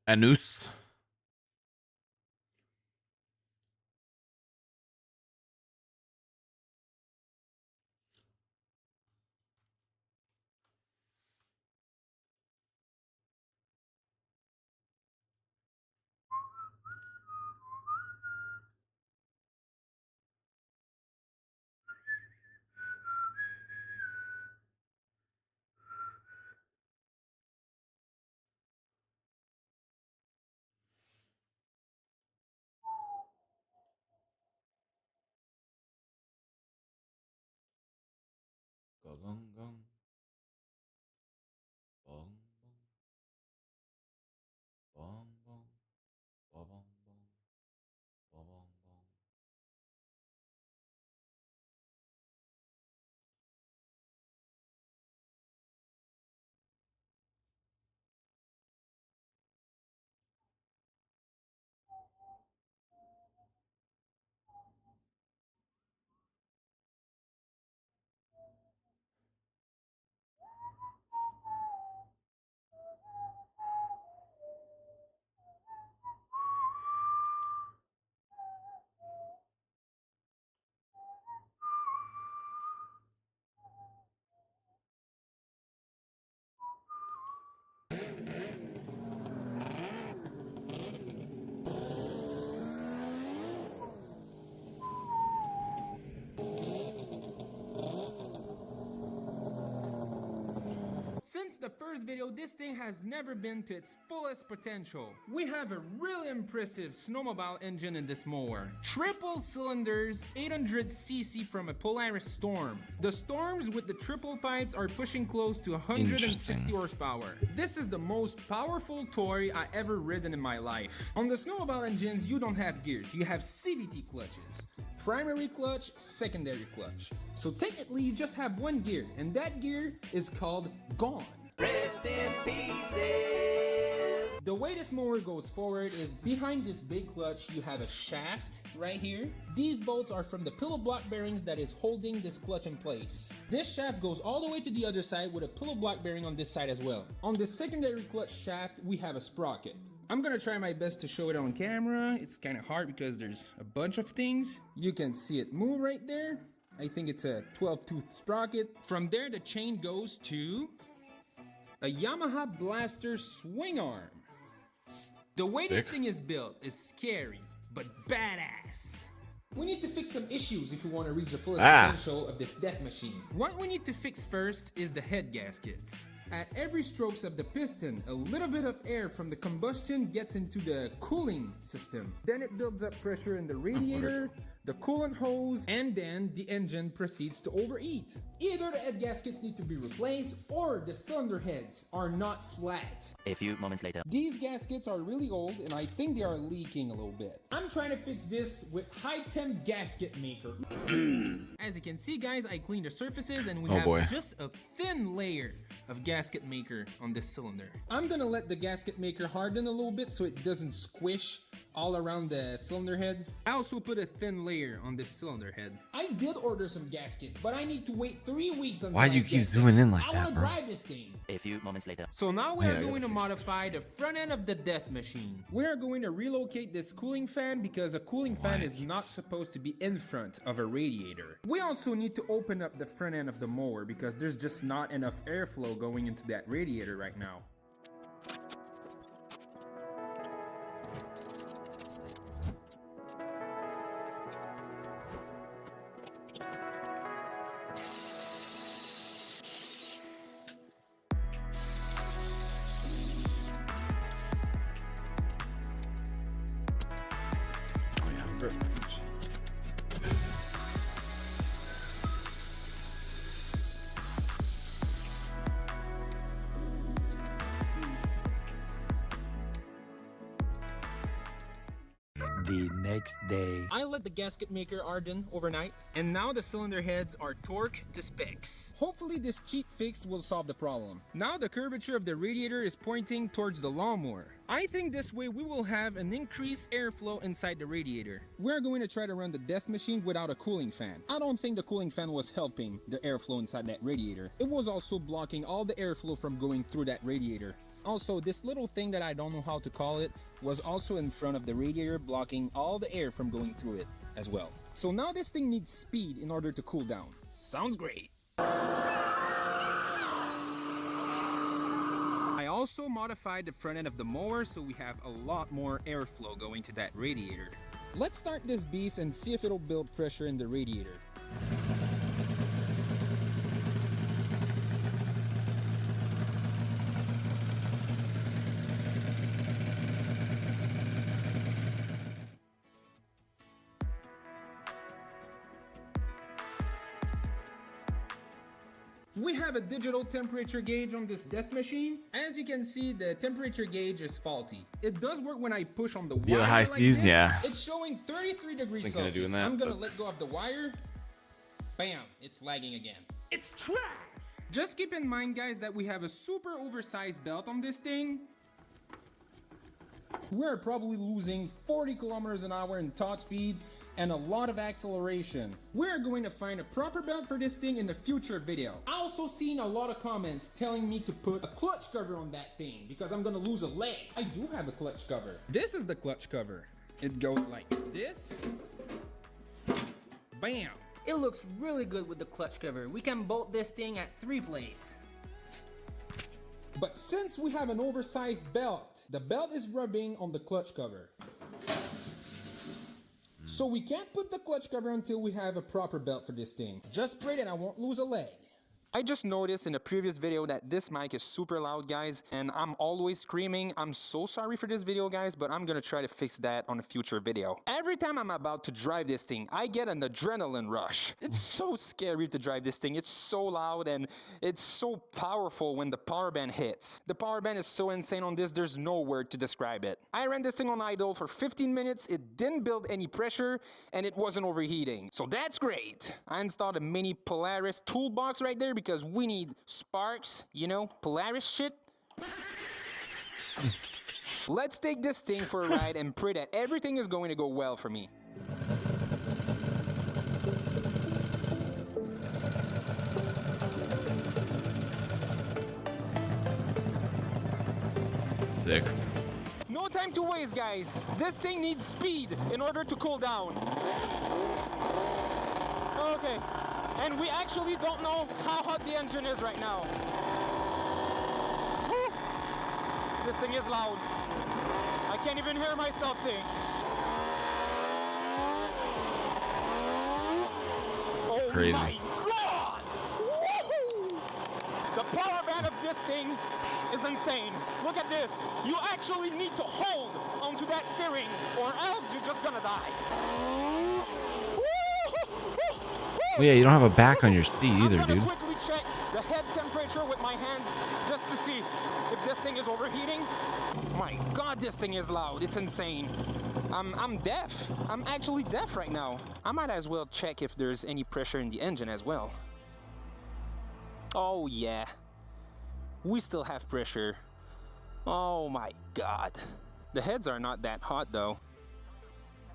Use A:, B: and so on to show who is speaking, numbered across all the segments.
A: Anus. Gong gong. Bong bong. Bong bong. Bong bong. Bong bong.
B: Since the first video, this thing has never been to its fullest potential. We have a really impressive snowmobile engine in this mower. Triple cylinders, 800cc from a Polaris Storm. The Storms with the triple pipes are pushing close to 160 horsepower. This is the most powerful toy I ever ridden in my life. On the snowmobile engines, you don't have gears, you have CVT clutches. Primary clutch, secondary clutch. So technically you just have one gear, and that gear is called gone.
C: Rest in pieces.
B: The way this mower goes forward is behind this big clutch you have a shaft right here. These bolts are from the pillow block bearings that is holding this clutch in place. This shaft goes all the way to the other side with a pillow block bearing on this side as well. On the secondary clutch shaft we have a sprocket. I'm gonna try my best to show it on camera. It's kind of hard because there's a bunch of things. You can see it move right there. I think it's a 12-tooth sprocket. From there the chain goes to a Yamaha Blaster swing arm. The way this thing is built is scary, but badass. We need to fix some issues if we want to reach the fullest potential of this death machine. What we need to fix first is the head gaskets. At every strokes of the piston, a little bit of air from the combustion gets into the cooling system. Then it builds up pressure in the radiator, the coolant hose, and then the engine proceeds to overheat. Either the head gaskets need to be replaced or the cylinder heads are not flat.
C: A few moments later.
B: These gaskets are really old and I think they are leaking a little bit. I'm trying to fix this with high temp gasket maker. As you can see guys, I cleaned the surfaces and we have just a thin layer of gasket maker on this cylinder. I'm gonna let the gasket maker harden a little bit so it doesn't squish all around the cylinder head. I also put a thin layer on this cylinder head. I did order some gaskets, but I need to wait 3 weeks until
A: Why do you keep zooming in like that,
B: I wanna
A: bro?
B: drive this thing.
C: A few moments later.
B: So now we are going to modify the front end of the death machine. We are going to relocate this cooling fan because a cooling fan is not supposed to be in front of a radiator. We also need to open up the front end of the mower because there's just not enough airflow going into that radiator right now.
C: The next day.
B: I let the gasket maker harden overnight, and now the cylinder heads are torqued to specs. Hopefully this cheap fix will solve the problem. Now the curvature of the radiator is pointing towards the lawnmower. I think this way we will have an increased airflow inside the radiator. We're going to try to run the death machine without a cooling fan. I don't think the cooling fan was helping the airflow inside that radiator. It was also blocking all the airflow from going through that radiator. Also, this little thing that I don't know how to call it was also in front of the radiator, blocking all the air from going through it as well. So now this thing needs speed in order to cool down. Sounds great. I also modified the front end of the mower so we have a lot more airflow going to that radiator. Let's start this beast and see if it'll build pressure in the radiator. We have a digital temperature gauge on this death machine. As you can see, the temperature gauge is faulty. It does work when I push on the wire
A: the high
B: like
A: seas,
B: this.
A: yeah.
B: It's showing 33 degrees
A: Thinking of
B: Celsius.
A: doing that,
B: I'm gonna
A: but-
B: let go of the wire. Bam, it's lagging again. It's trash! Just keep in mind, guys, that we have a super oversized belt on this thing. We're probably losing 40 kilometers an hour in top speed and a lot of acceleration. We're going to find a proper belt for this thing in a future video. I also seen a lot of comments telling me to put a clutch cover on that thing because I'm gonna lose a leg. I do have a clutch cover. This is the clutch cover. It goes like this. Bam.
D: It looks really good with the clutch cover. We can bolt this thing at 3 places.
B: But since we have an oversized belt, the belt is rubbing on the clutch cover. So we can't put the clutch cover until we have a proper belt for this thing. Just pray that I won't lose a leg. I just noticed in a previous video that this mic is super loud, guys, and I'm always screaming. I'm so sorry for this video, guys, but I'm gonna try to fix that on a future video. Every time I'm about to drive this thing, I get an adrenaline rush. It's so scary to drive this thing. It's so loud and it's so powerful when the power band hits. The power band is so insane on this, there's no word to describe it. I ran this thing on idle for 15 minutes. It didn't build any pressure and it wasn't overheating. So that's great. I installed a mini Polaris toolbox right there because we need sparks, you know, Polaris shit. Let's take this thing for a ride and pray that everything is going to go well for me.
A: Sick.
B: No time to waste, guys. This thing needs speed in order to cool down. Okay. And we actually don't know how hot the engine is right now. Whew. This thing is loud. I can't even hear myself think.
A: It's
B: Oh
A: crazy.
B: my God! Woohoo! The power band of this thing is insane. Look at this. You actually need to hold onto that steering or else you're just gonna die.
A: Well, yeah, you don't have a back on your seat either,
B: I'm
A: dude.
B: gonna quickly check the head temperature with my hands just to see if this thing is overheating. My God, this thing is loud. It's insane. I'm deaf. I'm actually deaf right now. I might as well check if there's any pressure in the engine as well. Oh yeah. We still have pressure. Oh my God. The heads are not that hot though.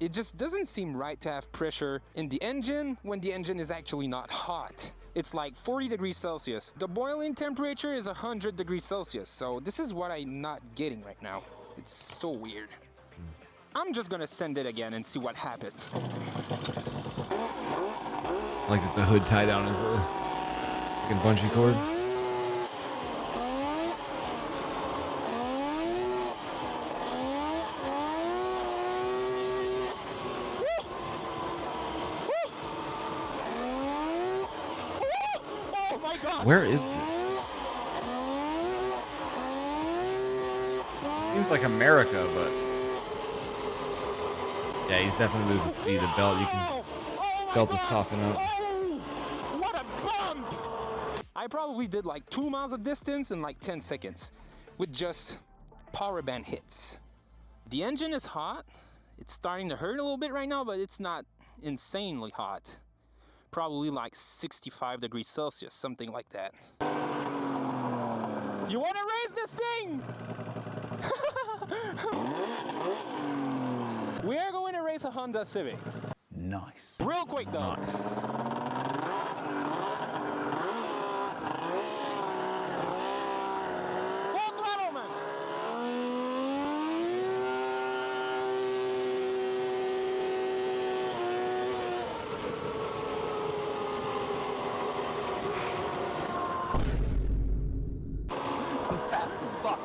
B: It just doesn't seem right to have pressure in the engine when the engine is actually not hot. It's like 40 degrees Celsius. The boiling temperature is 100 degrees Celsius, so this is what I'm not getting right now. It's so weird. I'm just gonna send it again and see what happens.
A: Like that the hood tie down is a fucking bungee cord.
B: Oh my God!
A: Where is this? It seems like America, but yeah, he's definitely losing speed. The belt, you can belt is topping up.
B: Oh, what a bump! I probably did like 2 miles of distance in like 10 seconds with just power band hits. The engine is hot. It's starting to hurt a little bit right now, but it's not insanely hot. Probably like 65 degrees Celsius, something like that. You want to raise this thing? We are going to race a Honda Civic.
C: Nice.
B: Real quick though.
A: Nice.
B: Full throttle, man. Fuck.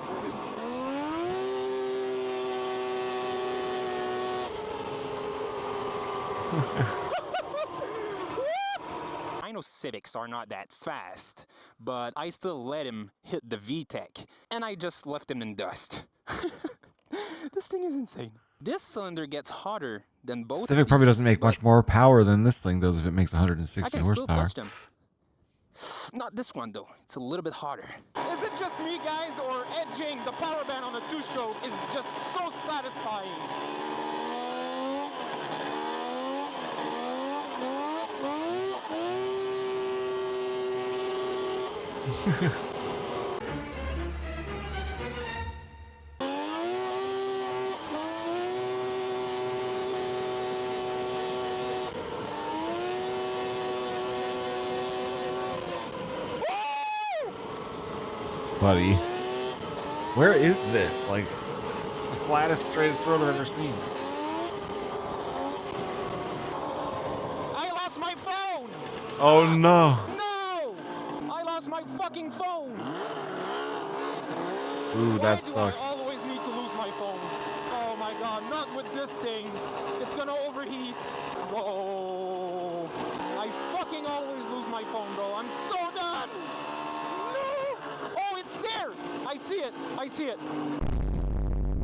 E: I know Civics are not that fast, but I still let him hit the VTEC, and I just left him in dust. This thing is insane. This cylinder gets hotter than both
A: Civic probably doesn't
E: these,
A: make
E: but
A: much more power than this thing does if it makes
E: I
A: 160
E: can still
A: horsepower.
E: touch them. Not this one though, it's a little bit hotter. Is it just me guys, or edging the power band on a two-stroke is just so satisfying?
A: Buddy, where is this? Like, it's the flattest, straightest road I've ever seen.
E: I lost my phone!
A: Oh no!
E: No! I lost my fucking phone!
A: Ooh,
E: Why
A: that
E: do
A: sucks.
E: I always need to lose my phone? Oh my god, not with this thing. It's gonna overheat. Whoa. I fucking always lose my phone, bro. I'm so done! No! Oh, it's there! I see it. I see it.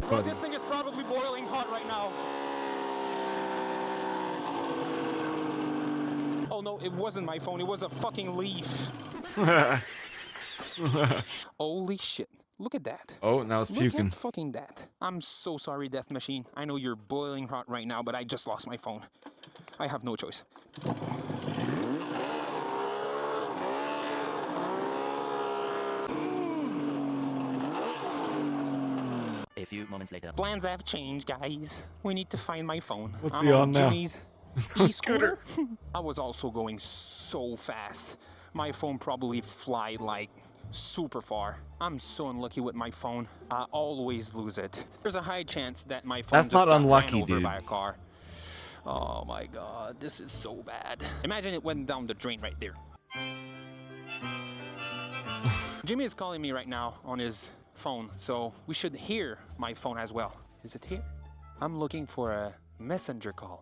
E: Bro, this thing is probably boiling hot right now. Oh no, it wasn't my phone. It was a fucking leaf. Holy shit. Look at that.
A: Oh, now it's
E: Look
A: puking.
E: at fucking that. I'm so sorry, Death Machine. I know you're boiling hot right now, but I just lost my phone. I have no choice.
C: A few moments later.
E: Plans have changed, guys. We need to find my phone.
A: What's
E: I'm
A: he on now?
E: Jimmy's
A: It's on a scooter.
E: I was also going so fast. My phone probably fly like super far. I'm so unlucky with my phone. I always lose it. There's a high chance that my phone
A: That's
E: just
A: not
E: got
A: unlucky,
E: ran over
A: dude.
E: by a car. Oh my god, this is so bad. Imagine it went down the drain right there. Jimmy is calling me right now on his phone, so we should hear my phone as well. Is it here? I'm looking for a messenger call.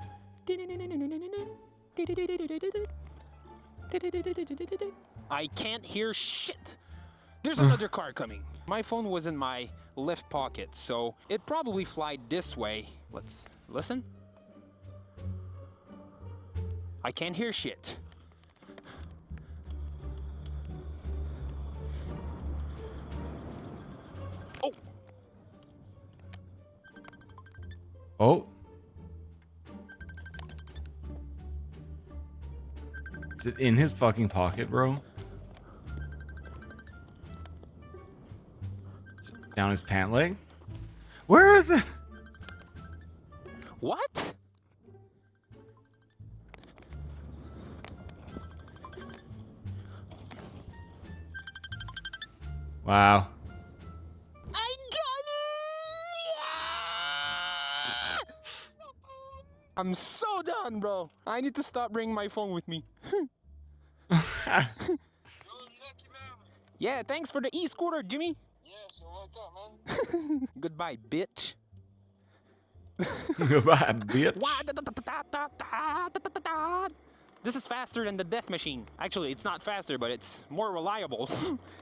E: I can't hear shit. There's another car coming. My phone was in my left pocket, so it probably flied this way. Let's listen. I can't hear shit. Oh!
A: Oh. Is it in his fucking pocket, bro? Is it down his pant leg? Where is it?
E: What?
A: Wow.
E: I got it! I'm so done, bro. I need to stop bringing my phone with me. Yeah, thanks for the e-scooter, Jimmy.
F: Yes, you're welcome, man.
E: Goodbye, bitch.
A: Goodbye, bitch.
E: This is faster than the Death Machine. Actually, it's not faster, but it's more reliable.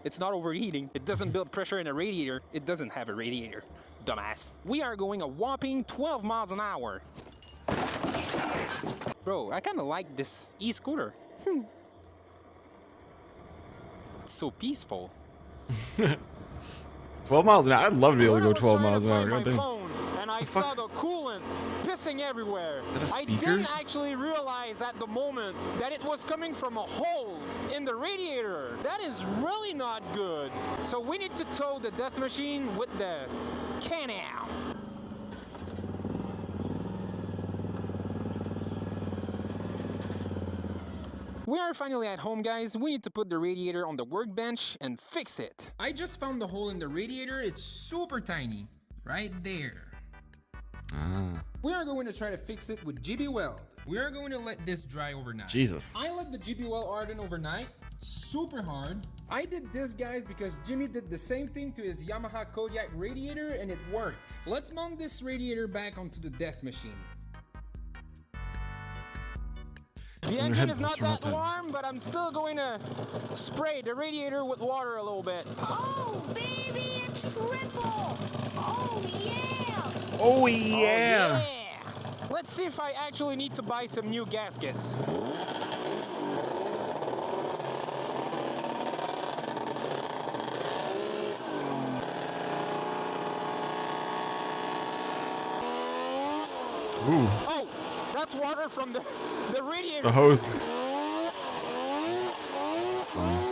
E: It's not overheating. It doesn't build pressure in a radiator. It doesn't have a radiator, dumbass. We are going a whopping 12 miles an hour. Bro, I kind of like this e-scooter. It's so peaceful.
A: 12 miles an hour. I'd love to be able to
E: When
A: go
E: I was
A: 12
E: trying
A: miles
E: to
A: an hour.
E: find my
A: Goddamn.
E: phone, and I saw the coolant pissing everywhere.
A: Is that
E: I
A: speakers?
E: didn't actually realize at the moment that it was coming from a hole in the radiator. That is really not good. So we need to tow the Death Machine with the Can-Am. We are finally at home, guys. We need to put the radiator on the workbench and fix it.
B: I just found the hole in the radiator. It's super tiny. Right there.
A: Ah,
B: We are going to try to fix it with GB Weld. We are going to let this dry overnight.
A: Jesus.
B: I let the GB Weld harden overnight, super hard. I did this, guys, because Jimmy did the same thing to his Yamaha Kodiak radiator and it worked. Let's mount this radiator back onto the death machine.
E: The engine is not that warm, but I'm still going to spray the radiator with water a little bit.
G: Oh, baby, a triple! Oh, yeah!
A: Oh,
E: Oh,
A: yeah.
E: yeah! Let's see if I actually need to buy some new gaskets.
A: Ooh,
E: Oh, that's water from the radiator.
A: the hose. It's fine.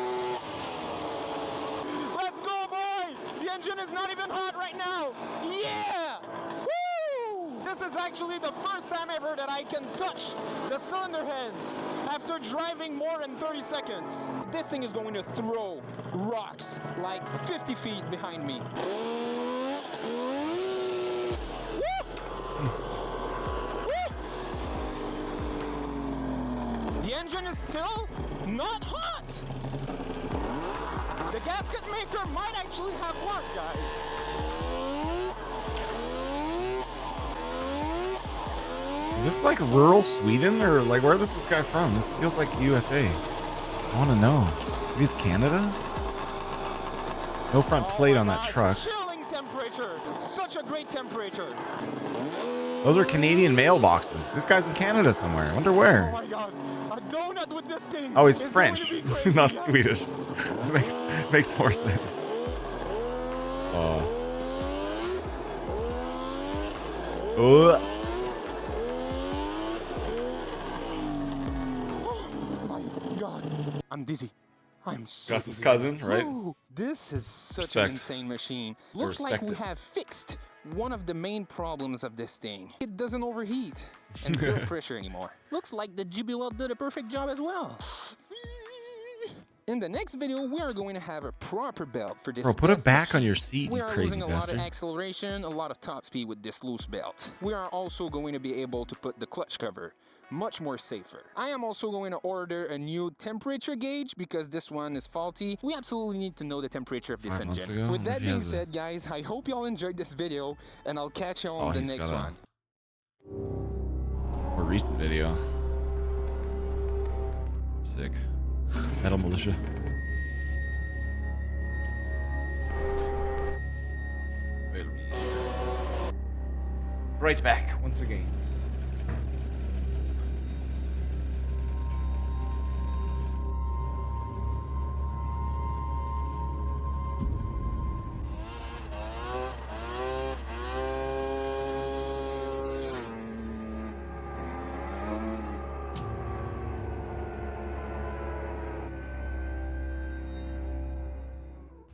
E: Let's go, boy! The engine is not even hot right now. Yeah! Woo! This is actually the first time ever that I can touch the cylinder heads after driving more than 30 seconds. This thing is going to throw rocks like 50 feet behind me. The engine is still not hot. The gasket maker might actually have worked, guys.
A: Is this like rural Sweden or like where is this guy from? This feels like USA. I want to know. Maybe it's Canada? No front plate on that truck.
E: Chilling temperature. Such a great temperature.
A: Those are Canadian mailboxes. This guy's in Canada somewhere. I wonder
E: Oh
A: where.
E: my god. A donut with this thing.
A: Oh, he's
E: is going to
A: French,
E: be crazy,
A: not
E: guys.
A: Swedish. makes more sense. Oh.
E: Oh my god. I'm dizzy. I'm so
A: Gus's
E: dizzy.
A: cousin, right?
E: Ooh, this is such
A: Respect.
E: an insane machine. Looks like
A: respect
E: we
A: it.
E: have fixed one of the main problems of this thing. It doesn't overheat and build pressure anymore. Looks like the GBL did a perfect job as well. In the next video, we are going to have a proper belt for this.
A: Bro, put it
E: death
A: back on
E: machine.
A: your seat,
E: We
A: you
E: are
A: crazy
E: losing a lot
A: bastard.
E: of acceleration, a lot of top speed with this loose belt. We are also going to be able to put the clutch cover much more safer. I am also going to order a new temperature gauge because this one is faulty. We absolutely need to know the temperature of this
A: 5 months
E: engine.
A: ago?
E: With
A: Wonder
E: that
A: if he
E: being
A: has a-
E: said, guys, I hope y'all enjoyed this video and I'll catch you on
A: Oh,
E: the
A: he's
E: next
A: got a-
E: one.
A: More recent video. Sick. Metal Militia. We'll be right back once again.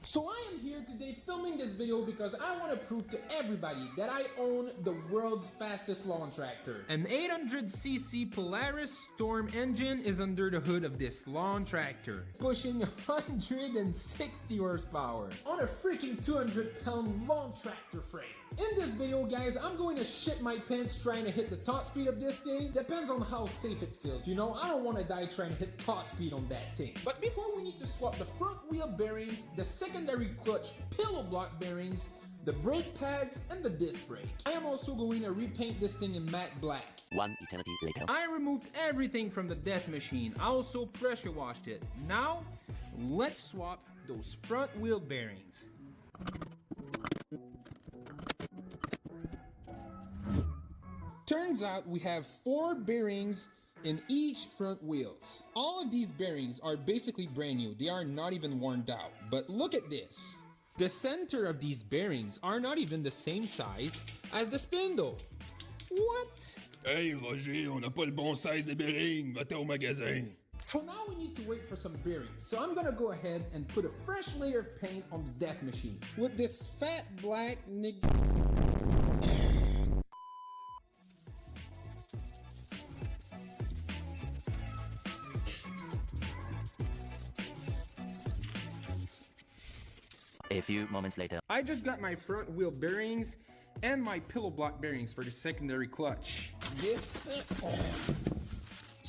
B: So I am here today filming this video because I want to prove to everybody that I own the world's fastest lawn tractor. An 800cc Polaris Storm engine is under the hood of this lawn tractor, pushing 160 horsepower on a freaking 200-pound lawn tractor frame. In this video, guys, I'm going to shit my pants trying to hit the top speed of this thing. Depends on how safe it feels. You know, I don't want to die trying to hit top speed on that thing. But before we need to swap the front wheel bearings, the secondary clutch pillow block bearings, the brake pads, and the disc brake. I am also going to repaint this thing in matte black.
C: One eternity later.
B: I removed everything from the death machine. I also pressure washed it. Now, let's swap those front wheel bearings. Turns out we have 4 bearings in each front wheels. All of these bearings are basically brand new. They are not even worn out. But look at this. The center of these bearings are not even the same size as the spindle. What?
H: Hey Roger, on n'a pas le bon size de bearing, va-t'en au magasin.
B: So now we need to wait for some bearings. So I'm gonna go ahead and put a fresh layer of paint on the death machine with this fat black nigga.
C: A few moments later.
B: I just got my front wheel bearings and my pillow block bearings for the secondary clutch. This
A: Just gonna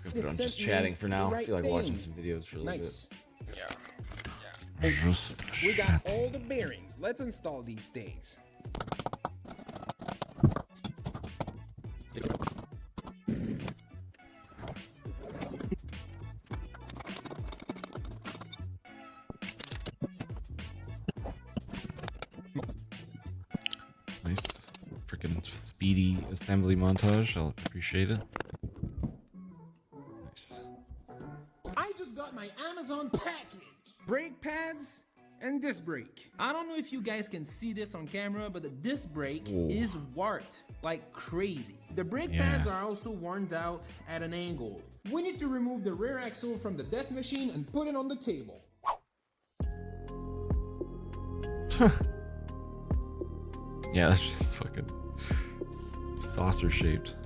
A: put
B: This
A: on
B: sent
A: just
B: me
A: chatting for now.
B: the
A: I
B: right
A: feel like watching
B: thing.
A: some videos for a little
B: nice.
A: bit.
B: Yeah. We got all the bearings. Let's install these things.
A: Nice. Freaking speedy assembly montage. I'll appreciate it. Nice.
B: I just got my Amazon package. Brake pads and disc brake. I don't know if you guys can see this on camera, but the disc brake is warped like crazy. The brake pads are also worn out at an angle. We need to remove the rear axle from the death machine and put it on the table.
A: Yeah, that shit's fucking saucer shaped.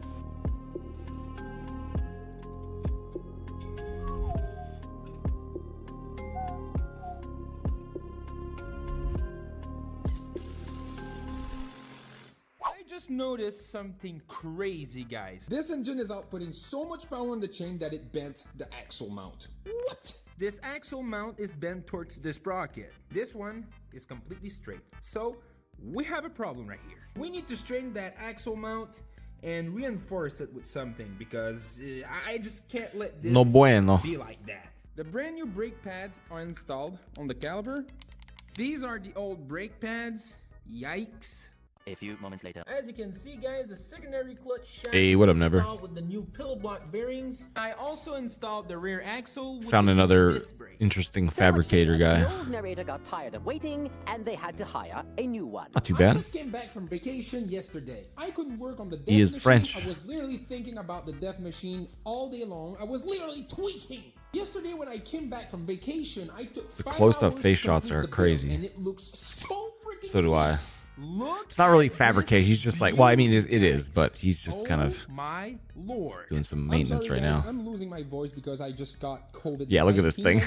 B: I just noticed something crazy, guys. This engine is outputting so much power on the chain that it bent the axle mount. What? This axle mount is bent towards this sprocket. This one is completely straight. So we have a problem right here. We need to straighten that axle mount and reinforce it with something because I just can't let this be like that. The brand new brake pads are installed on the caliper. These are the old brake pads. Yikes.
C: A few moments later.
B: As you can see, guys, the secondary clutch shaft
A: Hey,
B: is
A: what up, Never?
B: installed with the new pillow block bearings. I also installed the rear axle with
A: Found
B: the new
A: another
B: disc brake.
A: interesting fabricator guy.
I: The old narrator got tired of waiting, and they had to hire a new one.
A: Not too
B: I
A: bad.
B: just came back from vacation yesterday. I couldn't work on the death
A: He is
B: machine.
A: French.
B: I was literally thinking about the death machine all day long. I was literally tweaking. Yesterday when I came back from vacation, I took
A: The
B: 5
A: close-up
B: hours
A: face
B: to
A: shots
B: complete
A: are
B: the build,
A: crazy.
B: and it looks so freaking
A: So do I.
B: Look
A: It's not really
B: at this
A: fabricate. He's just like, well, I mean, it is,
B: beauty,
A: but
B: guys.
A: he's just kind of
B: Oh my lord.
A: doing some
B: I'm
A: maintenance
B: sorry,
A: right
B: guys,
A: now.
B: I'm losing my voice because I just got COVID.
A: Yeah, look at this thing.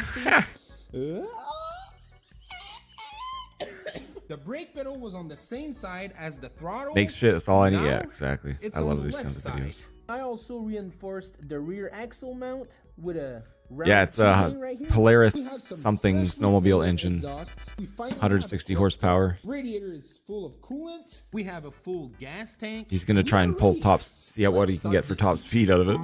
B: The brake pedal was on the same side as the throttle.
A: Makes shit. That's all I need.
B: Now
A: Yeah, exactly.
B: it's
A: I
B: on
A: love
B: the
A: these
B: left
A: kinds of
B: side.
A: videos.
B: I also reinforced the rear axle mount with a round
A: Yeah, it's
B: tubing right here.
A: Polaris
B: We had some
A: something
B: freshly
A: snowmobile
B: built
A: engine,
B: exhausts. We finally
A: 160
B: have a
A: horsepower.
B: radiator is full of coolant. We have a full gas tank.
A: He's gonna
B: We
A: try
B: are
A: and pull
B: ready,
A: top,
B: guys.
A: see what he
B: Let's
A: can get
B: start
A: for top
B: this.
A: speed out of it.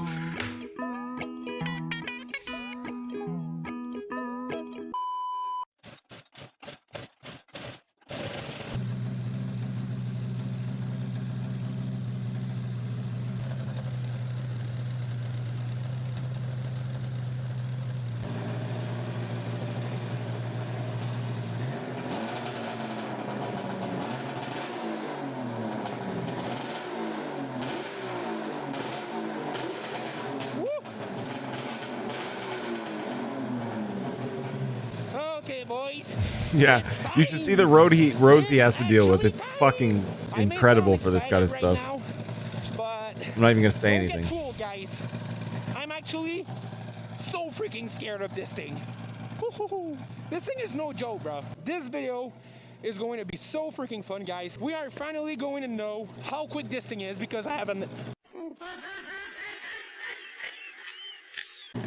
E: Okay, boys.
A: Yeah, you should see the roads he has to deal with. It's fucking incredible for this kind of stuff. I'm not even gonna say anything.
E: Cool, guys. I'm actually so freaking scared of this thing. Woo-hoo-hoo. This thing is no joke, bro. This video is going to be so freaking fun, guys. We are finally going to know how quick this thing is because I haven't.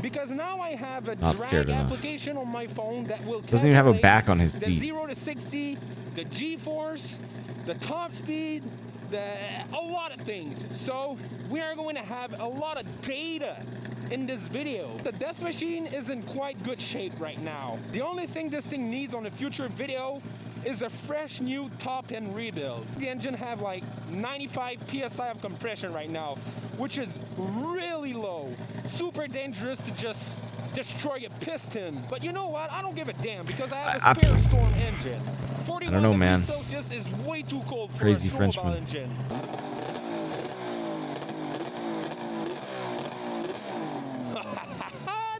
E: Because now I have a
A: Not scared
E: drag
A: enough.
E: application on my phone that will
A: Doesn't even have a
E: calculate
A: back on his
E: the
A: seat.
E: 0 to 60, the G-force, the top speed, a lot of things. So we are going to have a lot of data in this video. The death machine is in quite good shape right now. The only thing this thing needs on a future video is a fresh new top end rebuild. The engine have like 95 psi of compression right now, which is really low. Super dangerous to just destroy a piston. But you know what? I don't give a damn because I have a spare storm engine. 41
A: I don't know, man.
E: degrees Celsius is way too cold for
A: Crazy
E: a snowmobile
A: Frenchman.
E: engine.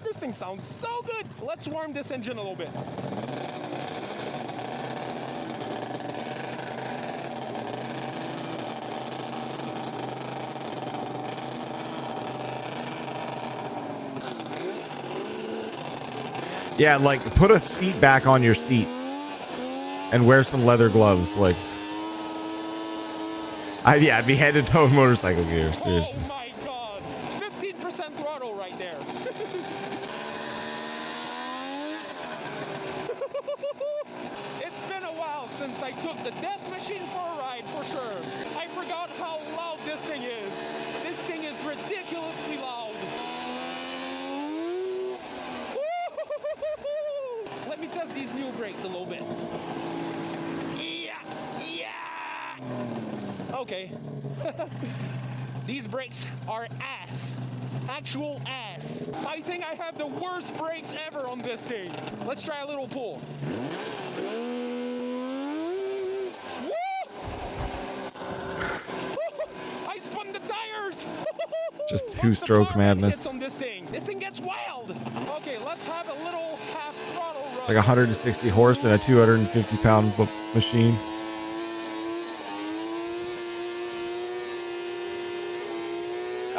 E: This thing sounds so good. Let's warm this engine a little bit.
A: Yeah, like put a seat back on your seat and wear some leather gloves. Like, I'd be head to toe motorcycle gear. Seriously.
E: Oh my god. 15% throttle right there. took the death machine for a ride for sure. I forgot how loud this thing is. This thing is ridiculously loud. Let me test these new brakes a little bit. Yeah. Okay. These brakes are ass. Actual ass. I think I have the worst brakes ever on this thing. Let's try a little pull. I spun the tires.
A: Just two-stroke madness.
E: On this thing gets wild. Okay, let's have a little half throttle run.
A: Like 160 horse and a 250-pound machine.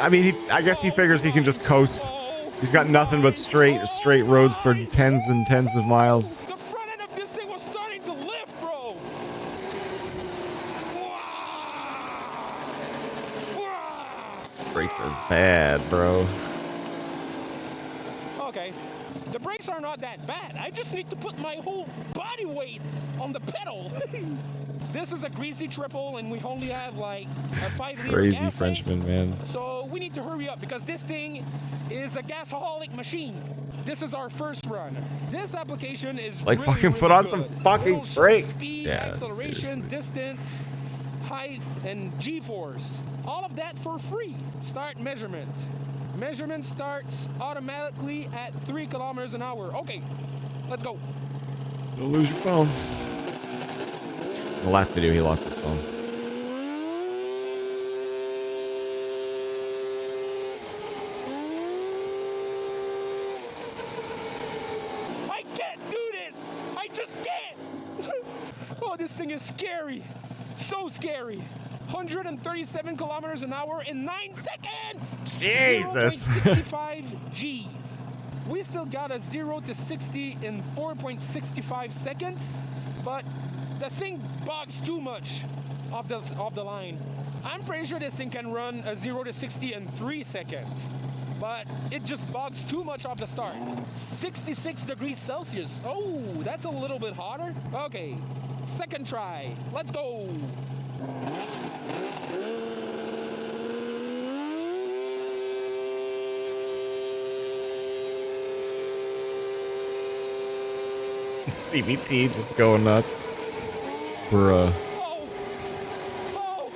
A: I mean, I guess he figures he can just coast. He's got nothing but straight roads for tens and tens of miles.
E: The front end of this thing was starting to lift, bro.
A: These brakes are bad, bro.
E: Okay, the brakes are not that bad. I just need to put my whole body weight on the pedal. This is a greasy triple, and we only have like a 5-liter
A: Crazy
E: gas
A: Frenchman,
E: tank.
A: man.
E: So we need to hurry up because this thing is a gasaholic machine. This is our first run. This application is
A: like
E: really,
A: fucking
E: really
A: put on
E: good.
A: some fucking
E: It'll show
A: brakes.
E: Speed,
A: Yeah,
E: acceleration,
A: seriously.
E: distance, height, and G-force. All of that for free. Start measurement. Measurement starts automatically at 3 kilometers an hour. Okay, let's go.
A: Don't lose your phone. In the last video, he lost his phone.
E: I can't do this! I just can't! Oh, this thing is scary. So scary. 137 kilometers an hour in 9 seconds!
A: Jesus!
E: 65 G's. We still got a 0 to 60 in 4.65 seconds, but the thing bogs too much off the line. I'm pretty sure this thing can run a 0 to 60 in 3 seconds, but it just bogs too much off the start. 66 degrees Celsius. Oh, that's a little bit hotter. Okay, second try. Let's go.
A: CVT just going nuts. Bruh.
E: Oh,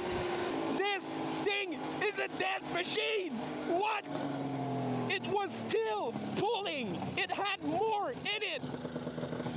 E: this thing is a death machine. What? It was still pulling. It had more in it.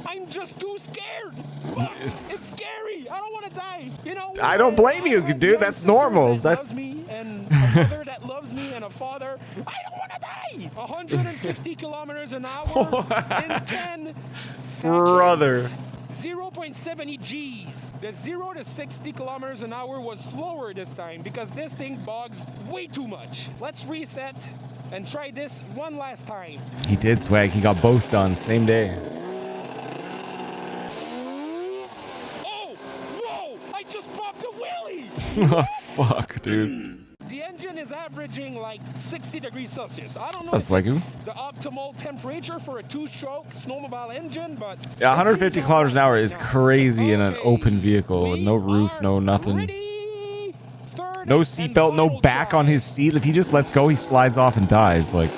E: I'm just too scared.
A: Yes.
E: It's scary. I don't want to die. You know.
A: I don't blame you, dude. That's normal.
E: That's me, and a mother that loves me, and a father. I don't want to die. 150 kilometers an hour in 10 seconds.
A: Brother.
E: 0.70 G's. The 0 to 60 kilometers an hour was slower this time because this thing bogs way too much. Let's reset and try this one last time.
A: He did swag. He got both done same day.
E: Oh, whoa! I just popped a wheelie!
A: Oh, fuck, dude.
E: The engine is averaging like 60 degrees Celsius. I don't know
A: What's up,
E: if it's
A: Swagoo?
E: the optimal temperature for a 2-stroke snowmobile engine, but...
A: Yeah, 150 kilometers an hour is crazy in an open vehicle with no roof, no nothing.
E: Ready? Third
A: No
E: and
A: seatbelt, no
E: final
A: back
E: try.
A: on his seat. If he just lets go, he slides off and dies. Like,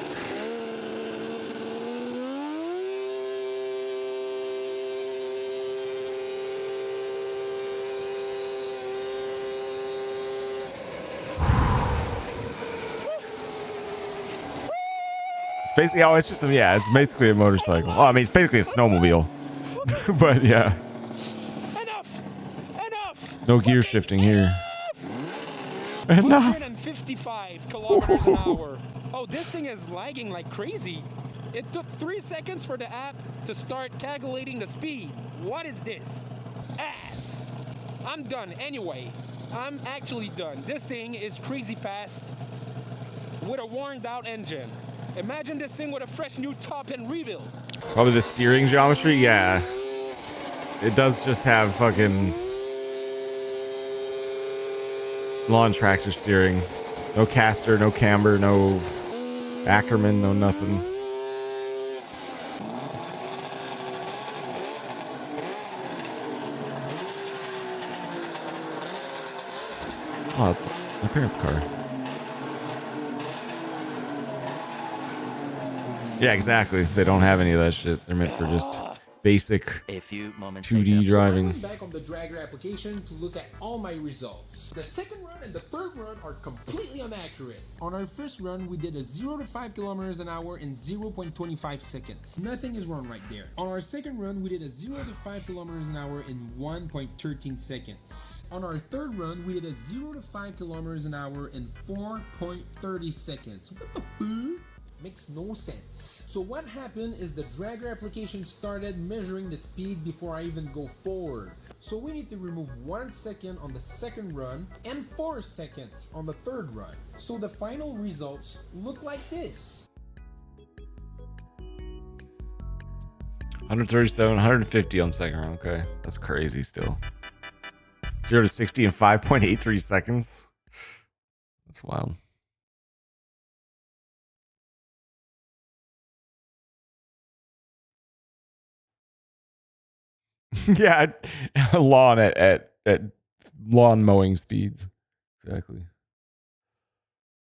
A: it's basically, oh, it's just, yeah, it's basically a motorcycle. Oh, I mean, it's basically a snowmobile. But yeah,
E: Enough!
A: no gear shifting here. Enough.
E: 155 kilometers an hour. Oh, this thing is lagging like crazy. It took 3 seconds for the app to start calculating the speed. What is this? Ass. I'm done anyway. I'm actually done. This thing is crazy fast with a worn out engine. Imagine this thing with a fresh new top and rebuild.
A: Probably the steering geometry, yeah. It does just have fucking lawn tractor steering. No caster, no camber, no Ackerman, no nothing. Oh, that's my parents' car. Yeah, exactly. They don't have any of that shit. They're meant for just basic
C: A few moments
A: 2D
C: later.
B: So I
A: driving.
B: went back on the Dragger application to look at all my results. The second run and the third run are completely inaccurate. On our first run, we did a 0 to 5 kilometers an hour in 0.25 seconds. Nothing is wrong right there. On our second run, we did a 0 to 5 kilometers an hour in 1.13 seconds. On our third run, we did a 0 to 5 kilometers an hour in 4.30 seconds. What the fuck? Makes no sense. So what happened is the Dragger application started measuring the speed before I even go forward. So we need to remove 1 second on the second run and 4 seconds on the third run. So the final results look like this.
A: 137, 150 on second round. Okay, that's crazy still. 0 to 60 in 5.83 seconds. That's wild. Yeah, lawn at lawn mowing speeds. Exactly.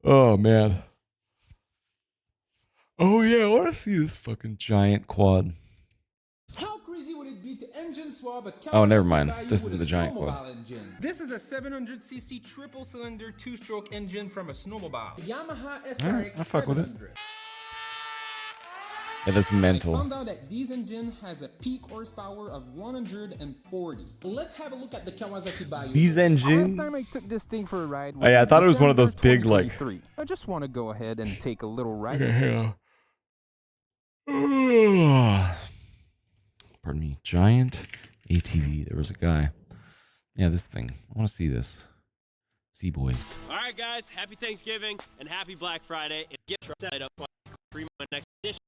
A: Oh man. Oh yeah, I want to see this fucking giant quad.
B: How crazy would it be to engine swap a Kawasaki
A: Oh, never mind.
B: Bayou
A: This
B: with
A: is
B: a
A: the giant
B: snowmobile
A: quad.
B: engine? This is a 700cc triple cylinder 2-stroke engine from a snowmobile. Yamaha SRX
A: I fuck with it.
B: 700.
A: Yeah, that's
B: I
A: mental.
B: found out that this engine has a peak horsepower of 140. Let's have a look at the Kawasaki Bayou.
A: These engine.
J: Last time I took this thing for a ride was
A: Oh, yeah, I
J: in
A: thought it was one of those
J: December
A: big, like-
J: 2023. I just want to go ahead and take a little ride.
A: Yeah. Pardon me. Giant ATV. There was a guy. Yeah, this thing. I want to see this. See, boys.
K: All right, guys. Happy Thanksgiving and happy Black Friday. And get set up for my next edition.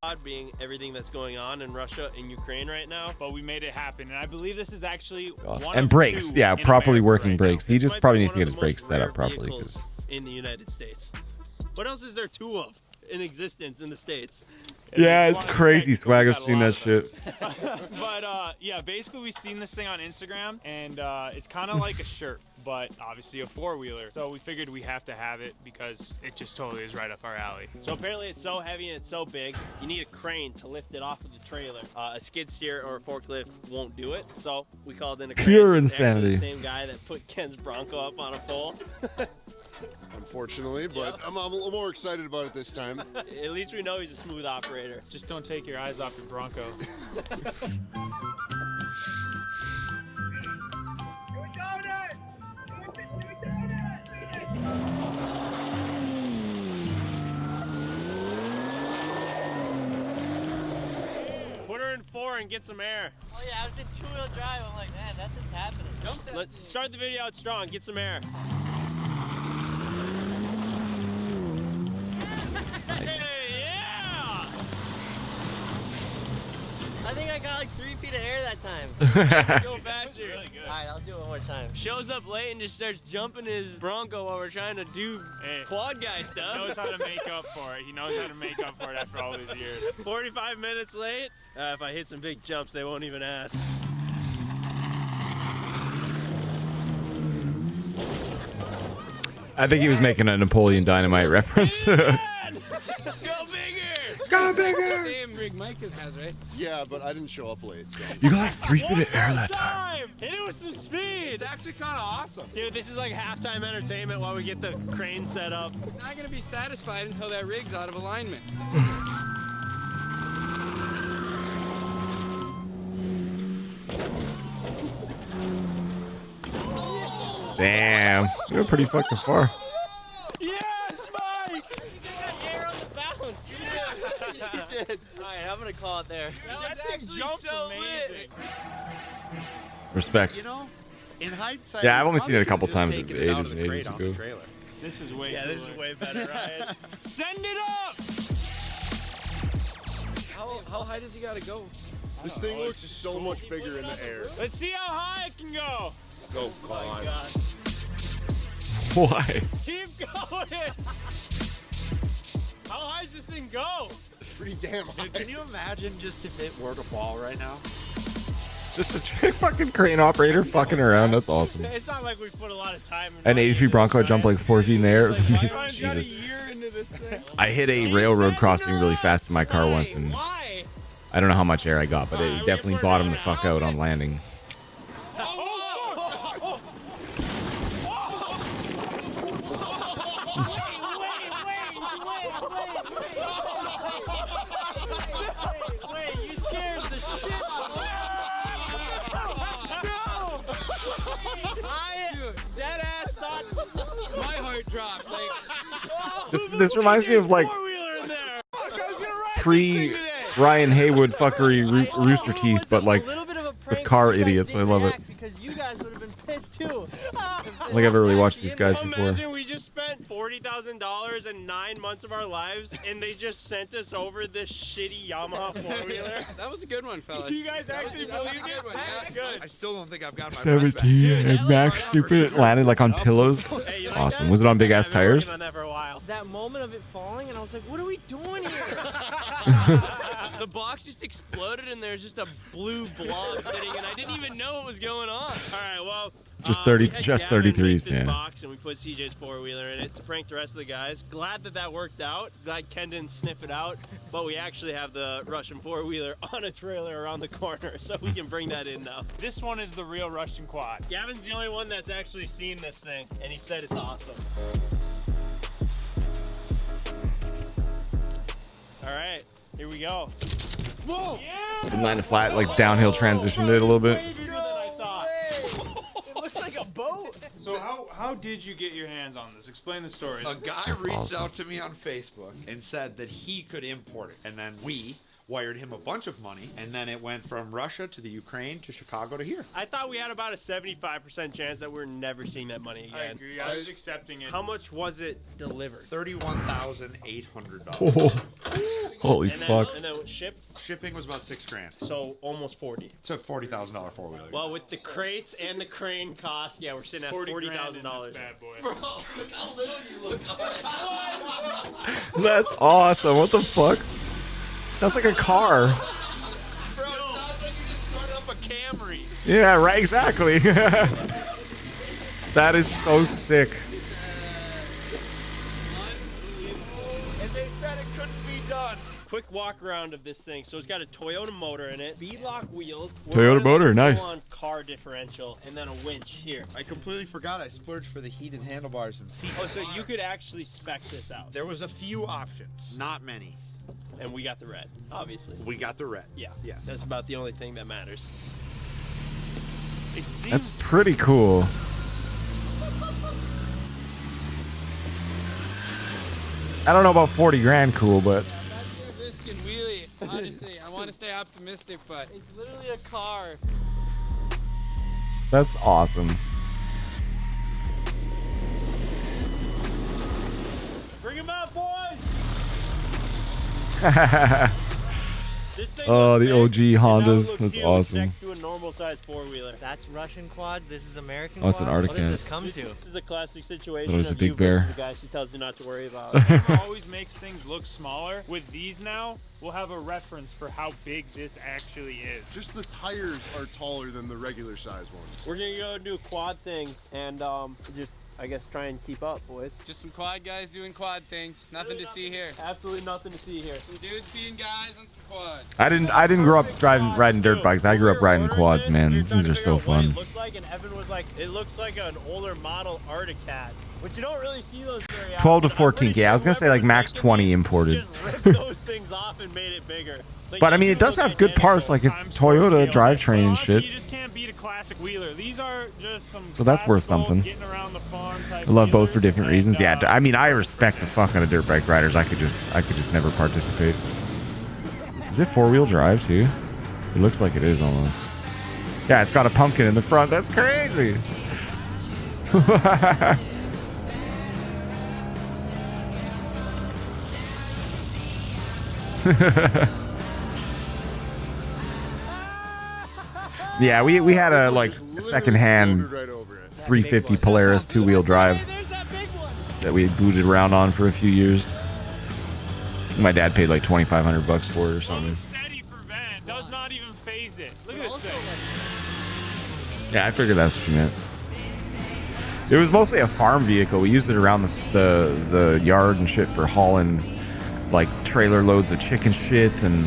K: Odd being everything that's going on in Russia and Ukraine right now,
E: But we made it happen, and I believe this is actually
A: Awesome.
E: one
A: And
E: of
A: brakes.
E: two
A: Yeah,
K: in
A: properly
K: America
A: working
K: right
A: brakes.
K: now.
A: He
K: This
A: just
K: might
A: probably
K: be
A: needs to
K: one
A: get
K: of
A: his
K: the
A: brakes
K: most
A: set up
K: rare
A: properly.
K: vehicles
A: 'Cause
K: in the United States. What else is there two of in existence in the States?
A: yeah, it's crazy. Swag. I've seen that shit.
E: But yeah, basically we've seen this thing on Instagram, and it's kind of like a shirt, but obviously a four-wheeler. So we figured we have to have it because it just totally is right up our alley.
K: So apparently it's so heavy and it's so big, you need a crane to lift it off of the trailer. A skid steer or a forklift won't do it, so we called in a crane.
A: Pure
K: It's actually
A: insanity.
K: the same guy that put Ken's Bronco up on a pole.
F: Unfortunately, but I'm a little more excited about it this time.
K: At least we know he's a smooth operator.
E: Just don't take your eyes off your Bronco.
K: Put her in 4 and get some air.
D: Oh yeah, I was in two-wheel drive. I'm like, man, nothing's happening.
K: Let's start the video out strong. Get some air.
A: Nice.
K: Yeah!
D: I think I got like 3 feet of air that time.
K: Go faster. Really good.
D: All right, I'll do it one more time.
K: Shows up late and just starts jumping his Bronco while we're trying to do quad guy
E: He
K: stuff.
E: knows how to make up for it. He knows how to make up for it after all these years.
K: 45 minutes late. If I hit some big jumps, they won't even ask.
A: I think he was making a Napoleon Dynamite reference.
K: Go bigger!
A: Go bigger!
D: Same rig Mike has, right?
F: Yeah, but I didn't show up late. So.
A: You got like 3 feet of air that time.
K: Hit it with some speed!
F: It's actually kind of awesome.
K: Dude, this is like halftime entertainment while we get the crane set up.
D: Not gonna be satisfied until that rig's out of alignment.
A: Damn. You're pretty fucking far.
K: Yes, Mike!
D: Air on the bounce.
F: You did.
D: All right, I'm gonna call it there.
K: That thing jumps amazing.
A: Respect.
F: You know, in hindsight,
A: Yeah, I've only seen it a
F: probably
A: couple
F: could've just
A: times. It
F: taken
A: was
F: out
A: ages
F: of
A: and
F: the
A: ages
F: crate on the
A: ago.
F: trailer.
E: This is way
K: Yeah, this is way better, Ryan.
E: Send it up!
D: How high does he gotta go?
F: This thing looks so much bigger in the air.
E: Let's see how high it can go.
F: Oh, God.
A: Why?
E: Keep going! How high does this thing go?
F: Pretty damn high.
L: Can you imagine just if it were to fall right now?
A: Just a fucking crane operator fucking around. That's awesome.
K: It's not like we put a lot of time.
A: An 83 Bronco jumped like 4 feet in the air. It was amazing.
K: Got a
A: Jesus.
K: year into this thing.
A: I hit a railroad crossing really fast in my car once, and I don't know how much air I got, but it definitely bottomed the fuck out on landing.
K: Wait, you scared the shit out of me. No! I dead ass thought my heart dropped. Like,
A: This reminds me of like pre Ryan Haywood fuckery Rooster Teeth, but like with car idiots. I love it.
K: because you guys would have been pissed too.
A: I don't think I've ever really watched these guys before.
K: Imagine we just spent $40,000 and 9 months of our lives, and they just sent us over this shitty Yamaha 4-wheeler.
L: That was a good one, fellas.
K: You guys actually believed it?
L: Yeah.
K: Good.
F: I still don't think I've got my
A: 17 and Max stupid landed like on Tillos.
K: Hey,
A: That's awesome. Was it on big ass tires?
K: On that for a while. That moment of it falling, and I was like, what are we doing here? The box just exploded, and there's just a blue blob sitting, and I didn't even know what was going on. All right, well.
A: Just
K: we had
A: 33s,
K: Gavin make this
A: yeah.
K: box, and we put CJ's 4-wheeler in it to prank the rest of the guys. Glad that worked out. Glad Ken didn't sniff it out, but we actually have the Russian 4-wheeler on a trailer around the corner, so we can bring that in now. This one is the real Russian quad. Gavin's the only one that's actually seen this thing, and he said it's awesome. All right, here we go. Whoa! Yeah!
A: Landed flat, like downhill transitioned it a little bit.
K: It looks like a boat.
M: So how did you get your hands on this? Explain the story.
F: A guy reached out to me on Facebook and said that he could import it, and then we wired him a bunch of money, and then it went from Russia to the Ukraine to Chicago to here.
K: I thought we had about a 75% chance that we're never seeing that money again.
M: I agree. I was accepting it.
K: How much was it delivered?
F: $31,800.
A: Holy fuck.
K: And then shipped?
F: Shipping was about $6,000.
K: So almost 40.
F: It's a $40,000 4-wheeler.
K: Well, with the crates and the crane cost, yeah, we're sitting at $40,000.
M: Bad boy.
F: Bro, look how little you look.
A: That's awesome. What the fuck? Sounds like a car.
F: Bro, it sounds like you just started up a Camry.
A: Yeah, right, exactly. That is so sick.
K: And they said it couldn't be done. Quick walk around of this thing. So it's got a Toyota motor in it, beadlock wheels,
A: Toyota motor, nice.
K: Full-on car differential, and then a winch here.
F: I completely forgot I splurged for the heated handlebars and seat.
K: Oh, so you could actually spec this out.
F: There was a few options, not many.
K: And we got the red, obviously.
F: We got the red.
K: Yeah.
F: Yes.
K: That's about the only thing that matters.
A: That's pretty cool. I don't know about 40 grand cool, but
L: This can wheelie. Honestly, I want to stay optimistic, but
K: it's literally a car.
A: that's awesome.
K: Bring him out, boys!
A: Oh, the OG Hondas. That's awesome.
K: Next to a normal size 4-wheeler.
N: That's Russian quads. This is American
A: Oh, it's an
N: quads.
A: Arctic
N: What does
A: cat.
N: this come to?
K: This is a classic situation.
A: It was a
K: of
A: big
K: you
A: bear.
K: versus the guy she tells you not to worry about.
M: Always makes things look smaller. With these now, we'll have a reference for how big this actually is.
F: Just the tires are taller than the regular size ones.
K: We're gonna go do quad things and just, I guess, try and keep up, boys.
L: just some quad guys doing quad things. Nothing to see here.
K: Absolutely nothing to see here.
L: Some dudes being guys on some quads.
A: I didn't grow up riding dirt bikes. I grew up riding quads, man. These things are so fun.
K: It looks like, and Evan was like, it looks like an older model Arctic Cat, but you don't really see those very often.
A: 12 to
K: I'm
A: 14.
K: pretty
A: Yeah, I was
K: sure
A: gonna say like
K: whoever
A: max
K: was
A: 20
K: making
A: imported.
K: these just ripped those things off and made it bigger. Like,
A: But I mean, it does have good parts, like it's Toyota drivetrain and shit.
M: You just can't beat a classic wheeler. These are just some
A: So that's worth
M: classical,
A: something.
M: getting around the farm type
A: I love both
M: wheelers,
A: for different
M: and,
A: reasons. Yeah, I mean, I respect the fuck out of dirt bike riders. I could just never participate. Is it 4-wheel drive too? It looks like it is almost. Yeah, it's got a pumpkin in the front. That's crazy. Yeah, we had a like secondhand 350 Polaris 2-wheel drive that we had booted around on for a few years. My dad paid like $2,500 for it or something.
M: steady for Ben. Does not even phase it. Look Look at this thing.
A: Yeah, I figured that's what you meant. It was mostly a farm vehicle. We used it around the yard and shit for hauling like trailer loads of chicken shit and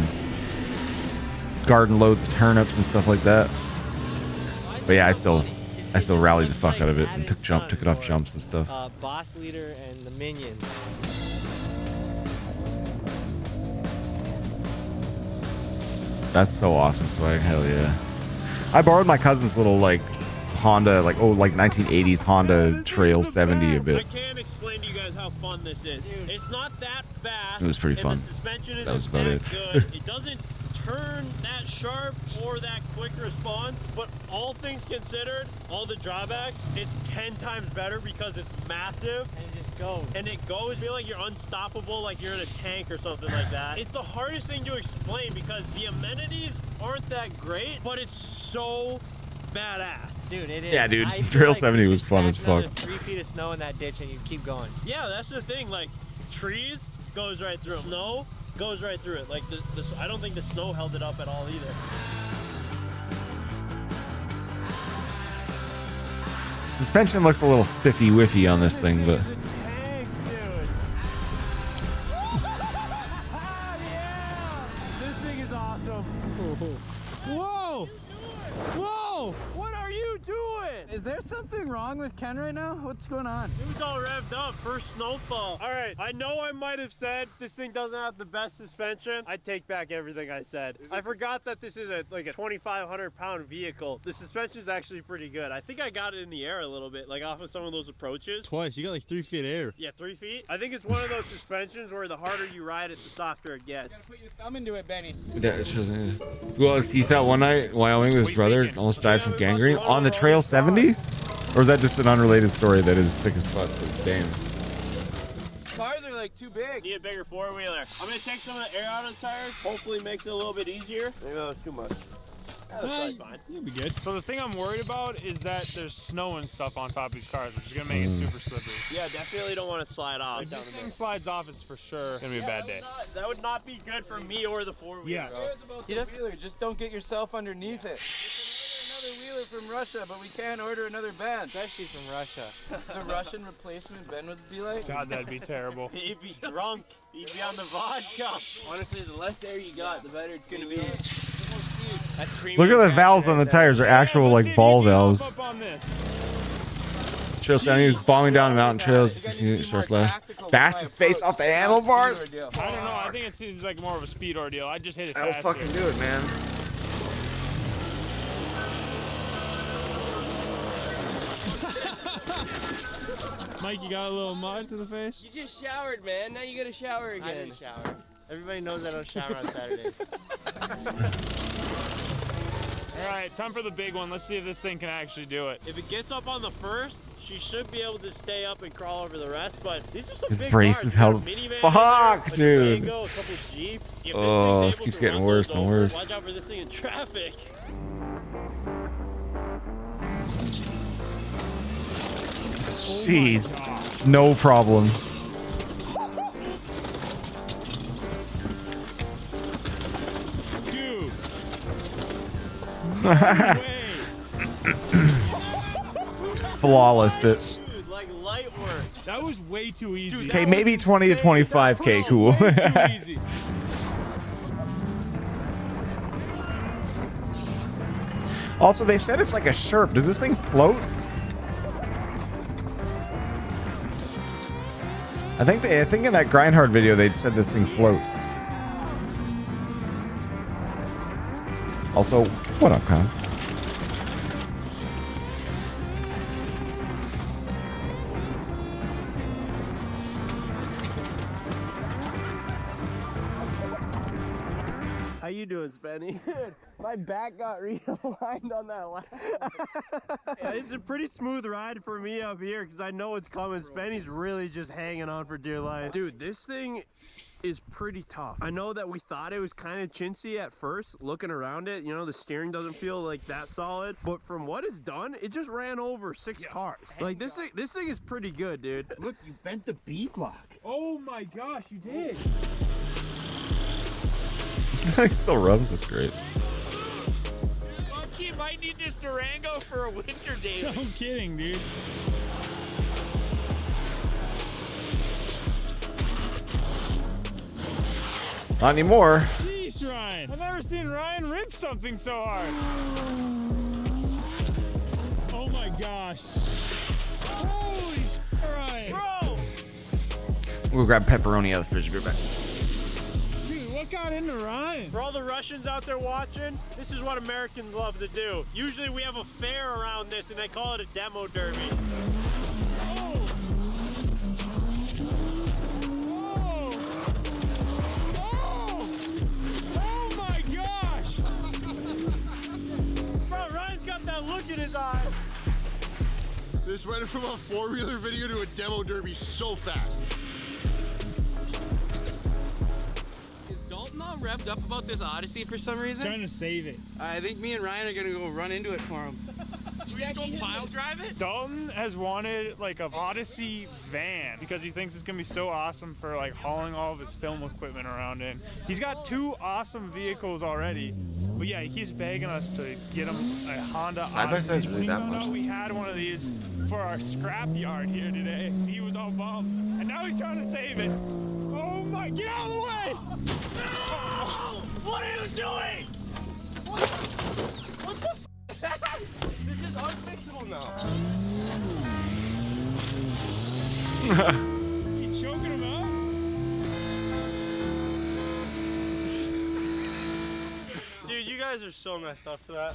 A: garden loads of turnips and stuff like that. But yeah, I still rallied the fuck out of it and took it off jumps and stuff.
N: Boss leader and the minions.
A: That's so awesome, Swag. Hell yeah. I borrowed my cousin's little like Honda, like 1980s Honda Trail 70 a bit.
K: I can't explain to you guys how fun this is. It's not that fast.
A: It was pretty fun.
K: The suspension
A: That was about
K: that
A: it.
K: Good. It doesn't turn that sharp or that quick response, but all things considered, all the drawbacks, it's 10 times better because it's massive
N: And it just goes.
K: and it goes. I feel like you're unstoppable, like you're in a tank or something like that. It's the hardest thing to explain because the amenities aren't that great, but it's so badass.
N: Dude, it is.
A: Yeah, dude,
N: I feel
A: Trail
N: like
A: 70
N: you
A: was
N: just
A: fun
N: stack
A: as fuck.
N: another 3 feet of snow in that ditch and you keep going.
K: Yeah, that's the thing. Like trees goes right through 'em. Snow goes right through it. Like I don't think the snow held it up at all either.
A: Suspension looks a little stiffy whiffy on this thing, but
K: This thing is awesome. Whoa! Whoa! What are you doing?
L: Is there something wrong with Ken right now? What's going on?
K: It was all revved up. First snowfall. All right, I know I might have said this thing doesn't have the best suspension. I take back everything I said. I forgot that this is like a 2,500-pound vehicle. The suspension is actually pretty good. I think I got it in the air a little bit, like off of some of those approaches.
M: Twice. You got like 3 feet air.
K: Yeah, 3 feet. I think it's one of those suspensions where the harder you ride it, the softer it gets.
L: Put your thumb into it, Benny.
A: well, he thought one night in Wyoming his brother almost died from gangrene on the Trail 70, or is that just an unrelated story that is sick as fuck? Damn.
L: Cars are like too big.
K: Need a bigger four-wheeler. I'm gonna take some of the air out of the tires. Hopefully makes it a little bit easier. Maybe that was too much. That's probably fine.
M: You'll be good. So the thing I'm worried about is that there's snow and stuff on top of these cars, which is gonna make it super slippery.
K: Yeah, definitely don't want to slide off.
M: If this thing slides off, it's for sure gonna be a bad day.
K: That would not be good for me or the four-wheeler.
M: Yeah.
L: Who cares about the wheeler? Just don't get yourself underneath it. We can order another wheeler from Russia, but we can't order another band.
N: Especially from Russia.
L: The Russian replacement Ben would be like.
M: God, that'd be terrible.
K: He'd be drunk. He'd be on the vodka. Honestly, the less air you got, the better it's gonna be. That's
A: Look at the valves on the tires. They're actual like ball valves.
M: Up on this.
A: Trail 70 was bombing down the mountain trails. 16 short left. Bashed his face off the handlebars.
M: I don't know. I think it seems like more of a speed ordeal. I just hit it
A: That'll
M: faster.
A: fucking do it, man.
M: Mike, you got a little mud to the face?
K: You just showered, man. Now you gotta shower again.
N: I didn't shower. Everybody knows I don't shower on Saturdays.
M: All right, time for the big one. Let's see if this thing can actually do it.
K: If it gets up on the first, she should be able to stay up and crawl over the rest, but these are some
A: His
K: big
A: brace
K: cars.
A: is
K: You got a
A: held.
K: minivan
A: Fuck,
K: in there,
A: dude.
K: a Tango, a couple Jeeps. If this
A: Oh,
K: thing's
A: this
K: able
A: keeps
K: to
A: getting
K: run
A: worse
K: those
A: and
K: over,
A: worse.
K: Watch out for this thing in traffic.
A: Jeez. No problem.
M: Dude.
A: Flawless it.
K: Dude, like light work.
M: That was way too easy.
A: Okay, maybe 20 to 25K, cool.
M: Way too easy.
A: Also, they said it's like a Sherp. Does this thing float? I think in that Grindhard video they'd said this thing floats. Also, what up, Kyle?
K: How you doing, Spenny? My back got realigned on that lap. Yeah, it's a pretty smooth ride for me up here because I know it's coming. Spenny's really just hanging on for dear life. Dude, this thing is pretty tough. I know that we thought it was kind of chintzy at first, looking around it. You know, the steering doesn't feel like that solid, but from what it's done, it just ran over 6 cars. Like this thing is pretty good, dude.
F: Look, you bent the bead block.
M: Oh my gosh, you did.
A: It still runs. That's great.
K: might need this Durango for a winter day.
M: No kidding, dude.
A: Not anymore.
M: Jeez, Ryan. I've never seen Ryan rip something so hard. Oh my gosh. Holy shit, Ryan.
K: Bro!
A: We'll grab pepperoni out of the fridge. Be right back.
M: Dude, what got into Ryan?
K: For all the Russians out there watching, this is what Americans love to do. Usually we have a fair around this and they call it a demo derby.
M: Oh. Oh my gosh!
K: Bro, Ryan's got that look in his eyes.
H: This went from a four-wheeler video to a demo derby so fast.
L: Is Dalton all revved up about this Odyssey for some reason?
M: Trying to save it.
L: I think me and Ryan are gonna go run into it for him.
K: We just go pile drive it?
M: Dalton has wanted like an Odyssey van because he thinks it's gonna be so awesome for like hauling all of his film equipment around in. He's got 2 awesome vehicles already. But yeah, he keeps begging us to get him a Honda
A: Side by side's really
M: we
A: that
M: found
A: much.
M: out we had one of these for our scrap yard here today. He was all bummed, and now he's trying to save it. Oh my! Get out of the way!
K: No! What are you doing? What the f? This is unfixable now.
M: You choking him out?
K: Dude, you guys are so messed up for that.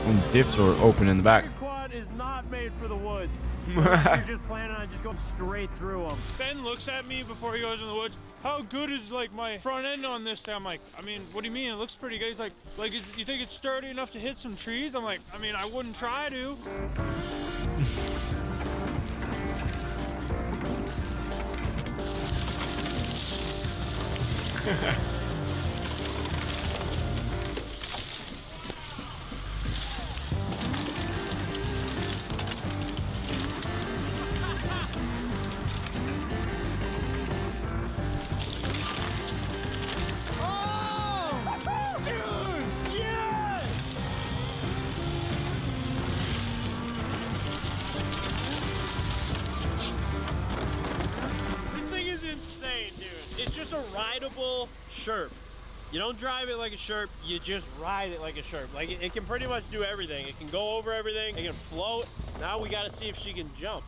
A: And diffs are open in the back.
K: Your quad is not made for the woods.
M: You're just planning on just going straight through them. Ben looks at me before he goes in the woods. How good is like my front end on this thing? I'm like, I mean, what do you mean? It looks pretty good. He's like, you think it's sturdy enough to hit some trees? I'm like, I mean, I wouldn't try to. It's just a rideable Sherp. You don't drive it like a Sherp, you just ride it like a Sherp. Like it can pretty much do everything. It can go over everything, it can float. Now we gotta see if she can jump.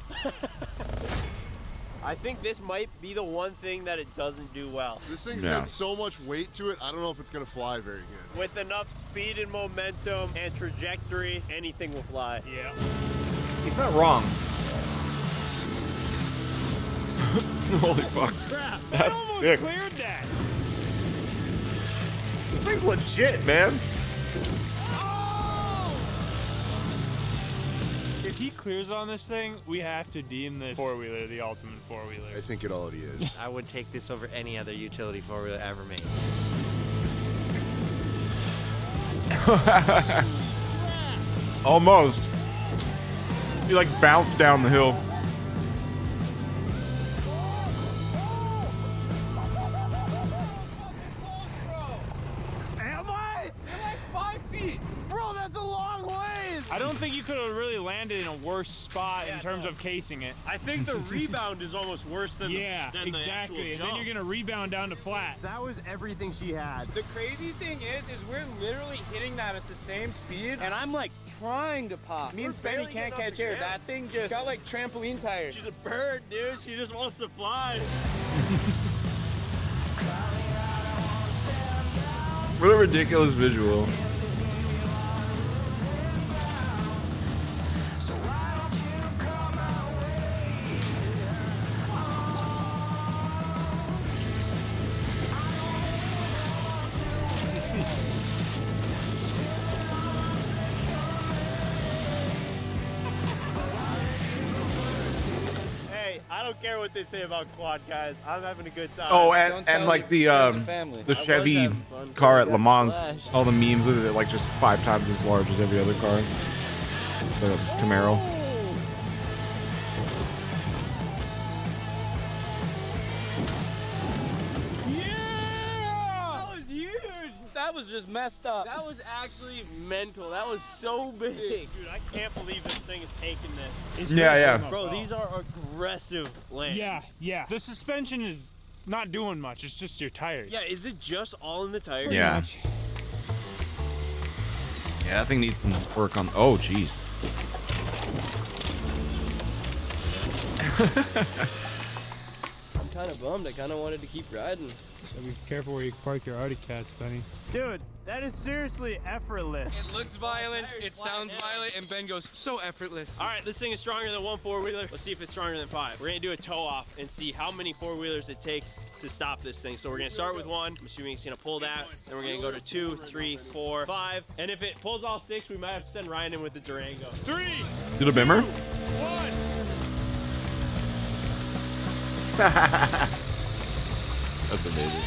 M: I think this might be the one thing that it doesn't do well.
H: This thing's got so much weight to it, I don't know if it's gonna fly very good.
K: With enough speed and momentum and trajectory, anything will fly. Yeah.
A: He's not wrong. Holy fuck.
K: Crap.
A: That's sick.
K: Cleared that.
A: This thing's legit, man.
M: If he clears on this thing, we have to deem this four-wheeler the ultimate four-wheeler.
H: I think it already is.
N: I would take this over any other utility four-wheeler ever made.
A: Almost. You like bounce down the hill.
M: I don't think you could have really landed in a worse spot in terms of casing it.
K: I think the rebound is almost worse than
M: exactly.
K: the actual
M: And then
K: jump.
M: you're gonna rebound down to flat.
N: That was everything she had.
L: The crazy thing is we're literally hitting that at the same speed, and I'm like trying to pop. Me and Spenny can't catch air. That thing just got like trampoline tires.
K: She's a bird, dude. She just wants to fly.
A: What a ridiculous visual.
K: I don't care what they say about quad guys. I'm having a good time.
A: Oh, and like the Chevy car at Le Mans, all the memes with it, like just 5 times as large as every other car. The Camaro.
L: That was just messed up.
K: That was actually mental. That was so big. Dude, I can't believe this thing is taking this.
M: It's
A: Yeah,
M: really
A: yeah.
M: going up.
K: Bro, these are aggressive lands.
M: Yeah, yeah. The suspension is not doing much. It's just your tires.
K: Yeah, is it just all in the tires?
A: Yeah. Yeah, that thing needs some work on. Oh, jeez.
K: I'm kind of bummed. I kind of wanted to keep riding.
M: So be careful where you park your Arctic Cats, Benny. Dude, that is seriously effortless.
L: It looks violent, it sounds violent, and Ben goes, so effortless.
K: All right, this thing is stronger than one four-wheeler. Let's see if it's stronger than 5. We're gonna do a tow off and see how many four-wheelers it takes to stop this thing. So we're gonna start with 1. I'm assuming it's gonna pull that. Then we're gonna go to 2, 3, 4, 5. And if it pulls all 6, we might have to send Ryan in with the Durango. 3,
A: Little Bimmer.
K: 1.
A: That's amazing.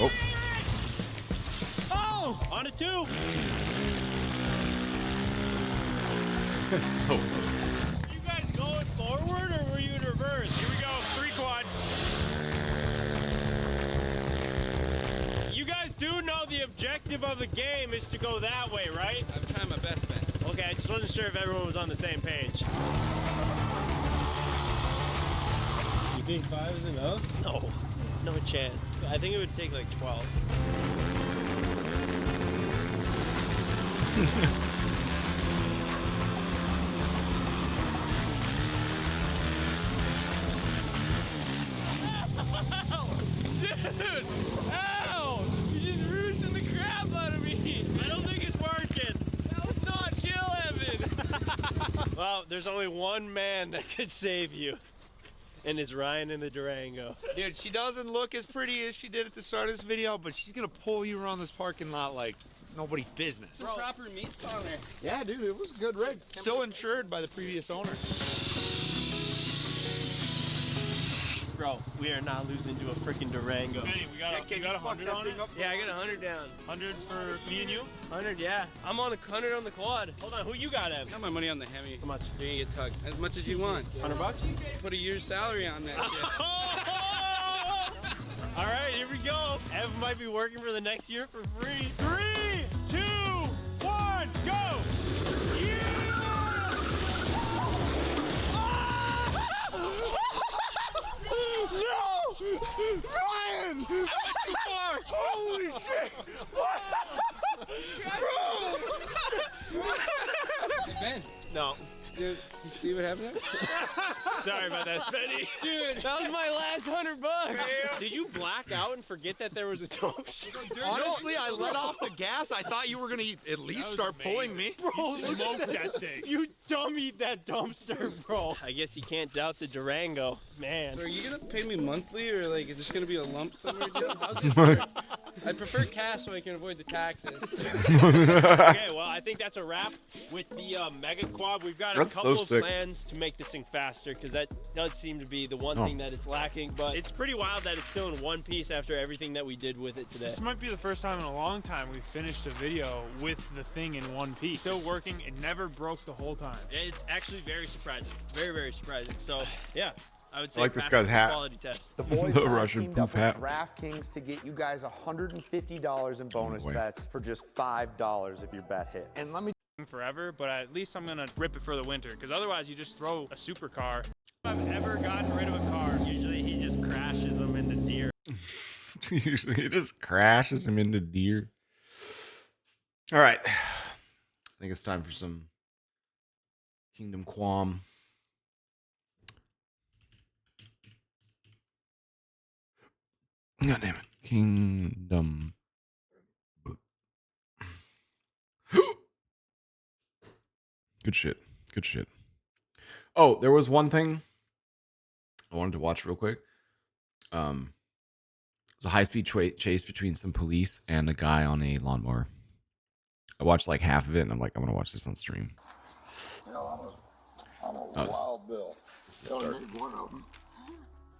A: Oh.
K: Oh! On to 2.
A: That's so funny.
K: You guys going forward or were you in reverse? Here we go, 3 quads. You guys do know the objective of the game is to go that way, right?
L: I'm trying my best, Ben.
K: Okay, I just wasn't sure if everyone was on the same page. You think 5 is enough? No, no chance. I think it would take like 12. Dude! Ow! You just roosting the crap out of me! I don't think it's working! That was not chill, Evan! Well, there's only one man that could save you. And it's Ryan in the Durango.
F: Dude, she doesn't look as pretty as she did at the start of this video, but she's gonna pull you around this parking lot like nobody's business.
L: Some proper meats on there.
F: Yeah, dude, it was a good rig. Still insured by the previous owner.
K: Bro, we are not losing to a freaking Durango.
M: Benny, we got 100 on it?
K: Yeah, I got 100 down.
M: 100 for me and you?
K: 100, yeah. I'm on 100 on the quad. Hold on, who you got, Ev?
L: I got my money on the Hemi.
K: How much?
L: You're gonna get tugged. As much as you want.
K: 100 bucks?
L: Put a year's salary on that shit.
K: All right, here we go. Ev might be working for the next year for free. 3, 2, 1, go!
F: No! Ryan! I went too far! Holy shit! What? Bro!
L: Hey, Ben.
K: No.
L: Dude, you see what happened there?
K: Sorry about that, Spenny. Dude, that was my last 100 bucks. Did you black out and forget that there was a dump?
F: Honestly, I let off the gas. I thought you were gonna at least start pulling me.
K: Bro, smoked that thing. You dummied that dumpster, bro. I guess you can't doubt the Durango, man.
L: So are you gonna pay me monthly or like is this gonna be a lump sum or deal? How's this work? I prefer cash so I can avoid the taxes.
K: Okay, well, I think that's a wrap with the Mega Quad. We've got a couple of plans to make this thing faster because that does seem to be the one thing that it's lacking. But it's pretty wild that it's still in one piece after everything that we did with it today.
M: This might be the first time in a long time we finished a video with the thing in one piece. Still working. It never broke the whole time.
K: It's actually very surprising. Very, very surprising. So, yeah. I would say
A: like this guy's hat.
K: Quality test.
O: The boys
A: The Russian poof hat.
O: DraftKings to get you guys $150 in bonus bets for just $5 if your bet hits. And let me
M: forever, but at least I'm gonna rip it for the winter because otherwise you just throw a supercar. If I've ever gotten rid of a car,
K: Usually he just crashes them into deer.
A: Usually he just crashes him into deer. All right. I think it's time for some Kingdom Quam. God damn it. Kingdom. Good shit. Good shit. Oh, there was one thing I wanted to watch real quick. It was a high-speed chase between some police and a guy on a lawnmower. I watched like half of it, and I'm like, I'm gonna watch this on stream.
P: I'm a wild Bill. Don't need one of them.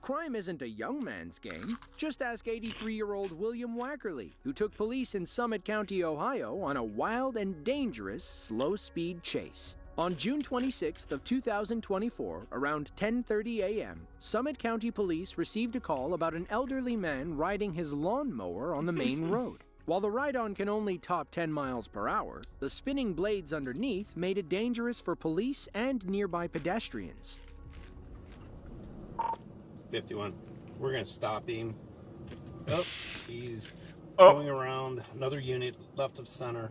J: Crime isn't a young man's game. Just ask 83-year-old William Wackerly, who took police in Summit County, Ohio, on a wild and dangerous slow-speed chase. On June 26th of 2024, around 10:30 a.m., Summit County Police received a call about an elderly man riding his lawnmower on the main road. While the ride-on can only top 10 miles per hour, the spinning blades underneath made it dangerous for police and nearby pedestrians.
Q: 51. We're going to stop him. Oh, he's going around another unit left of center.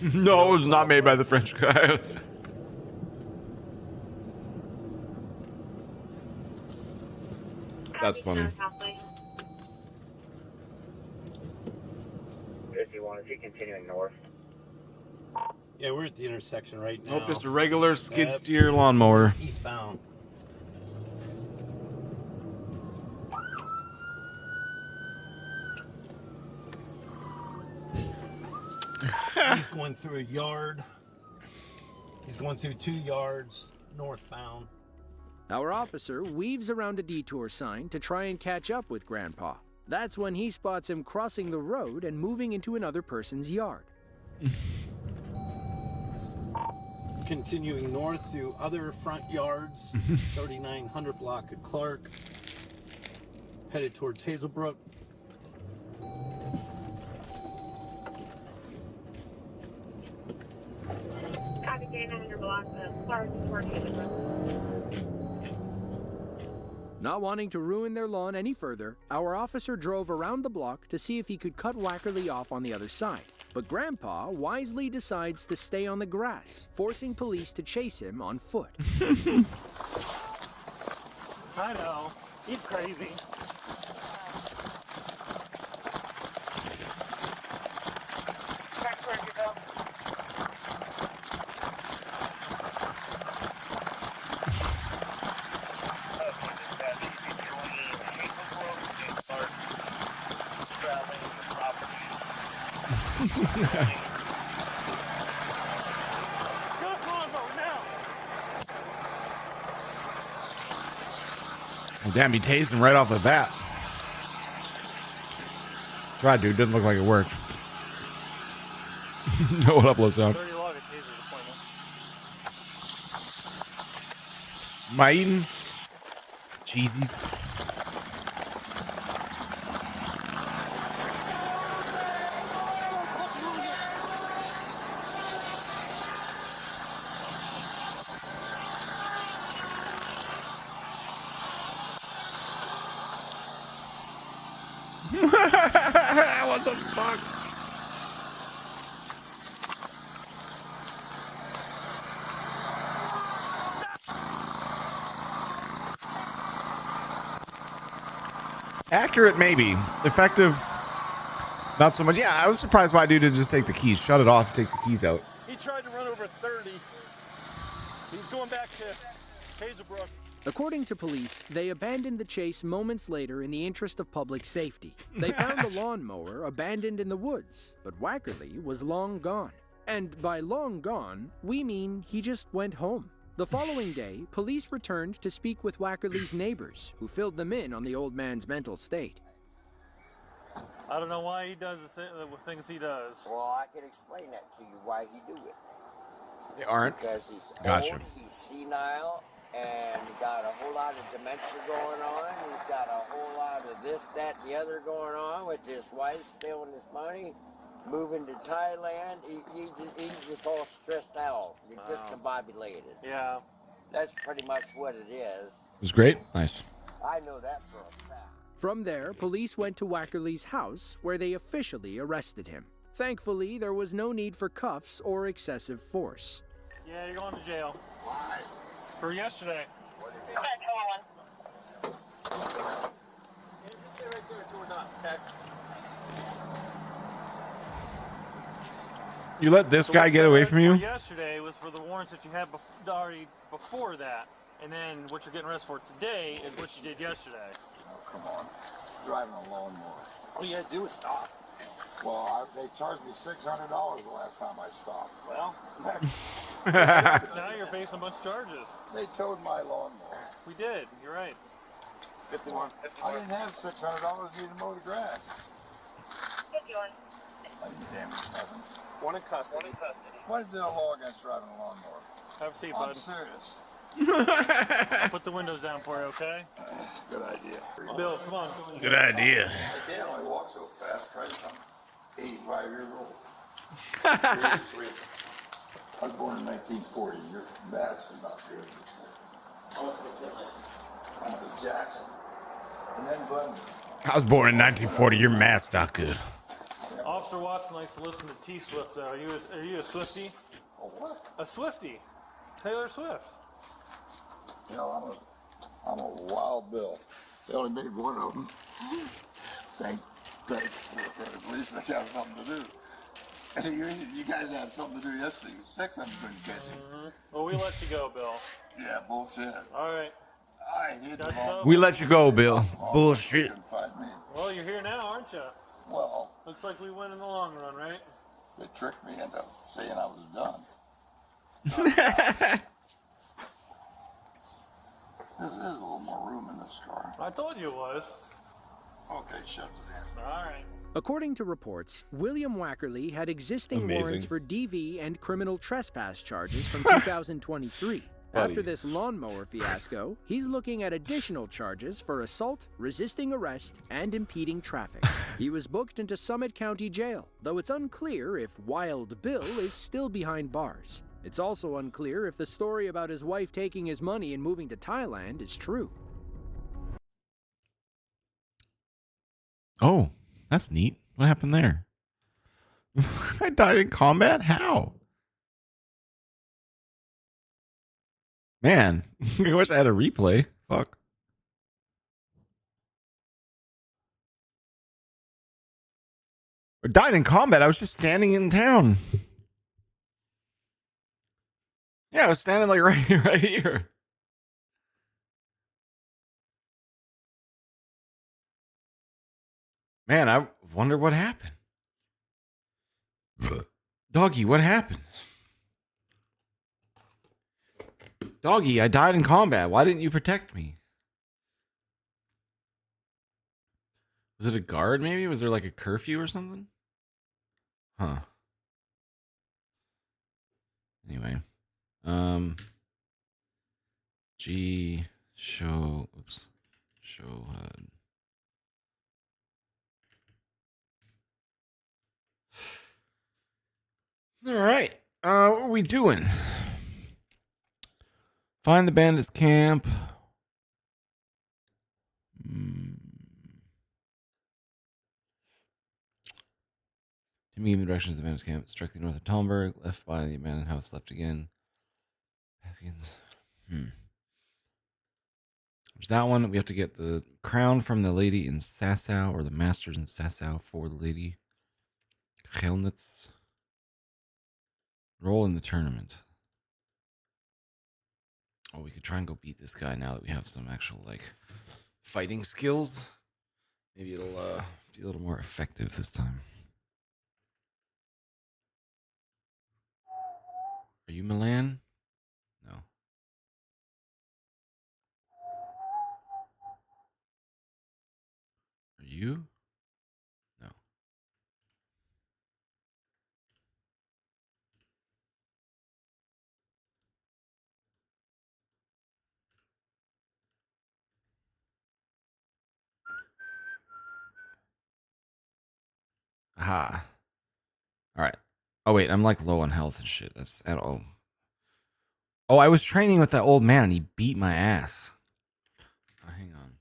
A: No, it was not made by the French guy. That's funny.
R: 51, is he continuing north?
Q: Yeah, we're at the intersection right now.
A: Nope, just a regular skid steer lawnmower.
Q: Eastbound. He's going through a yard. He's going through 2 yards northbound.
J: Our officer weaves around a detour sign to try and catch up with Grandpa. That's when he spots him crossing the road and moving into another person's yard.
Q: Continuing north through other front yards, 3900 block of Clark, headed towards Hazelbrook.
S: Copy, J900 block of Clark towards Hazelbrook.
J: Not wanting to ruin their lawn any further, our officer drove around the block to see if he could cut Wackerly off on the other side. But Grandpa wisely decides to stay on the grass, forcing police to chase him on foot.
M: I know. He's crazy.
A: Well, damn, he tased him right off the bat. Try, dude. Didn't look like it worked. No, what up, Lozon? Am I eating cheesies? What the fuck? Accurate, maybe. Effective, not so much. Yeah, I was surprised why dude didn't just take the keys. Shut it off, take the keys out.
M: He tried to run over 30. He's going back to Hazelbrook.
J: According to police, they abandoned the chase moments later in the interest of public safety. They found the lawnmower abandoned in the woods, but Wackerly was long gone. And by long gone, we mean he just went home. The following day, police returned to speak with Wackerly's neighbors, who filled them in on the old man's mental state.
M: I don't know why he does the things he does.
P: Well, I can explain that to you, why he do it.
A: They aren't?
P: Because he's
A: Gotcha.
P: old, he's senile, and he got a whole lot of dementia going on. He's got a whole lot of this, that, and the other going on with his wife stealing his money, moving to Thailand. He's just all stressed out. He's discombobulated.
M: Yeah.
P: That's pretty much what it is.
A: It was great. Nice.
P: I know that for a fact.
J: From there, police went to Wackerly's house, where they officially arrested him. Thankfully, there was no need for cuffs or excessive force.
M: Yeah, you're going to jail. Why? For yesterday.
P: What did
M: Just stay right there until we're done, okay?
A: You let this guy get away from you?
M: Yesterday was for the warrants that you had already before that, and then what you're getting arrested for today is what you did yesterday.
P: Oh, come on. Driving a lawnmower.
M: All you had to do was stop.
P: Well, they charged me $600 the last time I stopped.
M: Well, now you're facing a bunch of charges.
P: They towed my lawnmower.
M: We did. You're right. 51.
P: I didn't have $600 to mow the grass.
S: 51.
P: I didn't damage nothing.
M: One in custody.
P: What is it a law against driving a lawnmower?
M: Have a seat, bud.
P: I'm serious.
M: I'll put the windows down for you, okay?
H: Good idea.
M: Bill, come on.
A: Good idea.
H: I can't only walk so fast, Christ. I'm 85 years old. I was born in 1940. Your math's not good. I was Jackson. And then Glenn.
A: I was born in 1940. Your math's not good.
M: Officer Watson likes to listen to T-Swift. Are you a Swiftie?
H: A what?
M: A Swiftie. Taylor Swift.
H: You know, I'm a wild Bill. They only made one of them. Thank. At least I got something to do. You guys had something to do yesterday. 6 of them couldn't catch it.
M: Well, we let you go, Bill.
H: Yeah, bullshit.
M: All right.
H: I hit them all.
A: We let you go, Bill. Bullshit.
M: Well, you're here now, aren't you?
H: Well,
M: looks like we win in the long run, right?
H: They tricked me into saying I was done. There's a little more room in this car.
M: I told you it was.
H: Okay, shut it in.
M: All right.
J: According to reports, William Wackerly had existing warrants for DV and criminal trespass charges from 2023. After this lawnmower fiasco, he's looking at additional charges for assault, resisting arrest, and impeding traffic. He was booked into Summit County Jail, though it's unclear if Wild Bill is still behind bars. It's also unclear if the story about his wife taking his money and moving to Thailand is true.
A: Oh, that's neat. What happened there? I died in combat? How? Man, I wish I had a replay. Fuck. I died in combat. I was just standing in town. Yeah, I was standing like right here, right here. Man, I wonder what happened. Doggy, what happened? Doggy, I died in combat. Why didn't you protect me? Was it a guard maybe? Was there like a curfew or something? Huh. Anyway. G show HUD. All right. What are we doing? Find the bandits camp. To me, in the direction of the bandits camp. It's directly north of Talmberg. Left by the abandoned house. Left again. Afghans. There's that one. We have to get the crown from the lady in Sasau, or the masters in Sasau for the lady. Chelnitz. Roll in the tournament. Oh, we could try and go beat this guy now that we have some actual, like, fighting skills. Maybe it'll be a little more effective this time. Are you Milan? No. Are you? No. Aha. All right. Oh, wait. I'm like low on health and shit. That's at all. Oh, I was training with that old man and he beat my ass. Oh, hang on.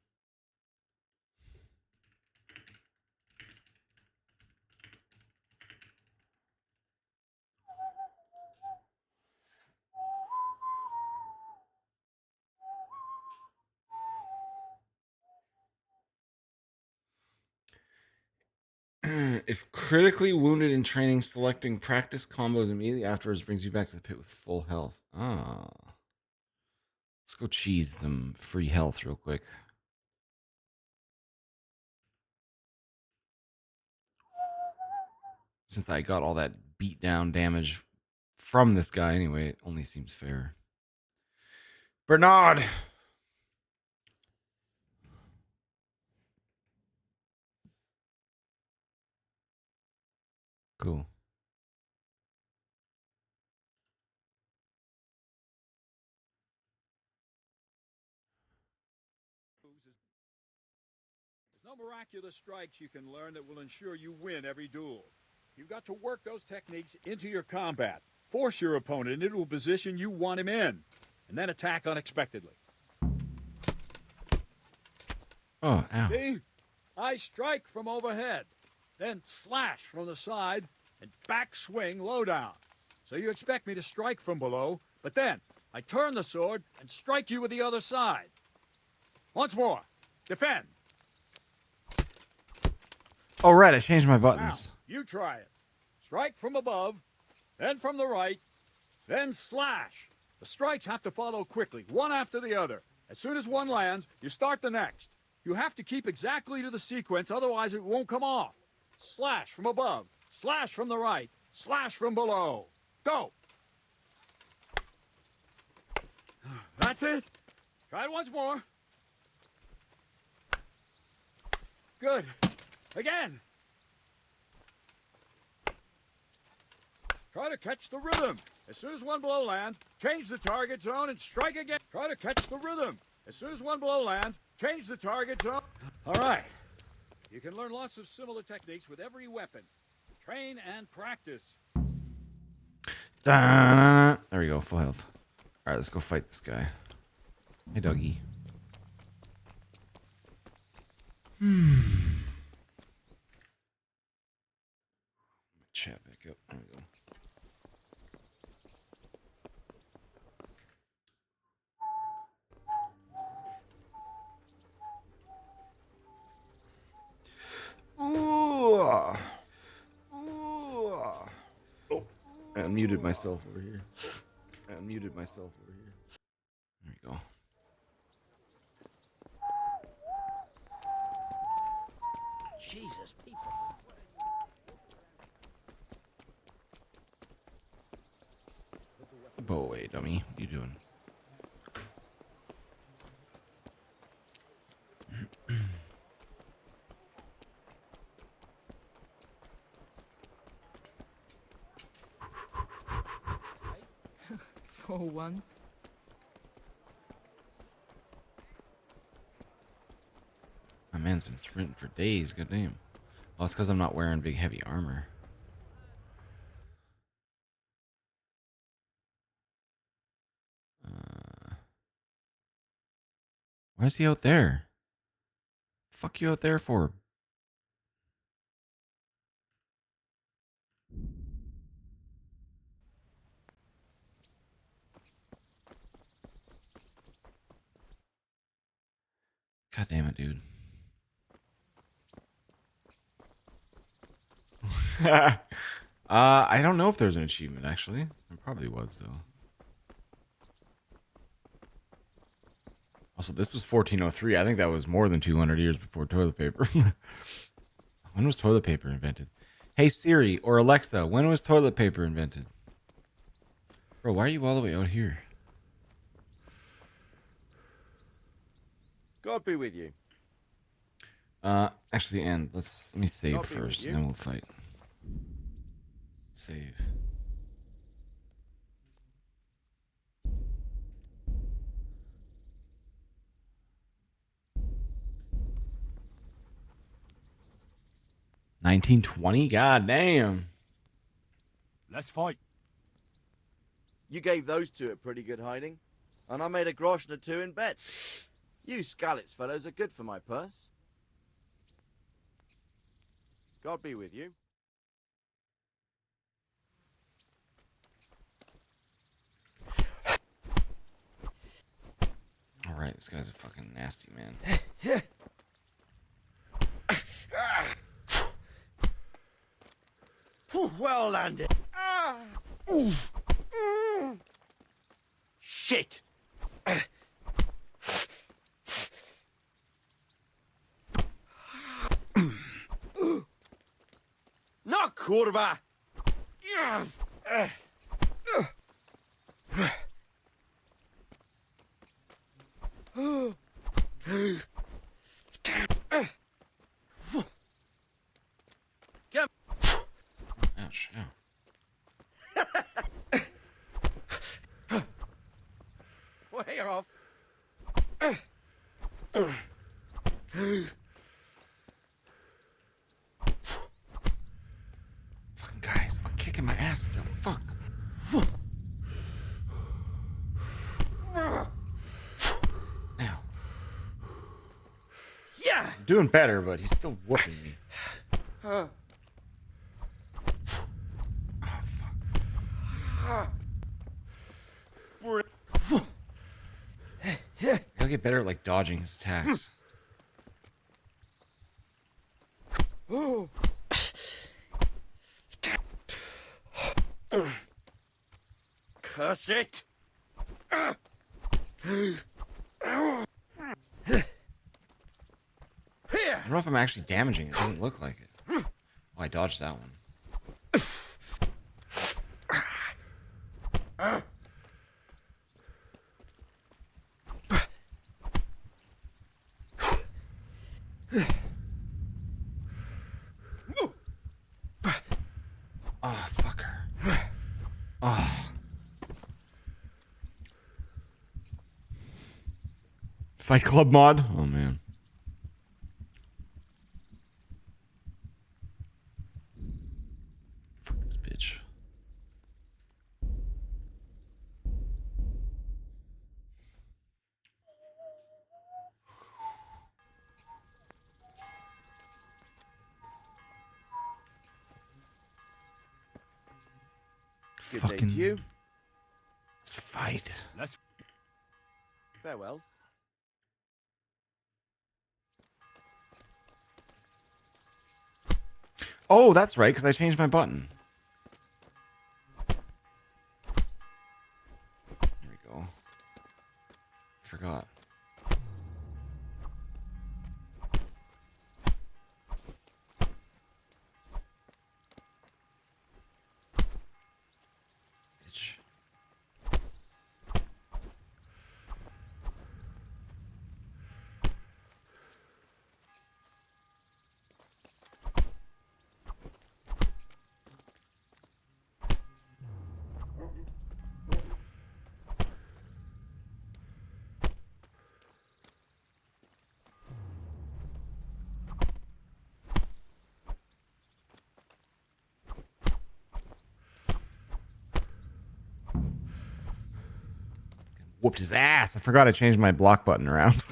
A: If critically wounded in training, selecting practice combos immediately afterwards brings you back to the pit with full health. Ah. Let's go cheese some free health real quick. Since I got all that beat down damage from this guy anyway, it only seems fair. Bernard! Cool.
T: No miraculous strikes you can learn that will ensure you win every duel. You've got to work those techniques into your combat. Force your opponent into a position you want him in, and then attack unexpectedly.
A: Oh, ow.
T: See? I strike from overhead, then slash from the side, and back swing low down. So you expect me to strike from below, but then I turn the sword and strike you with the other side. Once more. Defend.
A: Oh, right, I changed my
T: Now,
A: buttons.
T: you try it. Strike from above, then from the right, then slash. The strikes have to follow quickly, one after the other. As soon as one lands, you start the next. You have to keep exactly to the sequence, otherwise it won't come off. Slash from above, slash from the right, slash from below. Go! That's it. Try it once more. Good. Again. Try to catch the rhythm. As soon as one blow lands, change the target zone and strike again. Try to catch the rhythm. As soon as one blow lands, change the target zone. All right. You can learn lots of similar techniques with every weapon. Train and practice.
A: There we go, full health. All right, let's go fight this guy. Hey, doggy. Chat back up. There we go. Ooh. Ooh. Oh, I unmuted myself over here. There we go.
I: Jesus, people.
A: Bow away, dummy. What are you doing?
U: For once.
A: My man's been sprinting for days. Good damn. Well, it's because I'm not wearing big heavy armor. Why is he out there? Fuck you out there for? God damn it, dude. I don't know if there's an achievement, actually. There probably was, though. Also, this was 1403. I think that was more than 200 years before toilet paper. When was toilet paper invented? Hey, Siri or Alexa, when was toilet paper invented? Bro, why are you all the way out here?
V: God be with you.
A: Actually, and let me save
V: God be with
A: first,
V: you.
A: and then we'll fight. Save. $1920? God damn.
V: Let's fight. You gave those two a pretty good hiding, and I made a grosh and a two in bets. You Scalitz fellows are good for my purse. God be with you.
A: Alright, this guy's a fucking nasty man.
V: Well landed. Shit. Not curva.
A: Ouch, ow.
V: Way off.
A: doing better, but he's still whooping me. Oh, fuck. I gotta get better at, like, dodging his attacks.
V: Curse it!
A: I don't know if I'm actually damaging it. It doesn't look like it. Oh, I dodged that one. Oh, fucker. Oh. Fight Club mod? Oh, man. Fuck this bitch.
V: Good
A: Fucking
V: day to you.
A: Let's fight.
V: Let's farewell.
A: Oh, that's right, because I changed my button. There we go. Forgot. Bitch. Whooped his ass. I forgot I changed my block button around.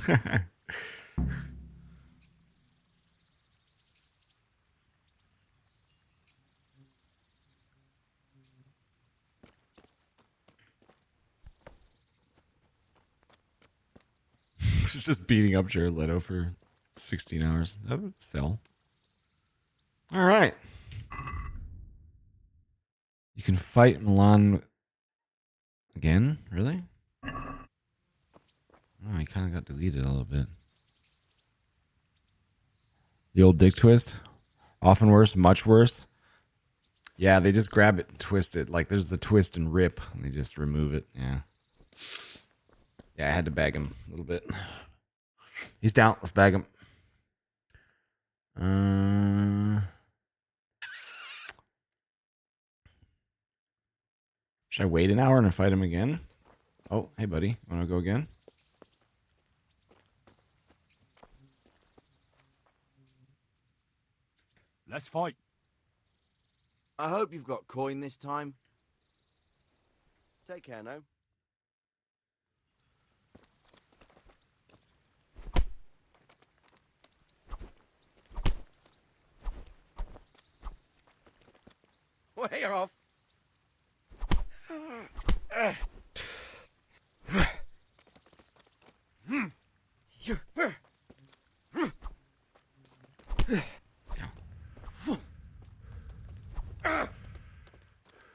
A: Just beating up Jared Leto for 16 hours. That would sell. All right. You can fight Milan again? Really? Oh, he kind of got deleted a little bit. The old dick twist? Often worse, much worse. Yeah, they just grab it and twist it. Like there's the twist and rip, and they just remove it. Yeah. Yeah, I had to bag him a little bit. He's down. Let's bag him. Should I wait an hour and fight him again? Oh, hey, buddy. Want to go again?
T: Let's fight.
V: I hope you've got coin this time. Take care now. Way off.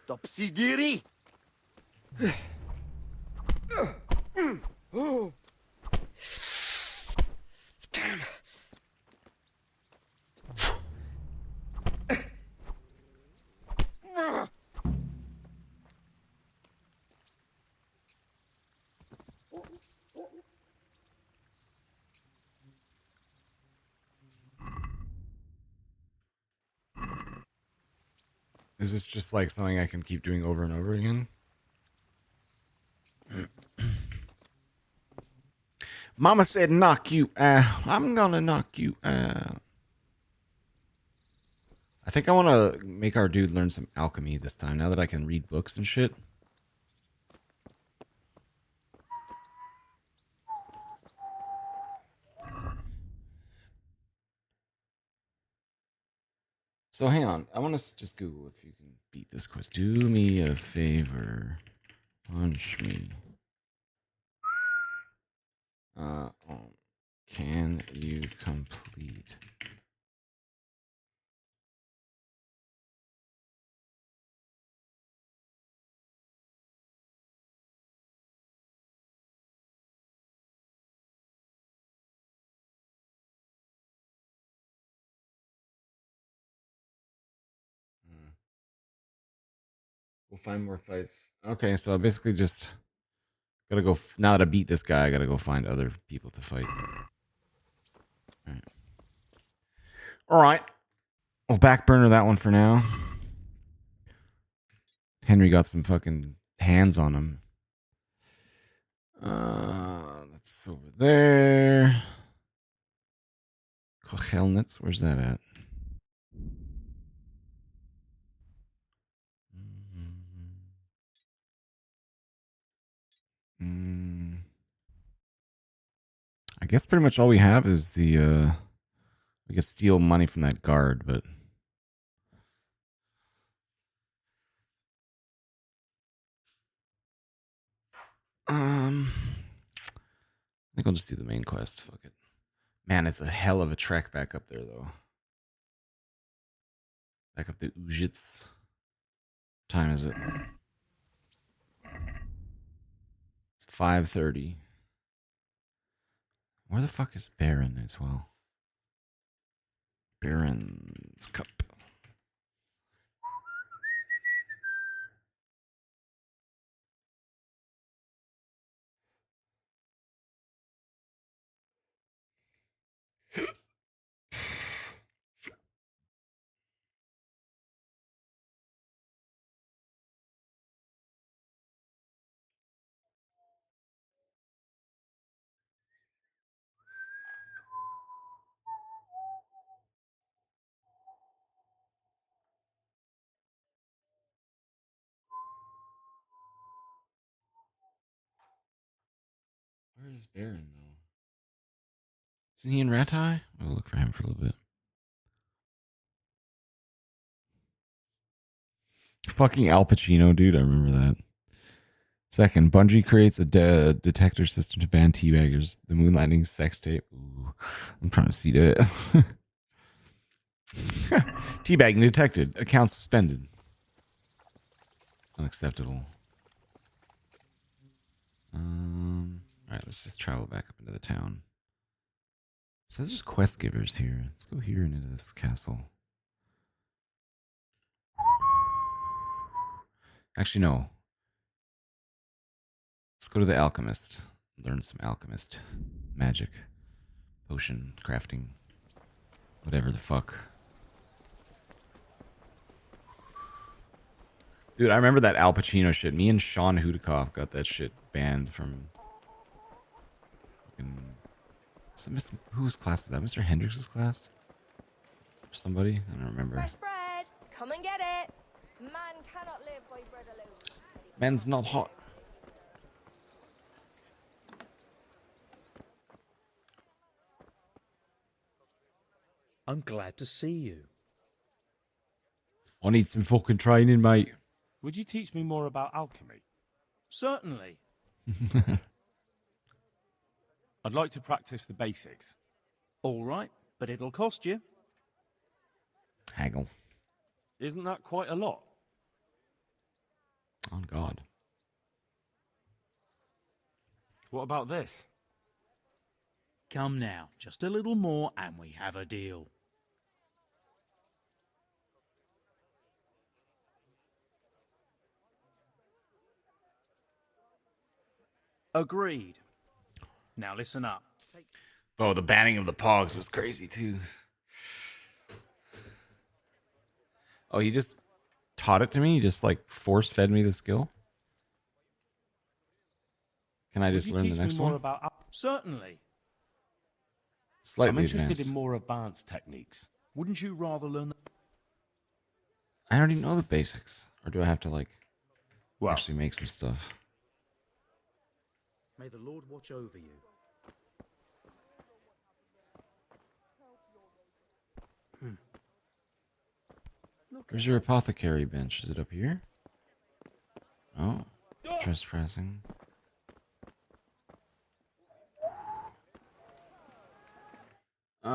V: Topsy-diri. Oh. Damn.
A: Is this just like something I can keep doing over and over again? Mama said knock you out. I'm gonna knock you out. I think I want to make our dude learn some alchemy this time, now that I can read books and shit. So hang on. I want to just Google if you can beat this quiz. Do me a favor. Punch me. Can you complete? We'll find more fights. Okay, so I basically just gotta go. Now that I beat this guy, I gotta go find other people to fight. All right. We'll back burner that one for now. Henry got some fucking hands on him. That's over there. Kochelnitz, where's that at? I guess pretty much all we have is the we could steal money from that guard, but I think I'll just do the main quest. Fuck it. Man, it's a hell of a trek back up there though. Back up to Ujits. What time is it? It's 5:30. Where the fuck is Baron as well? Baron's cup. Where is Baron though? Isn't he in Ratai? I'll look for him for a little bit. Fucking Al Pacino, dude. I remember that. Second, Bungie creates a detector system to ban teabaggers. The moon landing sex tape. Ooh, I'm trying to see that. Teabagging detected. Account suspended. Unacceptable. Alright, let's just travel back up into the town. So there's quest givers here. Let's go here and into this castle. Actually, no. Let's go to the alchemist. Learn some alchemist magic. Potion crafting. Whatever the fuck. Dude, I remember that Al Pacino shit. Me and Sean Hudikoff got that shit banned from... Whose class was that? Mr. Hendrix's class? Or somebody? I don't remember.
G: Fresh bread. Come and get it. Man cannot live by bread alone.
A: Man's not hot.
U: I'm glad to see you.
A: I need some fucking training, mate.
U: Would you teach me more about alchemy? Certainly. I'd like to practice the basics. All right, but it'll cost you.
A: Haggle.
U: Isn't that quite a lot?
A: On God.
U: What about this? Come now, just a little more and we have a deal. Agreed. Now listen up.
A: Oh, the banning of the pogs was crazy too. Oh, he just taught it to me? He just like force fed me the skill? Can I just learn the next one?
U: Certainly.
A: Slightly
U: I'm interested
A: advanced.
U: in more advanced techniques. Wouldn't you rather learn
A: I already know the basics. Or do I have to like actually make some stuff?
U: May the Lord watch over you.
A: Where's your apothecary bench? Is it up here? Oh, trespassing. Where?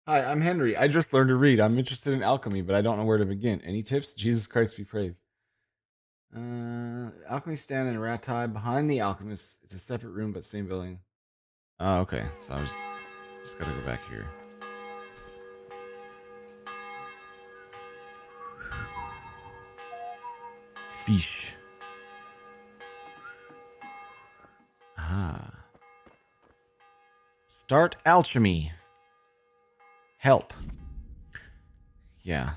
A: Hi, I'm Henry. I just learned to read. I'm interested in alchemy, but I don't know where to begin. Any tips? Jesus Christ be praised. Alchemy stand in Ratai. Behind the alchemist. It's a separate room, but same building. Oh, okay. So I was just gotta go back here. Fish. Ah. Start alchemy. Help. Yeah.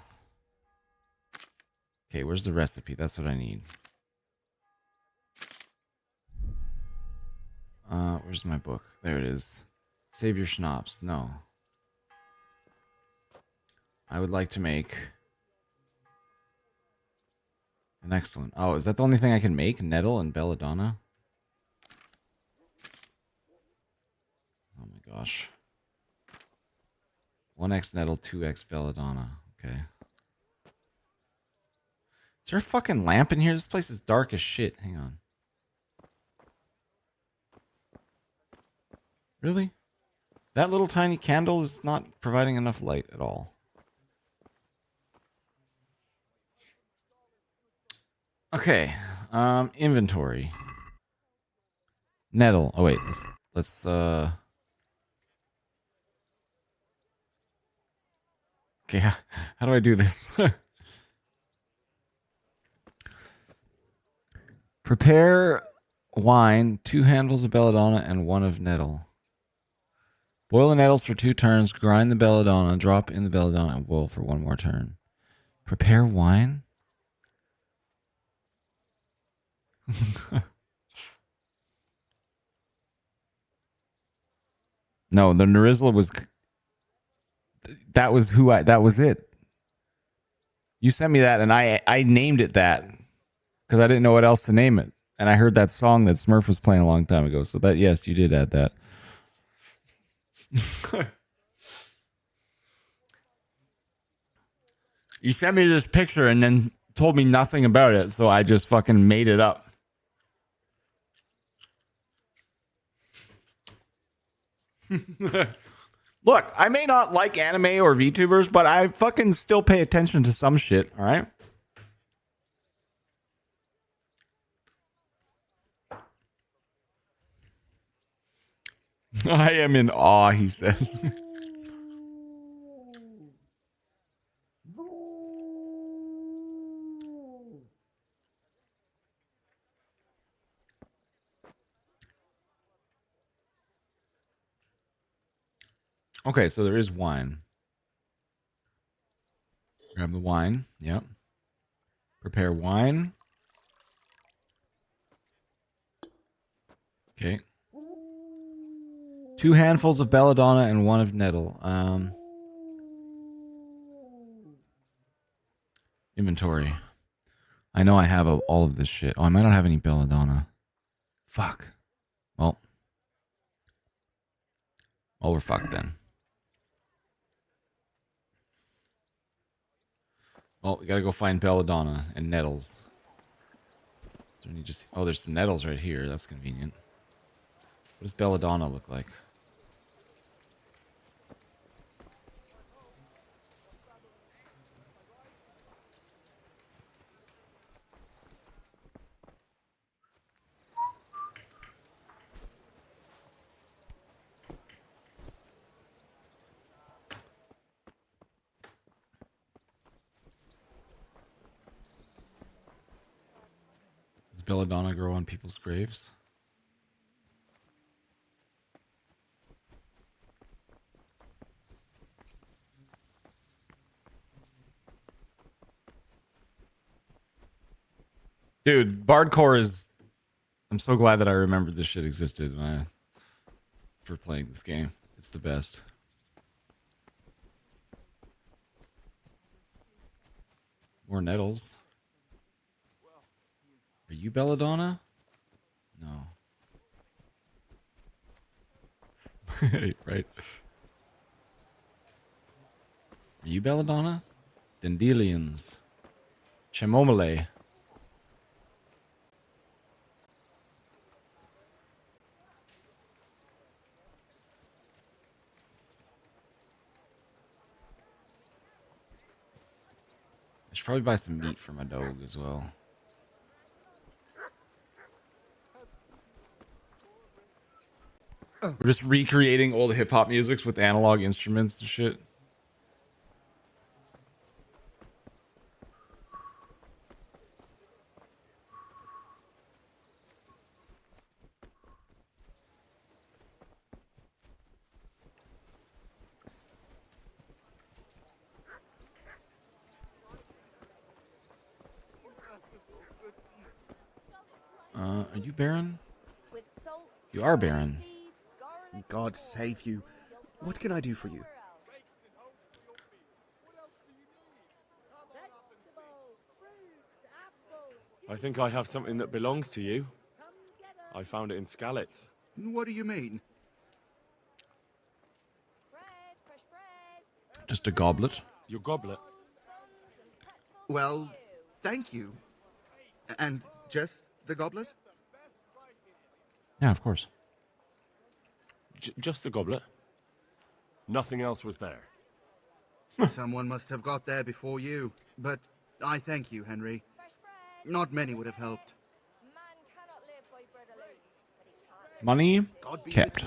A: Okay, where's the recipe? That's what I need. Where's my book? There it is. Save your schnapps. No. I would like to make an excellent. Oh, is that the only thing I can make? Nettle and belladonna? Oh my gosh. 1x nettle, 2x belladonna. Okay. Is there a fucking lamp in here? This place is dark as shit. Hang on. Really? That little tiny candle is not providing enough light at all. Okay. Inventory. Nettle. Oh wait, let's okay, how do I do this? Prepare wine, 2 handfuls of belladonna and 1 of nettle. Boil the nettles for 2 turns, grind the belladonna, drop in the belladonna, and boil for 1 more turn. Prepare wine? No, the Nerizla was... That was it. You sent me that, and I named it that. Because I didn't know what else to name it. And I heard that song that Smurf was playing a long time ago. So that, yes, you did add that. You sent me this picture and then told me nothing about it. So I just fucking made it up. Look, I may not like anime or VTubers, but I fucking still pay attention to some shit, all right? I am in awe, he says. Okay, so there is wine. Grab the wine. Yep. Prepare wine. Okay. 2 handfuls of belladonna and 1 of nettle. Inventory. I know I have all of this shit. Oh, I might not have any belladonna. Fuck. Well, we're fucked then. Well, we gotta go find belladonna and nettles. Oh, there's some nettles right here. That's convenient. What does belladonna look like? Does belladonna grow on people's graves? Dude, Bardcore is... I'm so glad that I remembered this shit existed for playing this game. It's the best. More nettles. Are you Belladonna? No. Right. Are you Belladonna? Dandelions. Chamomile. I should probably buy some meat for my dog as well. We're just recreating all the hip hop musics with analog instruments and shit. Are you Baron? You are Baron.
B: God save you. What can I do for you?
C: I think I have something that belongs to you. I found it in Skalitz.
B: What do you mean?
A: Just a goblet.
C: Your goblet?
B: Well, thank you. And just the goblet?
A: Yeah, of course.
C: Just the goblet? Nothing else was there?
B: Someone must have got there before you. But I thank you, Henry. Not many would have helped.
A: Money kept.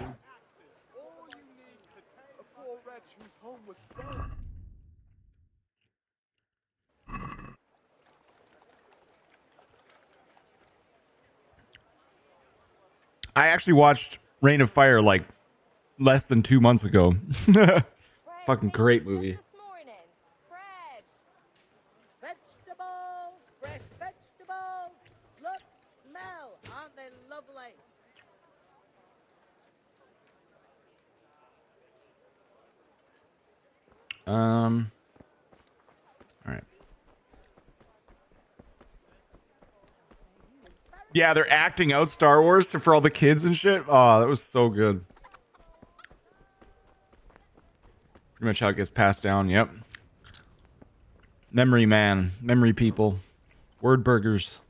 A: I actually watched Reign of Fire like less than 2 months ago. Fucking great movie.
W: Vegetables, fresh vegetables. Look, smell. Aren't they lovely?
A: All right. Yeah, they're acting out Star Wars for all the kids and shit. Oh, that was so good. Pretty much how it gets passed down. Yep. Memory man, memory people, word burgers.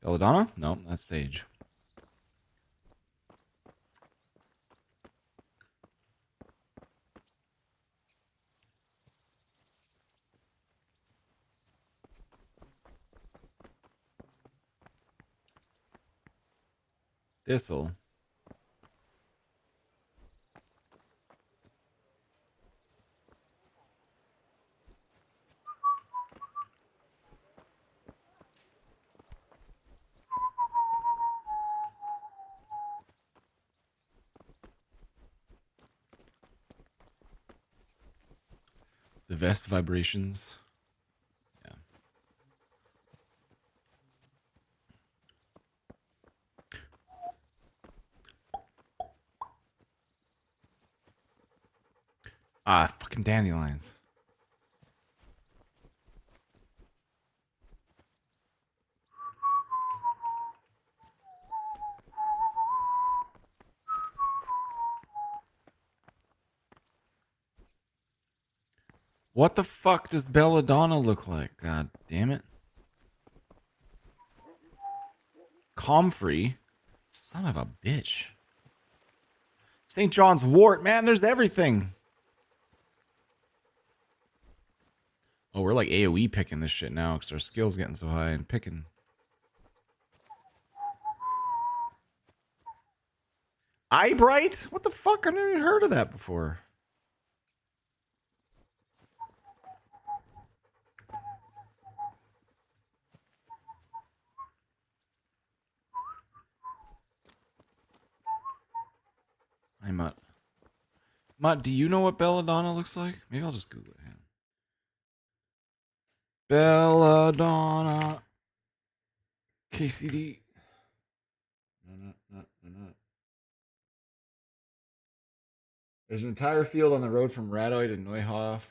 A: Belladonna? No, that's Sage. This'll. The vest vibrations. Yeah. Ah, fucking dandelions. What the fuck does Belladonna look like? God damn it. Comfrey? Son of a bitch. St. John's Wort, man, there's everything. Oh, we're like AoE picking this shit now because our skill's getting so high and picking. Eyebright? What the fuck? I've never even heard of that before. Hey, Mutt. Mutt, do you know what Belladonna looks like? Maybe I'll just Google it. Yeah. Belladonna. KCD. There's an entire field on the road from Radoy to Neuhof.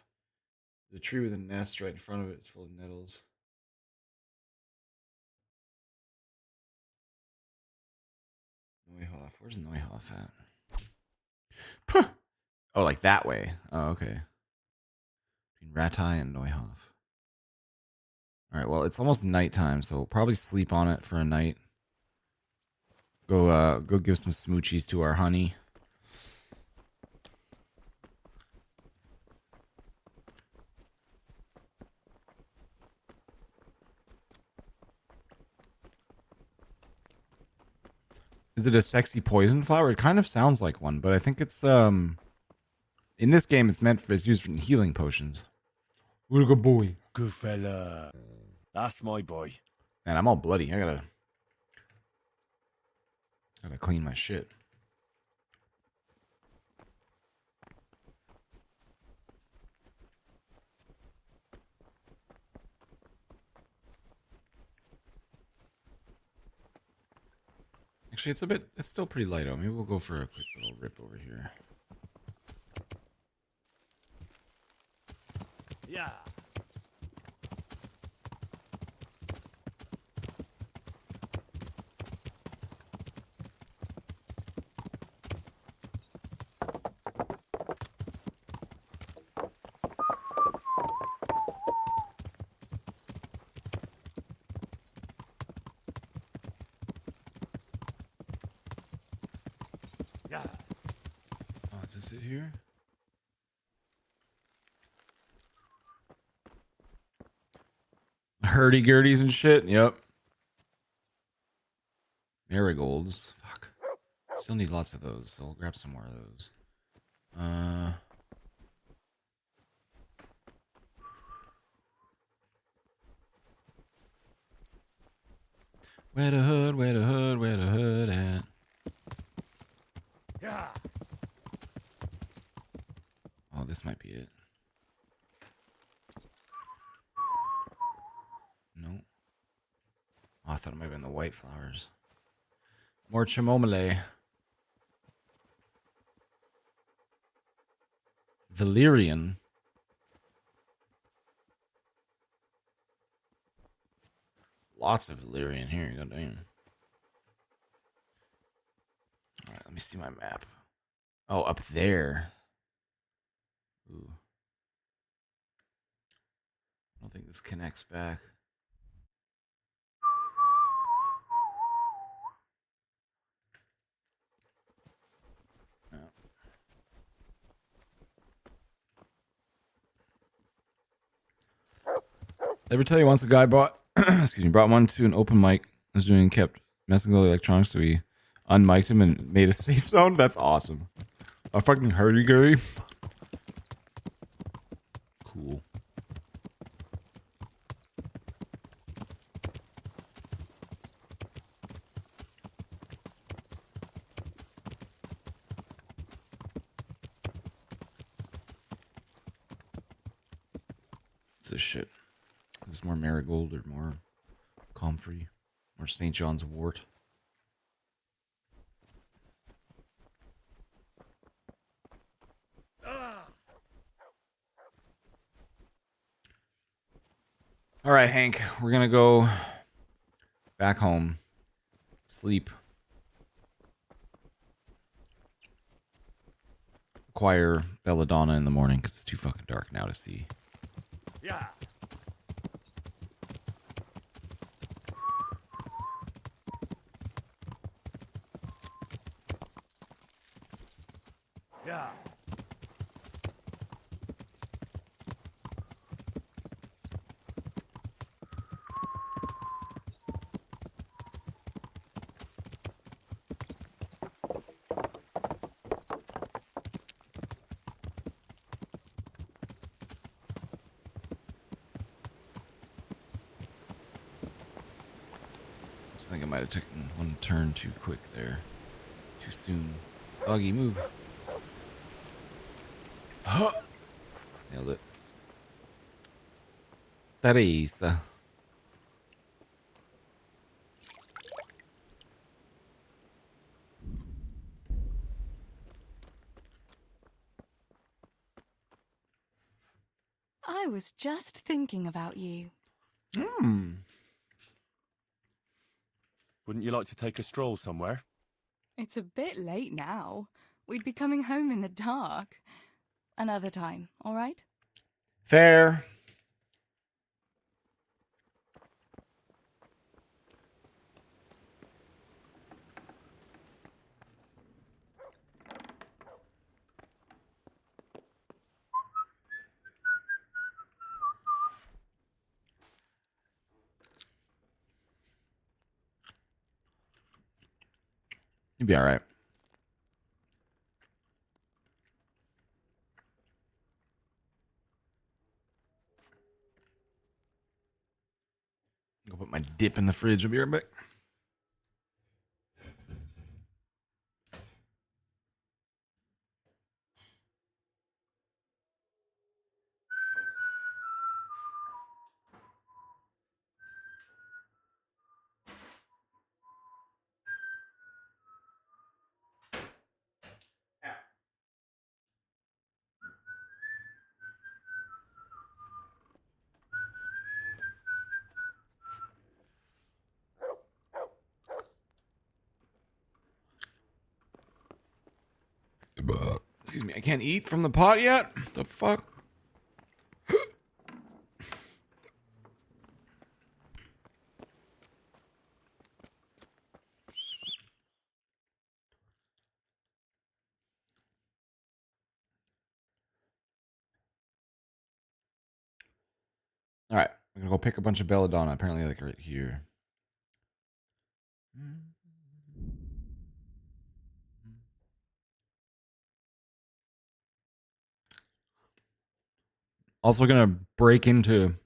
A: There's a tree with a nest right in front of it. It's full of nettles. Neuhof. Where's Neuhof at? Puh. Oh, like that way. Oh, okay. Between Ratai and Neuhof. All right, well, it's almost nighttime, so we'll probably sleep on it for a night. Go give some smoochies to our honey. Is it a sexy poison flower? It kind of sounds like one, but I think it's in this game it's meant for it's used for healing potions. What a good boy.
U: Good fella. That's my boy.
A: Man, I'm all bloody. I gotta clean my shit. Actually, it's still pretty light out. Maybe we'll go for a quick little rip over here.
U: Yeah. Yeah.
A: Oh, is this it here? Hurdy-gurdies and shit. Yep. Marigolds. Fuck. Still need lots of those, so we'll grab some more of those. Where the hood, where the hood, where the hood at?
U: Yeah.
A: Oh, this might be it. No. Oh, I thought it might have been the white flowers. More chamomile. Valerian. Lots of valerian here. God damn. Alright, let me see my map. Oh, up there. Ooh. I don't think this connects back. No. Ever tell you once a guy brought brought one to an open mic, was doing kept messing with all the electronics, so he unmiked him and made a safe zone? That's awesome. A fucking hurdy-gurdy. Cool. What's this shit? Is this more marigold or more comfrey? Or St. John's wort? All right, Hank, we're gonna go back home, sleep, acquire Belladonna in the morning because it's too fucking dark now to see.
U: Yeah. Yeah.
A: I just think I might have taken one turn too quick there. Too soon. Buggy, move. Huh. Nailed it. Teresa.
D: I was just thinking about you.
A: Hmm.
C: Wouldn't you like to take a stroll somewhere?
D: It's a bit late now. We'd be coming home in the dark. Another time, all right?
A: Fair. You'd be all right. Go put my dip in the fridge. I'll be right back. Excuse me, I can't eat from the pot yet? The fuck? All right, I'm gonna go pick a bunch of belladonna. Apparently, like right here. Also, gonna break into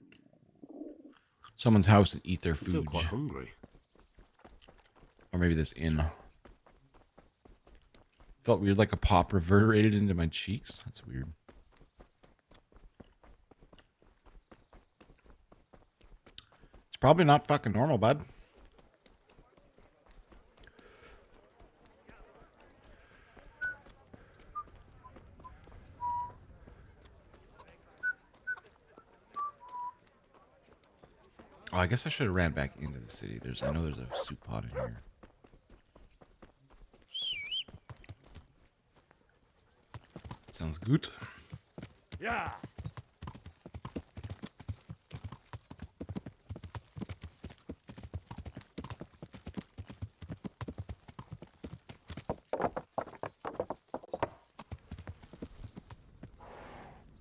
A: someone's house and eat their
C: I feel
A: food.
C: quite hungry.
A: Or maybe this inn. Felt weird, like a pop reverberated into my cheeks. That's weird. It's probably not fucking normal, bud. Oh, I guess I should have ran back into the city. I know there's a soup pot in here. Sounds good.
T: Yeah.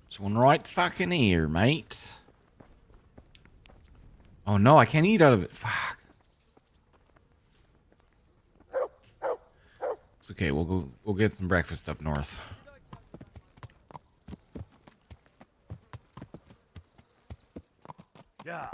A: There's one right fucking here, mate. Oh no, I can't eat out of it. Fuck. It's okay. We'll get some breakfast up north.
T: Yeah.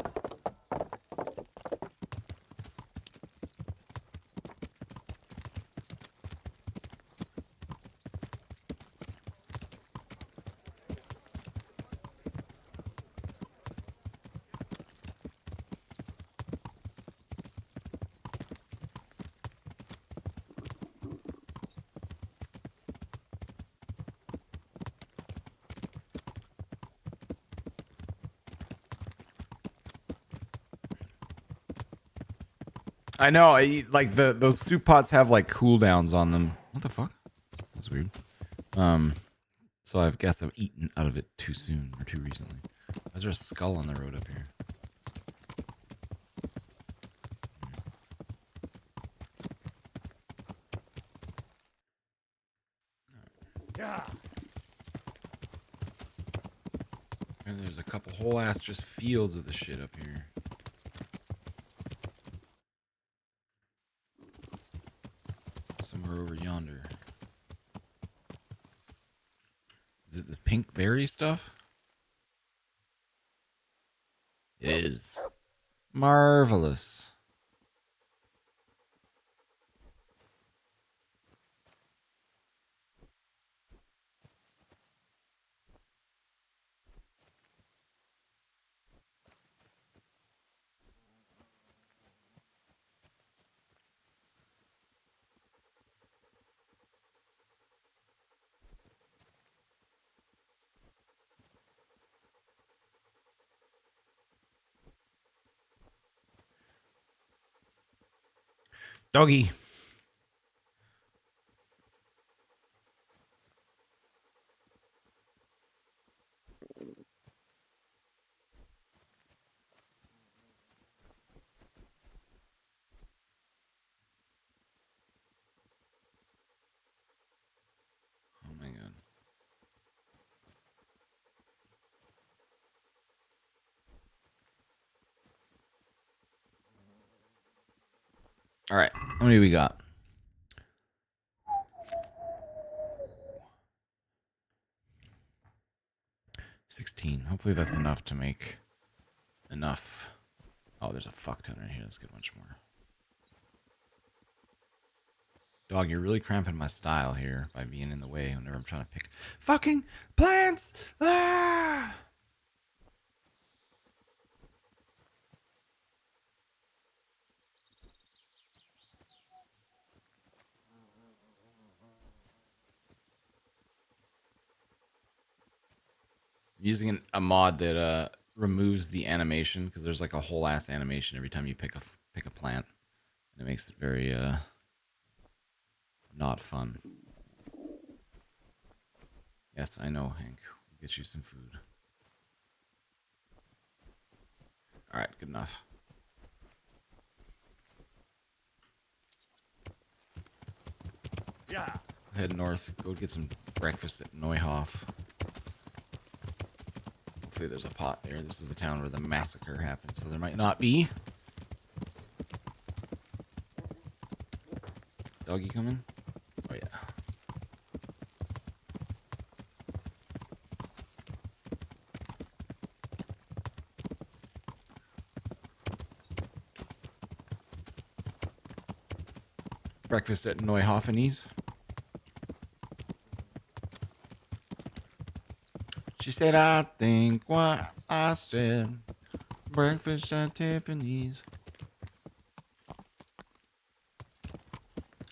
A: I know. I eat, like those soup pots have like cooldowns on them. What the fuck? That's weird. So I guess I've eaten out of it too soon or too recently. Is there a skull on the road up here?
T: Yeah.
A: And there's a couple whole ass just fields of the shit up here. Somewhere over yonder. Is it this pink berry stuff? It is. Marvelous. Doggy. Oh my god. All right. How many we got? 16. Hopefully that's enough to make enough. Oh, there's a fuck ton in here. Let's get much more. Dog, you're really cramping my style here by being in the way whenever I'm trying to pick fucking plants. Ah! Using a mod that removes the animation because there's like a whole ass animation every time you pick a plant, and it makes it very not fun. Yes, I know, Hank. We'll get you some food. All right, good enough.
U: Yeah.
A: Head north. Go get some breakfast at Neuhoff. Hopefully there's a pot there. This is the town where the massacre happened, so there might not be. Doggy coming? Oh yeah. Breakfast at Neuhoffenes. She said, I think what I said. Breakfast at Tiffany's.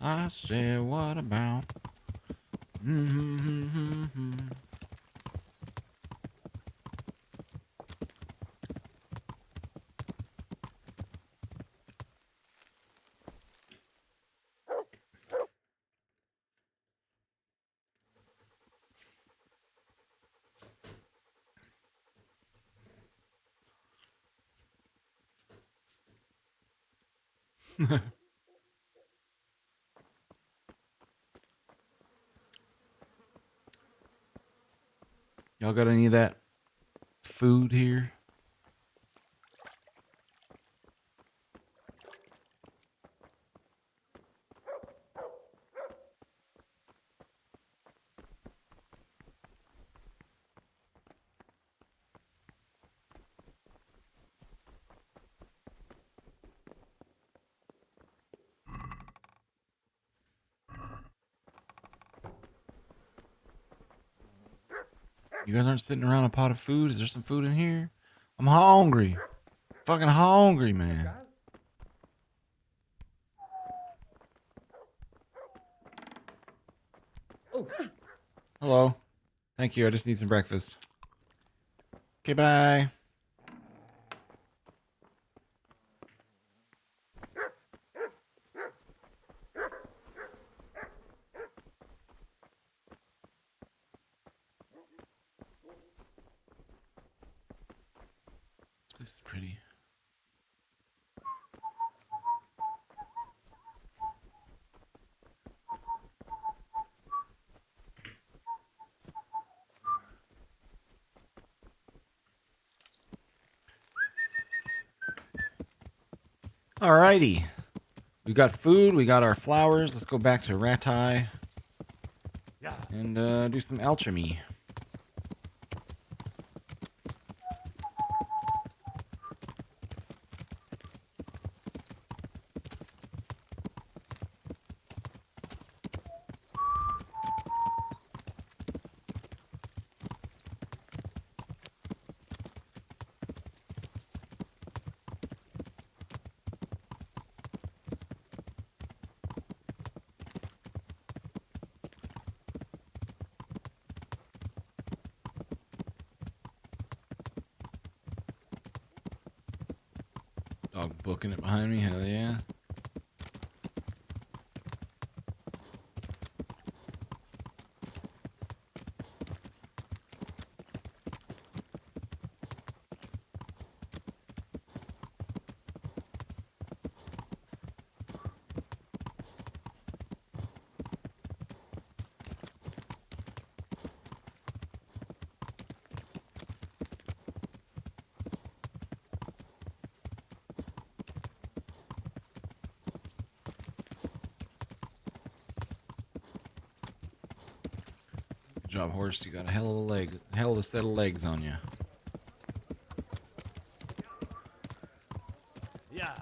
A: I said, what about? Y'all got any of that food here? You guys aren't sitting around a pot of food? Is there some food in here? I'm hungry. Fucking hungry, man.
W: Oh.
A: Hello. Thank you. I just need some breakfast. Okay, bye. This is pretty. Alrighty. We got food, we got our flowers. Let's go back to Ratai.
U: Yeah.
A: And do some alchemy. Dog booking it behind me, hell yeah. job, horse. You got a hell of a set of legs on you.
U: Yeah.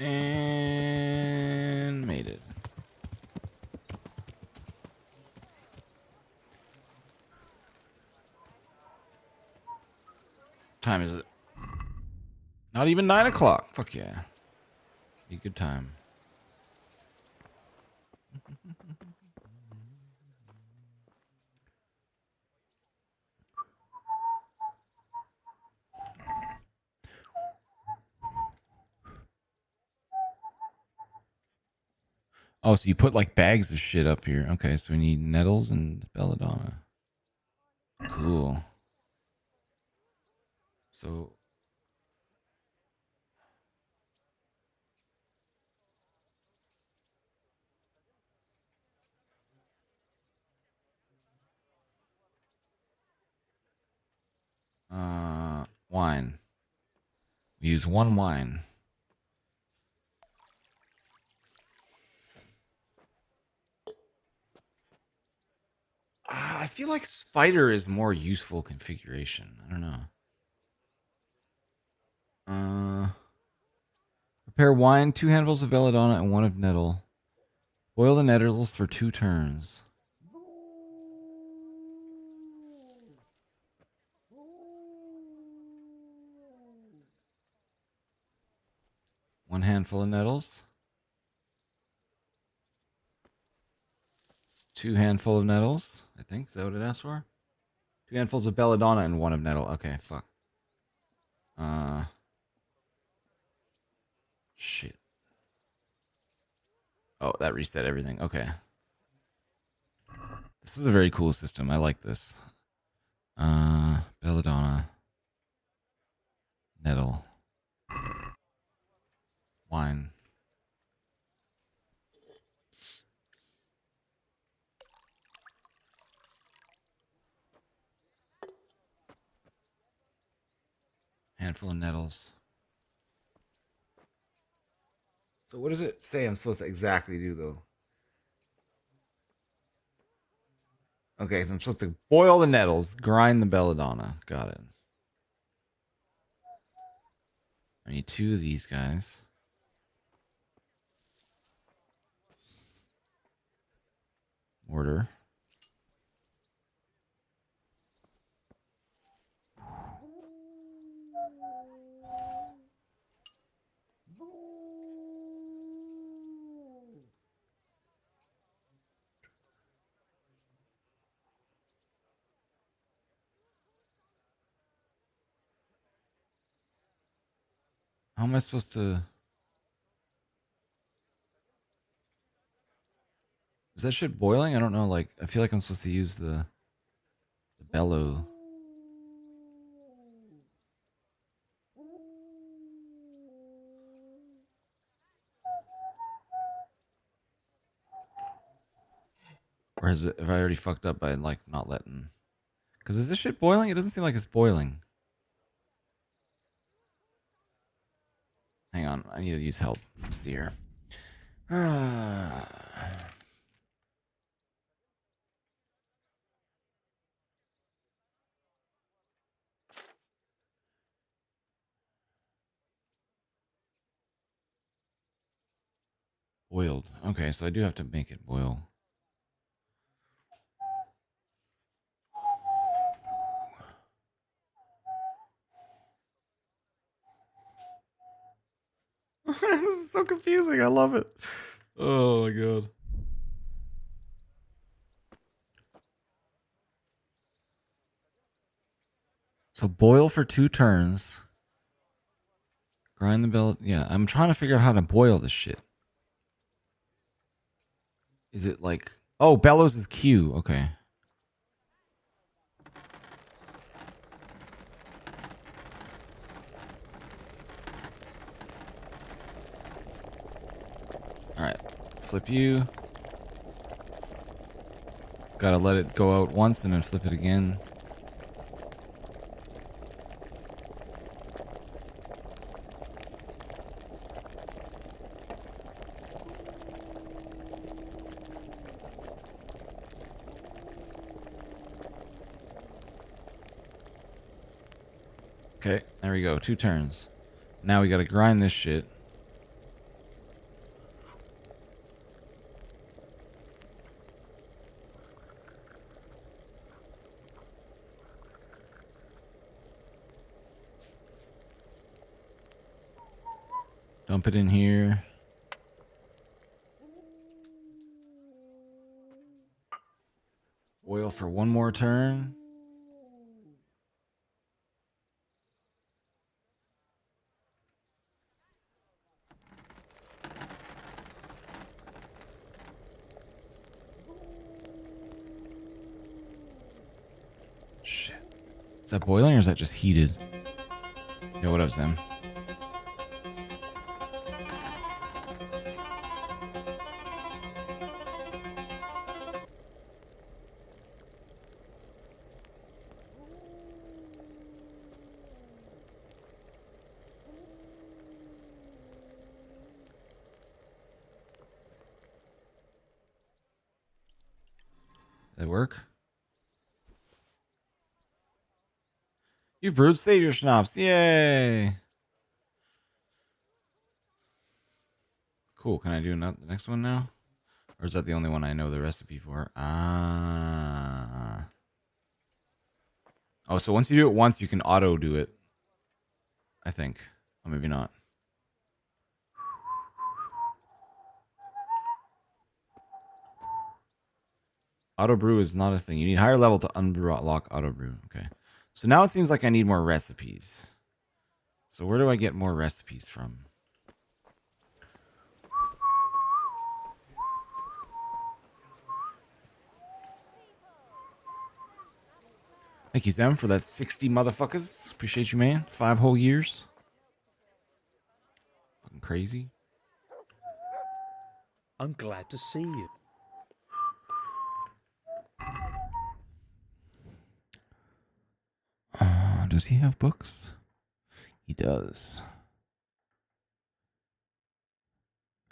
A: And made it. Time is it? Not even 9 o'clock. Fuck yeah. Be a good time. Oh, so you put like bags of shit up here. Okay, so we need nettles and belladonna. Cool. So wine. We use 1 wine. I feel like spider is more useful configuration. I don't know. Prepare wine, 2 handfuls of belladonna, and 1 of nettle. Boil the nettles for 2 turns. One handful of nettles. 2 handful of nettles, I think. Is that what it asked for? 2 handfuls of belladonna and 1 of nettle. Okay, fuck. Shit. Oh, that reset everything. Okay. This is a very cool system. I like this. Belladonna. Nettle. Wine. Handful of nettles. So what does it say I'm supposed to exactly do, though? Okay, so I'm supposed to boil the nettles, grind the belladonna. Got it. I need 2 of these guys. Mortar. How am I supposed to... Is that shit boiling? I don't know, like, I feel like I'm supposed to use the bellow. Or has it, have I already fucked up by, like, not letting... Because is this shit boiling? It doesn't seem like it's boiling. Hang on, I need to use help. Let's see here. Boiled. Okay, so I do have to make it boil. This is so confusing. I love it. Oh my god. So boil for 2 turns. Grind the belly. Yeah, I'm trying to figure out how to boil this shit. Is it like... Oh, bellows is Q. Okay. Alright. Flip you. Gotta let it go out once and then flip it again. Okay, there we go. 2 turns. Now we gotta grind this shit. Dump it in here. Oil for 1 more turn. Shit. Is that boiling or is that just heated? Yo, what up, Sam? Did it work? You brewed Savior Schnapps. Yay! Cool. Can I do the next one now? Or is that the only one I know the recipe for? Ah. Oh, so once you do it once, you can auto do it. I think. Or maybe not. Auto brew is not a thing. You need higher level to unlock auto brew. Okay. So now it seems like I need more recipes. So where do I get more recipes from? Thank you, Sam, for that 60 motherfuckers. Appreciate you, man. 5 whole years. Fucking crazy.
U: I'm glad to see you.
A: Does he have books? He does.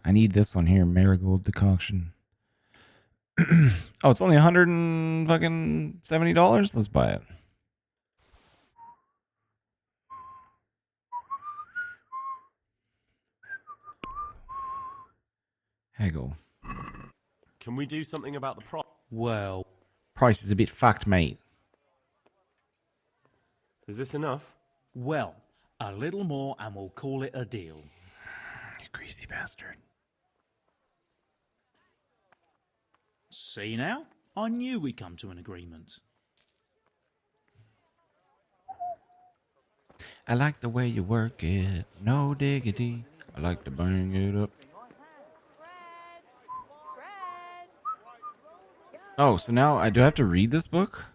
A: I need this one here, Marigold Decoction. Oh, it's only $170. Let's buy it. Haggle.
K: Can we do something about the price?
U: Well,
A: price is a bit fucked, mate.
K: Is this enough?
U: Well, a little more and we'll call it a deal.
A: You greasy bastard.
U: See now? I knew we'd come to an agreement.
A: I like the way you work it. No diggity. I like to bang it up. Oh, so now I do have to read this book?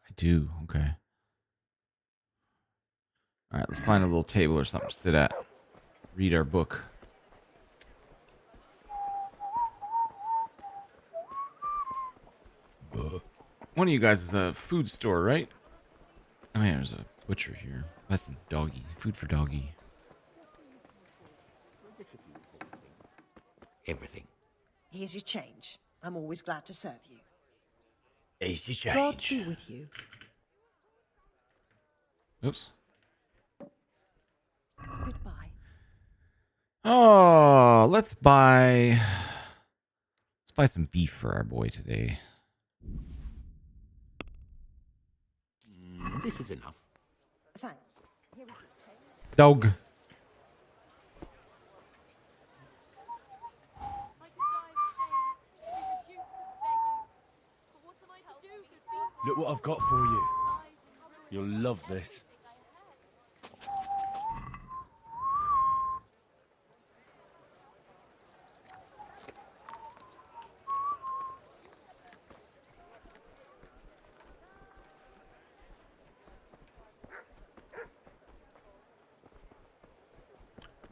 A: I do. Okay. All right, let's find a little table or something to sit at. Read our book. One of you guys is a food store, right? Oh yeah, there's a butcher here. Buy some doggy. Food for doggy.
E: Everything.
W: Here's your change. I'm always glad to serve you.
E: Easy
W: God
E: change.
W: be with you.
A: Oops.
W: Goodbye.
A: Oh, let's buy some beef for our boy today.
E: This is enough.
W: Thanks. Here is your change.
A: Dog.
C: Look what I've got for you. You'll love this.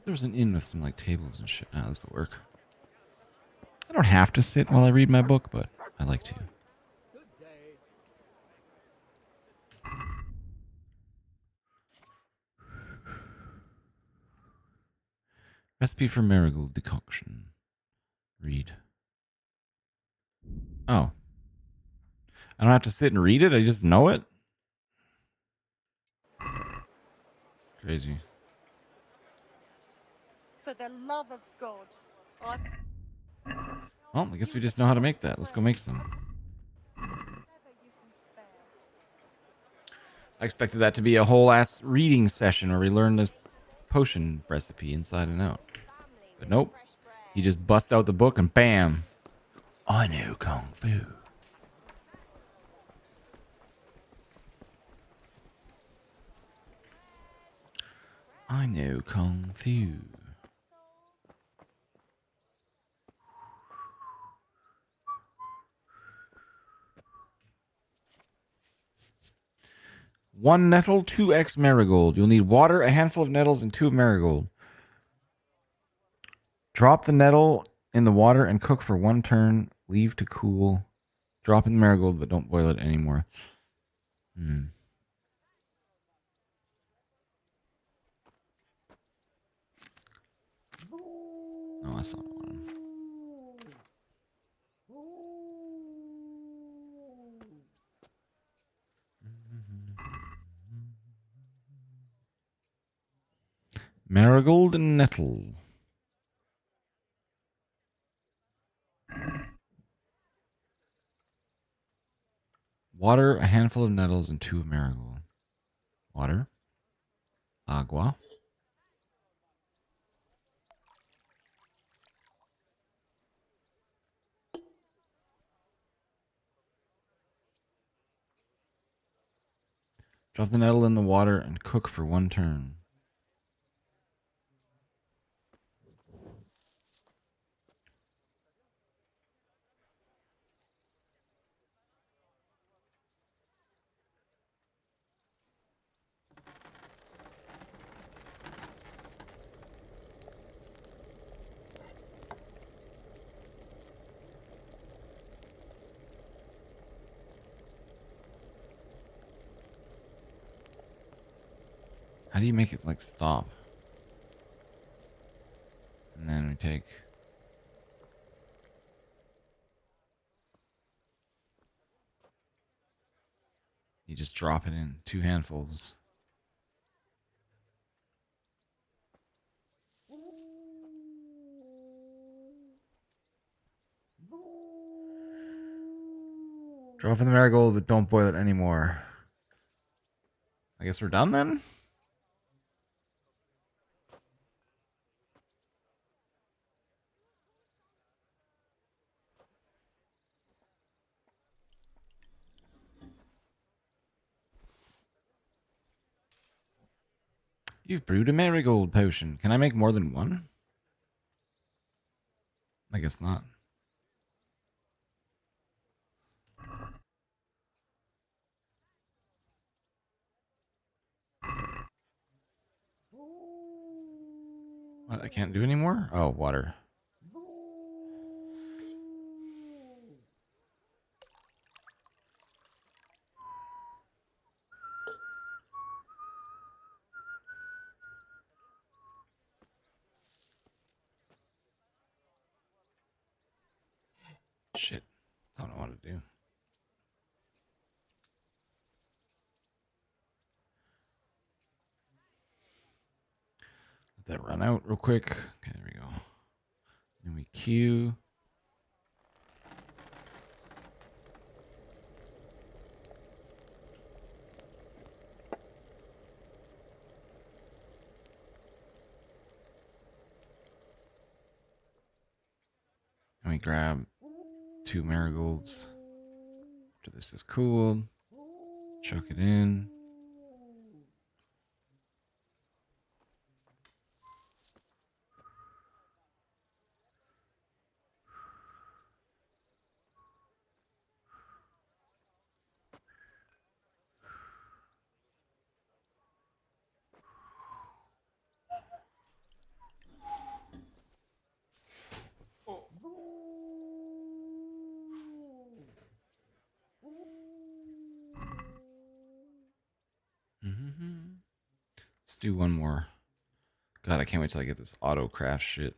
A: There's an inn with some like tables and shit. Now this will work. I don't have to sit while I read my book, but I like to. Recipe for marigold decoction. Read. Oh. I don't have to sit and read it? I just know it? Crazy.
W: For the love of God, I...
A: Well, I guess we just know how to make that. Let's go make some. I expected that to be a whole ass reading session where we learn this potion recipe inside and out. But nope. You just bust out the book and bam. I know Kung Fu. I know Kung Fu. One nettle, 2x marigold. You'll need water, a handful of nettles, and 2 marigold. Drop the nettle in the water and cook for 1 turn. Leave to cool. Drop in the marigold, but don't boil it anymore. No, that's not one. Marigold and nettle. Water, a handful of nettles, and 2 of marigold. Water. Agua. Drop the nettle in the water and cook for 1 turn. How do you make it like stop? And then we take... You just drop it in 2 handfuls. Drop in the marigold, but don't boil it anymore. I guess we're done then? You've brewed a marigold potion. Can I make more than 1? I guess not. What, I can't do anymore? Oh, water. Shit. I don't know what to do. Let that run out real quick. Okay, there we go. Then we queue. And we grab 2 marigolds. After this is cooled, chuck it in. Let's do one more. God, I can't wait till I get this auto crash shit.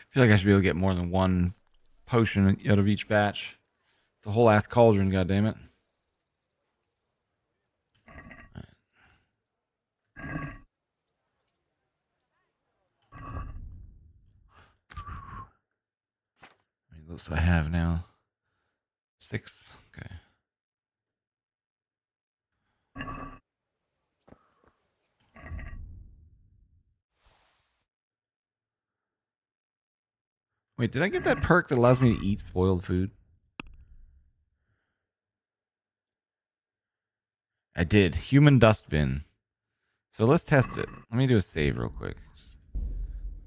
A: I feel like I should be able to get more than one potion out of each batch. It's a whole ass cauldron, goddammit. How many of those do I have now? 6. Okay. Wait, did I get that perk that allows me to eat spoiled food? I did. Human dustbin. So let's test it. Let me do a save real quick.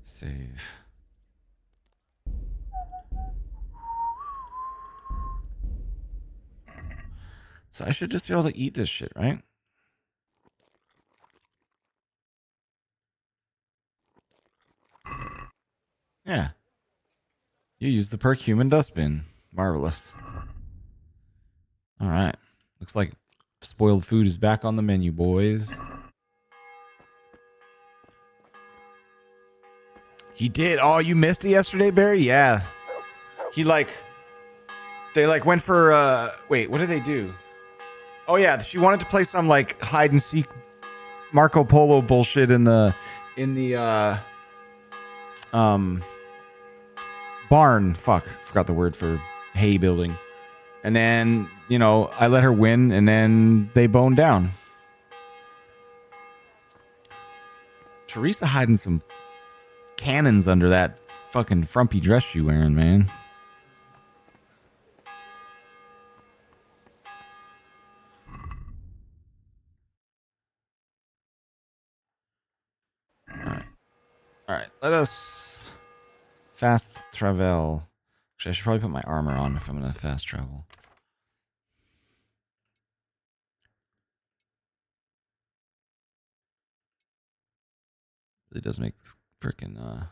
A: Save. So I should just be able to eat this shit, right? Yeah. You use the perk human dustbin. Marvelous. Alright. Looks like spoiled food is back on the menu, boys. He did. Oh, you missed it yesterday, Barry? Yeah. They went for, wait, what did they do? Oh, yeah, she wanted to play some, hide and seek Marco Polo bullshit in the barn. Fuck. Forgot the word for hay building. And then, I let her win, and then they boned down. Teresa hiding some cannons under that fucking frumpy dress she wearing, man. Alright, let us fast travel. Actually, I should probably put my armor on if I'm gonna fast travel. Really does make this freaking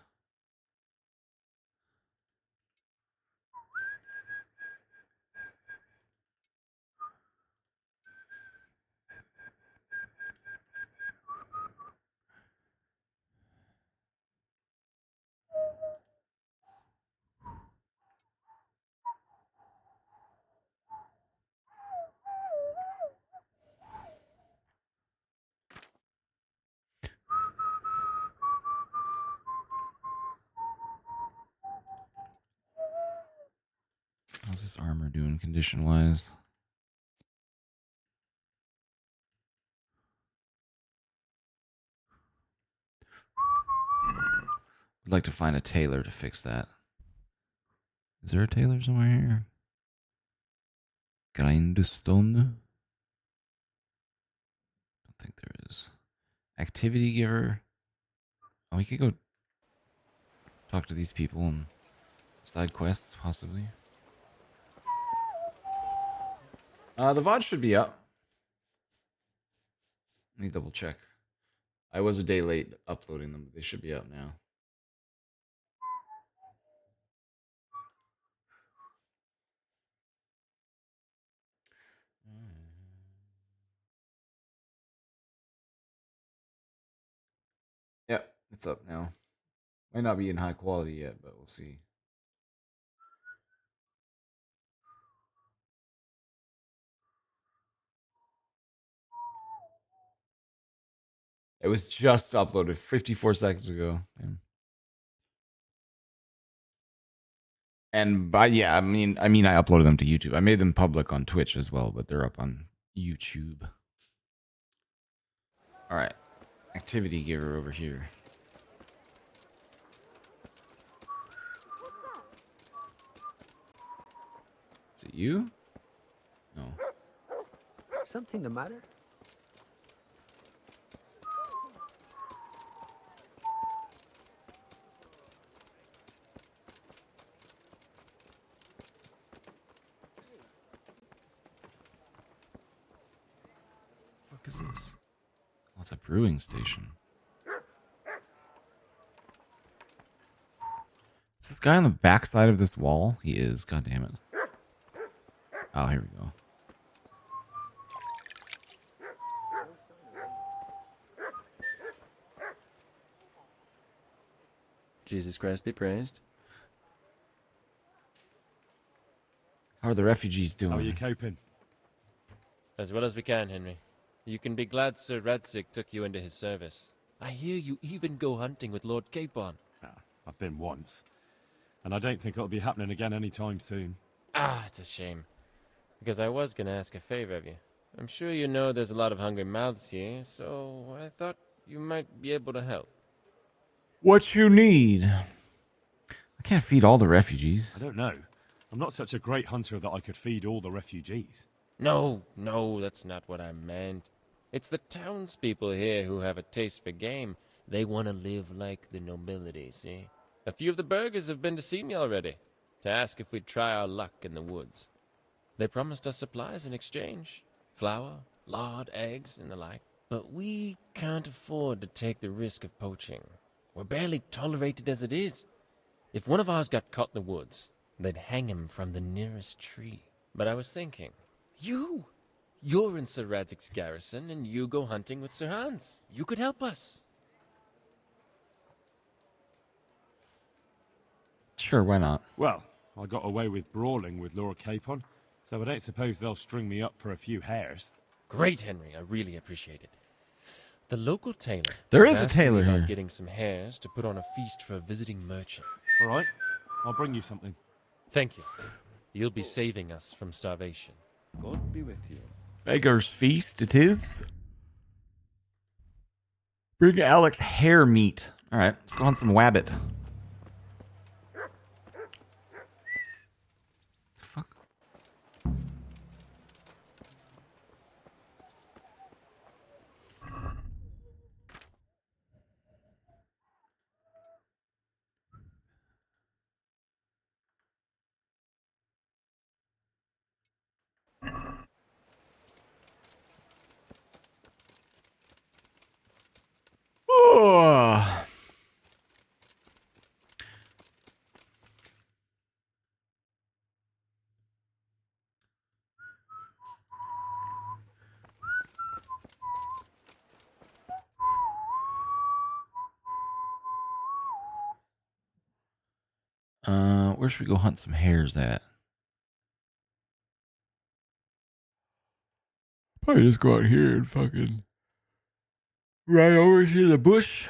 A: how's this armor doing condition wise? I'd like to find a tailor to fix that. Is there a tailor somewhere here? Grindstone? Don't think there is. Activity giver. Oh, we could go talk to these people and side quests, possibly. The VOD should be up. Let me double check. I was a day late uploading them, but they should be up now. Yep, it's up now. Might not be in high quality yet, but we'll see. It was just uploaded 54 seconds ago. Damn. And by yeah, I mean I uploaded them to YouTube. I made them public on Twitch as well, but they're up on YouTube. All right, activity giver over here. Is it you? No.
F: Something the matter?
A: What the fuck is this? Oh, it's a brewing station. Is this guy on the backside of this wall? He is. God damn it. Oh, here we go.
L: Jesus Christ be praised.
A: How are the refugees doing?
L: How are you coping? As well as we can, Henry. You can be glad Sir Radzig took you into his service. I hear you even go hunting with Lord Capon.
T: I've been once. And I don't think it'll be happening again anytime soon.
L: Ah, it's a shame. Because I was going to ask a favor of you. I'm sure you know there's a lot of hungry mouths here, so I thought you might be able to help.
A: What you need? I can't feed all the refugees.
T: I don't know. I'm not such a great hunter that I could feed all the refugees.
L: No, that's not what I meant. It's the townspeople here who have a taste for game. They want to live like the nobility, see? A few of the burghers have been to see me already, to ask if we'd try our luck in the woods. They promised us supplies in exchange. Flour, lard, eggs, and the like. But we can't afford to take the risk of poaching. We're barely tolerated as it is. If one of ours got caught in the woods, they'd hang him from the nearest tree. But I was thinking, you're in Sir Radzig's garrison, and you go hunting with Sir Hans. You could help us.
A: Sure, why not?
T: Well, I got away with brawling with Lord Capon, so I don't suppose they'll string me up for a few hares.
L: Great, Henry. I really appreciate it. The local tailor...
A: There is a
L: asked me
A: tailor
L: about
A: here.
L: getting some hares to put on a feast for a visiting merchant.
T: All right, I'll bring you something.
L: Thank you. You'll be saving us from starvation. God be with you.
A: Beggar's feast it is. Bring Alex hare meat. All right, let's go on some wabbit. Fuck. Oh. Where should we go hunt some hares at? Probably just go out here and fucking right over to the bush.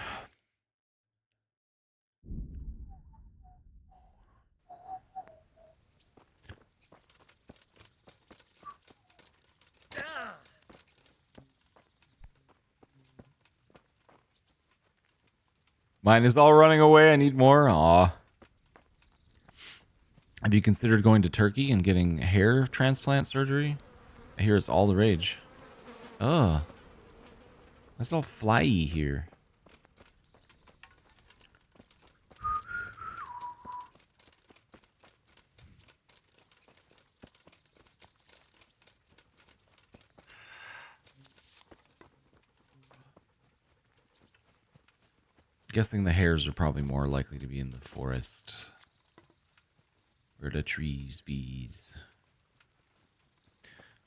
A: Mine is all running away. I need more. Aw. Have you considered going to Turkey and getting hair transplant surgery? I hear it's all the rage. Ugh. That's all flyy here. Guessing the hares are probably more likely to be in the forest. Where the trees bees.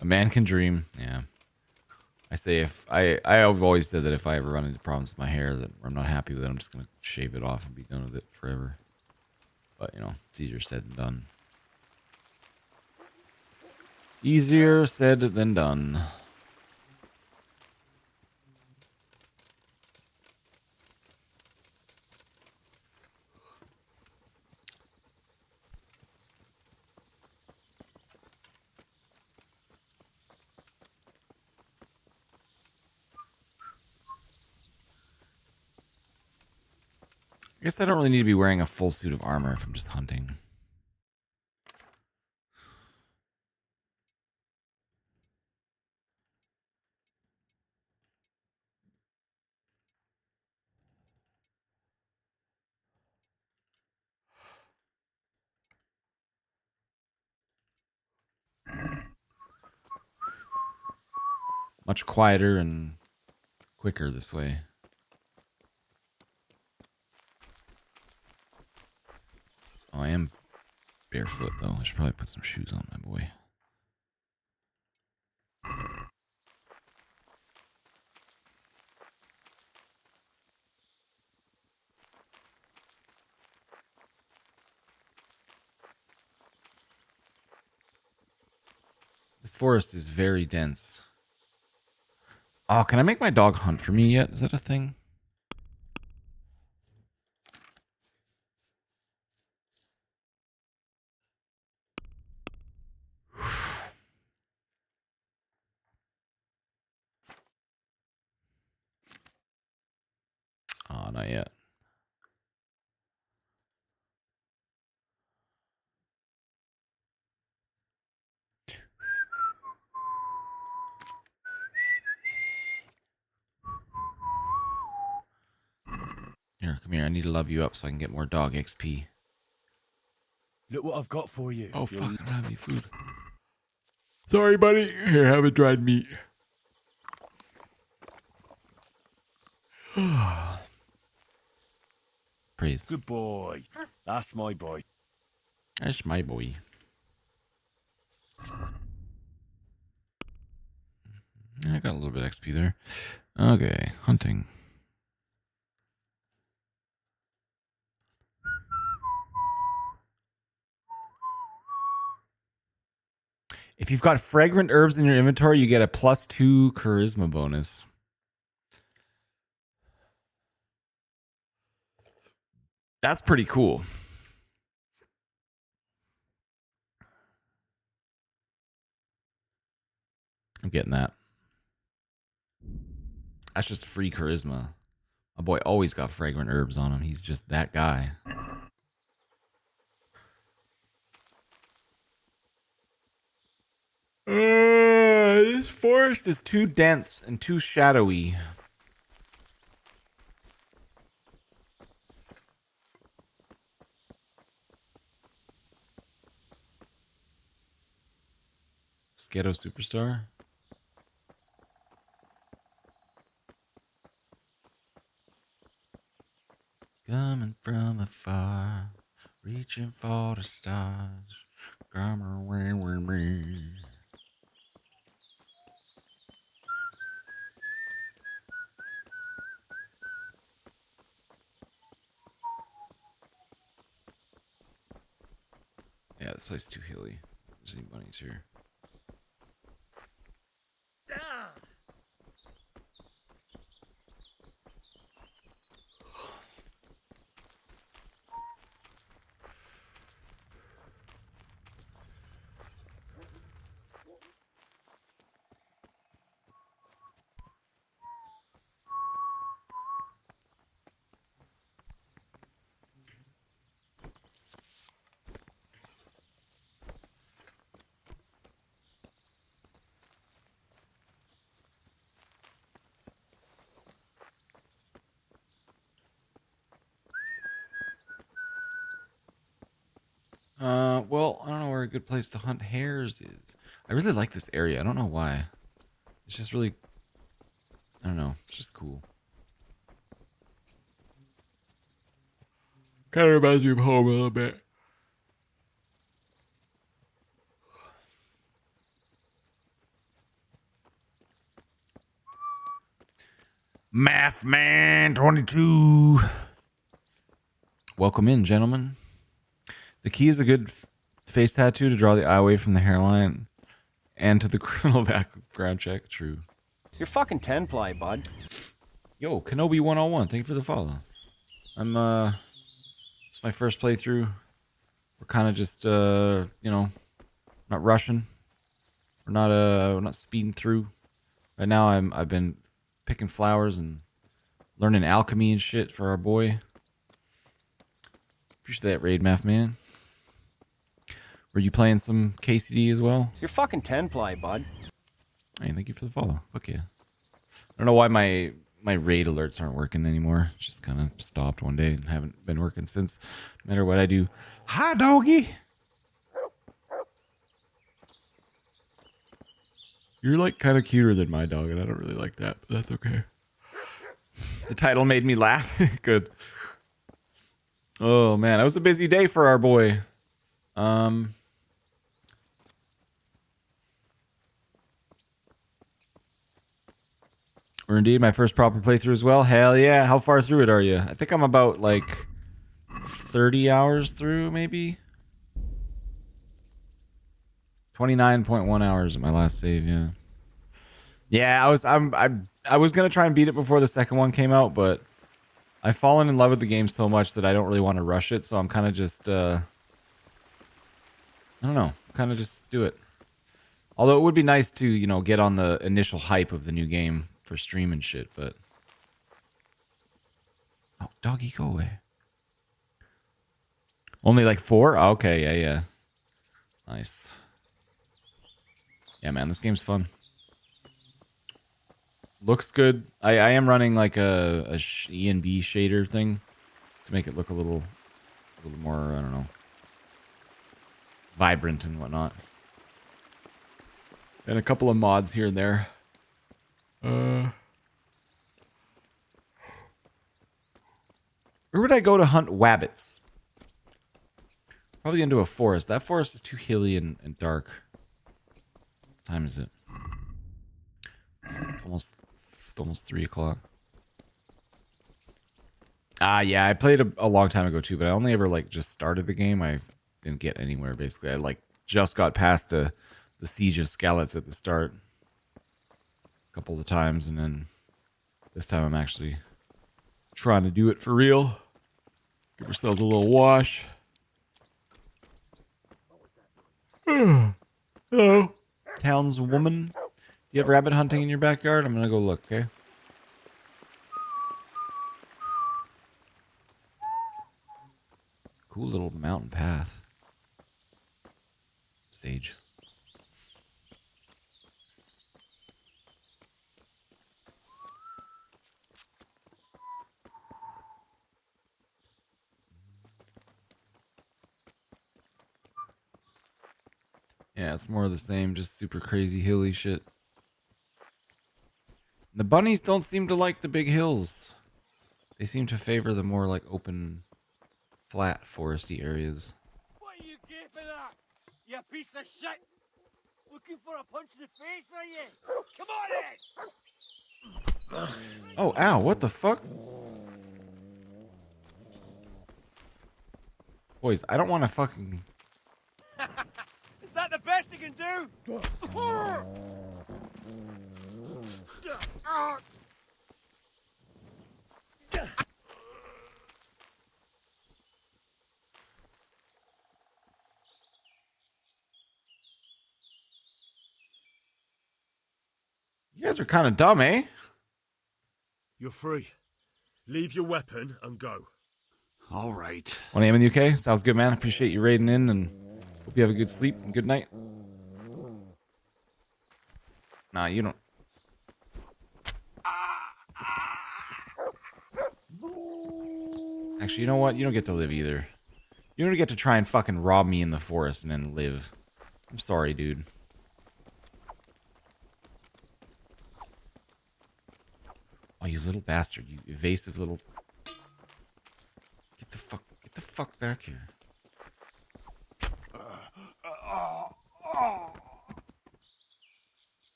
A: A man can dream. Yeah. I say if I've always said that if I ever run into problems with my hair that I'm not happy with it, I'm just gonna shave it off and be done with it forever. But you know, it's easier said than done. Easier said than done. I guess I don't really need to be wearing a full suit of armor if I'm just hunting. Much quieter and quicker this way. Oh, I am barefoot, though. I should probably put some shoes on, my boy. This forest is very dense. Oh, can I make my dog hunt for me yet? Is that a thing? Oh, not yet. Here, come here. I need to love you up so I can get more dog XP.
E: Look what I've got for you.
A: Oh, fuck. I don't have any food. Sorry, buddy. Here, have a dried meat. Praise.
E: Good boy. That's my boy.
A: That's my boy. I got a little bit of XP there. Okay, hunting. If you've got fragrant herbs in your inventory, you get a +2 charisma bonus. That's pretty cool. I'm getting that. That's just free charisma. My boy always got fragrant herbs on him. He's just that guy. This forest is too dense and too shadowy. Ghetto Superstar. Coming from afar, reaching for the stars. Come away with me. Yeah, this place is too hilly. There's any bunnies here. Well, I don't know where a good place to hunt hares is. I really like this area. I don't know why. It's just really, I don't know. It's just cool. Kind of reminds me of home a little bit. Math Man 22. Welcome in, gentlemen. The key is a good face tattoo to draw the eye away from the hairline and to the criminal background check. True.
I: You're fucking 10-ply, bud.
A: Yo, Kenobi 101. Thank you for the follow. It's my first playthrough. We're kind of just, you know, not rushing. We're not speeding through. Right now, I've been picking flowers and learning alchemy and shit for our boy. Appreciate that raid, Math Man. Were you playing some KCD as well?
I: You're fucking 10 ply, bud.
A: Hey, thank you for the follow. Fuck yeah. I don't know why my raid alerts aren't working anymore. It's just kind of stopped one day and haven't been working since. No matter what I do. Hi, doggy. You're like kind of cuter than my dog, and I don't really like that, but that's okay. The title made me laugh. Good. Oh man, that was a busy day for our boy. Or indeed my first proper playthrough as well. Hell yeah. How far through it are you? I think I'm about like 30 hours through, maybe. 29.1 hours at my last save, yeah. Yeah, I was gonna try and beat it before the second one came out, but I've fallen in love with the game so much that I don't really want to rush it, so I'm kind of just I don't know, kind of just do it. Although it would be nice to, you know, get on the initial hype of the new game for stream and shit, but oh, doggy, go away. Only like 4? Oh, okay, yeah. Nice. Yeah, man, this game's fun. Looks good. I am running like a ENB shader thing to make it look a little more, I don't know, vibrant and whatnot. And a couple of mods here and there. Where would I go to hunt wabbits? Probably into a forest. That forest is too hilly and dark. What time is it? It's almost 3 o'clock. Yeah, I played a long time ago too, but I only ever like just started the game. I didn't get anywhere basically. I like just got past the siege of Skalitz at the start a couple of times, and then this time I'm actually trying to do it for real. Give ourselves a little wash. Hello, townswoman. Do you have rabbit hunting in your backyard? I'm gonna go look, okay? Cool little mountain path. Sage. Yeah, it's more of the same, just super crazy hilly shit. The bunnies don't seem to like the big hills. They seem to favor the more like open, flat, foresty areas.
N: What are you gaping at? You piece of shit! Looking for a punch in the face, are you? Come on in!
A: Oh, ow, what the fuck? Boys, I don't want to fucking...
N: Is that the best you can do?
A: You guys are kind of dumb, eh?
E: You're free. Leave your weapon and go.
B: All right.
A: 1 a.m. in the UK? Sounds good, man. Appreciate you raiding in, and hope you have a good sleep and good night. Nah, you don't. Actually, you know what? You don't get to live either. You don't get to try and fucking rob me in the forest and then live. I'm sorry, dude. Oh, you little bastard. You evasive little... Get the fuck back here.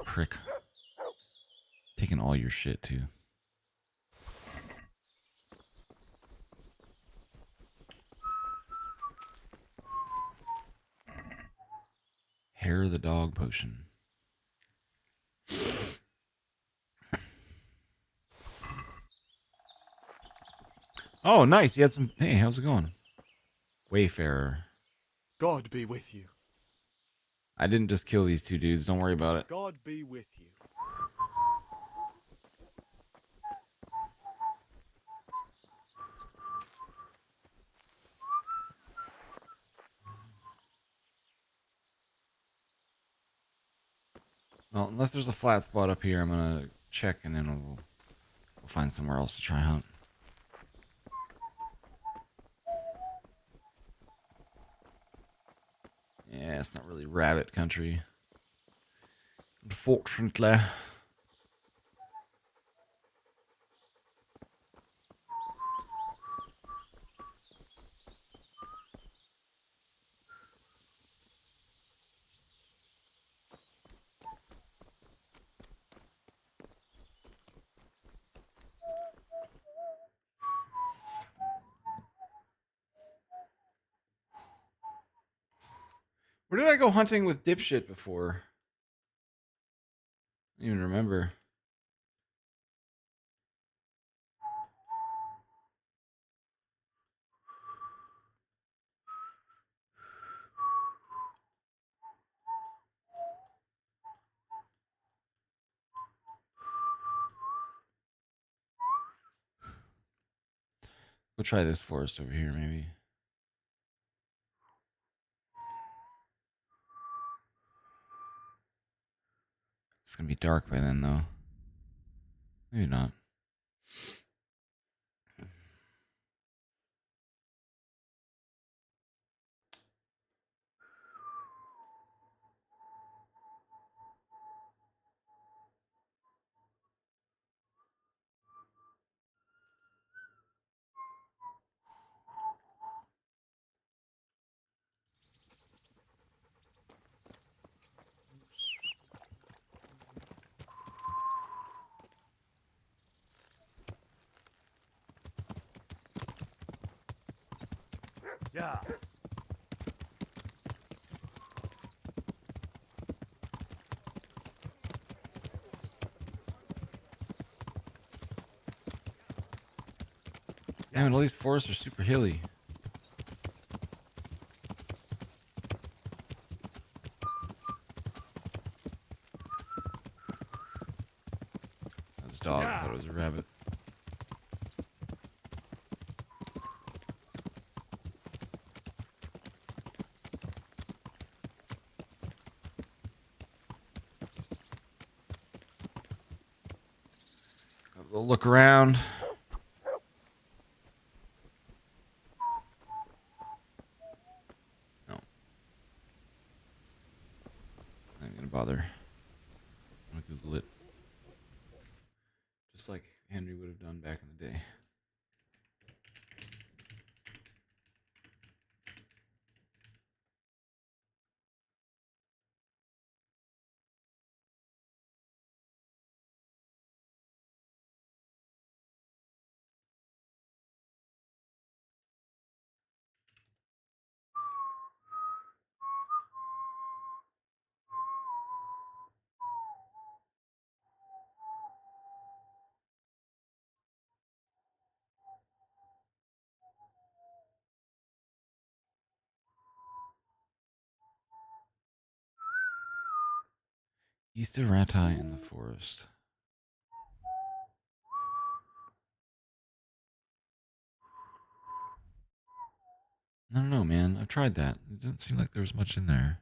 A: Prick. Taking all your shit, too. Hair of the dog potion. Oh, nice. You had some... Hey, how's it going? Wayfarer.
E: God be with you.
A: I didn't just kill these two dudes. Don't worry about it.
E: God be with you.
A: Well, unless there's a flat spot up here, I'm gonna check and then we'll find somewhere else to try hunt. Yeah, it's not really rabbit country. Unfortunately. Where did I go hunting with dipshit before? I don't even remember. We'll try this forest over here, maybe. It's gonna be dark by then, though. Maybe not.
E: Yeah.
A: Damn it, all these forests are super hilly. That was a dog. I thought it was a rabbit. We'll look around. No. I'm not gonna bother. I'm gonna Google it. Just like Henry would have done back in the day. Easter Ratai in the forest. I don't know, man. I've tried that. It didn't seem like there was much in there.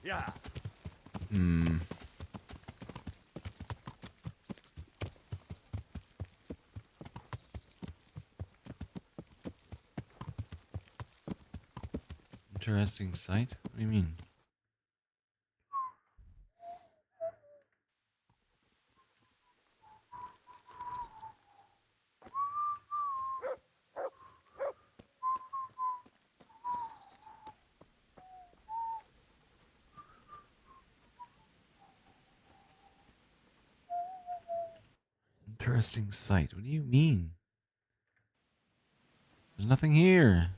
E: Yeah.
A: Hmm. Interesting sight? What do you mean? Interesting sight. What do you mean? There's nothing here.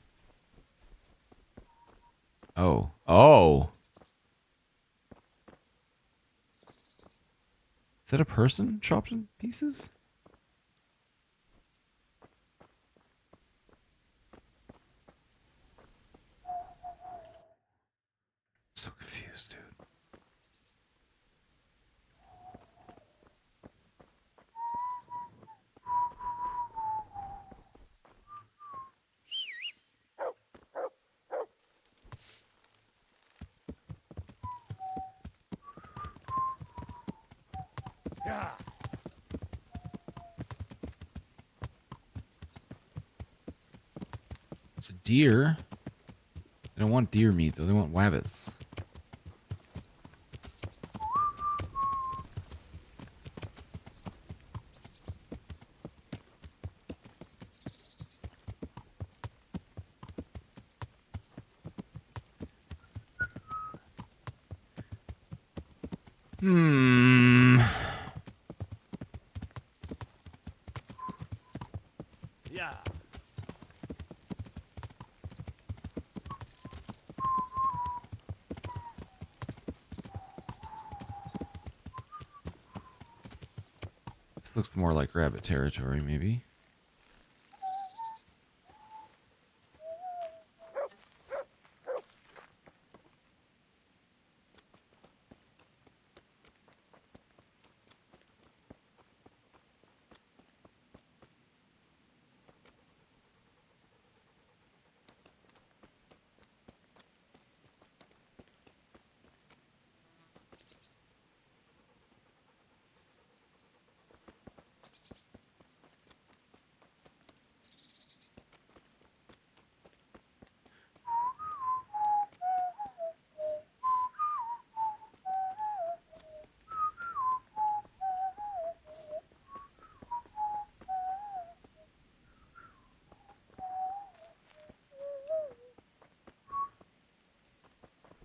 A: Oh. Oh. Is that a person chopped in pieces? So confused, dude.
E: Yeah.
A: It's a deer. They don't want deer meat, though. They want wabbits. Hmm.
E: Yeah.
A: This looks more like rabbit territory, maybe.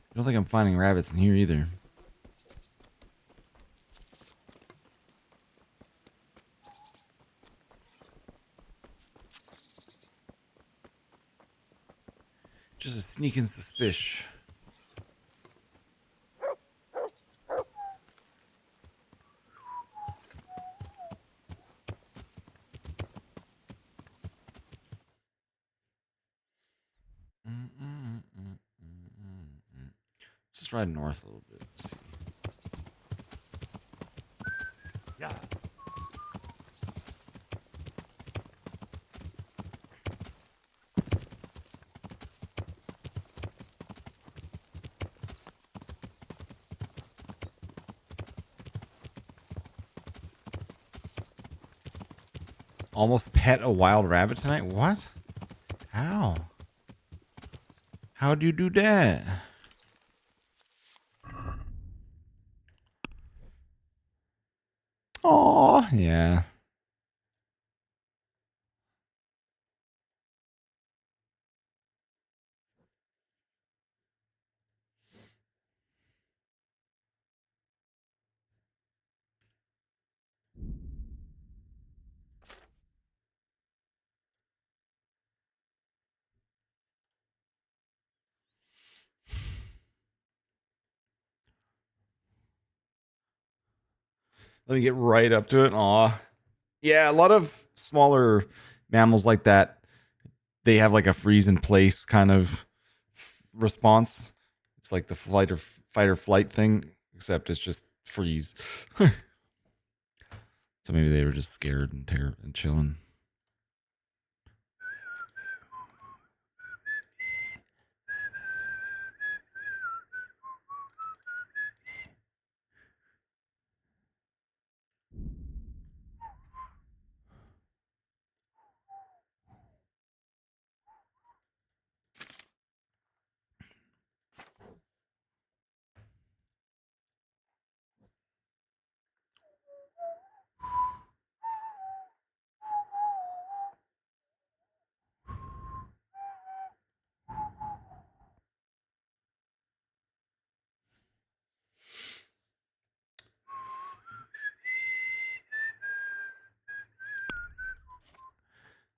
A: I don't think I'm finding rabbits in here either. Just a sneaking suspicion. Just ride north a little bit. Let's see.
E: Yeah.
A: Almost pet a wild rabbit tonight? What? How? How'd you do that? Oh, yeah. Let me get right up to it. Aw. Yeah, a lot of smaller mammals like that, they have like a freeze in place kind of response. It's like the fight or flight thing, except it's just freeze. So maybe they were just scared and chilling.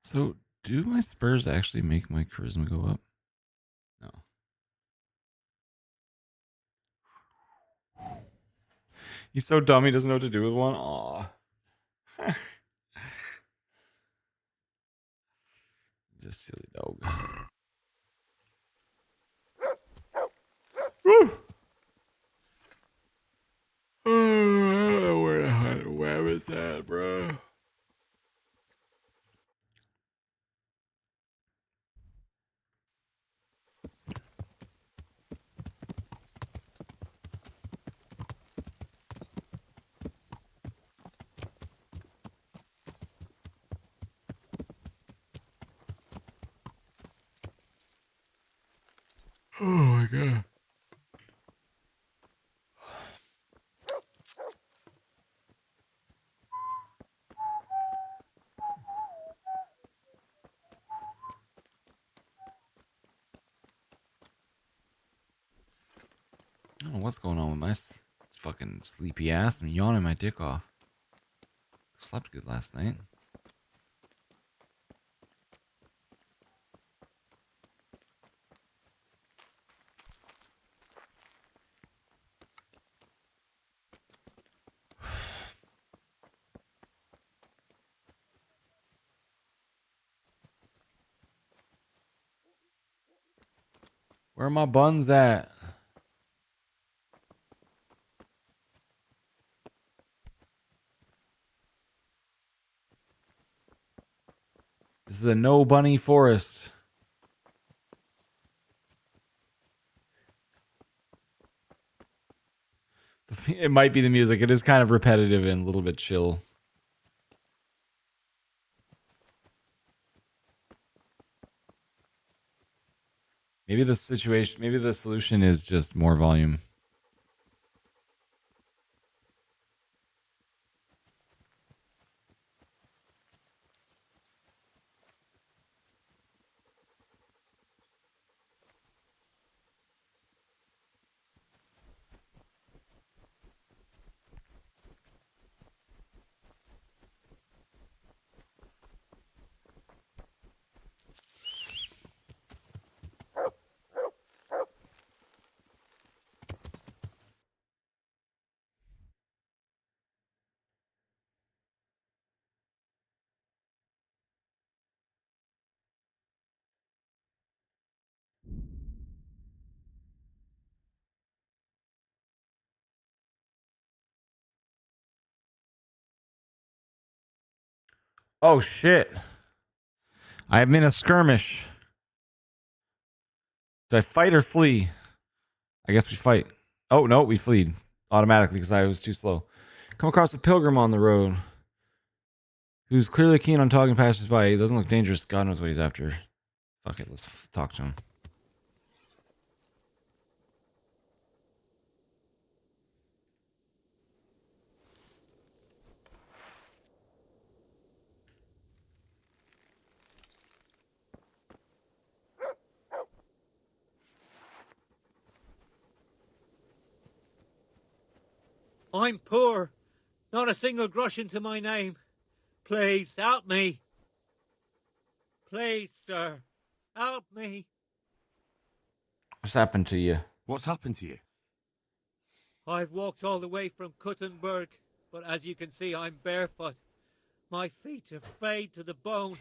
A: So Do my spurs actually make my charisma go up? No. He's so dumb he doesn't know what to do with one. Aw. He's a silly dog. Woo! Where was that, bro? Oh my god. I don't know what's going on with my fucking sleepy ass. I'm yawning my dick off. Slept good last night. Where are my buns at? This is a no bunny forest. It might be the music. It is kind of repetitive and a little bit chill. Maybe the situation, maybe the solution is just more volume. Oh shit. I'm in a skirmish. Do I fight or flee? I guess we fight. Oh no, we fleed automatically because I was too slow. Come across a pilgrim on the road who's clearly keen on talking passers-by. He doesn't look dangerous. God knows what he's after. Fuck it, let's talk to him.
N: I'm poor. Not a single grosh into my name. Please, help me. Please, sir. Help me.
A: What's happened to you?
C: What's happened to you?
N: I've walked all the way from Kuttenberg, but as you can see, I'm barefoot. My feet are frayed to the bone.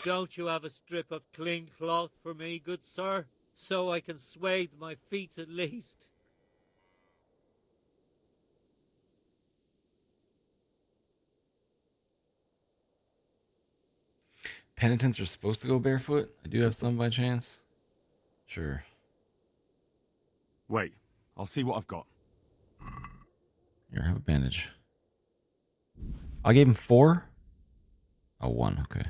N: Don't you have a strip of clean cloth for me, good sir, so I can swathe my feet at least?
A: Penitents are supposed to go barefoot? I do have some by chance. Sure.
C: Wait, I'll see what I've got.
A: Here, have a bandage. I gave him 4? Oh, 1, okay.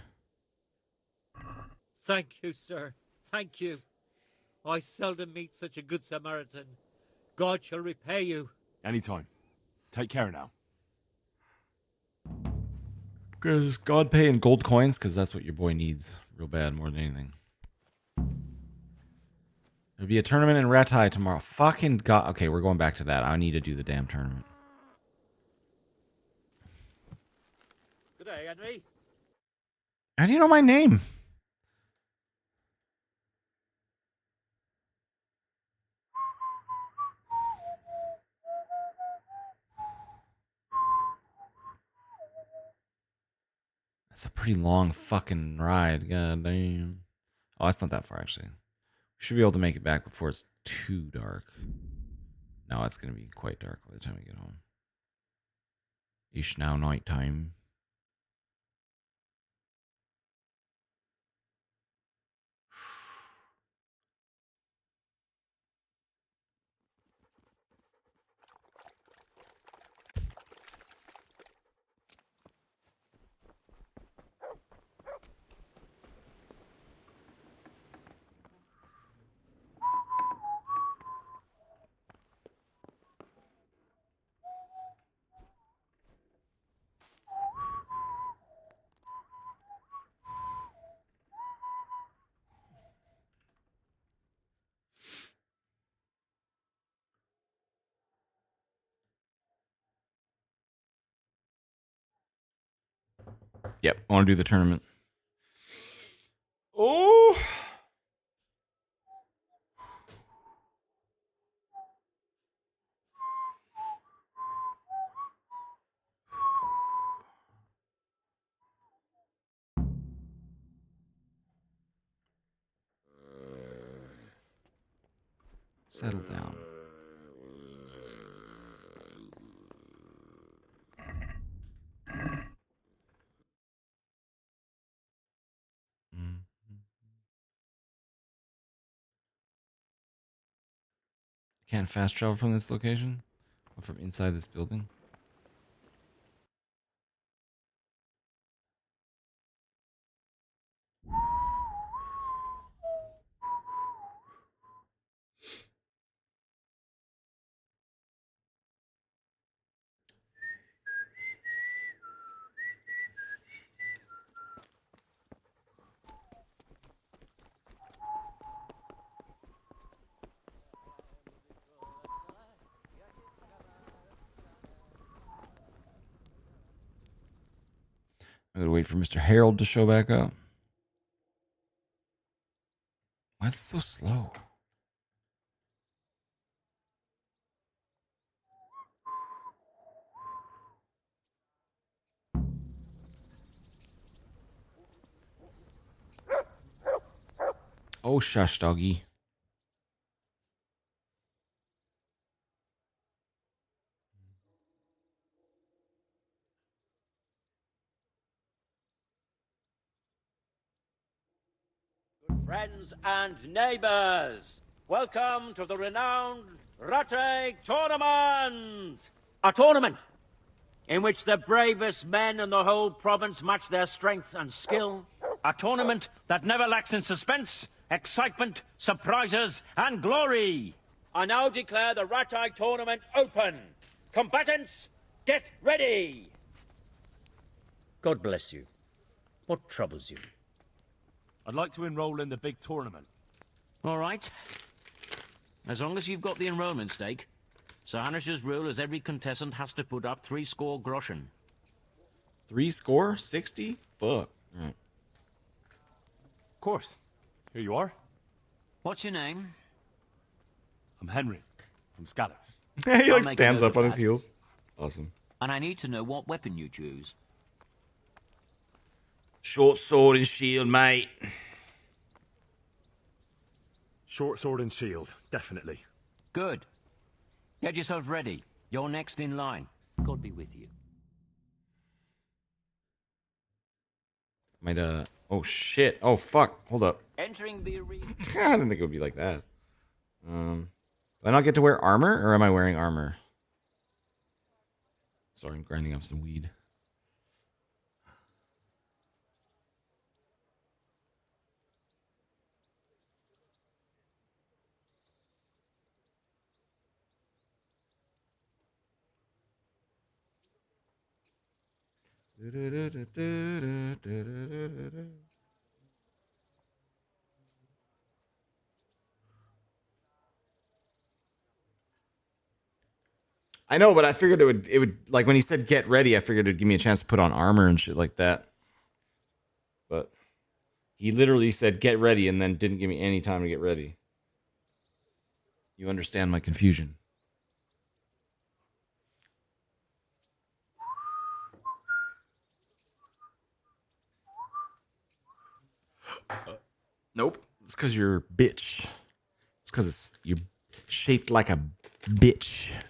N: Thank you, sir. Thank you. I seldom meet such a good Samaritan. God shall repay you.
C: Anytime. Take care now.
A: Does God pay in gold coins? Because that's what your boy needs real bad more than anything. There'll be a tournament in Ratai tomorrow. Fucking God. Okay, we're going back to that. I need to do the damn tournament.
N: Good day, Henry.
A: How do you know my name? That's a pretty long fucking ride. God damn. Oh, that's not that far, actually. We should be able to make it back before it's too dark. No, it's going to be quite dark by the time we get home. Ish now night time. Yep, I want to do the tournament. Oh! Settle down. Can't fast travel from this location? Or from inside this building? I'm gonna wait for Mr. Harold to show back up. Why is it so slow? Oh, shush, doggy.
O: Friends and neighbors, welcome to the renowned Rattay Tournament! A tournament in which the bravest men in the whole province match their strength and skill. A tournament that never lacks in suspense, excitement, surprises, and glory. I now declare the Rattay Tournament open. Combatants, get ready!
Q: God bless you. What troubles you?
E: I'd like to enroll in the big tournament.
O: All right. As long as you've got the enrollment stake, Sir Hanish's rule is every contestant has to put up 60 groschen.
A: 60? 60? Fuck. Right.
E: Of course. Here you are.
O: What's your name?
E: I'm Henry, from Scallops.
A: He like stands up on his heels. Awesome.
O: And I need to know what weapon you choose.
A: Short sword and shield, mate.
E: Short sword and shield, definitely.
O: Good. Get yourself ready. You're next in line. God be with you.
A: Might oh shit. Oh fuck. Hold up.
O: Entering the arena.
A: I didn't think it would be like that. Do I not get to wear armor, or am I wearing armor? Sorry, I'm grinding up some weed. I know, but I figured it would like when he said get ready, I figured it'd give me a chance to put on armor and shit like that. But He literally said, get ready, and then didn't give me any time to get ready. You understand my confusion. Nope. It's because you're a bitch. It's because you're shaped like a bitch.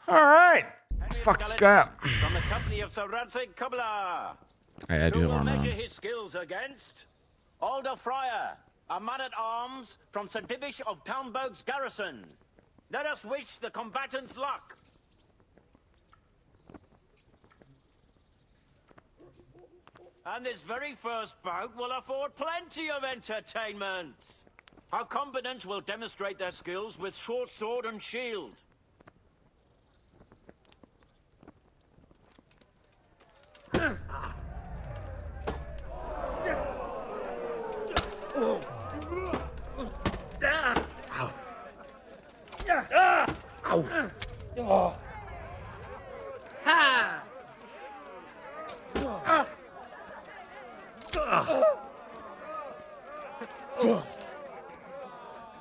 A: All right. Let's fuck this guy up.
O: From the company of Sir Radzik Kubla.
A: Hey, I do
O: Who
A: have
O: will
A: armor
O: measure
A: on.
O: his skills against Alder Fryer, a man-at-arms from Sir Divish of Townburg's garrison. Let us wish the combatants luck. And this very first bout will afford plenty of entertainment. Our combatants will demonstrate their skills with short sword and shield.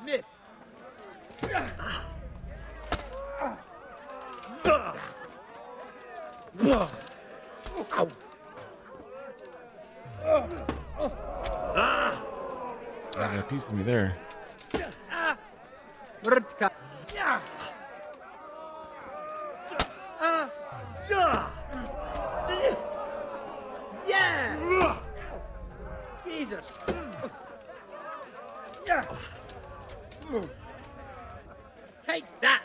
F: Missed.
A: Got a piece of me there.
F: Yeah! Jesus! Take that!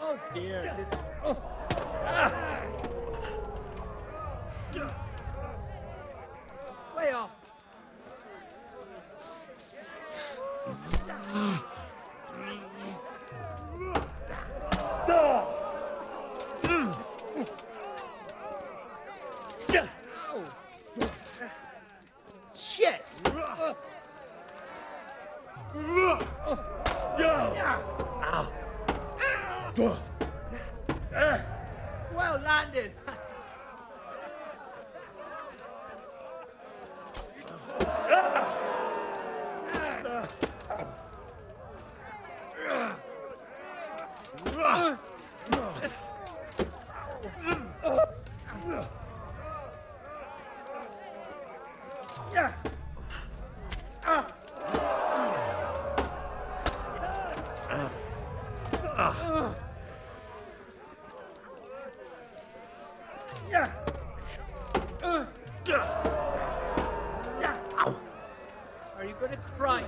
F: Oh dear. Way off. Shit! Well landed. Are you gonna cry?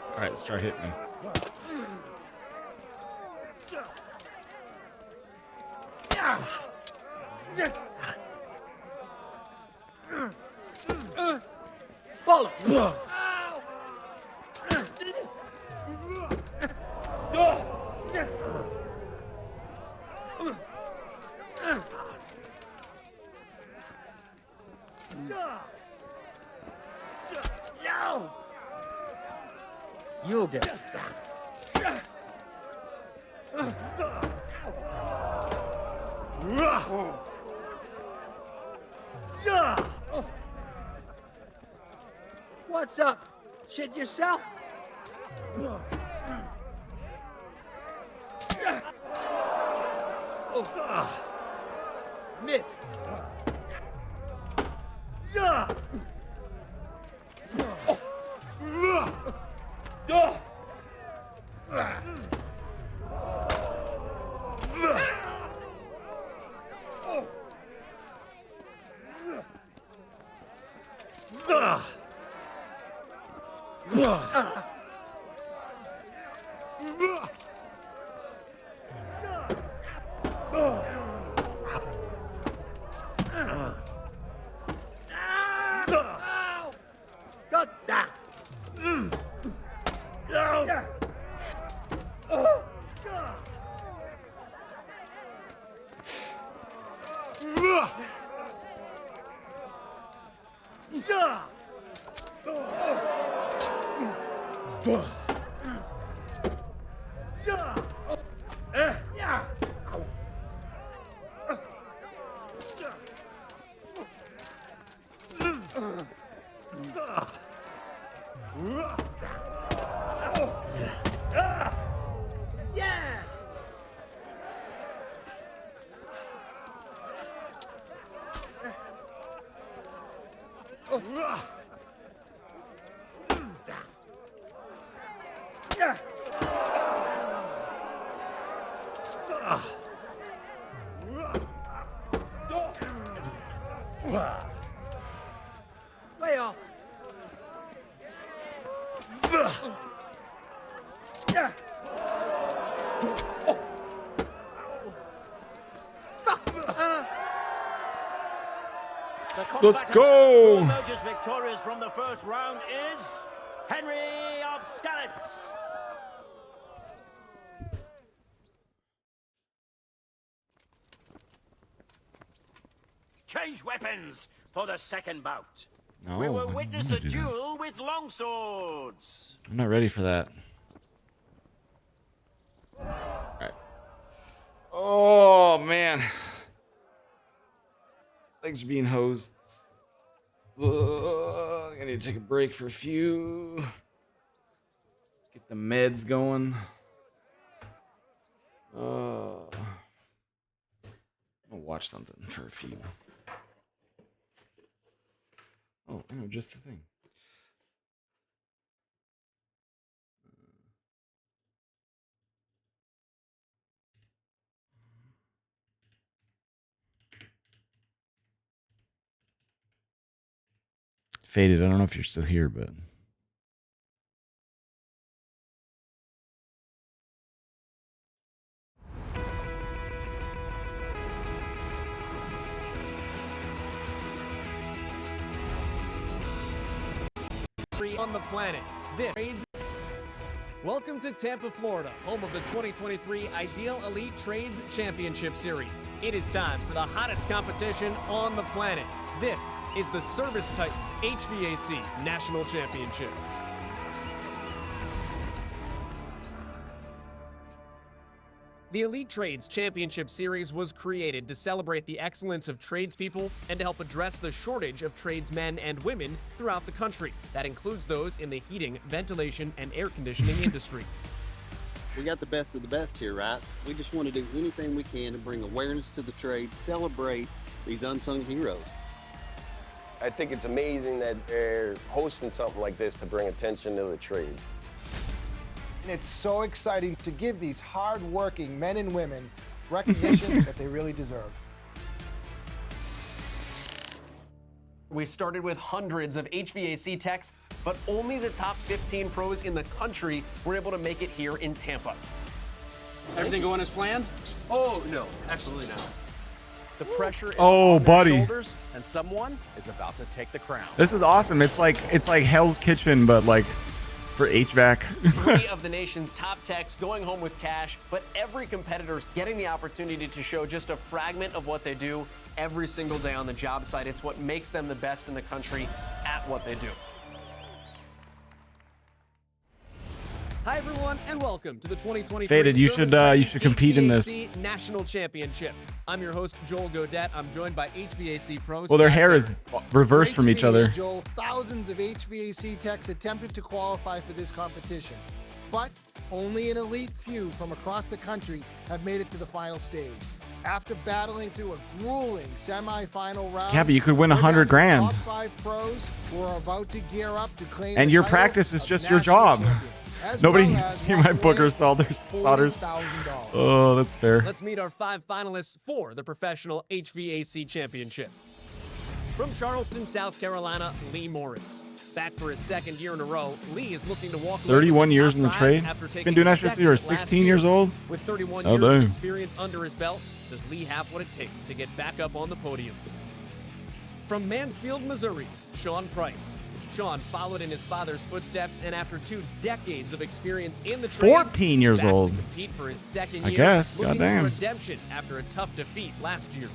A: All right, let's try hitting him.
F: Bollocks! You'll get it. What's up? Shit yourself? Missed. God damn. Yeah! Way off.
A: Let's go!
O: Who emerges victorious from the first round is Henry of Skalitz. Change weapons for the second bout.
A: No,
O: We
A: I
O: will
A: don't
O: witness
A: wanna
O: a
A: do that.
O: duel with longswords.
A: I'm not ready for that. Alright. Oh, man. Legs are being hosed. I need to take a break for a few. Get the meds going. I'm gonna watch something for a few. Oh, I know just the thing. Faded, I don't know if you're still here, but
P: on the planet. This. Welcome to Tampa, Florida, home of the 2023 Ideal Elite Trades Championship Series. It is time for the hottest competition on the planet. This is the Service Titan HVAC National Championship. The Elite Trades Championship Series was created to celebrate the excellence of tradespeople and to help address the shortage of tradesmen and women throughout the country. That includes those in the heating, ventilation, and air conditioning industry.
R: We got the best of the best here, right? We just want to do anything we can to bring awareness to the trade, celebrate these unsung heroes.
S: I think it's amazing that they're hosting something like this to bring attention to the trades.
X: It's so exciting to give these hard-working men and women recognition that they really deserve.
P: We started with hundreds of HVAC techs, but only the top 15 pros in the country were able to make it here in Tampa.
Y: Everything going as planned?
P: Oh, no, absolutely not. The pressure is
A: Oh,
P: on their
A: buddy.
P: shoulders, and someone is about to take the crown.
A: this is awesome. It's like Hell's Kitchen, but like for HVAC.
P: 3 of the nation's top techs going home with cash, but every competitor's getting the opportunity to show just a fragment of what they do every single day on the job site. It's what makes them the best in the country at what they do. Hi everyone, and welcome to the 2023
A: Faded, you
P: Service
A: should,
P: Titan
A: you should compete in this.
P: HVAC National Championship. I'm your host, Joel Godet. I'm joined by HVAC pros.
A: Well, their hair is reversed from each other.
X: Joel, thousands of HVAC techs attempted to qualify for this competition, but only an elite few from across the country have made it to the final stage. After battling through a grueling semifinal round,
A: Yeah, but you could win $100 grand.
X: Top 5 pros who are about to gear up to claim
A: And
X: the
A: your
X: title
A: practice is
X: of
A: just your
X: national
A: job.
X: champion, as
A: Nobody
X: well
A: needs to
X: as
A: see
X: walk
A: my
X: away
A: booger
X: with
A: solders.
X: $40,000.
A: Oh, that's fair.
P: Let's meet our 5 finalists for the Professional HVAC Championship. From Charleston, South Carolina, Lee Morris. Back for his 2nd year in a row, Lee is looking to walk away
A: 31
P: with
A: years
P: top
A: in the
P: prize
A: trade.
P: after taking
A: Been doing that since you were
P: second last
A: 16 years
P: year.
A: old?
P: With 31
A: Oh,
P: years of
A: dang.
P: experience under his belt, does Lee have what it takes to get back up on the podium? From Mansfield, Missouri, Sean Price. Sean followed in his father's footsteps, and after 2 decades of experience in the trade,
A: 14 years
P: he's back
A: old.
P: to compete for his 2nd
A: I
P: year,
A: guess.
P: looking
A: Goddamn.
P: for redemption after a tough defeat last year.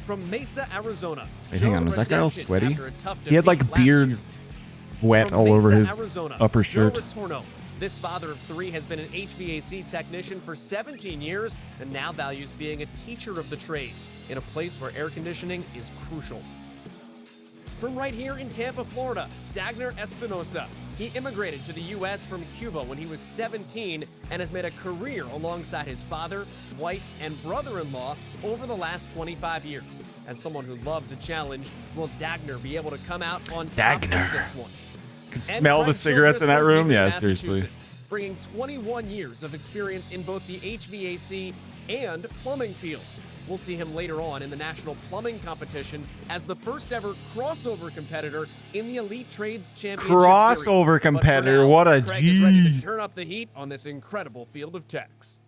P: From Mesa, Arizona.
A: Wait, hang
P: Joe
A: on. Was that guy all
P: Redemption
A: sweaty?
P: after a tough
A: He had like
P: defeat last
A: beard
P: year.
A: wet
P: From
A: all over
P: Mesa,
A: his
P: Arizona,
A: upper
P: Joe
A: shirt.
P: Retorno. This father of 3 has been an HVAC technician for 17 years and now values being a teacher of the trade in a place where air conditioning is crucial. From right here in Tampa, Florida, Dagner Espinosa. He immigrated to the U.S. from Cuba when he was 17 and has made a career alongside his father, wife, and brother-in-law over the last 25 years. As someone who loves a challenge, will Dagner be able to come out on top of
A: Dagner.
P: this one?
A: Can smell the cigarettes in that room? Yeah, seriously.
P: Bringing 21 years of experience in both the HVAC and plumbing fields. We'll see him later on in the National Plumbing Competition as the first ever crossover competitor in the Elite Trades Championship
A: Crossover
P: Series. But for
A: competitor,
P: now,
A: what a
P: Craig is ready
A: G.
P: to turn up the heat on this incredible field of techs.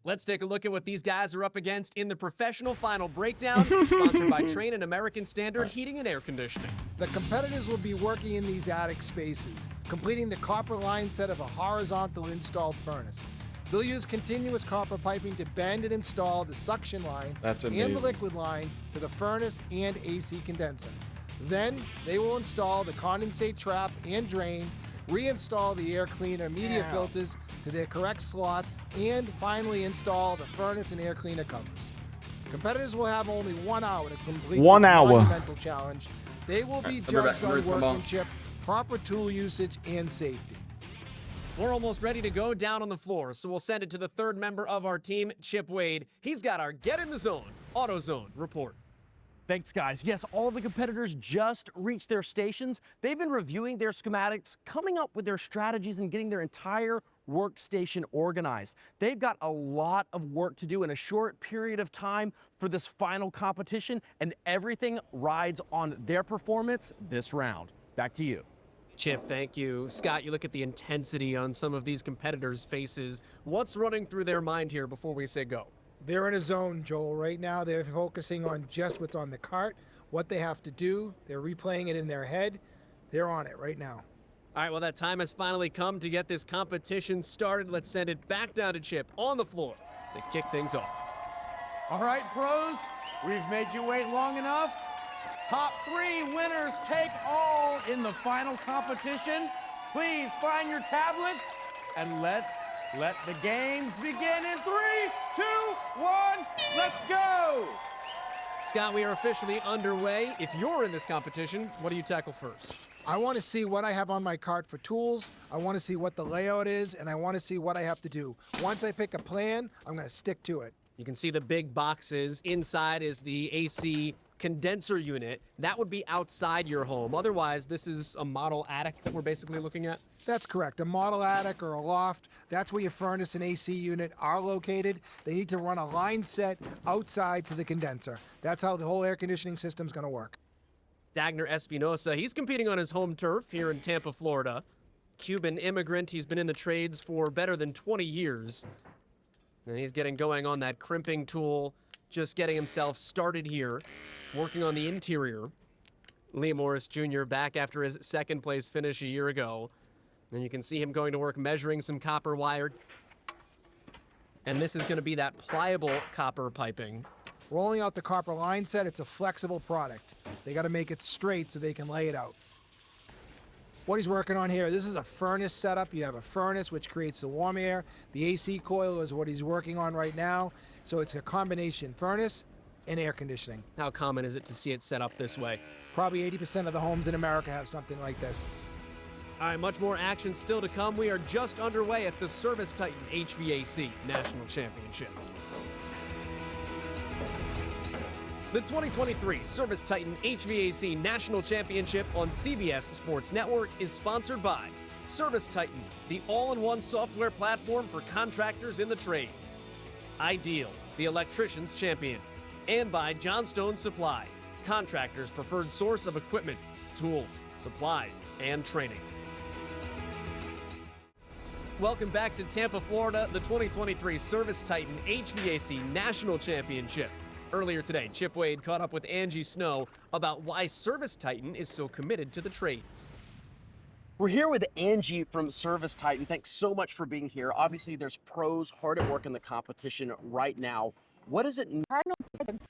P: Let's take a look at what these guys are up against in the professional final breakdown, sponsored by Train and American Standard Heating and Air Conditioning.
X: The competitors will be working in these attic spaces, completing the copper line set of a horizontal installed furnace. They'll use continuous copper piping to bend and install the suction line
A: That's
X: and the
A: amazing.
X: liquid line to the furnace and AC condenser. Then they will install the condensate trap and drain, reinstall the air cleaner media filters to their correct slots, and finally install the furnace and air cleaner covers. Competitors will have only 1 hour to complete
A: 1
X: this
A: hour.
X: monumental challenge. They will be
Y: I'll be back.
X: judged
Y: I'm
X: on
Y: ready to come on.
X: workmanship, proper tool usage, and safety.
P: We're almost ready to go down on the floor, so we'll send it to the 3rd member of our team, Chip Wade. He's got our Get in the Zone, AutoZone report.
G: Thanks, guys. Yes, all the competitors just reached their stations. They've been reviewing their schematics, coming up with their strategies, and getting their entire workstation organized. They've got a lot of work to do in a short period of time for this final competition, and everything rides on their performance this round. Back to you.
P: Chip, thank you. Scott, you look at the intensity on some of these competitors' faces. What's running through their mind here before we say go?
X: They're in a zone, Joel. Right now, they're focusing on just what's on the cart, what they have to do. They're replaying it in their head. They're on it right now.
P: All right, well, that time has finally come to get this competition started. Let's send it back down to Chip on the floor to kick things off.
G: All right, pros, we've made you wait long enough. Top 3 winners take all in the final competition. Please find your tablets and let's let the games begin in 3, 2, 1, let's go!
P: Scott, we are officially underway. If you're in this competition, what do you tackle first?
X: I want to see what I have on my cart for tools. I want to see what the layout is, and I want to see what I have to do. Once I pick a plan, I'm going to stick to it.
P: You can see the big boxes. Inside is the AC condenser unit. That would be outside your home. Otherwise, this is a model attic that we're basically looking at?
X: That's correct. A model attic or a loft, that's where your furnace and AC unit are located. They need to run a line set outside to the condenser. That's how the whole air conditioning system's going to work.
P: Dagner Espinosa, he's competing on his home turf here in Tampa, Florida. Cuban immigrant, he's been in the trades for better than 20 years. And he's getting going on that crimping tool, just getting himself started here, working on the interior. Lee Morris Jr. back after his 2nd place finish a year ago. And you can see him going to work measuring some copper wire. And this is going to be that pliable copper piping.
X: Rolling out the copper line set, it's a flexible product. They got to make it straight so they can lay it out. What he's working on here, this is a furnace setup. You have a furnace which creates the warm air. The AC coil is what he's working on right now. So it's a combination furnace and air conditioning.
P: How common is it to see it set up this way?
X: Probably 80% of the homes in America have something like this.
P: All right, much more action still to come. We are just underway at the Service Titan HVAC National Championship. The 2023 Service Titan HVAC National Championship on CBS Sports Network is sponsored by Service Titan, the all-in-one software platform for contractors in the trades. Ideal, the electrician's champion. And by Johnstone Supply, contractors' preferred source of equipment, tools, supplies, and training. Welcome back to Tampa, Florida, the 2023 Service Titan HVAC National Championship. Earlier today, Chip Wade caught up with Angie Snow about why Service Titan is so committed to the trades.
G: We're here with Angie from Service Titan. Thanks so much for being here. Obviously, there's pros hard at work in the competition right now. What is it?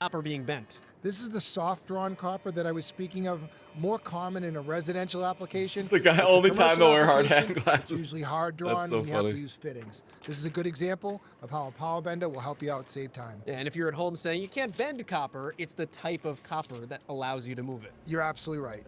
P: Copper being bent.
X: This is the soft drawn copper that I was speaking of, more common in a residential application.
A: It's the guy only time to wear hard hat glasses.
X: It's usually hard drawn.
A: That's so
X: and you
A: funny.
X: have to use fittings. This is a good example of how a power bender will help you out save time.
P: And if you're at home saying you can't bend copper, it's the type of copper that allows you to move it.
X: You're absolutely right.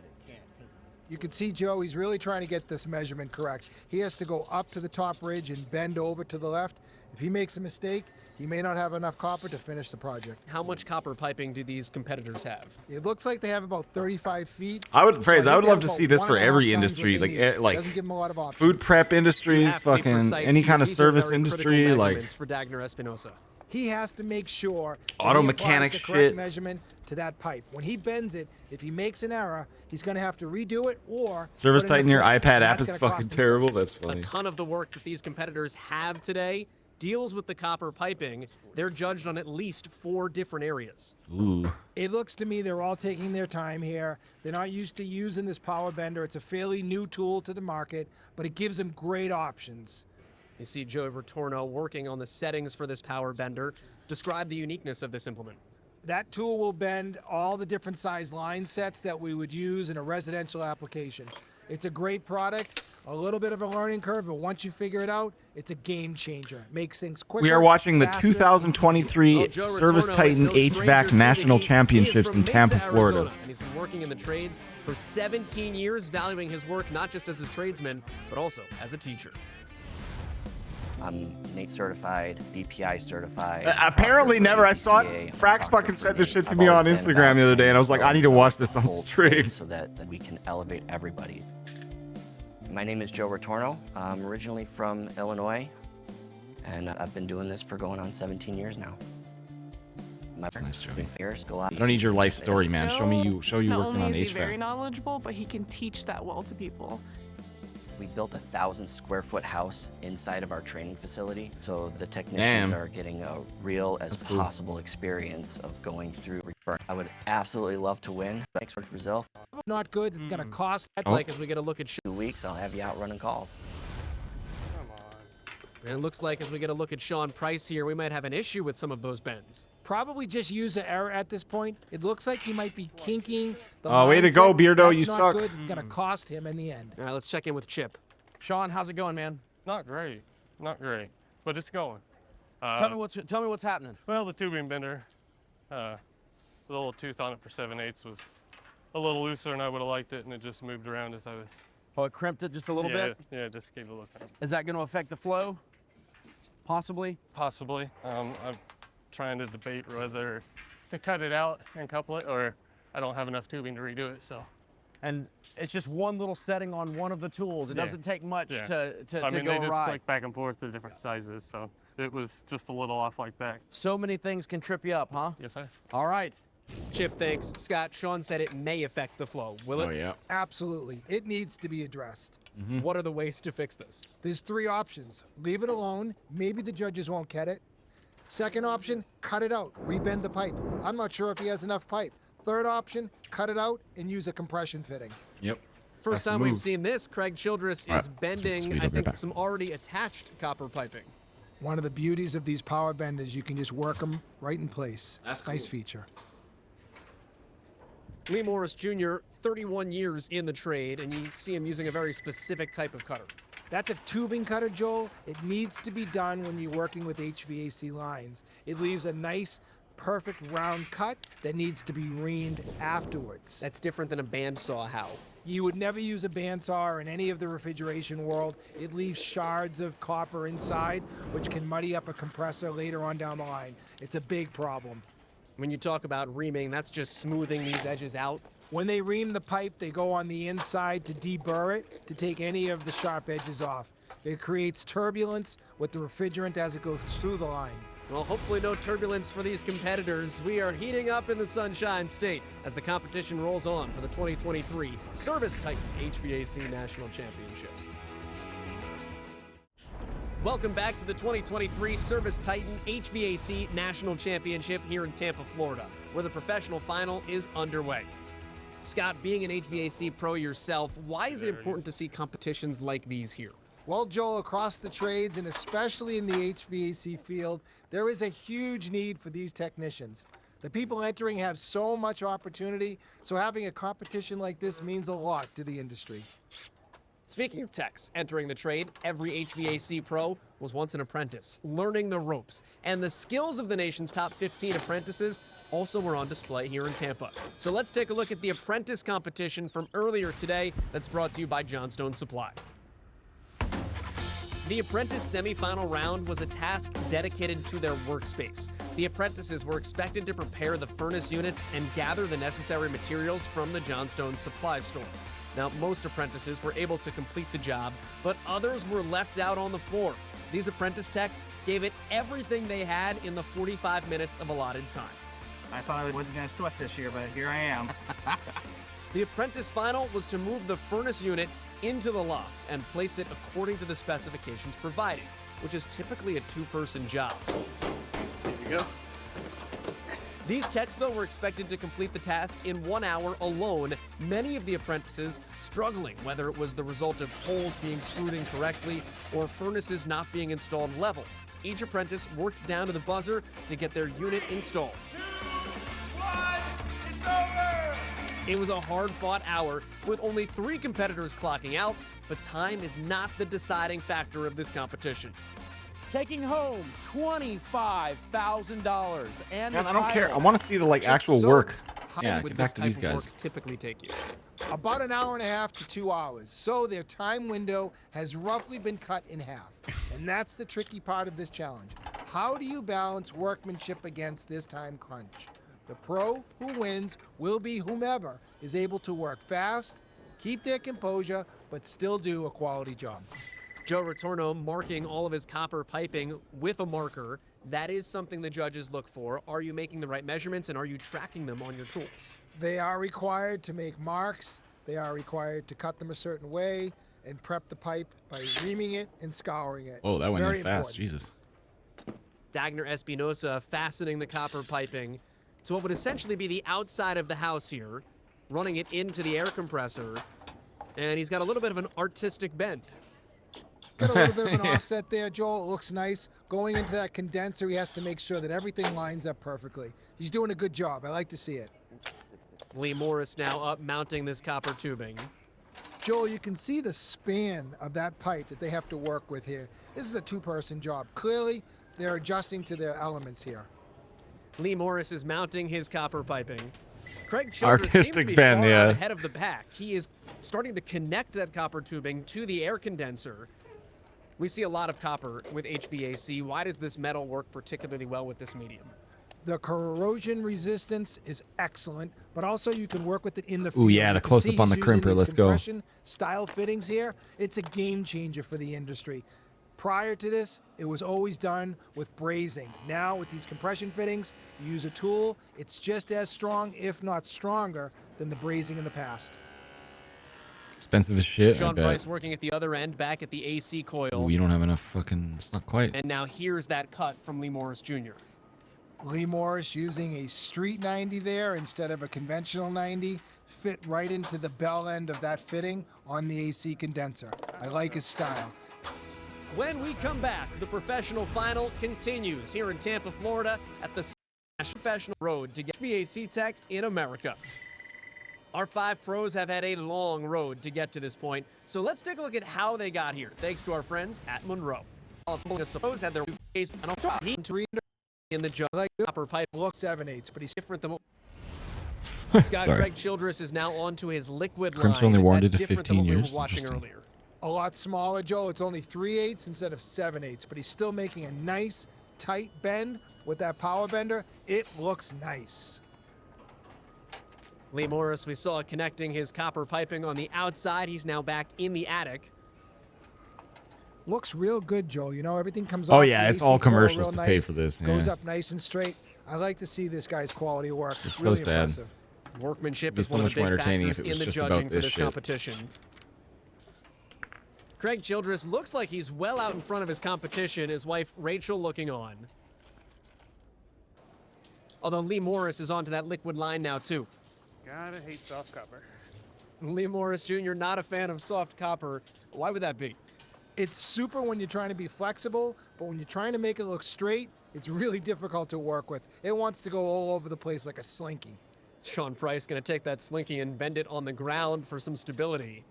X: You can see Joe, he's really trying to get this measurement correct. He has to go up to the top ridge and bend over to the left. If he makes a mistake, he may not have enough copper to finish the project.
P: How much copper piping do these competitors have?
X: It looks like they have about 35 feet.
A: I would
X: So
A: I would
X: think they
A: love
X: have
A: to
X: about
A: see this for
X: 1.5
A: every
X: times
A: industry,
X: what they need. Doesn't give them a lot of options.
A: food prep
P: You
A: industries,
P: have to be
A: fucking
P: precise
A: any
P: here.
A: kind of
P: These are
A: service
P: very critical
A: industry, like
P: measurements for Dagner Espinosa.
X: He has to make sure that
A: Auto
X: he applies
A: mechanic
X: the correct
A: shit.
X: measurement to that pipe. When he bends it, if he makes an error, he's going to have to redo it or
A: Service
X: put in a
A: Titan, your
X: fix,
A: iPad
X: and
A: app
X: that's
A: is
X: gonna
A: fucking
X: cost him.
A: terrible. That's
P: A
A: funny.
P: ton of the work that these competitors have today deals with the copper piping. They're judged on at least 4 different areas.
A: Ooh.
X: It looks to me they're all taking their time here. They're not used to using this power bender. It's a fairly new tool to the market, but it gives them great options.
P: You see Joe Retorno working on the settings for this power bender. Describe the uniqueness of this implement.
X: That tool will bend all the different size line sets that we would use in a residential application. It's a great product, a little bit of a learning curve, but once you figure it out, it's a game changer. Makes things quicker.
A: We are watching the
X: faster,
A: 2023
P: Joe
A: Service
P: Retorno
A: Titan
P: is no stranger
A: HVAC
P: to the
A: National
P: heat. He is
A: Championships
P: from
A: in Tampa,
P: Mesa,
A: Florida.
P: Arizona, and he's been working in the trades for 17 years, valuing his work not just as a tradesman, but also as a teacher.
D: I'm NATE certified, BPI certified.
A: Apparently never. I saw it. Frax fucking sent this shit to me on Instagram the other day, and I was like, I need to watch this on stream.
D: So that we can elevate everybody. My name is Joe Retorno. I'm originally from Illinois, and I've been doing this for going on 17 years now.
A: I don't need your life story, man. Show you
H: Not
A: working on
H: only is he very
A: HVAC.
H: knowledgeable, but he can teach that well to people.
D: We built a 1,000-square-foot house inside of our training facility, so the technicians
A: Damn.
D: are getting a real as
A: That's cool.
D: possible experience of going through. I would absolutely love to win. Thanks for Brazil.
X: Not good. It's going to cost.
P: Like as we get a look at
D: 2 weeks, I'll have you out running calls.
P: And it looks like as we get a look at Sean Price here, we might have an issue with some of those bends.
X: Probably just user error at this point. It looks like he might be kinking the
A: Oh, way to
X: line
A: go,
X: set.
A: Beardo.
X: That's
A: You
X: not
A: suck.
X: Good. It's going to cost him in the end.
P: All right, let's check in with Chip.
G: Sean, how's it going, man?
J: Not great, not great, but it's going.
G: Tell me what's happening.
J: Well, the tubing bender, the little tooth on it for 7/8 was a little looser than I would have liked it, and it just moved around as I was.
G: Oh, it crimped it just a little bit?
J: Yeah, it just gave it a look.
G: Is that going to affect the flow? Possibly?
J: Possibly. I'm trying to debate whether to cut it out and couple it, or I don't have enough tubing to redo it, so.
G: And it's just one little setting on one of the tools. It
J: Yeah.
G: doesn't take much
J: Yeah.
G: to
J: I mean,
G: go
J: they just
G: awry.
J: click back and forth to different sizes, so it was just a little off like that.
G: So many things can trip you up, huh?
J: Yes, sir.
G: All right.
P: Chip thinks. Scott, Sean said it may affect the flow. Will it?
A: Oh, yeah.
X: Absolutely. It needs to be addressed.
P: What are the ways to fix this?
X: There's 3 options. Leave it alone. Maybe the judges won't get it. Second option, cut it out. Rebend the pipe. I'm not sure if he has enough pipe. Third option, cut it out and use a compression fitting.
A: Yep.
P: First
A: That's the
P: time we've
A: move.
P: seen this, Craig Childress
A: All
P: is
A: right,
P: bending,
A: sweet,
P: I
A: I'll be
P: think,
A: back.
P: some already attached copper piping.
X: One of the beauties of these power benders, you can just work them right in place.
A: That's
X: Nice
A: cool.
X: feature.
P: Lee Morris Jr., 31 years in the trade, and you see him using a very specific type of cutter.
X: That's a tubing cutter, Joel. It needs to be done when you're working with HVAC lines. It leaves a nice, perfect round cut that needs to be reamed afterwards.
P: That's different than a bandsaw. How?
X: You would never use a bandsaw in any of the refrigeration world. It leaves shards of copper inside, which can muddy up a compressor later on down the line. It's a big problem.
P: When you talk about reaming, that's just smoothing these edges out.
X: When they ream the pipe, they go on the inside to deburr it, to take any of the sharp edges off. It creates turbulence with the refrigerant as it goes through the line.
P: Well, hopefully no turbulence for these competitors. We are heating up in the Sunshine State as the competition rolls on for the 2023 Service Titan HVAC National Championship. Welcome back to the 2023 Service Titan HVAC National Championship here in Tampa, Florida, where the professional final is underway. Scott, being an HVAC pro yourself, why is it important to see competitions like these here?
X: Well, Joel, across the trades, and especially in the HVAC field, there is a huge need for these technicians. The people entering have so much opportunity, so having a competition like this means a lot to the industry.
P: Speaking of techs entering the trade, every HVAC pro was once an apprentice, learning the ropes. And the skills of the nation's top 15 apprentices also were on display here in Tampa. So let's take a look at the apprentice competition from earlier today that's brought to you by Johnstone Supply. The apprentice semifinal round was a task dedicated to their workspace. The apprentices were expected to prepare the furnace units and gather the necessary materials from the Johnstone Supply store. Now, most apprentices were able to complete the job, but others were left out on the floor. These apprentice techs gave it everything they had in the 45 minutes of allotted time.
K: I thought I wasn't going to sweat this year, but here I am.
P: The apprentice final was to move the furnace unit into the loft and place it according to the specifications provided, which is typically a two-person job.
K: There you go.
P: These techs, though, were expected to complete the task in 1 hour alone, many of the apprentices struggling, whether it was the result of holes being screwed incorrectly or furnaces not being installed level. Each apprentice worked down to the buzzer to get their unit installed.
F: 2, 1, it's over!
P: It was a hard-fought hour with only 3 competitors clocking out, but time is not the deciding factor of this competition.
G: Taking home $25,000 and
A: Man, I don't care. I want to see the actual work. Yeah,
P: Would
A: get back
P: this
A: to these
P: type of
A: guys.
P: work typically take you?
X: About an hour and a half to 2 hours. So their time window has roughly been cut in half. And that's the tricky part of this challenge. How do you balance workmanship against this time crunch? The pro who wins will be whomever is able to work fast, keep their composure, but still do a quality job.
P: Joe Retorno marking all of his copper piping with a marker. That is something the judges look for. Are you making the right measurements and are you tracking them on your tools?
X: They are required to make marks. They are required to cut them a certain way and prep the pipe by reaming it and scouring it.
A: Oh, that went
X: Very
A: in fast.
X: important.
A: Jesus.
P: Dagner Espinosa fastening the copper piping to what would essentially be the outside of the house here, running it into the air compressor, and he's got a little bit of an artistic bend.
X: Got a little bit of an offset there, Joel. It looks nice. Going into that condenser, he has to make sure that everything lines up perfectly. He's doing a good job. I like to see it.
P: Lee Morris now up mounting this copper tubing.
X: Joel, you can see the span of that pipe that they have to work with here. This is a two-person job. Clearly, they're adjusting to their elements here.
P: Lee Morris is mounting his copper piping. Craig Childress
A: Artistic
P: seems to be
A: bend,
P: far
A: yeah.
P: out ahead of the pack. He is starting to connect that copper tubing to the air condenser. We see a lot of copper with HVAC. Why does this metal work particularly well with this medium?
X: The corrosion resistance is excellent, but also you can work with it in the
A: Ooh,
X: field.
A: yeah, the
X: You can
A: close-up
X: see
A: on the
X: he's using
A: crimper.
X: these
A: Let's go.
X: compression style fittings here. It's a game changer for the industry. Prior to this, it was always done with brazing. Now, with these compression fittings, you use a tool. It's just as strong, if not stronger, than the brazing in the past.
A: Expensive as shit, I
P: Sean
A: bet.
P: Price working at the other end, back at the AC coil.
A: Ooh, you don't have enough fucking... It's not quite.
P: And now here's that cut from Lee Morris Jr.
X: Lee Morris using a street 90 there instead of a conventional 90. Fit right into the bell end of that fitting on the AC condenser. I like his style.
P: When we come back, the professional final continues here in Tampa, Florida at the Professional Road to get HVAC tech in America. Our 5 pros have had a long road to get to this point, so let's take a look at how they got here, thanks to our friends at Monroe. All of the pros had their face in the jug, like copper pipe look 7/8, but he's different than Scott
A: Sorry.
P: Craig Childress is now onto his liquid
A: Crimps
P: line.
A: only warranted
P: That's
A: to
P: different than
A: 15
P: what we
A: years.
P: were watching
A: Interesting.
P: earlier.
X: A lot smaller, Joe. It's only 3/8 instead of 7/8, but he's still making a nice, tight bend with that power bender, it looks nice.
P: Lee Morris, we saw connecting his copper piping on the outside. He's now back in the attic.
X: Looks real good, Joe. You know, everything comes
A: Oh
X: off
A: yeah,
X: the
A: it's
X: AC
A: all
X: coil
A: commercials
X: real
A: to
X: nice,
A: pay for this.
X: Goes
A: Yeah.
X: up nice and straight. I like to see this guy's quality work.
A: It's
X: really
A: so sad.
X: impressive.
P: Workmanship
A: It'd be
P: is
A: so
P: one of
A: much
P: the
A: more
P: big
A: entertaining
P: factors
A: if it was
P: in the
A: just
P: judging
A: about
P: for
A: this
P: this
A: shit.
P: competition. Craig Childress looks like he's well out in front of his competition, his wife Rachel looking on. Although Lee Morris is onto that liquid line now too.
M: Gotta hate soft copper.
P: Lee Morris Jr., not a fan of soft copper. Why would that be?
X: It's super when you're trying to be flexible, but when you're trying to make it look straight, it's really difficult to work with. It wants to go all over the place like a slinky.
P: Sean Price going to take that slinky and bend it on the ground for some stability.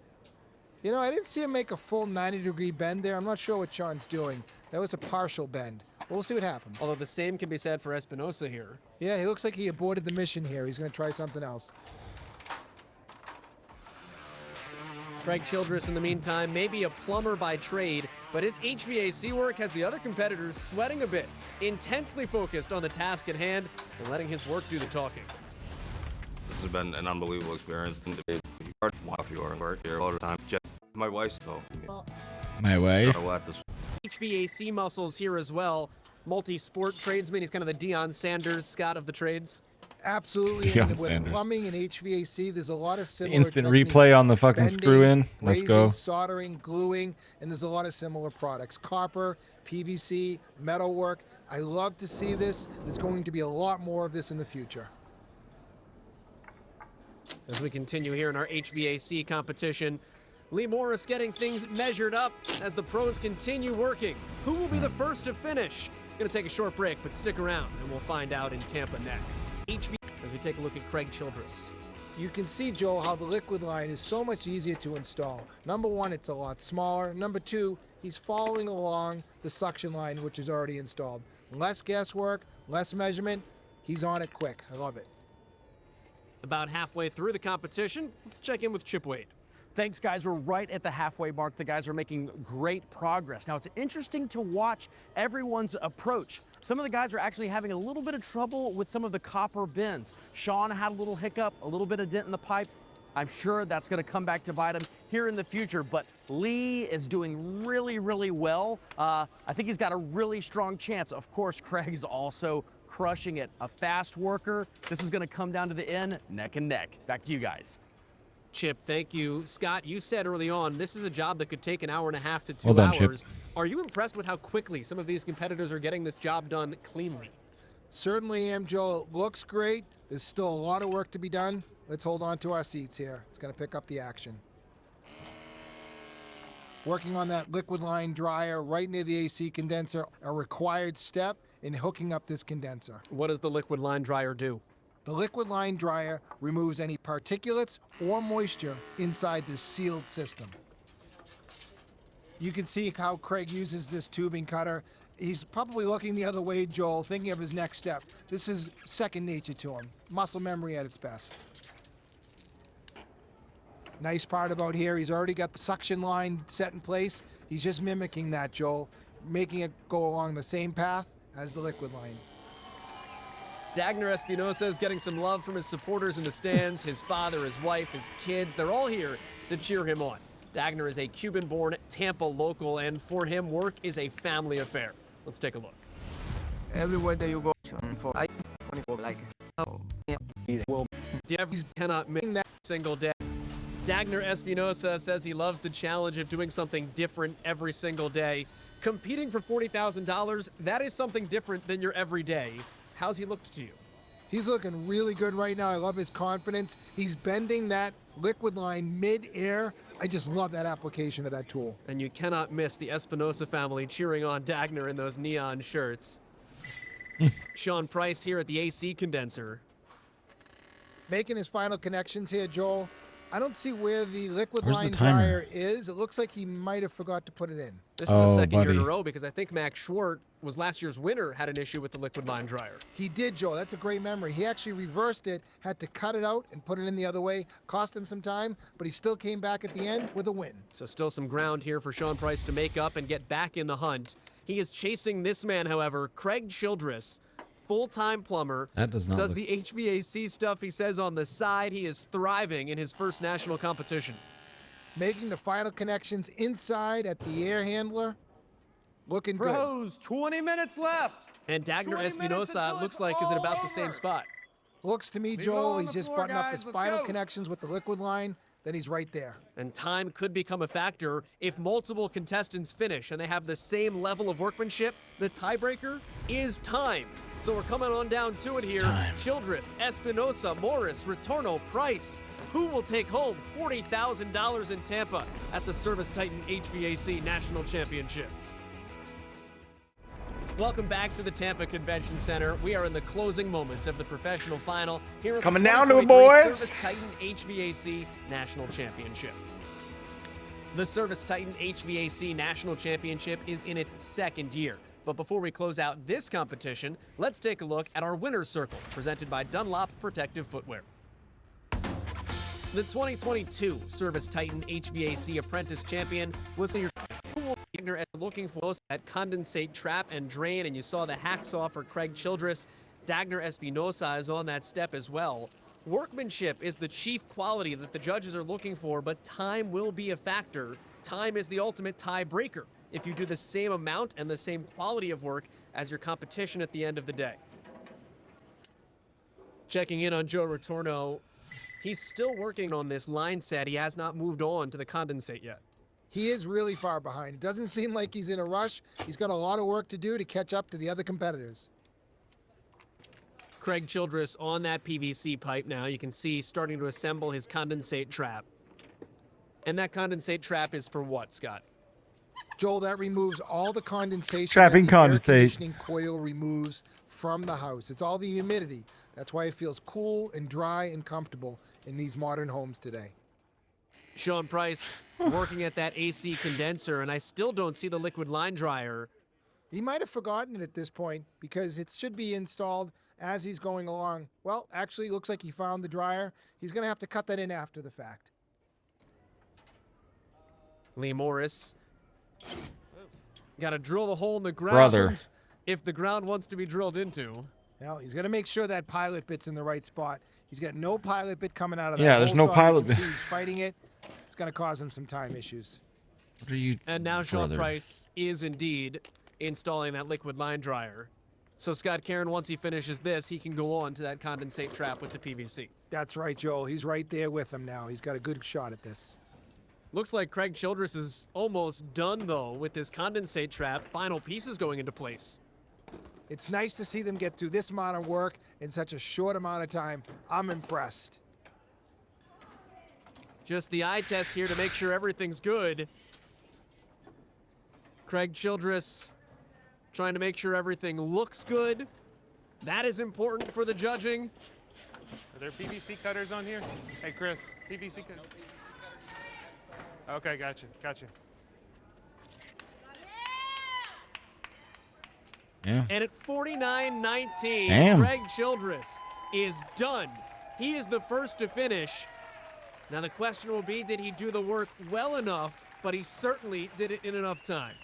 X: You know, I didn't see him make a full 90-degree bend there. I'm not sure what Sean's doing. That was a partial bend. But we'll see what happens.
P: Although the same can be said for Espinosa here.
X: Yeah, he looks like he aborted the mission here. He's going to try something else.
P: Craig Childress, in the meantime, may be a plumber by trade, but his HVAC work has the other competitors sweating a bit, intensely focused on the task at hand and letting his work do the talking.
T: This has been an unbelievable experience. If you are work here all the time, my wife's told me.
A: My wife.
P: HVAC muscles here as well. Multi-sport tradesman. He's kind of the Deion Sanders, Scott, of the trades.
X: Absolutely.
A: Deion
X: And with
A: Sanders.
X: plumbing and HVAC, there's a lot of similar
A: Instant
X: techniques.
A: replay on the fucking
X: Bending,
A: screw in. Let's
X: brazing,
A: go.
X: Soldering, gluing, and there's a lot of similar products. Copper, PVC, metalwork. I love to see this. There's going to be a lot more of this in the future.
P: As we continue here in our HVAC competition, Lee Morris getting things measured up as the pros continue working. Who will be the first to finish? Gonna take a short break, but stick around and we'll find out in Tampa next. As we take a look at Craig Childress.
X: You can see, Joel, how the liquid line is so much easier to install. Number one, it's a lot smaller. Number two, he's following along the suction line, which is already installed. Less guesswork, less measurement. He's on it quick. I love it.
P: About halfway through the competition, let's check in with Chip Wade.
G: Thanks, guys. We're right at the halfway mark. The guys are making great progress. Now, it's interesting to watch everyone's approach. Some of the guys are actually having a little bit of trouble with some of the copper bends. Sean had a little hiccup, a little bit of dent in the pipe. I'm sure that's going to come back to bite him here in the future, but Lee is doing really, really well. I think he's got a really strong chance. Of course, Craig's also crushing it. A fast worker. This is going to come down to the end, neck and neck. Back to you guys.
P: Chip, thank you. Scott, you said early on, this is a job that could take an hour and a half to 2
A: Well done, Chip.
P: hours. Are you impressed with how quickly some of these competitors are getting this job done cleanly?
X: Certainly am, Joel. It looks great. There's still a lot of work to be done. Let's hold on to our seats here. It's going to pick up the action. Working on that liquid line dryer right near the AC condenser, a required step in hooking up this condenser.
P: What does the liquid line dryer do?
X: The liquid line dryer removes any particulates or moisture inside this sealed system. You can see how Craig uses this tubing cutter. He's probably looking the other way, Joel, thinking of his next step. This is second nature to him. Muscle memory at its best. Nice part about here, he's already got the suction line set in place. He's just mimicking that, Joel, making it go along the same path as the liquid line.
P: Dagner Espinosa is getting some love from his supporters in the stands. His father, his wife, his kids, they're all here to cheer him on. Dagner is a Cuban-born Tampa local, and for him, work is a family affair. Let's take a look.
K: Everywhere that you go,
P: Devs cannot make that single day. Dagner Espinosa says he loves the challenge of doing something different every single day. Competing for $40,000, that is something different than your everyday. How's he looked to you?
X: He's looking really good right now. I love his confidence. He's bending that liquid line mid-air. I just love that application of that tool.
P: And you cannot miss the Espinosa family cheering on Dagner in those neon shirts. Sean Price here at the AC condenser.
X: Making his final connections here, Joel. I don't see where the liquid
A: Where's the
X: line
A: timer?
X: dryer is. It looks like he might have forgot to put it in.
P: This is the second year in a
A: buddy.
P: row because I think Max Schwartz was last year's winner, had an issue with the liquid line dryer.
X: He did, Joe. That's a great memory. He actually reversed it, had to cut it out and put it in the other way. Cost him some time, but he still came back at the end with a win.
P: So still some ground here for Sean Price to make up and get back in the hunt. He is chasing this man, however, Craig Childress, full-time plumber.
A: That does not
P: Does
A: look-
P: the HVAC stuff he says on the side. He is thriving in his first national competition.
X: Making the final connections inside at the air handler. Looking good.
G: Pros, 20 minutes left.
P: And Dagner
G: 20 minutes
P: Espinosa
G: until
P: looks
G: it's
P: like is at
G: all
P: about the same
G: over.
P: spot.
X: Looks to me,
G: Leave it
X: Joel,
G: all on
X: he's
G: the
X: just
G: floor,
X: buttoning up
G: guys.
X: his
G: Let's
X: final
G: go.
X: connections with the liquid line. Then he's right there.
P: And time could become a factor if multiple contestants finish and they have the same level of workmanship. The tiebreaker is time. So we're coming on down to it here.
A: Time.
P: Childress, Espinosa, Morris, Retorno, Price. Who will take home $40,000 in Tampa at the Service Titan HVAC National Championship? Welcome back to the Tampa Convention Center. We are in the closing moments of the professional final here at
A: coming
P: the
A: down to it,
P: 2023
A: boys.
P: Service Titan HVAC National Championship. The Service Titan HVAC National Championship is in its second year. But before we close out this competition, let's take a look at our winner's circle, presented by Dunlop Protective Footwear. The 2022 Service Titan HVAC Apprentice Champion was your looking for that condensate trap and drain, and you saw the hacksaw for Craig Childress. Dagner Espinosa is on that step as well. Workmanship is the chief quality that the judges are looking for, but time will be a factor. Time is the ultimate tiebreaker if you do the same amount and the same quality of work as your competition at the end of the day. Checking in on Joe Retorno, he's still working on this line set. He has not moved on to the condensate yet.
X: He is really far behind. It doesn't seem like he's in a rush. He's got a lot of work to do to catch up to the other competitors.
P: Craig Childress on that PVC pipe now. You can see starting to assemble his condensate trap. And that condensate trap is for what, Scott?
X: Joel, that removes all the condensation
A: Trapping
X: that the air
A: condensate.
X: conditioning coil removes from the house. It's all the humidity. That's why it feels cool and dry and comfortable in these modern homes today.
P: Sean Price working at that AC condenser, and I still don't see the liquid line dryer.
X: He might have forgotten it at this point because it should be installed as he's going along. Well, actually, it looks like he found the dryer. He's going to have to cut that in after the fact.
P: Lee Morris. Got to drill the hole in the ground.
A: Brother.
P: If the ground wants to be drilled into.
X: Now, he's got to make sure that pilot bit's in the right spot. He's got no pilot bit coming out of that.
A: Yeah, there's
X: hole
A: no
X: saw.
A: pilot
X: You can
A: bit.
X: see he's fighting it. It's going to cause him some time issues.
A: What are you,
P: And now Sean
A: brother?
P: Price is indeed installing that liquid line dryer. So Scott Karen, once he finishes this, he can go on to that condensate trap with the PVC.
X: That's right, Joel. He's right there with him now. He's got a good shot at this.
P: Looks like Craig Childress is almost done, though, with this condensate trap. Final pieces going into place.
X: It's nice to see them get through this amount of work in such a short amount of time. I'm impressed.
P: Just the eye test here to make sure everything's good. Craig Childress trying to make sure everything looks good. That is important for the judging.
M: Are there PVC cutters on here? Hey, Chris, PVC cutters. Okay, gotcha.
A: Yeah.
P: And at 49-19,
A: Damn.
P: Craig Childress is done. He is the first to finish. Now the question will be, did he do the work well enough? But he certainly did it in enough time.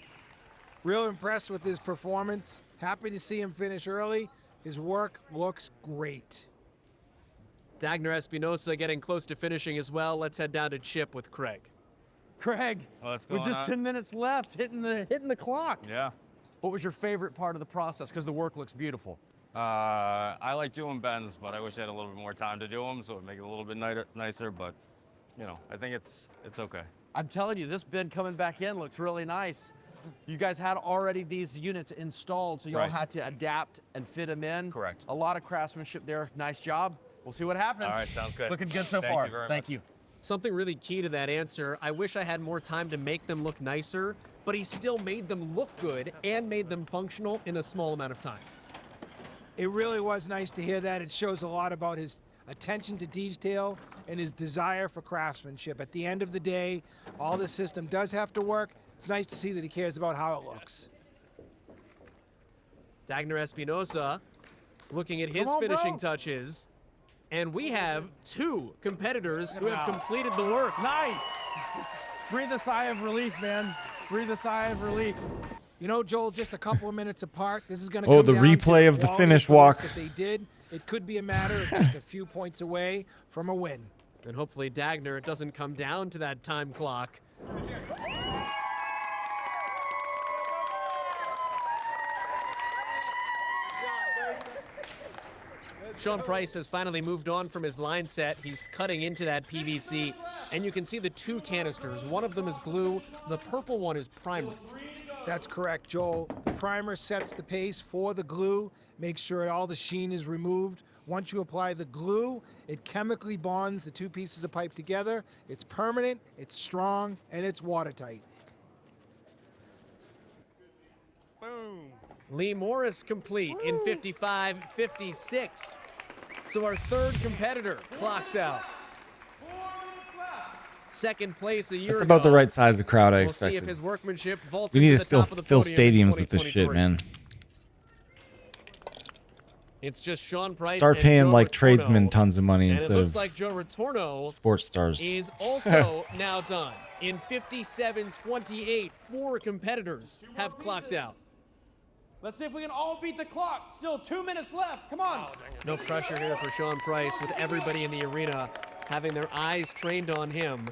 X: Real impressed with his performance. Happy to see him finish early. His work looks great.
P: Dagner Espinosa getting close to finishing as well. Let's head down to Chip with Craig.
G: Craig,
I: What's
G: with
I: going
G: just
I: on?
G: 10 minutes left, hitting the clock.
I: Yeah.
G: What was your favorite part of the process? Because the work looks beautiful.
I: I like doing bends, but I wish I had a little bit more time to do them, so it'd make it a little bit nicer. But, you know, I think it's okay.
G: I'm telling you, this bend coming back in looks really nice. You guys had already these units installed, so you all
I: Right.
G: had to adapt and fit them in.
I: Correct.
G: A lot of craftsmanship there. Nice job. We'll see what happens.
I: All right, sounds good.
G: Looking good so
I: Thank
G: far.
I: you very
G: Thank
I: much.
G: you.
P: Something really key to that answer. I wish I had more time to make them look nicer, but he still made them look good and made them functional in a small amount of time.
X: It really was nice to hear that. It shows a lot about his attention to detail and his desire for craftsmanship. At the end of the day, all the system does have to work. It's nice to see that he cares about how it looks.
P: Dagner Espinosa looking at his
X: Come on,
P: finishing
X: bro.
P: touches. And we have two competitors who have
G: Wow.
P: completed the work.
G: Nice. Breathe a sigh of relief, man. Breathe a sigh of relief.
X: You know, Joel, just a couple of minutes apart. This is going to
A: Oh,
X: come
A: the
X: down to
A: replay of the
X: quality
A: finish
X: of work
A: walk.
X: that they did. It could be a matter of just a few points away from a win.
P: And hopefully Dagner, it doesn't come down to that time clock. Sean Price has finally moved on from his line set. He's cutting into that PVC, and you can see the two canisters. One of them is glue, the purple one is primer.
X: That's correct, Joel. The primer sets the pace for the glue, makes sure all the sheen is removed. Once you apply the glue, it chemically bonds the two pieces of pipe together. It's permanent, it's strong, and it's watertight.
P: Boom. Lee Morris complete in 55-56. So our third competitor clocks out. Second place a year
A: That's about the
P: ago.
A: right size of crowd I
P: We'll see if
A: expected.
P: his workmanship vaults
A: We need
P: into
A: to
P: the
A: still
P: top of the
A: fill
P: podium in
A: stadiums with this shit,
P: 2023.
A: man.
P: It's just Sean Price
A: Start
P: and
A: paying
P: Joe
A: like
P: Rotorno.
A: tradesmen tons of money
P: And it
A: instead
P: looks
A: of
P: like Joe Rotorno
A: sports stars.
P: is also now done. In 57-28, 4 competitors have clocked out.
Y: Let's see if we can all beat the clock. Still 2 minutes left. Come on.
P: No pressure here for Sean Price, with everybody in the arena having their eyes trained on him.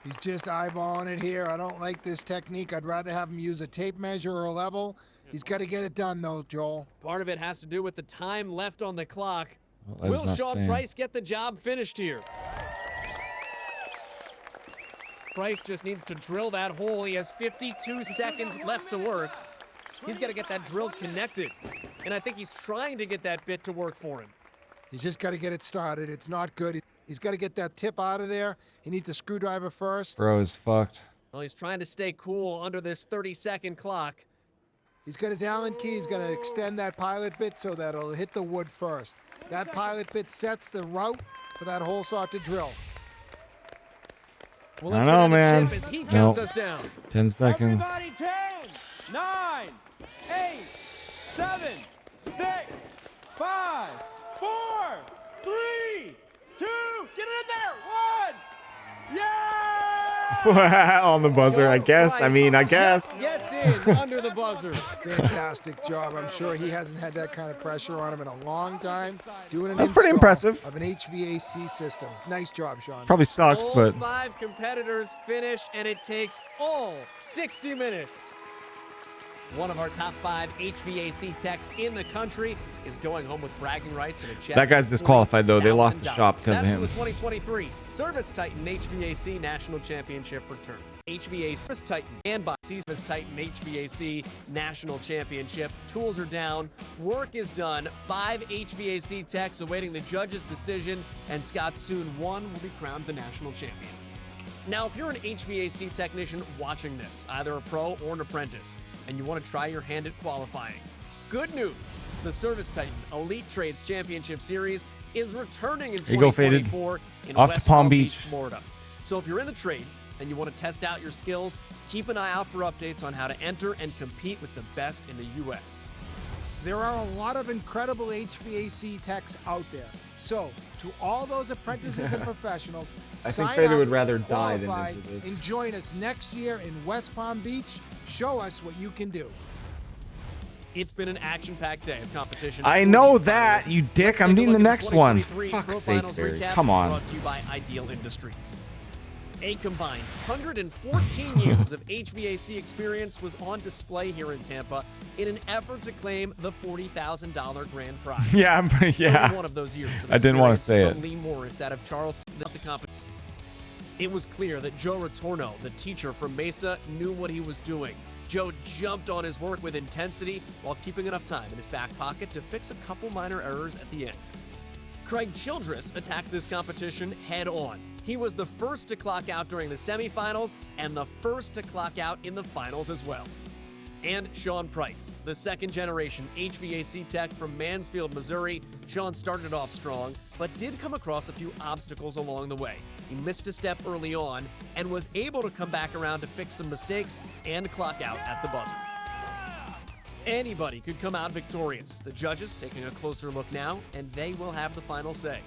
X: He's just eyeballing it here. I don't like this technique. I'd rather have him use a tape measure or a level. He's got to get it done, though, Joel.
P: Part of it has to do with the time left on the clock.
A: Well,
P: Will
A: not
P: Sean
A: staying.
P: Price get the job finished here? Price just needs to drill that hole. He has 52 seconds left to work. He's got to get that drill connected. And I think he's trying to get that bit to work for him.
X: He's just got to get it started. It's not good. He's got to get that tip out of there. He needs a screwdriver first.
A: Bro is fucked.
P: Well, he's trying to stay cool under this 30-second clock.
X: He's got his Allen key. He's going to extend that pilot bit so that it'll hit the wood first. That pilot bit sets the route for that hole saw to drill.
P: Well,
A: I
P: let's
A: know,
P: go down the
A: man.
P: chip as he counts
A: Nope.
P: us down.
A: 10 seconds.
Y: Everybody 10, 9, 8, 7, 6, 5, 4, 3, 2, get it in there. 1. Yeah!
A: On the buzzer, I guess. I mean, I guess.
P: Gets in under the buzzer.
X: Fantastic job. I'm sure he hasn't had that kind of pressure on him in a long time. Doing an
A: That's pretty
X: install
A: impressive.
X: Of an HVAC system. Nice job, Sean.
A: Probably sucks,
P: All
A: but
P: 5 competitors finish, and it takes all 60 minutes. One of our top 5 HVAC techs in the country is going home with bragging rights and a check.
A: that guy's disqualified, though. They lost the
P: $1,000.
A: shop because of
P: That's
A: him.
P: when the 2023 Service Titan HVAC National Championship returns. HVAC Service Titan and by Service Titan HVAC National Championship. Tools are down. Work is done. 5 HVAC techs awaiting the judge's decision, and Scott Soon 1 will be crowned the national champion. Now, if you're an HVAC technician watching this, either a pro or an apprentice, and you want to try your hand at qualifying, good news. The Service Titan Elite Trades Championship Series is returning in
A: Here you go, Faded.
P: 2024 in
A: Off to
P: West
A: Palm Beach.
P: Florida. So if you're in the trades and you want to test out your skills, keep an eye out for updates on how to enter and compete with the best in the U.S.
X: There are a lot of incredible HVAC techs out there. So, to all those apprentices and professionals,
A: I think
X: sign
A: Fader
X: up,
A: would rather die than
X: qualify,
A: enter this.
X: and join us next year in West Palm Beach. Show us what you can do.
P: It's been an action-packed day of competition.
A: I
P: for
A: know
P: these
A: that,
P: finals.
A: you dick.
P: Let's
A: I'm
P: take a
A: doing the
P: look at
A: next one.
P: 2023
A: Fuck's
P: Pro
A: sake,
P: Finals
A: Barry.
P: recap
A: Come on.
P: Brought to you by Ideal Industries. A combined 114 years of HVAC experience was on display here in Tampa in an effort to claim the $40,000 grand prize.
A: Yeah, yeah.
P: Only one of those years of
A: I didn't want to
P: experience
A: say
P: from
A: it.
P: Lee Morris out of Charleston. The competition. It was clear that Joe Rotorno, the teacher from Mesa, knew what he was doing. Joe jumped on his work with intensity while keeping enough time in his back pocket to fix a couple minor errors at the end. Craig Childress attacked this competition head on. He was the first to clock out during the semifinals and the first to clock out in the finals as well. And Sean Price, the second-generation HVAC tech from Mansfield, Missouri. Sean started off strong, but did come across a few obstacles along the way. He missed a step early on and was able to come back around to fix some mistakes and clock out at the buzzer. Anybody could come out victorious. The judges taking a closer look now, and they will have the final say.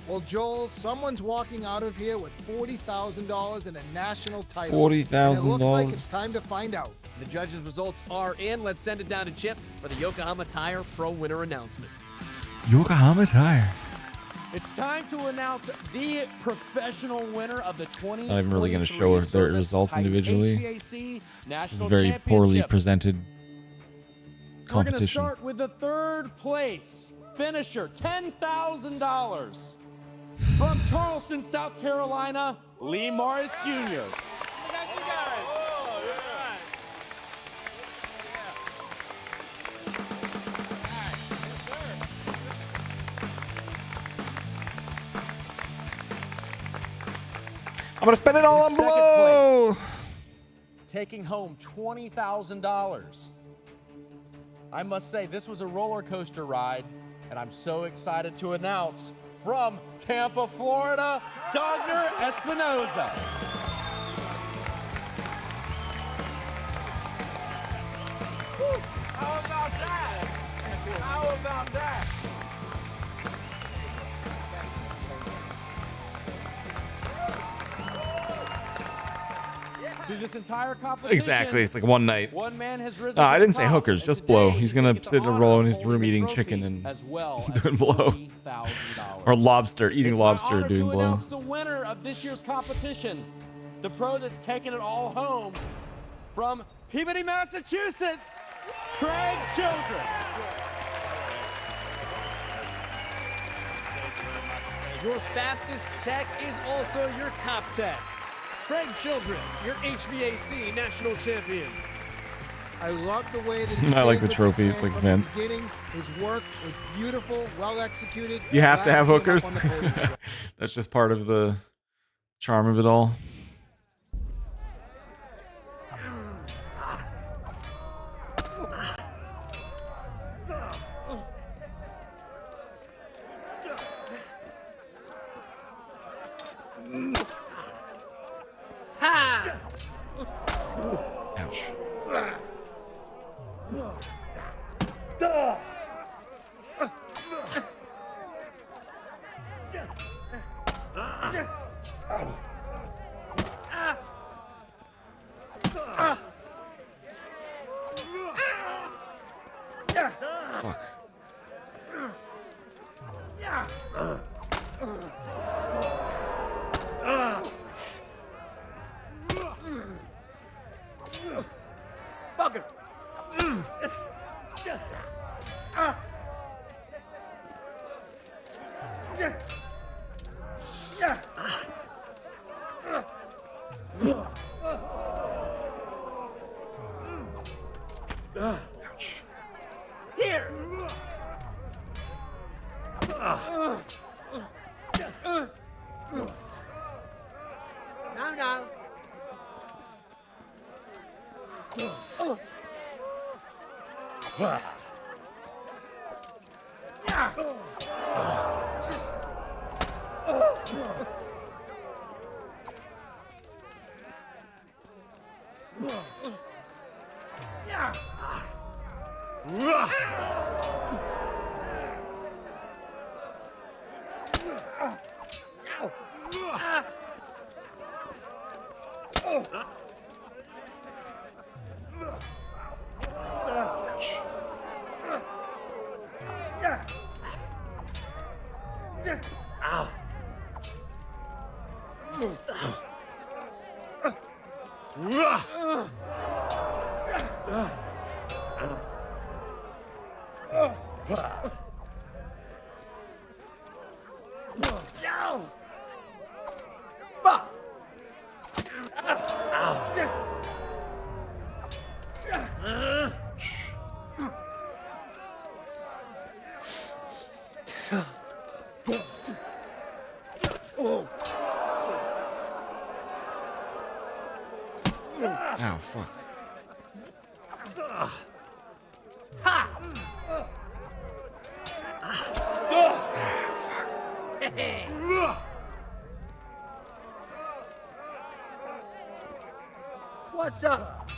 X: Well, Joel, someone's walking out of here with $40,000 and a national title.
A: $40,000.
X: And it looks like it's time to find out.
P: The judges' results are in. Let's send it down to Chip for the Yokohama Tire Pro winner announcement.
A: Yokohama Tire.
G: It's time to announce the professional winner of the 2023
A: Not even really going to show their results
G: Type
A: individually.
G: HVAC
A: This is
G: National
A: a very poorly
G: Championship.
A: presented
G: We're going to
A: competition.
G: start with the third place finisher, $10,000 from Charleston, South Carolina, Lee Morris Jr.
A: I'm going to spend it all on
G: Second
A: blow.
G: place, taking home $20,000. I must say, this was a roller coaster ride, and I'm so excited to announce from Tampa, Florida, Dogner Espinoza.
F: How about that? How about that?
G: Through this entire competition,
A: Exactly. It's like one night.
G: one man has risen
A: I
G: to
A: didn't
G: the
A: say
G: top,
A: hookers,
G: and
A: just
G: today
A: blow. He's going to
G: the
A: sit and
G: honor
A: roll in
G: of
A: his
G: holding
A: room
G: the
A: eating
G: trophy
A: chicken and
G: as well
A: doing blow.
G: $40,000.
A: Or lobster, eating
G: It's my
A: lobster,
G: honor
A: doing
G: to
A: blow.
G: announce the winner of this year's competition, the pro that's taken it all home from Peabody, Massachusetts, Craig Childress.
P: Your fastest tech is also your top tech. Craig Childress, your HVAC national champion.
X: I love the way that he
A: I like
X: stayed
A: the
X: with
A: trophy.
X: man
A: It's like
X: from
A: Vince.
X: the beginning. His work was beautiful, well executed.
A: You have to
X: Glad
A: have
X: see him up
A: hookers.
X: on the podium.
A: That's just part of the charm of it all. Ouch. Fuck.
F: Bugger.
A: Ouch.
F: Here. Now.
A: Ow, fuck.
F: What's up?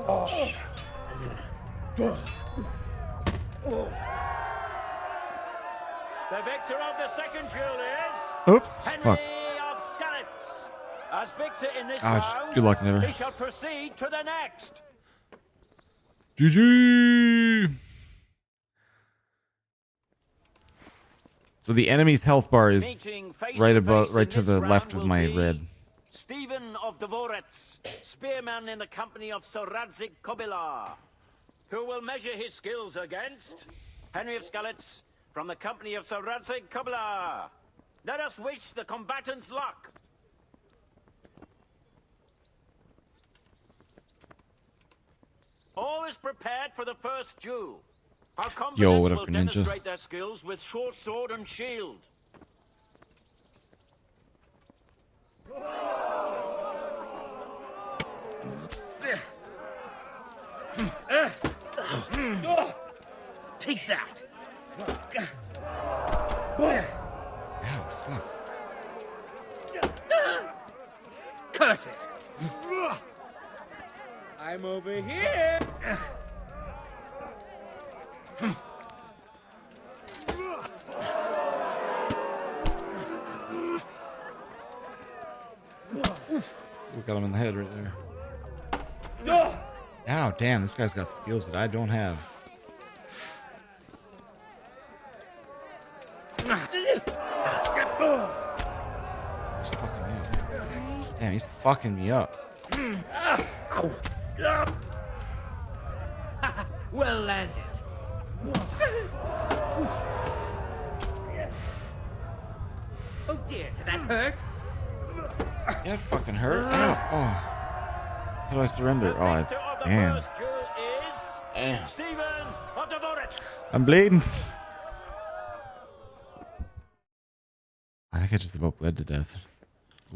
F: Oh, shit.
O: The victor of the second duel is
A: Oops.
O: Henry
A: Fuck.
O: of Skalitz. As victor in this
A: Ah,
O: round,
A: good luck, Never.
O: he shall proceed to the next.
A: GG. So the enemy's health bar is right to the left of my red.
O: Stephen of Dvorets, spearman in the company of Soradzik Kobila, who will measure his skills against Henry of Skalitz from the company of Soradzik Kobila. Let us wish the combatants luck. All is prepared for the first duel. Our combatants
A: what up,
O: will
A: Ninja?
O: demonstrate their skills with short sword and shield.
Q: Take that.
A: Ow, fuck.
Q: Curse it.
F: I'm over here.
A: We got him in the head right there. Ow, damn, this guy's got skills that I don't have. He's fucking me up. Damn, he's fucking me up.
Q: Well landed. Oh dear, did that hurt?
A: Yeah, it fucking hurt. Ow. Oh. How do I surrender? Oh, damn. Damn. I'm bleeding. I think I just about bled to death.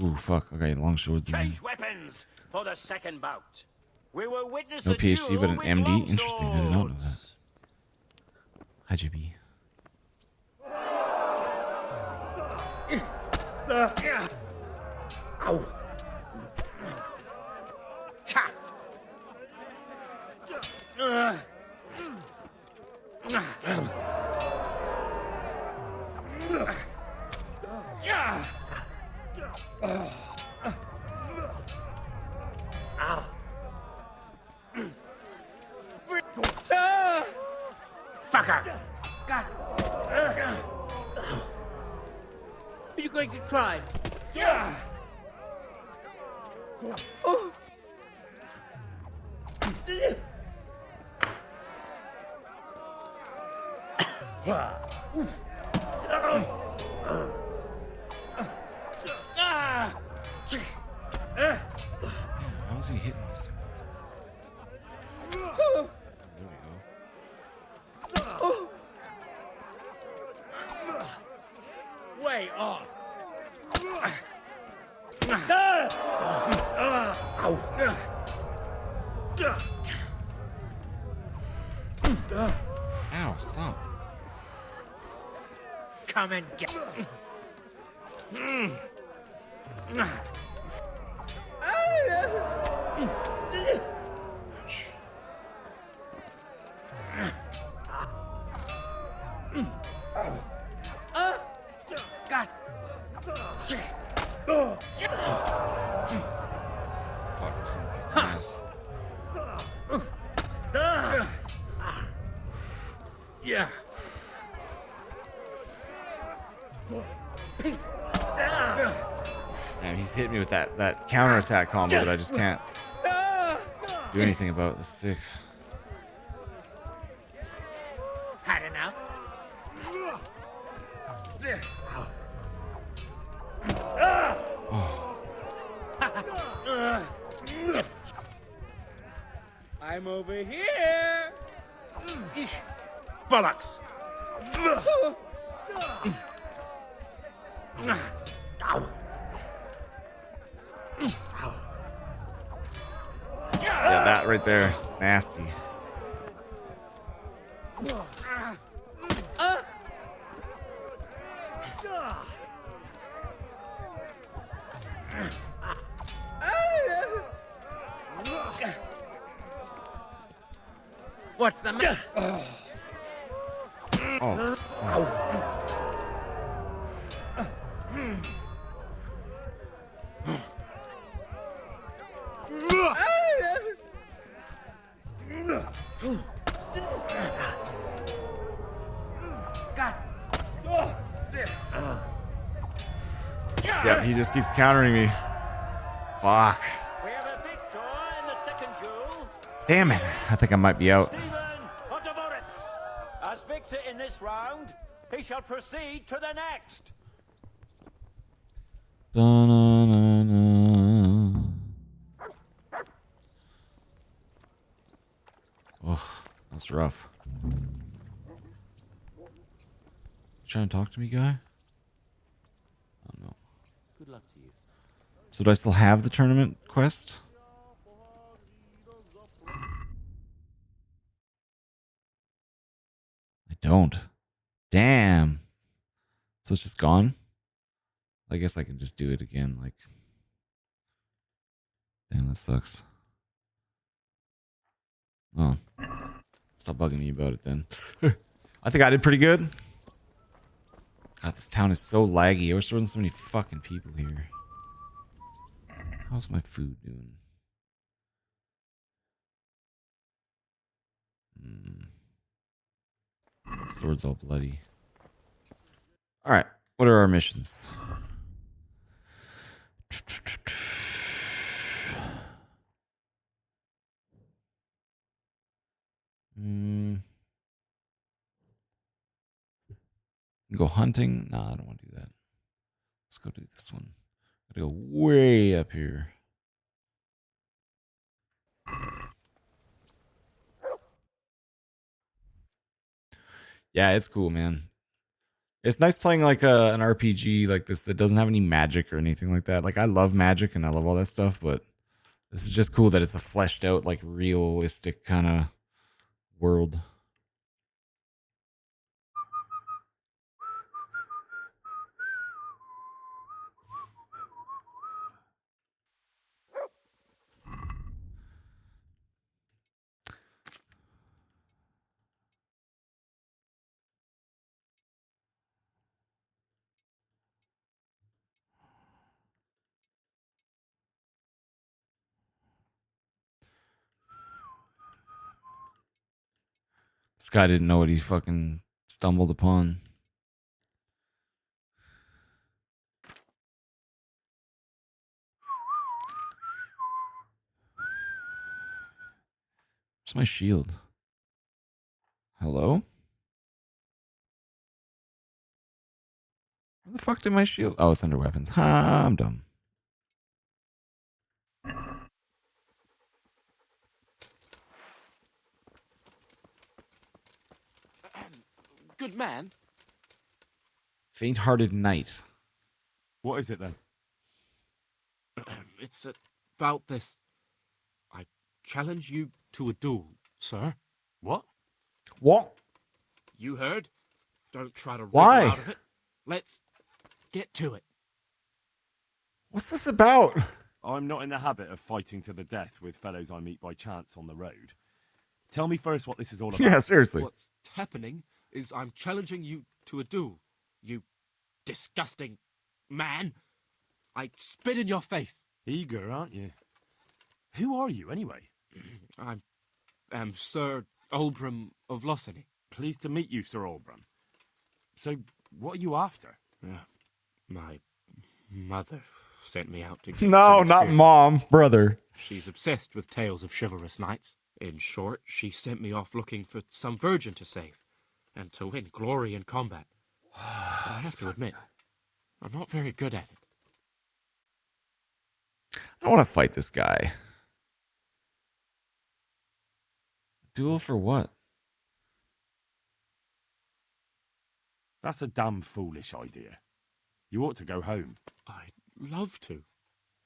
A: Ooh, fuck. Okay, long swords.
O: Change weapons for the second bout. We will witness
A: No
O: a
A: PhD,
O: duel
A: but an
O: with
A: MD. Interesting. I did not know that.
O: longswords.
A: Hi, JB.
Q: Ow. Ha. Fucker! God. Are you going to cry? Oh.
A: How is he hitting me so much? There we go.
Q: Way off.
A: Ow, stop.
Q: Come and get. God.
A: Fuck, this thing kicked my ass.
Q: Yeah. Peace.
A: Man, he's hitting me with that counterattack combo that I just can't do anything about. That's sick.
Q: Had enough?
F: I'm over here.
Q: Bollocks.
A: Yeah, that right there. Nasty.
Q: What's the matter?
A: Yeah, he just keeps countering me. Fuck. Damn it. I think I might be out.
O: As victor in this round, he shall proceed to the next.
A: Da-na-na-na. Ugh, that's rough. Trying to talk to me, guy? Oh no.
Q: Good luck to you.
A: So do I still have the tournament quest? I don't. Damn. So it's just gone? I guess I can just do it again, like. Damn, that sucks. Oh. Stop bugging me about it then. I think I did pretty good. God, this town is so laggy. I wish there wasn't so many fucking people here. How's my food doing? Sword's all bloody. Alright, what are our missions? Go hunting? Nah, I don't want to do that. Let's go do this one. Gotta go way up here. Yeah, it's cool, man. It's nice playing like an RPG like this that doesn't have any magic or anything like that. Like, I love magic and I love all that stuff, but this is just cool that it's a fleshed out, like, realistic kind of world. This guy didn't know what he fucking stumbled upon. Where's my shield? Hello? Where the fuck did my shield? Oh, it's under weapons. Ha, I'm dumb.
M: Good man.
A: Faint-hearted knight.
C: What is it then?
M: It's about this. I challenge you to a duel, sir.
C: What?
A: What?
M: You heard? Don't try to wriggle
A: Why?
M: out of it. Let's get to it.
A: What's this about?
C: I'm not in the habit of fighting to the death with fellows I meet by chance on the road. Tell me first what this is all about.
A: Yeah, seriously.
M: What's happening is I'm challenging you to a duel. You disgusting man. I spit in your face.
C: Eager, aren't you? Who are you, anyway?
M: I am Sir Oldbram of Lossany.
C: Pleased to meet you, Sir Oldbram. So, what are you after?
M: My mother sent me out to get
A: No,
M: some
A: not
M: experience.
A: mom, brother.
M: She's obsessed with tales of chivalrous knights. In short, she sent me off looking for some virgin to save and to win glory in combat. I have to admit, I'm not very good at it.
A: I don't want to fight this guy. Duel for what?
C: That's a damn foolish idea. You ought to go home.
M: I'd love to.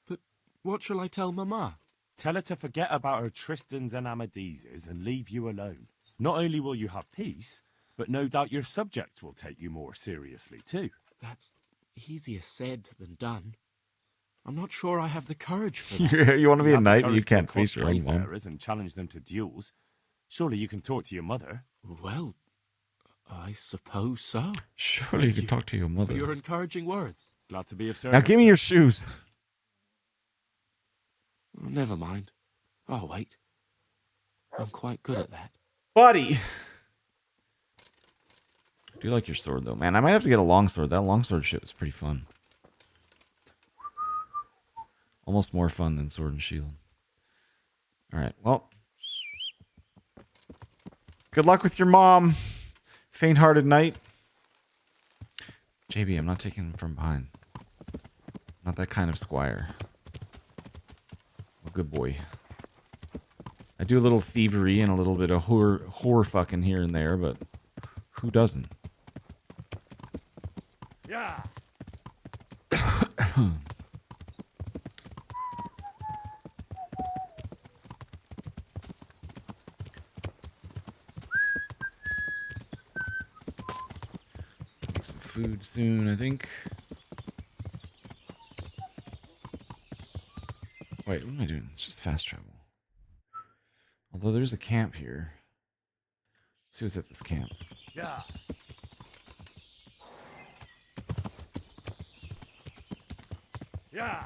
M: But what shall I tell Mama?
C: Tell her to forget about her Tristans and Amadises and leave you alone. Not only will you have peace, but no doubt your subjects will take you more seriously too.
M: That's easier said than done. I'm not sure I have the courage for that.
A: You want to be a
C: have the
A: knight,
C: courage
A: you
C: to
A: can't
C: accost
A: face your own mom.
C: wayfarers and challenge them to duels. Surely you can talk to your mother.
M: Well, I suppose so.
A: Surely you can talk to your
M: For
A: mother.
M: your encouraging words.
C: Glad to be of service.
A: Now give me your shoes.
M: Oh, never mind. I'll wait. I'm quite good at that.
A: Buddy! I do like your sword, though, man. I might have to get a longsword. That longsword shit was pretty fun. Almost more fun than sword and shield. Alright, well. Good luck with your mom. Faint-hearted knight. JB, I'm not taking him from behind. Not that kind of squire. I'm a good boy. I do a little thievery and a little bit of whore fucking here and there, but who doesn't?
C: Yeah.
A: Make some food soon, I think. Wait, what am I doing? It's just fast travel. Although there's a camp here. Let's see what's at this camp.
C: Yeah. Yeah.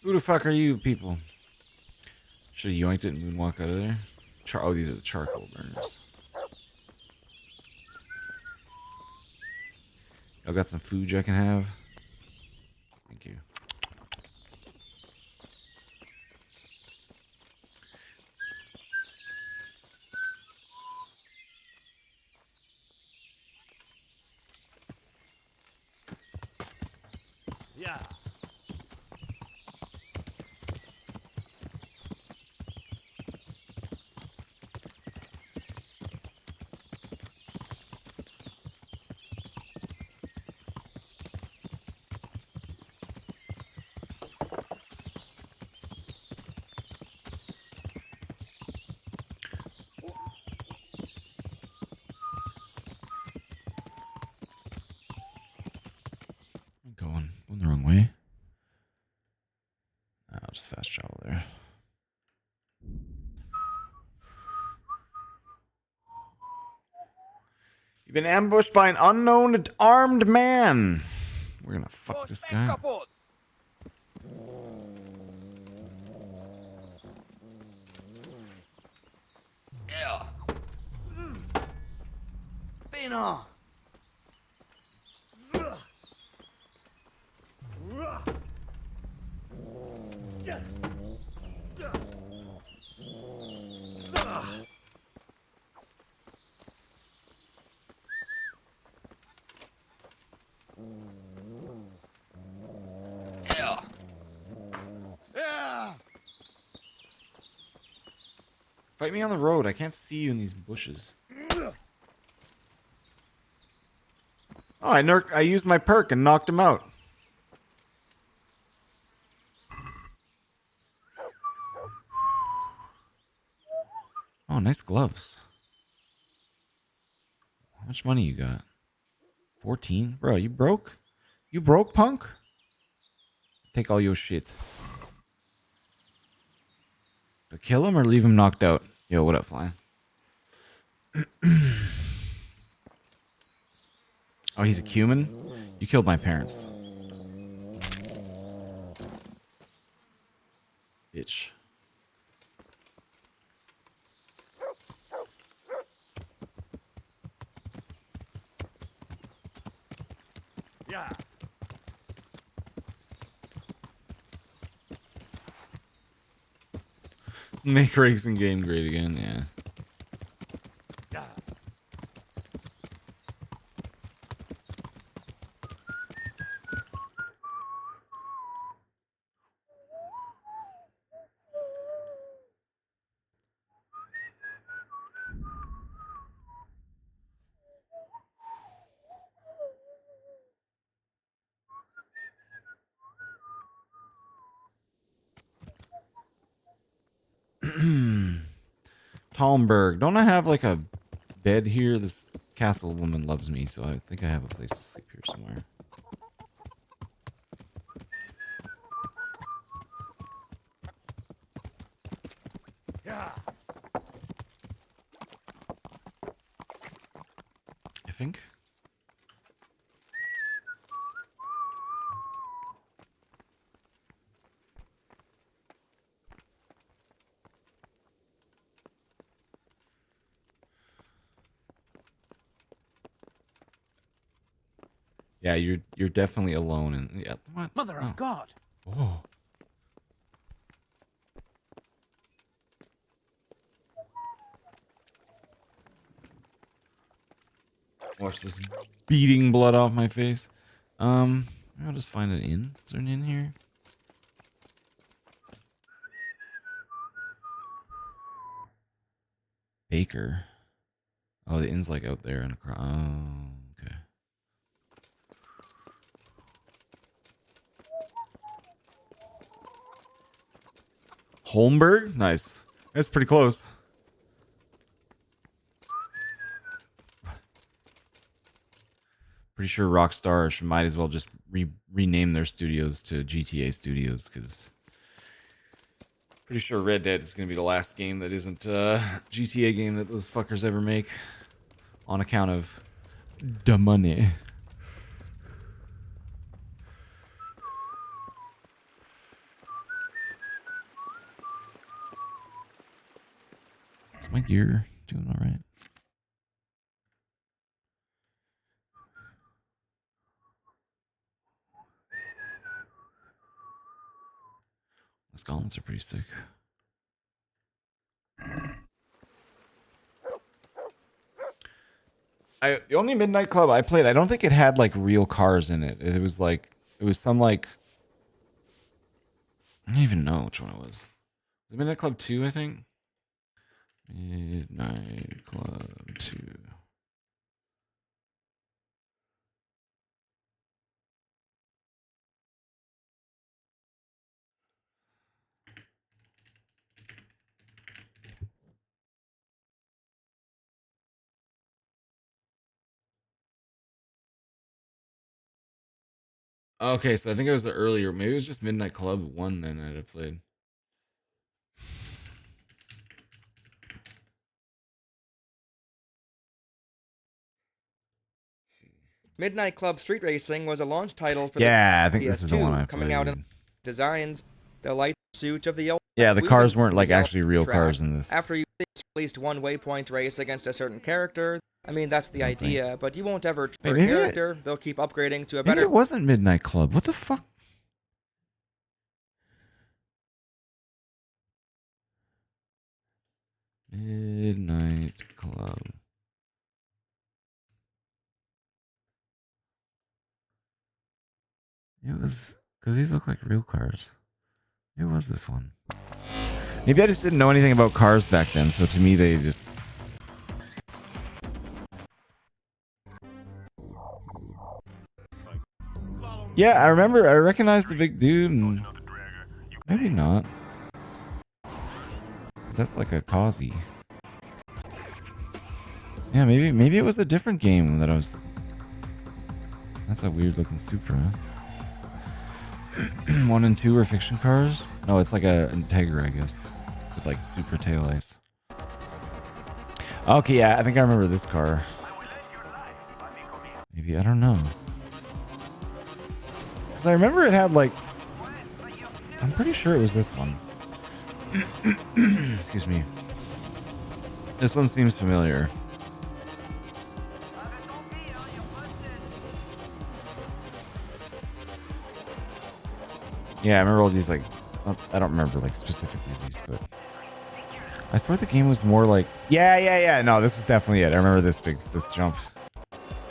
A: Who the fuck are you people? Should have yoinked it and moonwalk out of there. Oh, these are the charcoal burners. Y'all got some food I can have? Thank you.
C: Yeah.
A: Going the wrong way. I'll just fast travel there. You've been ambushed by an unknown armed man. We're gonna fuck this guy.
F: Yeah. Bina.
A: Fight me on the road. I can't see you in these bushes. Oh, I used my perk and knocked him out. Oh, nice gloves. How much money you got? 14? Bro, you broke? You broke, punk? Take all your shit. To kill him or leave him knocked out? Yo, what up, Fly? Oh, he's a cumin? You killed my parents. Bitch.
C: Yeah.
A: Make racing game great again, yeah.
C: Yeah.
A: Talmberg. Don't I have like a bed here? This castle woman loves me, so I think I have a place to sleep here somewhere. think. Yeah, you're definitely alone and yeah. What?
O: Mother of God!
A: Oh. Watch this beating blood off my face. I'll just find an inn. Is there an inn here? Baker. Oh, the inn's like out there and across. Oh, okay. Holmberg? Nice. That's pretty close. Pretty sure Rockstar might as well just rename their studios to GTA Studios, because pretty sure Red Dead is going to be the last game that isn't a GTA game that those fuckers ever make on account of the money. Is my gear doing all right? Those gauntlets are pretty sick. The only Midnight Club I played, I don't think it had like real cars in it. It was some like, I don't even know which one it was. Midnight Club 2, I think. Midnight Club 2. Okay, so I think it was the earlier. Maybe it was just Midnight Club 1 then I'd have played.
B: Midnight Club Street Racing was a launch title for
A: Yeah,
B: the
A: I think
B: PS2,
A: this is the one I
B: coming out in
A: played.
B: designs, the light suit of the old.
A: Yeah, the
B: Weaving
A: cars weren't like
B: the
A: actually real
B: track.
A: cars in this.
B: After you at least one waypoint race against a certain character, I mean that's the idea, but you won't ever per
A: maybe
B: character. They'll keep upgrading to a
A: Maybe
B: better.
A: it wasn't Midnight Club. What the fuck? Midnight Club. It was because these look like real cars. It was this one. Maybe I just didn't know anything about cars back then, so to me they just. Yeah, I remember. I recognized the big dude, and maybe not. That's like a Kazi. Yeah, maybe it was a different game that I was. That's a weird looking Supra. 1 and 2 are fiction cars. No, it's like a Integra, I guess, with like super taillights. Okay, yeah, I think I remember this car. Maybe, I don't know. Because I remember it had like... I'm pretty sure it was this one. Excuse me. This one seems familiar. Yeah, I remember all these, like... I don't remember, like, specifically these, but... I swear the game was more like... Yeah. No, this is definitely it. I remember this jump.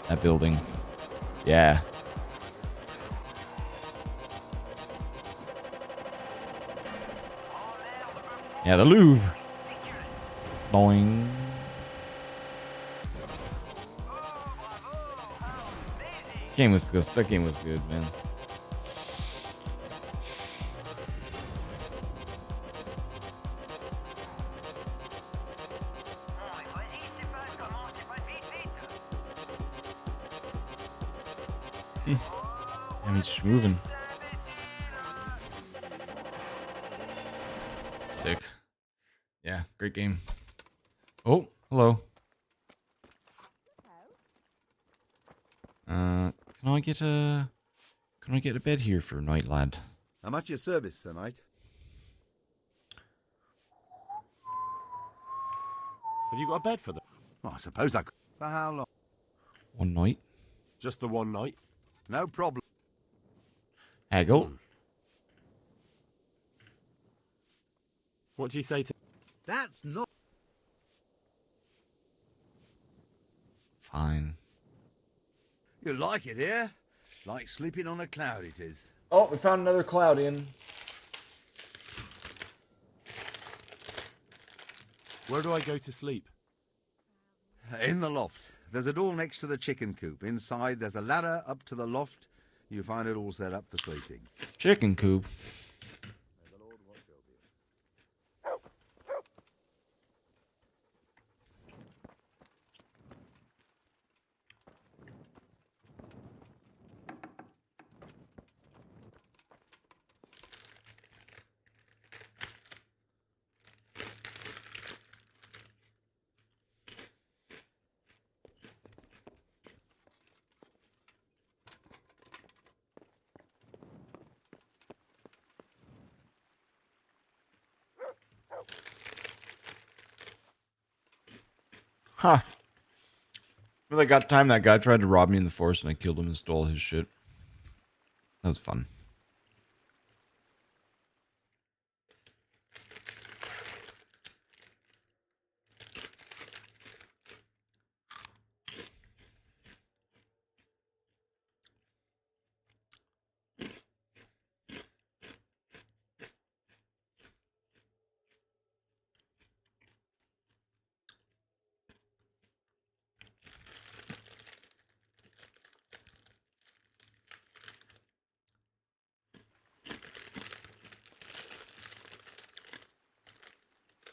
A: That building. Yeah. Yeah, the Louvre. Boing. Game was good. That game was good, man. And he's just moving. Sick. Yeah, great game. Oh, hello. Can I get a bed here for a night, lad?
L: I'm at your service tonight.
C: Have you got a bed for them?
L: Well, I suppose I could. For how long?
A: One night.
C: Just the one night?
L: No problem.
A: Haggle.
C: What do you say to...
L: That's not...
A: Fine.
L: You like it here? Like sleeping on a cloud it is.
A: Oh, we found another cloud in.
C: Where do I go to sleep?
L: In the loft. There's a door next to the chicken coop. Inside, there's a ladder up to the loft. You find it all set up for sleeping.
A: Chicken coop. Huh. Well, I got time that guy tried to rob me in the forest and I killed him and stole his shit. That was fun.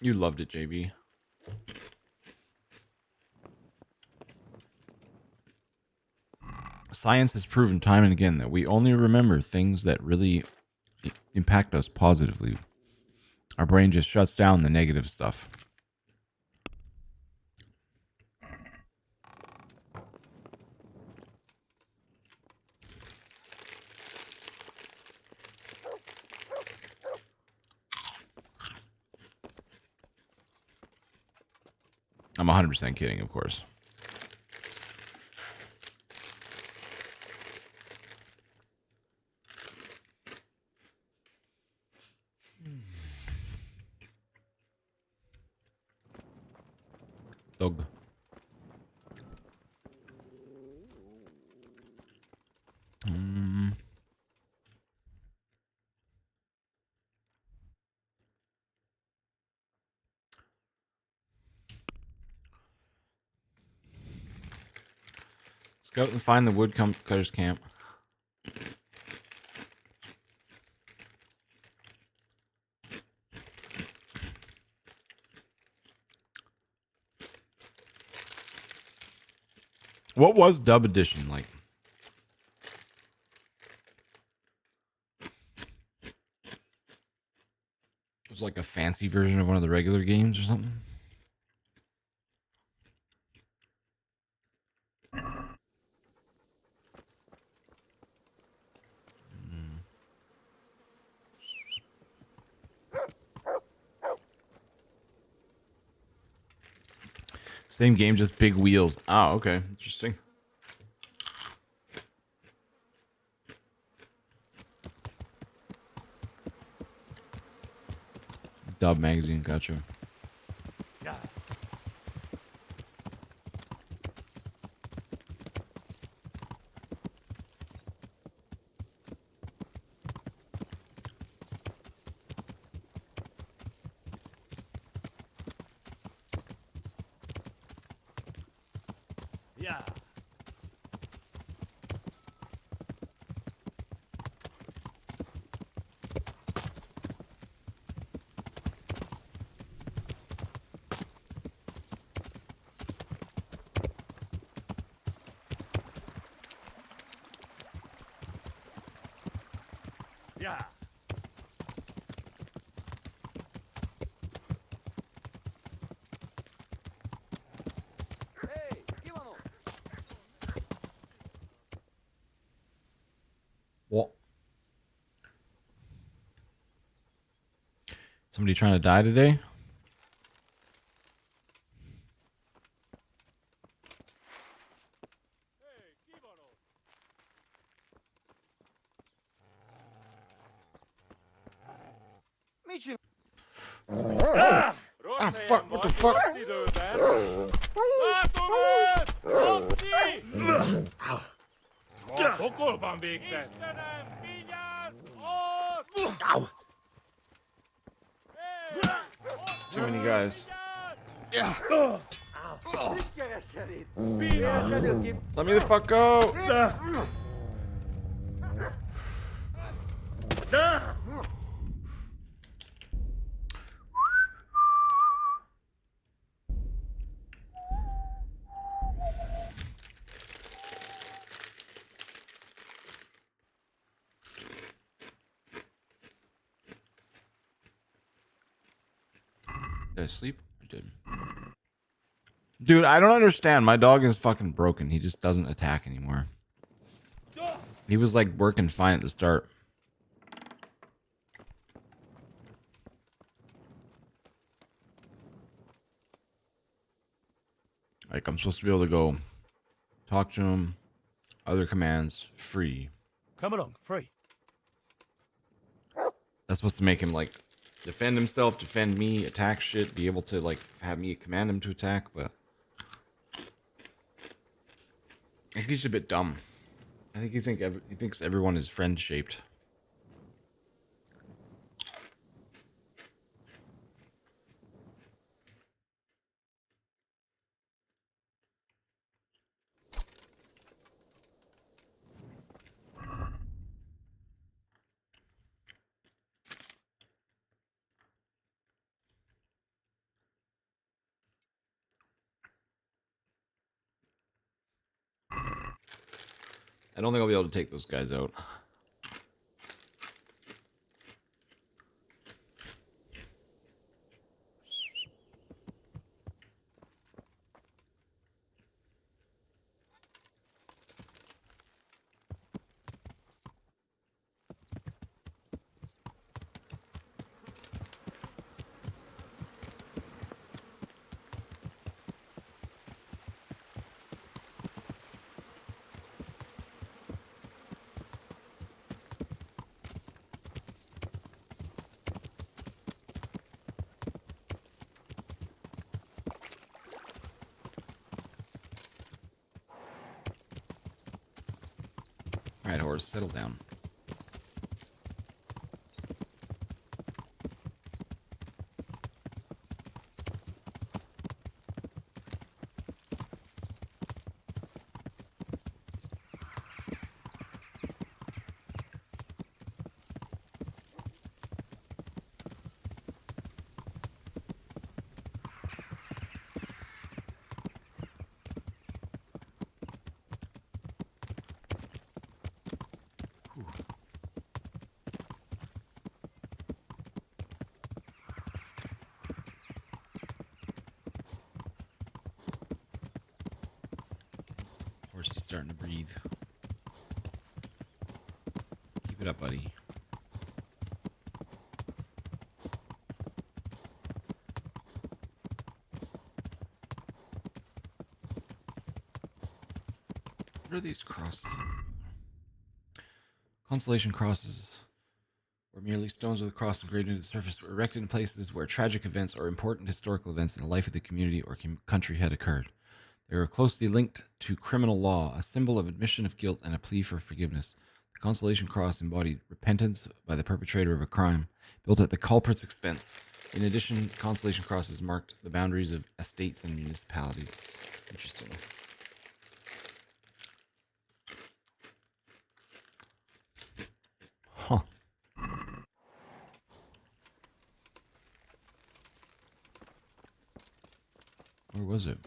A: You loved it, JB. Science has proven time and again that we only remember things that really impact us positively. Our brain just shuts down the negative stuff. I'm 100% kidding, of course. Dog. Let's go out and find the woodcutters camp. What was Dub Edition like? It was like a fancy version of one of the regular games or something? Same game, just big wheels. Oh, okay. Interesting. Dub magazine, gotcha.
E: Yeah. Yeah.
A: Somebody trying to die today? Ah, fuck, what the fuck? It's too many guys. Let me the fuck go! Did I sleep? I did. Dude, I don't understand. My dog is fucking broken. He just doesn't attack anymore. He was like working fine at the start. Like, I'm supposed to be able to go talk to him, other commands, free.
E: Come along, free.
A: That's supposed to make him, like, defend himself, defend me, attack shit, be able to, like, have me command him to attack, but I think he's a bit dumb. I think he thinks everyone is friend-shaped. I don't think I'll be able to take those guys out. Alright, horse, settle down. Horse is starting to breathe. Keep it up, buddy. What are these crosses? Constellation crosses were merely stones with a cross engraved into the surface, were erected in places where tragic events or important historical events in the life of the community or country had occurred. They are closely linked to criminal law, a symbol of admission of guilt and a plea for forgiveness. The Constellation Cross embodied repentance by the perpetrator of a crime, built at the culprit's expense. In addition, Constellation Crosses marked the boundaries of estates and municipalities. Interesting. Huh. Where was it?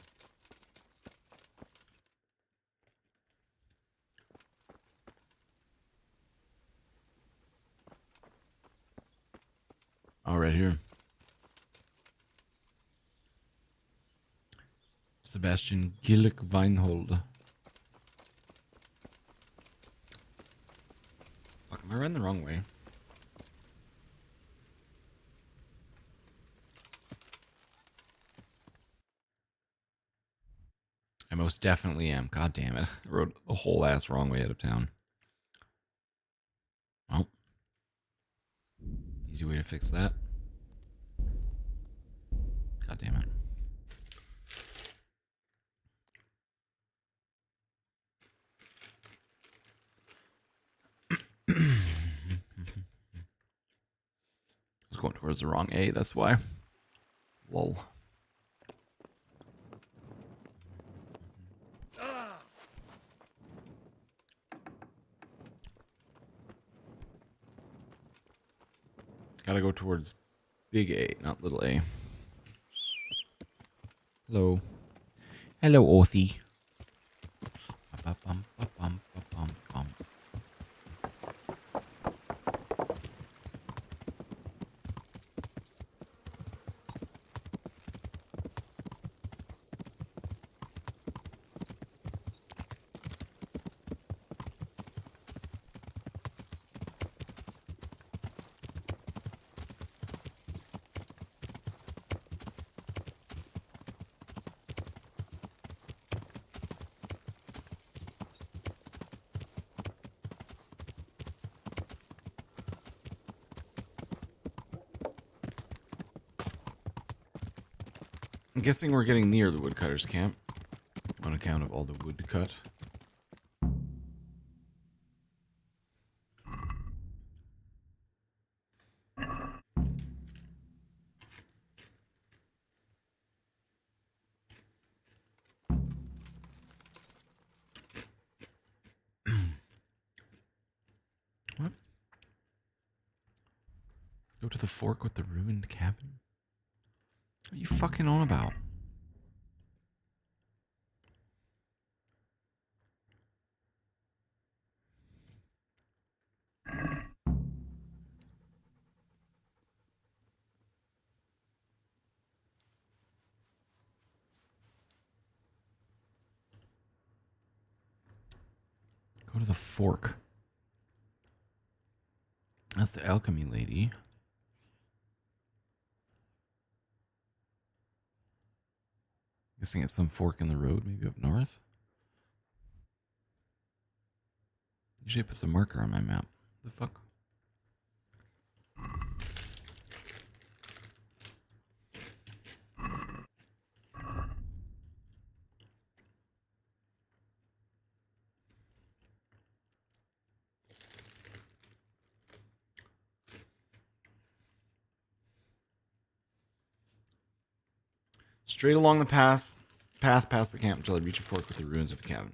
A: Oh, right here. Sebastian Gillick Weinhold. Fuck, am I running the wrong way? I most definitely am. God damn it. I rode the whole ass wrong way out of town. Well, easy way to fix that. God damn it. I was going towards the wrong A, that's why. Lol. Gotta go towards big A, not little A. Hello. Hello, Orthy. I'm guessing we're getting near the woodcutter's camp on account of all the wood cut. What? Go to the fork with the ruined cabin? What are you fucking on about? Go to the fork. That's the alchemy lady. Guessing it's some fork in the road, maybe up north. Usually it puts a marker on my map. The fuck? Straight along the path past the camp until I reach a fork with the ruins of the cabin.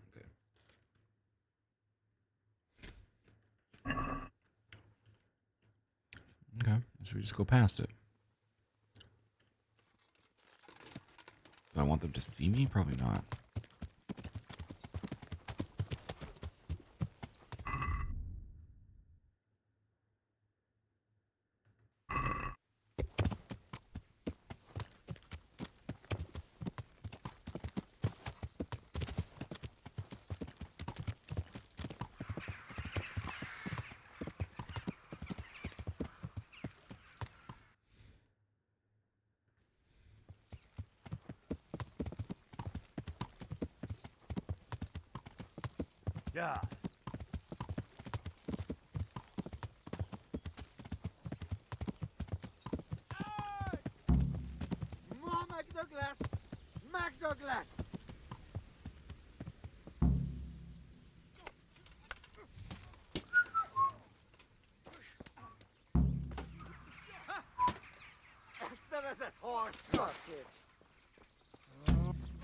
A: Okay, so we just go past it. Do I want them to see me? Probably not.
E: Yeah.
F: More McDouglas! McDouglas! Esta vez ett hårt socket.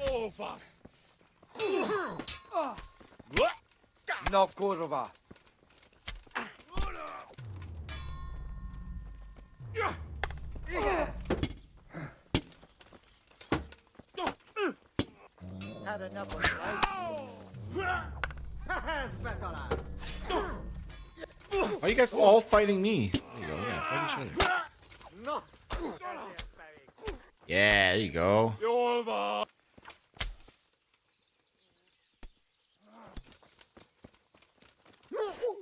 E: Oh, fuck.
F: No kurwa. Had enough of life.
A: Why are you guys all fighting me? There you go. Yeah, fight each other.
F: No.
A: Yeah, there you go.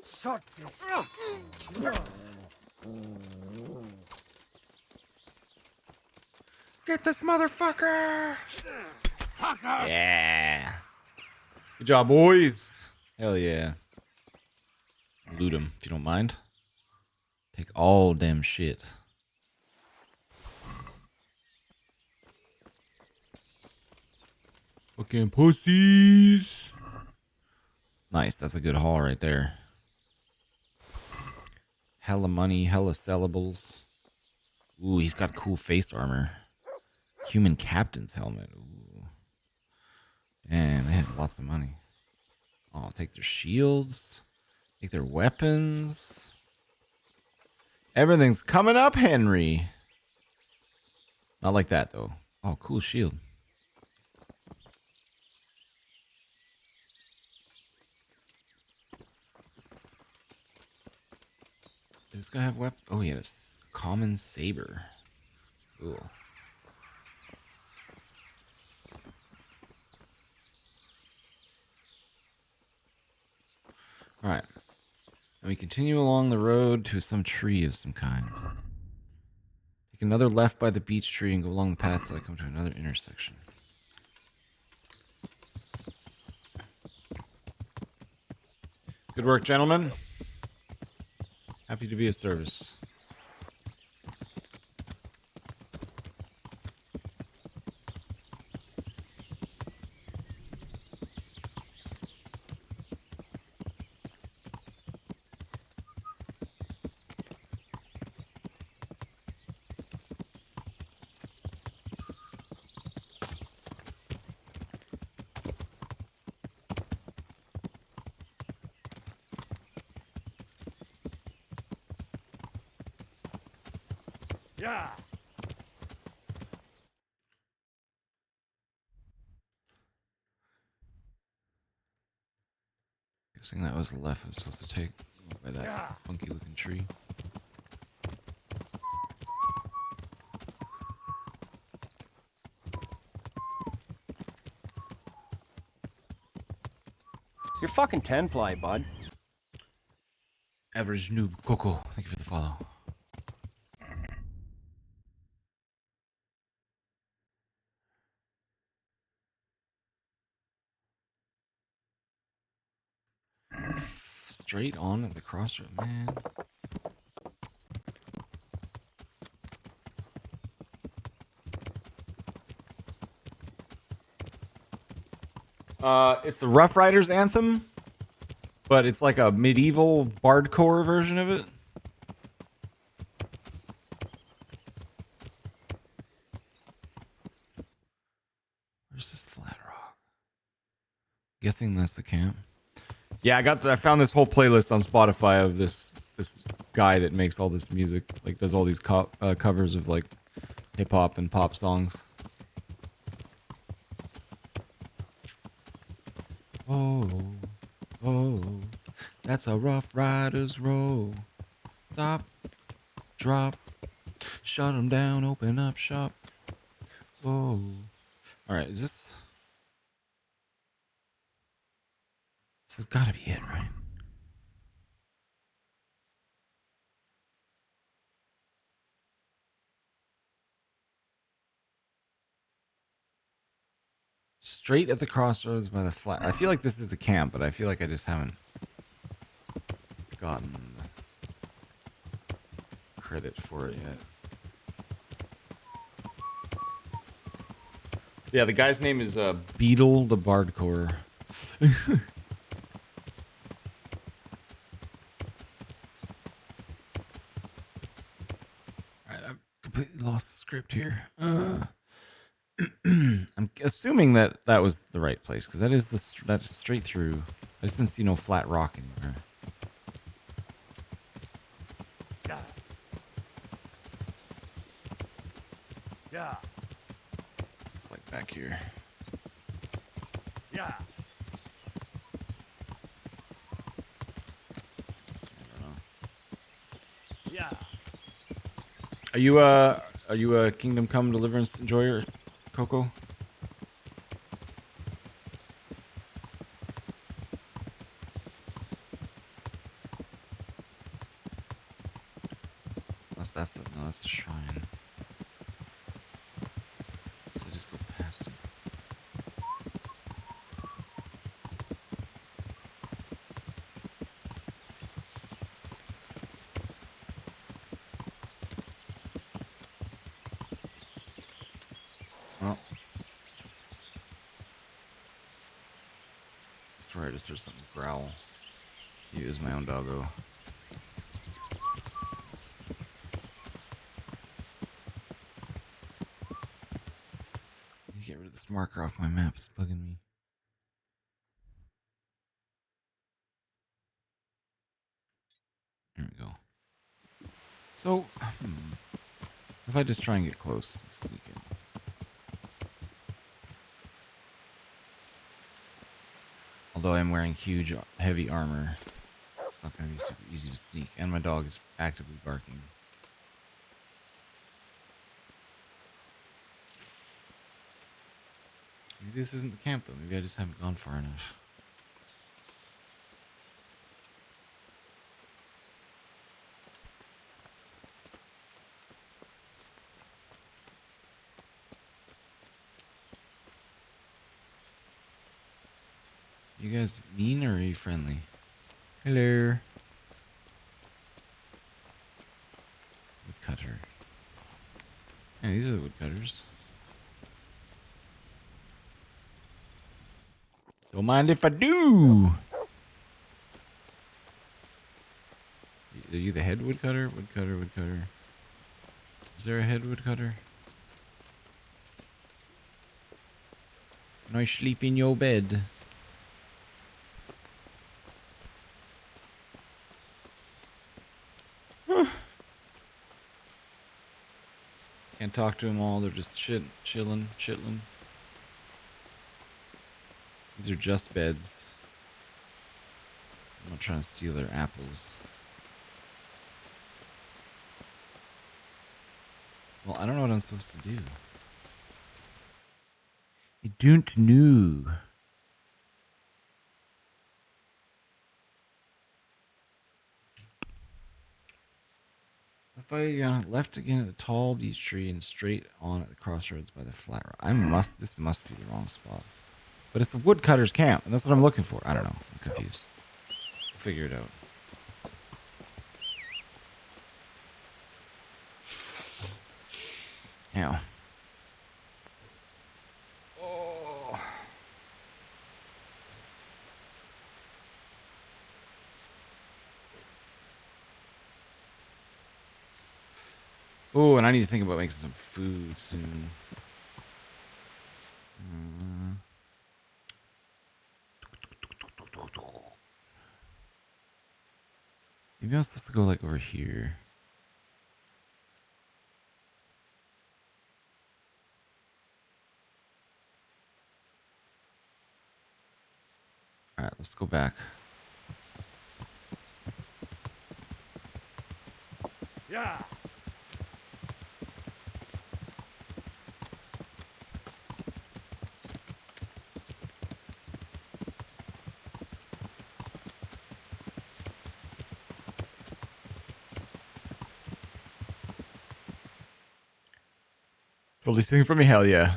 F: Shut this.
A: Get this motherfucker!
C: Fucker!
A: Yeah. Good job, boys. Hell yeah. Loot them, if you don't mind. Take all damn shit. Fucking pussies. Nice, that's a good haul right there. Hella money, hella sellables. Ooh, he's got cool face armor. Human captain's helmet. Ooh. Man, they had lots of money. Oh, take their shields. Take their weapons. Everything's coming up, Henry. Not like that, though. Oh, cool shield. Does this guy have weapons? Oh, he had a common saber. Cool. Alright. And we continue along the road to some tree of some kind. Take another left by the beech tree and go along the path till I come to another intersection. Good work, gentlemen. Happy to be of service.
C: Yeah.
A: Guessing that was the left I was supposed to take by that funky looking tree.
N: You're fucking 10 ply, bud.
A: Average noob Coco, thank you for the follow. Straight on at the crossroad, man. It's the Rough Riders anthem, but it's like a medieval bardcore version of it. Where's this flat rock? Guessing that's the camp. Yeah, I found this whole playlist on Spotify of this guy that makes all this music, like does all these covers of like hip hop and pop songs. Oh, oh, that's a Rough Riders roll. Stop, drop, shut 'em down, open up shop. Whoa. All right, this has got to be it, right? Straight at the crossroads by the flat. I feel like this is the camp, but I feel like I just haven't gotten credit for it yet. Yeah, the guy's name is Beetle the Bardcore. Alright, I've completely lost the script here. I'm assuming that was the right place, because that is straight through. I just didn't see no flat rock anywhere.
C: Yeah. Yeah.
A: This is like back here.
C: Yeah. Yeah.
A: Are you a Kingdom Come Deliverance enjoyer, Coco? That's the shrine. So I just go past it. swear I just heard something growl. He is my own doggo. Get rid of this marker off my map. It's bugging me. There we go. So, if I just try and get close and sneak in. Although I'm wearing huge, heavy armor, it's not going to be super easy to sneak. And my dog is actively barking. Maybe this isn't the camp, though. Maybe I just haven't gone far enough. You guys mean or are you friendly? Hello. Woodcutter. Yeah, these are the woodcutters. Don't mind if I do. Are you the head woodcutter? Woodcutter, woodcutter. Is there a head woodcutter? Can I sleep in your bed? Can't talk to them all. They're just chilling. These are just beds. I'm not trying to steal their apples. Well, I don't know what I'm supposed to do. I don't know. If I left again at the tall beech tree and straight on at the crossroads by the flat rock. This must be the wrong spot. But it's a woodcutter's camp, and that's what I'm looking for. I don't know. I'm confused. We'll figure it out. Ow. Oh. Oh, and I need to think about making some food soon. Maybe I'm supposed to go like over here. Alright, let's go back.
E: Yeah.
A: Totally singing for me, hell yeah.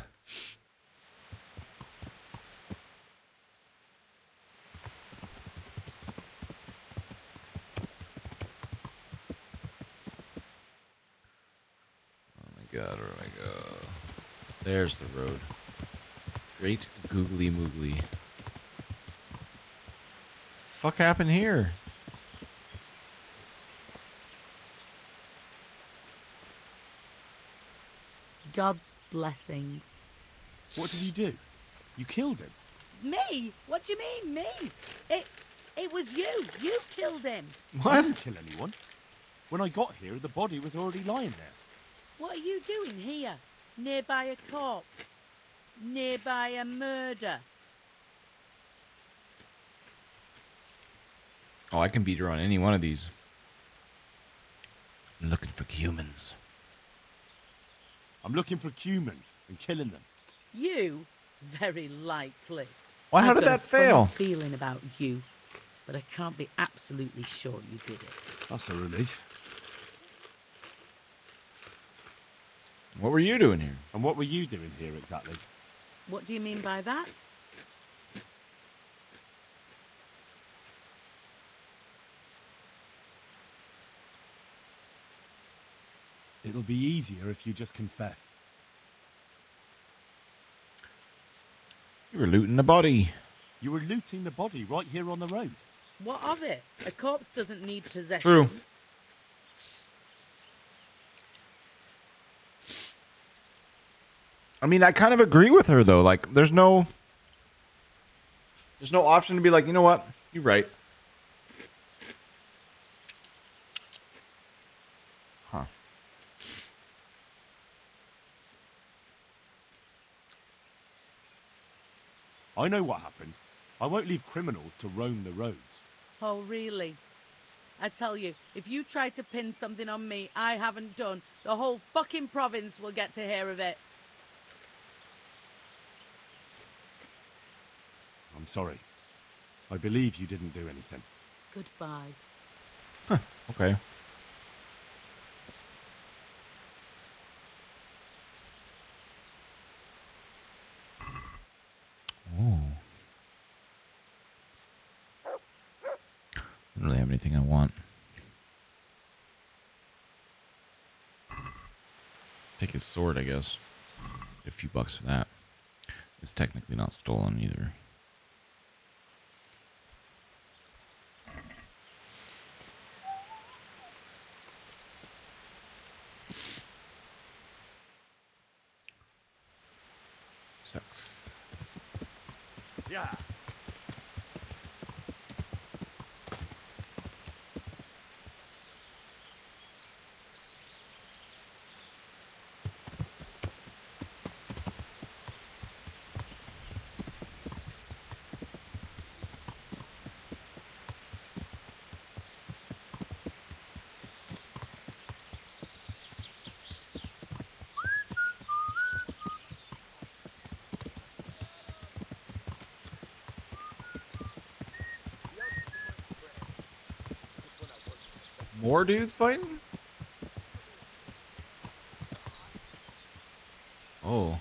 A: Oh my god, where do I go? There's the road. Great googly moogly. Fuck happened here?
R: God's blessings.
C: What did you do? You killed him?
R: Me? What do you mean, me? It was you. You killed him.
C: I didn't kill anyone. When I got here, the body was already lying there.
R: What are you doing here? Nearby a corpse? Nearby a murder?
A: Oh, I can beat her on any one of these. I'm looking for humans.
C: I'm looking for humans and killing them.
R: You? Very likely.
A: Why? How
R: I've
A: did
R: got
A: that
R: a funny
A: fail?
R: Feeling about you, but I can't be absolutely sure you did it.
C: That's a relief.
A: What were you doing here?
C: And what were you doing here exactly?
R: What do you mean by that?
C: It'll be easier if you just confess.
A: You were looting the body.
C: You were looting the body right here on the road.
R: What of it? A corpse doesn't need possessions.
A: True. I mean, I kind of agree with her though. Like, there's no option to be like, you know what? You're right. Huh.
C: I know what happened. I won't leave criminals to roam the roads.
R: Oh, really? I tell you, if you try to pin something on me I haven't done, the whole fucking province will get to hear of it.
C: I'm sorry. I believe you didn't do anything.
R: Goodbye.
A: Huh. Okay. Oh. I don't really have anything I want. Take his sword, I guess. Get a few bucks for that. It's technically not stolen either. Sucks.
C: Yeah.
A: More dudes fighting? Oh.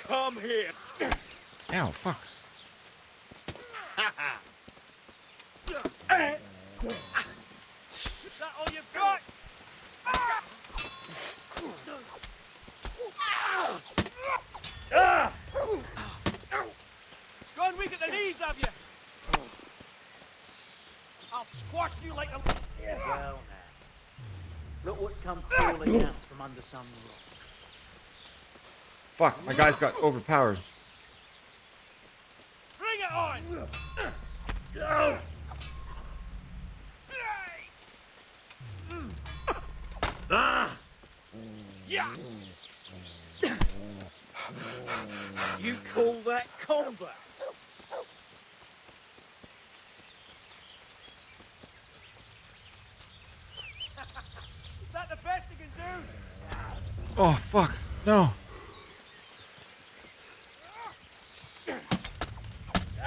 F: Come here.
A: Ow, fuck.
F: Is that all you've got? Gone weak at the knees, have you? I'll squash you like a...
O: Well, now. Look what's come crawling out from under some rock.
A: Fuck, my guy's got overpowered.
F: Bring it on! Yeah. You call that combat? Is that the best you can do?
A: Oh, fuck. No.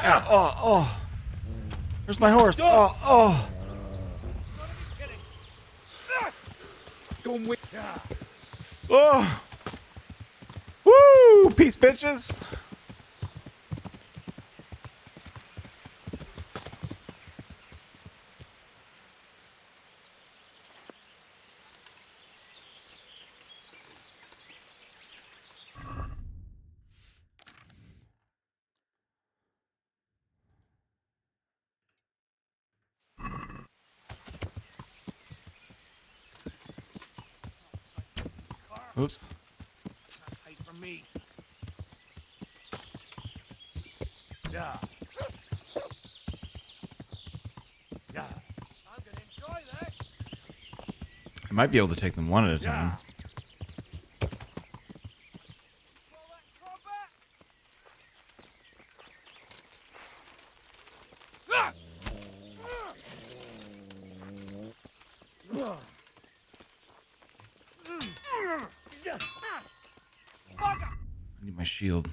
A: Ow, oh, oh. Where's my horse? Oh, oh. Oh. Woo! Peace, bitches. Oops.
F: Hide from me. Yeah. Yeah. I'm gonna enjoy that.
A: I might be able to take them one at a time. I need my shield.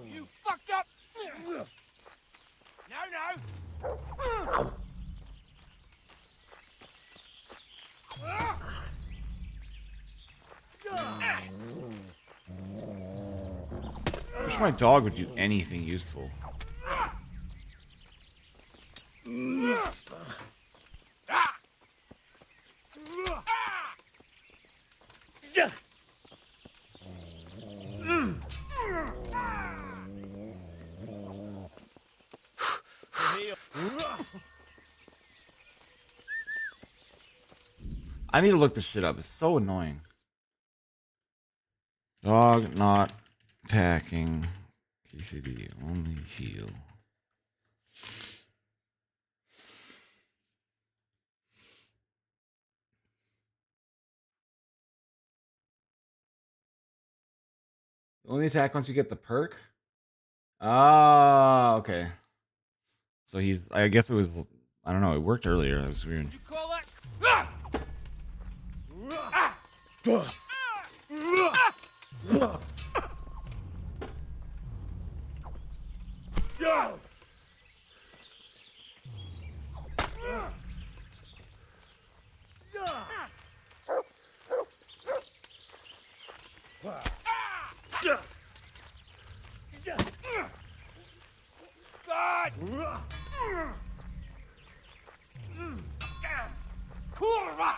F: You fucked up. No, no.
A: wish my dog would do anything useful. I need to look this shit up. It's so annoying. Dog not attacking. KCD only heal. Only attack once you get the perk? Ah, okay. So he's, I guess it was, I don't know, it worked earlier. That was weird.
F: God! Kurwa!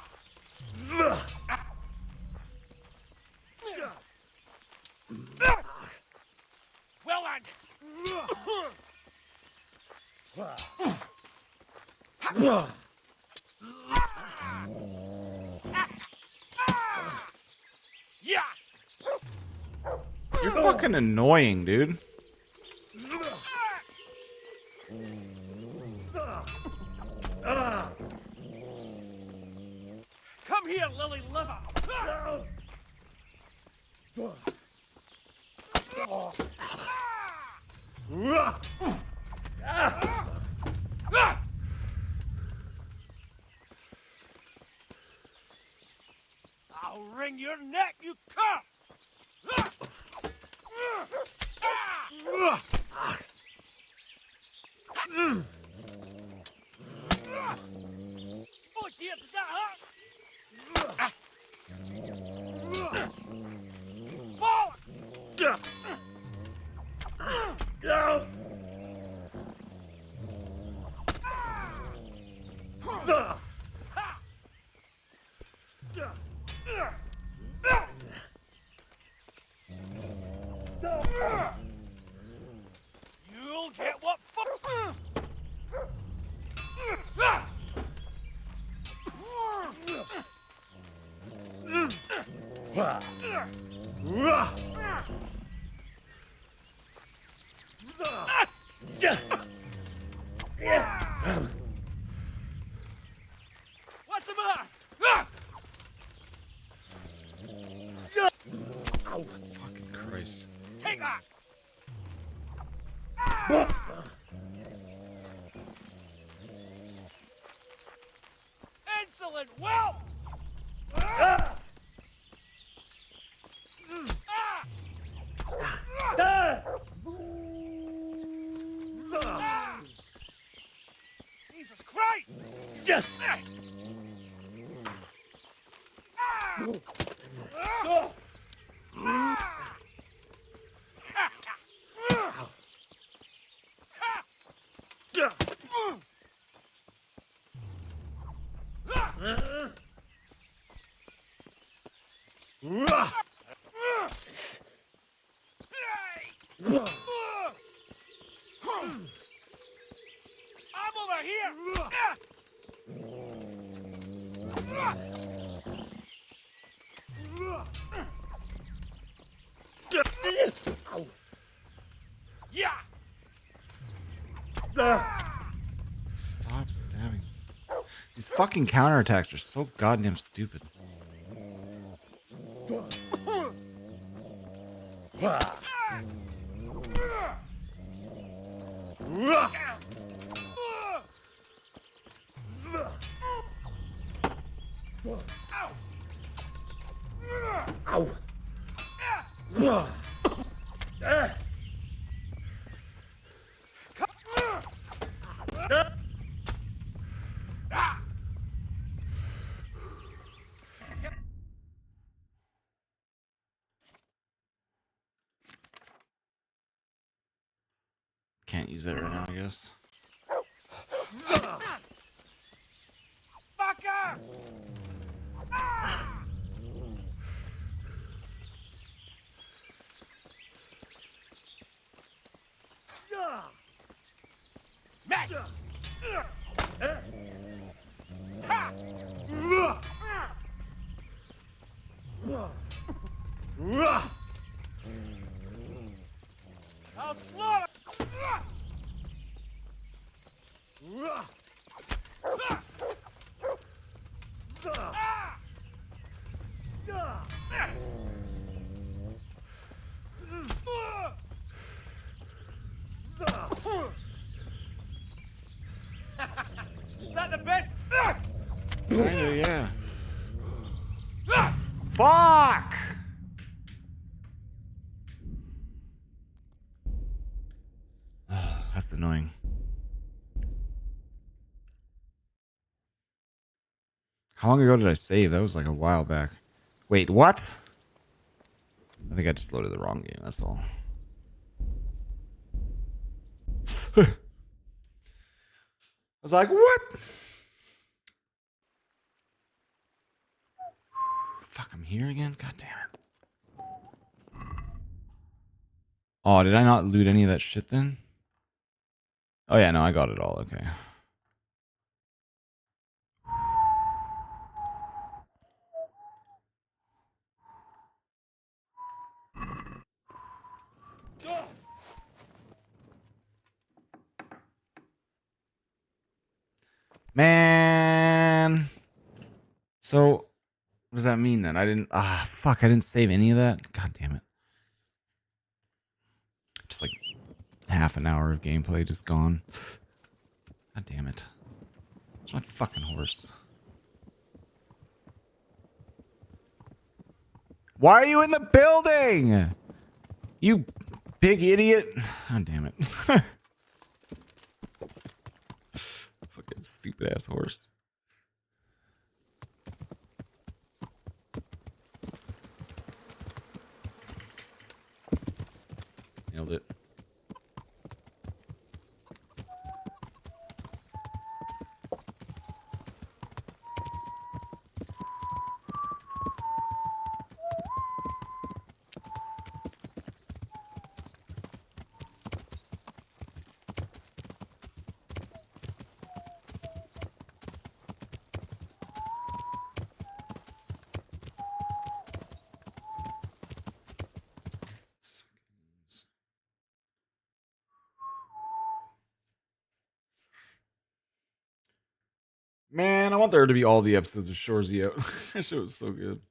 F: Well on. Yeah.
A: You're fucking annoying, dude.
F: Come here, lily liver. I'll wring your neck, you cunt! Oh, dear, does that hurt? You'll get what What's the matter?
A: Oh, fucking Christ.
F: Take that! Insolent whelp! Jesus Christ! I'm over here! Yeah!
A: Stop stabbing. These fucking counterattacks are so goddamn stupid. can't use that right now, I guess.
F: Fucker! Mess! I'll slaughter! Is that the best?
A: Kinda, yeah. Fuck! That's annoying. How long ago did I save? That was like a while back. Wait, what? I think I just loaded the wrong game, that's all. I was like, what? Fuck, I'm here again? God damn it. Oh, did I not loot any of that shit then? Oh yeah, no, I got it all, okay. Man. So, what does that mean then? I didn't save any of that? God damn it. Just like half an hour of gameplay just gone. God damn it. It's my fucking horse. Why are you in the building? You big idiot. God damn it. Fucking stupid ass horse. Nailed it. Man, I want there to be all the episodes of Shoresy out. That show was so good.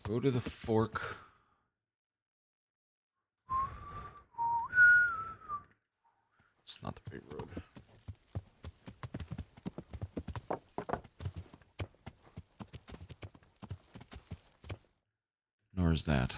A: Go to the fork. It's not the big road. Nor is that.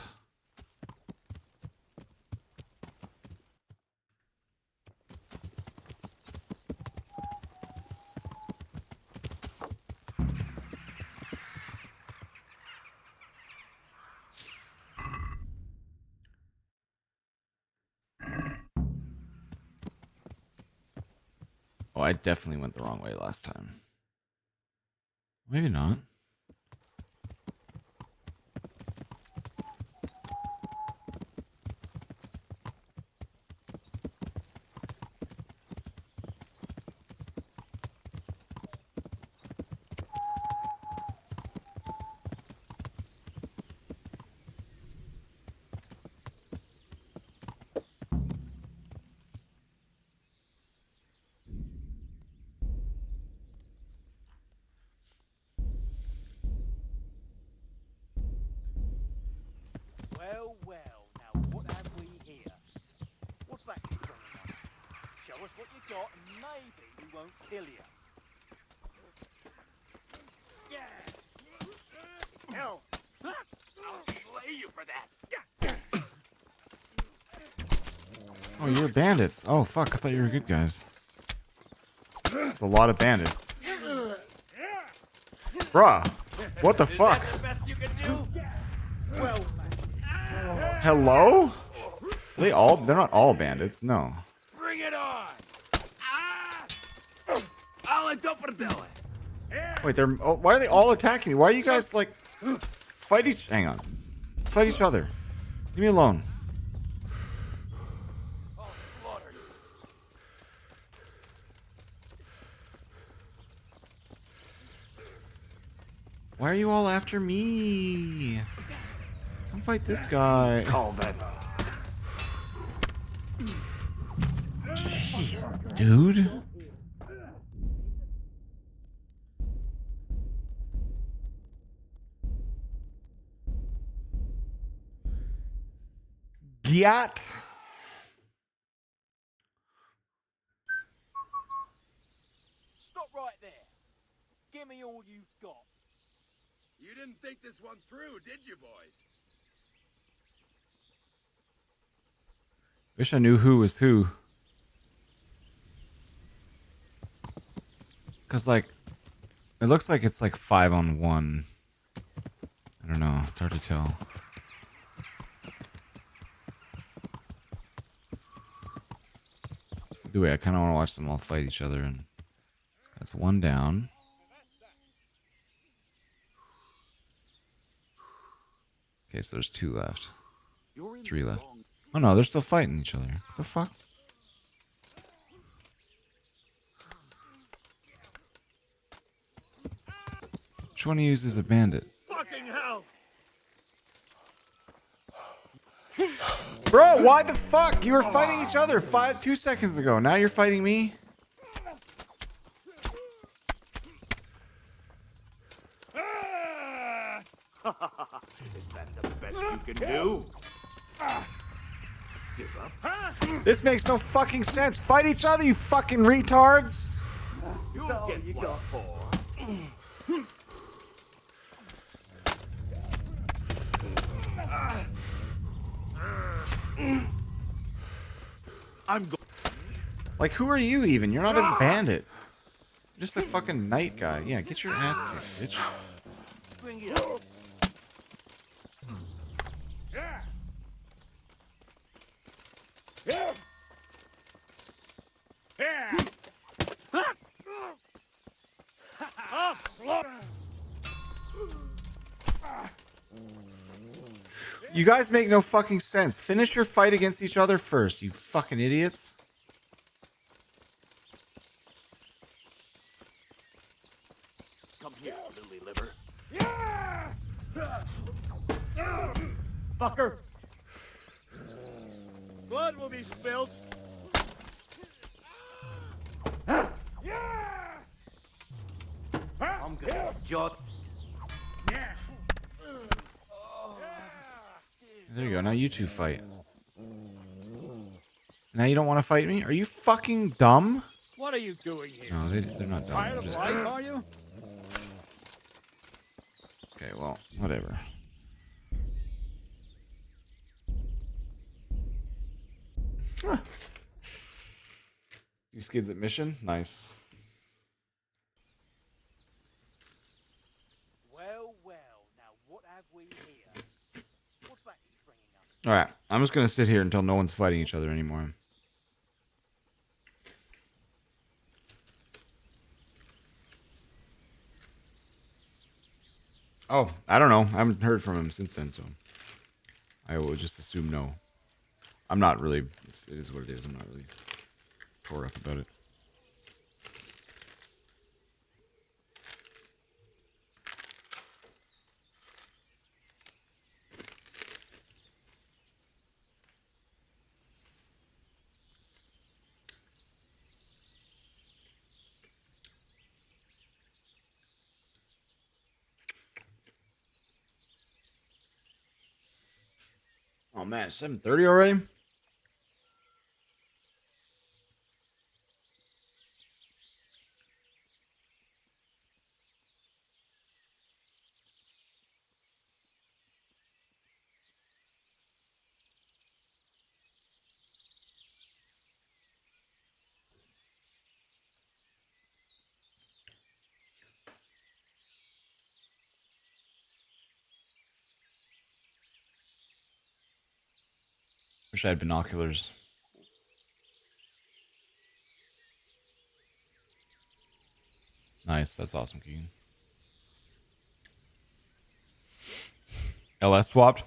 A: Oh, I definitely went the wrong way last time. Maybe not.
O: Well, well, now what have we here? What's that you're showing us? Show us what you got and maybe we won't kill you.
F: hell! I'll slay you for that!
A: Oh, you're bandits. Oh, fuck. I thought you were good guys. It's a lot of bandits. Bruh. What the fuck?
F: The best you can do? Well,
A: Hello? They're not all bandits. No.
F: bring it on! Alla dopperdelle!
A: Wait, why are they all attacking me? Why are you guys, like, hang on. Fight each other. Leave me alone. Why are you all after me? Come fight this guy.
F: Call that.
A: Jeez, dude. Giat.
F: Stop right there. Give me all you've got.
E: You didn't think this one through, did you, boys?
A: Wish I knew who was who. Cause like, it looks like it's like 5-on-1. I don't know. It's hard to tell. Either way, I kind of want to watch them all fight each other, and that's one down. Okay, so there's 2 left. 3 left. Oh no, they're still fighting each other. What the fuck? Which one of you is a bandit?
F: Fucking hell!
A: Bro, why the fuck? You were fighting each other 2 seconds ago. Now you're fighting me?
F: Is that the best you can do? Give up?
A: This makes no fucking sense. Fight each other, you fucking retards.
F: You'll get you got for. I'm
A: Like, who are you even? You're not a bandit. You're just a fucking knight guy. Yeah, get your ass kicked, bitch.
F: Bring it on.
A: You guys make no fucking sense. Finish your fight against each other first, you fucking idiots.
F: Come here, lily liver. Fucker! Blood will be spilled. I'm gonna jot.
A: There you go. Now you two fight. Now you don't want to fight me? Are you fucking dumb?
F: What are you doing here?
A: No, they're not dumb.
F: Tired of
A: Just...
F: life, are you?
A: Okay, well, whatever. Huh. You skids at mission? Nice.
F: Well, well. Now what have we here? What's that he's bringing us?
A: Alright, I'm just gonna sit here until no one's fighting each other anymore. Oh, I don't know. I haven't heard from him since then, so I will just assume no. I'm not really. It is what it is. I'm not really tore up about it. Oh man, 7:30 already? Wish I had binoculars. Nice, that's awesome, Keegan. LS swapped.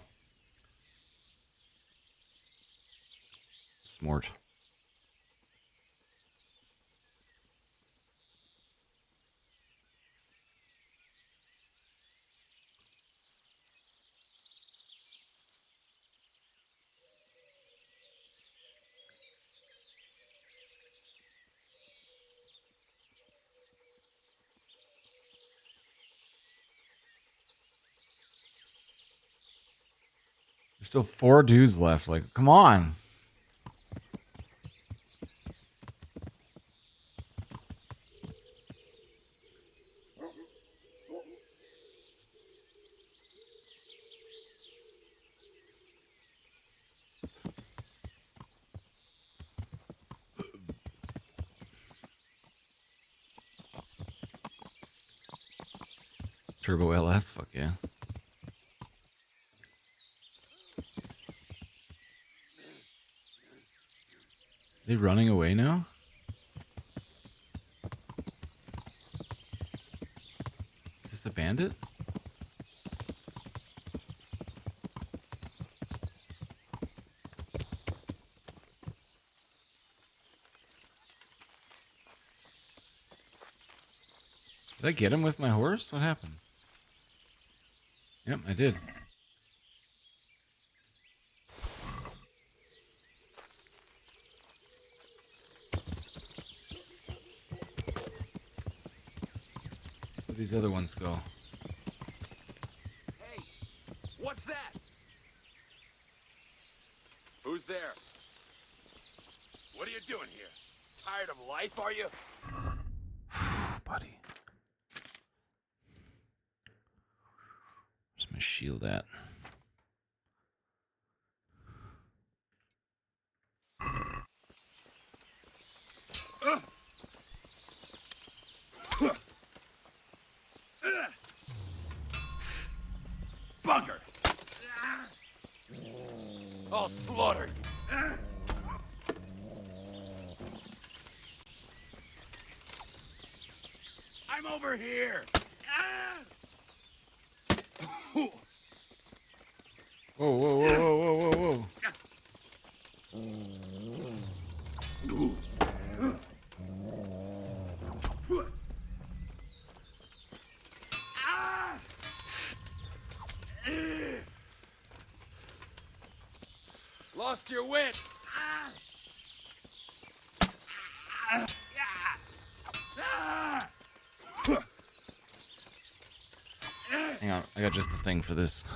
A: Smart. There's still 4 dudes left. Like, come on. Turbo LS, fuck yeah. Are they running away now? Is this a bandit? Did I get him with my horse? What happened? Yep, I did. Where'd these other ones go?
F: Hey, what's that? Who's there? What are you doing here? Tired of life, are you?
A: Buddy. Where's my shield at?
F: Bugger! I'll slaughter you. I'm over here.
A: Whoa, whoa, whoa, whoa, whoa, whoa,
F: Lost your wit.
A: Hang on, I got just the thing for this.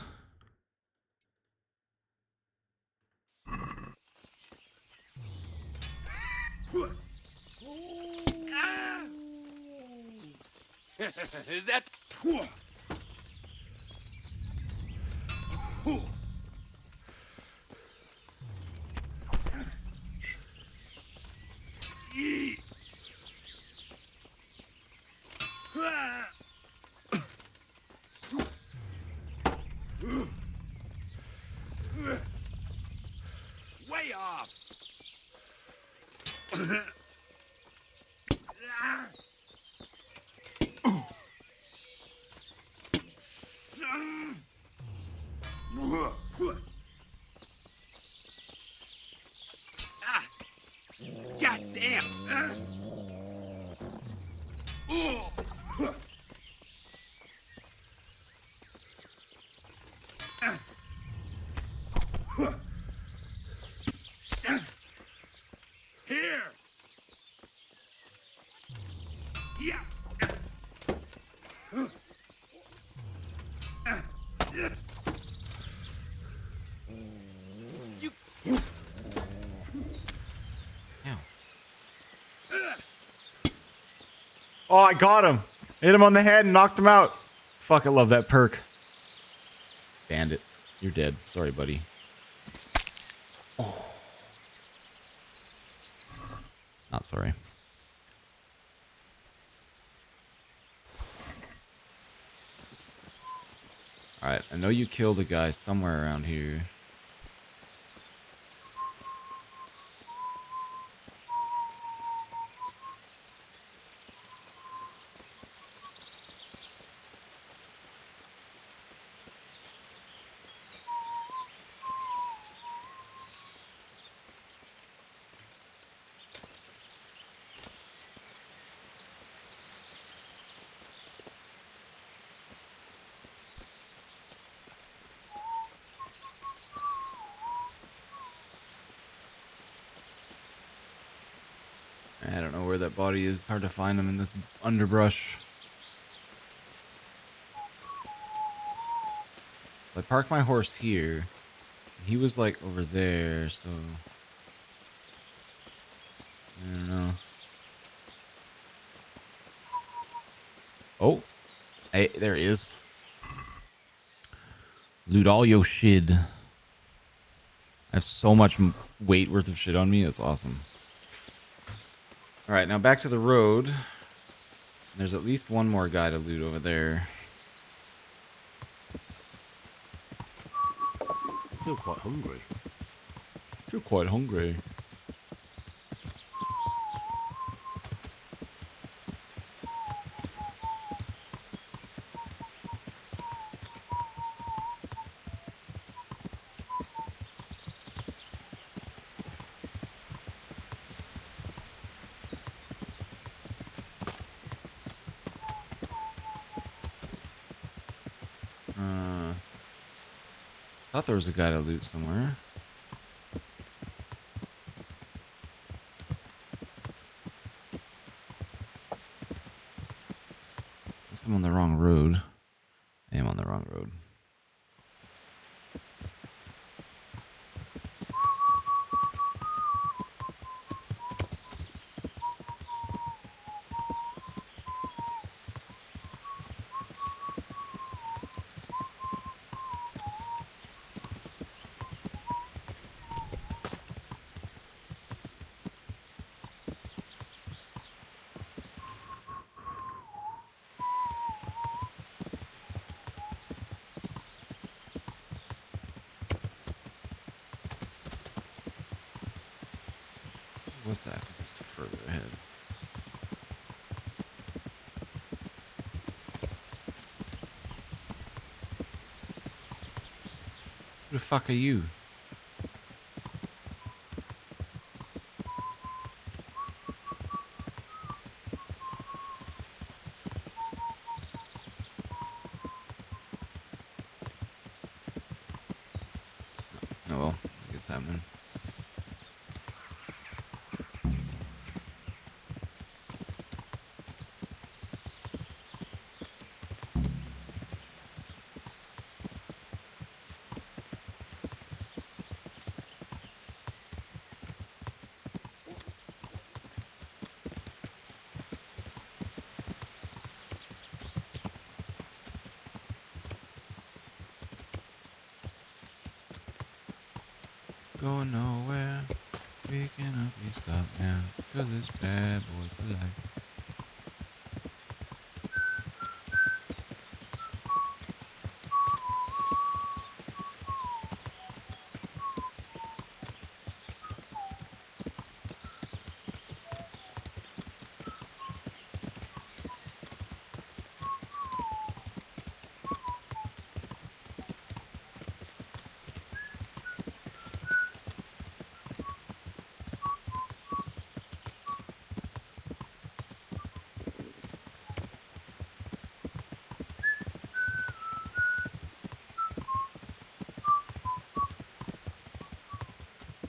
F: Is that? Way off. God damn. Here. Yeah. You.
A: Oh, I got him. Hit him on the head and knocked him out. Fuck, I love that perk. Bandit, you're dead. Sorry, buddy. Oh. Not sorry. Alright, I know you killed a guy somewhere around here. don't know where that body is. It's hard to find him in this underbrush. I parked my horse here. He was like over there, so I don't know. Oh, hey, there he is. Loot all your shit. I have so much weight worth of shit on me. It's awesome. All right, now back to the road. There's at least one more guy to loot over there.
C: I feel quite hungry.
A: I feel quite hungry. Thought there was a guy to loot somewhere. Guess I'm on the wrong road. I am on the wrong road. What's that? It's further ahead. Who the fuck are you? Oh well, it's happening. Going nowhere. We cannot be stopped now. Cause it's bad boy for life.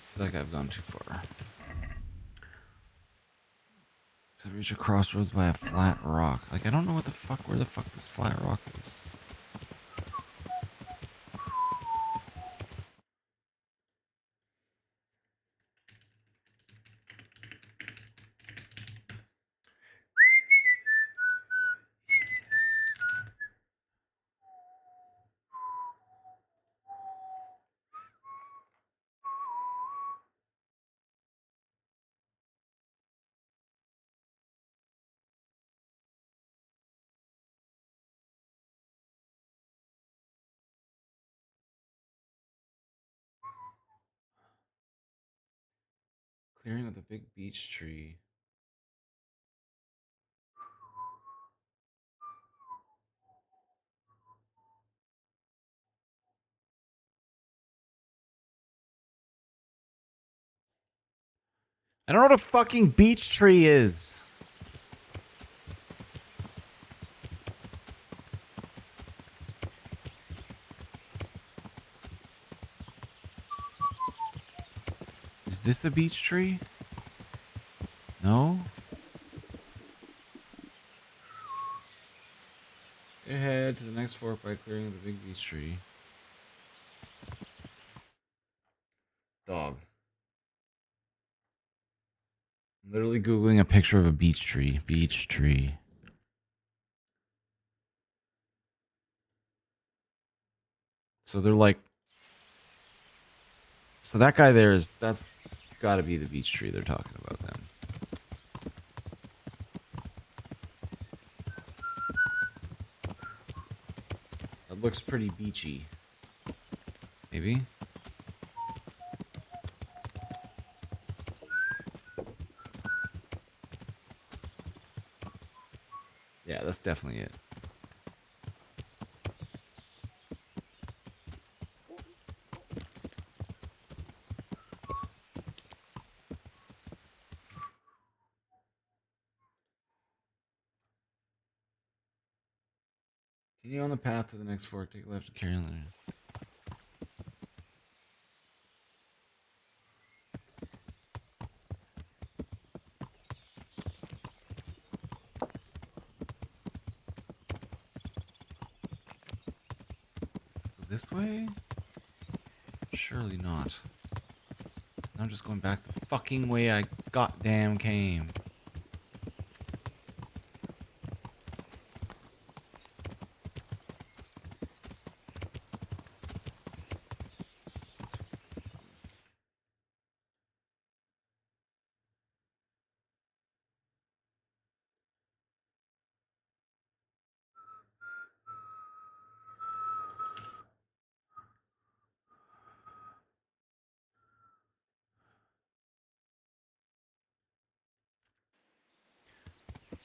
A: I feel like I've gone too far. To reach a crossroads by a flat rock. Like, I don't know where the fuck this flat rock is. Clearing with a big beech tree. I don't know what a fucking beech tree is. Is this a beech tree? No? the next fork by clearing the big beech tree. Dog. I'm literally Googling a picture of a beech tree. Beech tree. So they're like... So that guy there is... That's gotta be the beech tree they're talking about then. That looks pretty beachy. Maybe? Yeah, that's definitely it. Continue on the path to the next fork. Take left to carry on. This way? Surely not. I'm just going back the fucking way I goddamn came.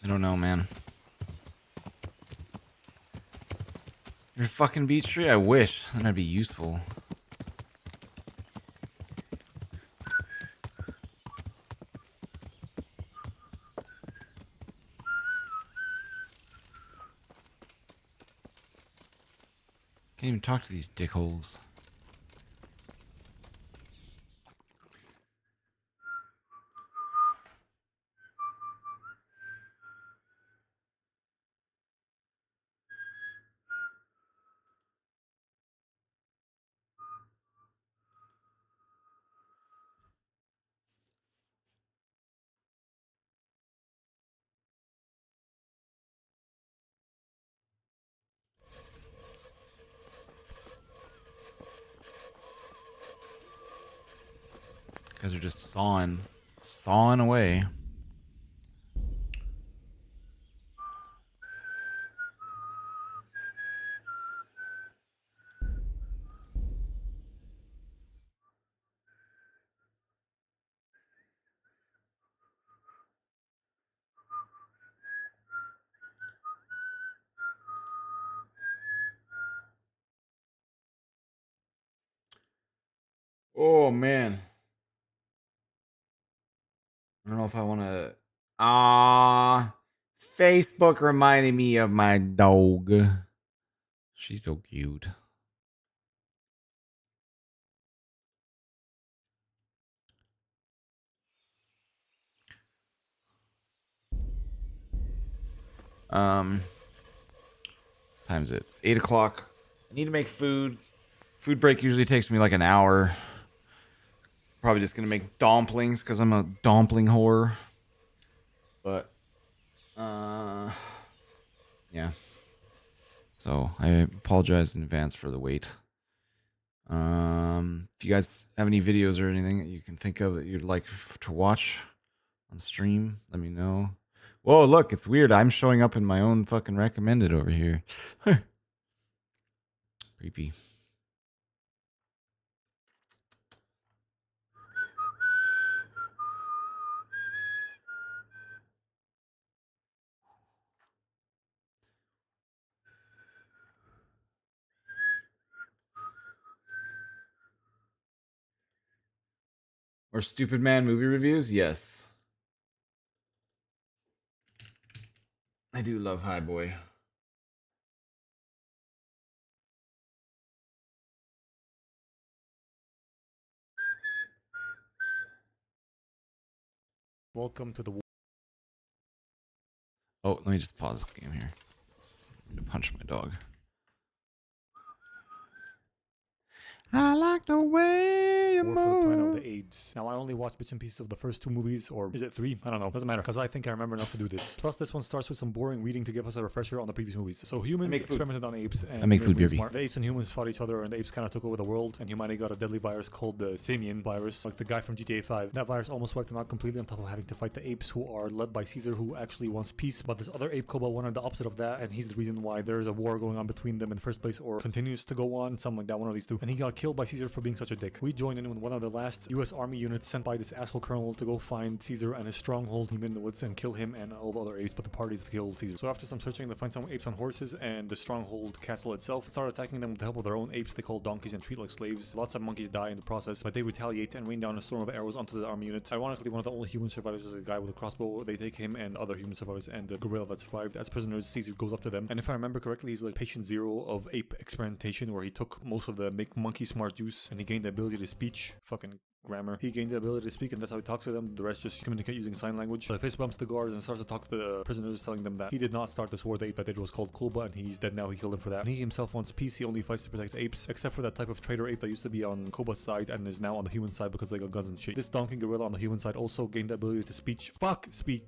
A: I don't know, man. You're a fucking beech tree? I wish. Then I'd be useful. Can't even talk to these dickholes. Guys are just sawing away. Oh, man. I don't know if I want to... Facebook reminded me of my dog. She's so cute. Time's it? It's 8 o'clock. I need to make food. Food break usually takes me like an hour. Probably just gonna make dumplings because I'm a dumpling whore. But, yeah. So I apologize in advance for the wait. If you guys have any videos or anything that you can think of that you'd like to watch on stream, let me know. Whoa, look, it's weird. I'm showing up in my own fucking recommended over here. Creepy. Or Stupid Man movie reviews? Yes. I do love High Boy.
H: Welcome to the...
A: Oh, let me just pause this game here. I'm gonna punch my dog. I like the way you
H: War for the Planet of
A: move.
H: the AIDS. Now, I only watched bits and pieces of the first 2 movies, or is it 3? I don't know. Doesn't matter, because I think I remember enough to do this. Plus, this one starts with some boring reading to give us a refresher on the previous movies. So humans experimented on apes, and
A: I make food,
H: really
A: baby.
H: smart. The apes and humans fought each other, and the apes kind of took over the world, and humanity got a deadly virus called the Simian virus, like the guy from GTA 5. That virus almost wiped them out completely, on top of having to fight the apes, who are led by Caesar, who actually wants peace, but this other ape kobold wanted the opposite of that, and he's the reason why there's a war going on between them in the first place, or continues to go on, something like that, one of these two. And he got killed by Caesar for being such a dick. We joined in with one of the last US Army units sent by this asshole colonel to go find Caesar and his stronghold team in the woods and kill him and all the other apes, but the parties killed Caesar. So after some searching, they find some apes on horses and the stronghold castle itself, start attacking them with the help of their own apes they call donkeys and treat like slaves. Lots of monkeys die in the process, but they retaliate and rain down a storm of arrows onto the army unit. Ironically, one of the only human survivors is a guy with a crossbow. They take him and other human survivors and the gorilla that survived as prisoners. Caesar goes up to them, and if I remember correctly, he's like patient 0 of ape experimentation, where he took most of the make monkey smart juice and he gained the ability to speech. Fucking grammar. He gained the ability to speak, and that's how he talks to them. The rest just communicate using sign language. So he fist bumps the guards and starts to talk to the prisoners, telling them that he did not start this war. The ape that did was called Kulba, and he's dead now. He killed him for that. And he himself wants peace. He only fights to protect apes, except for that type of traitor ape that used to be on Koba's side and is now on the human side because they got guns and shit. This donkey gorilla on the human side also gained the ability to speak,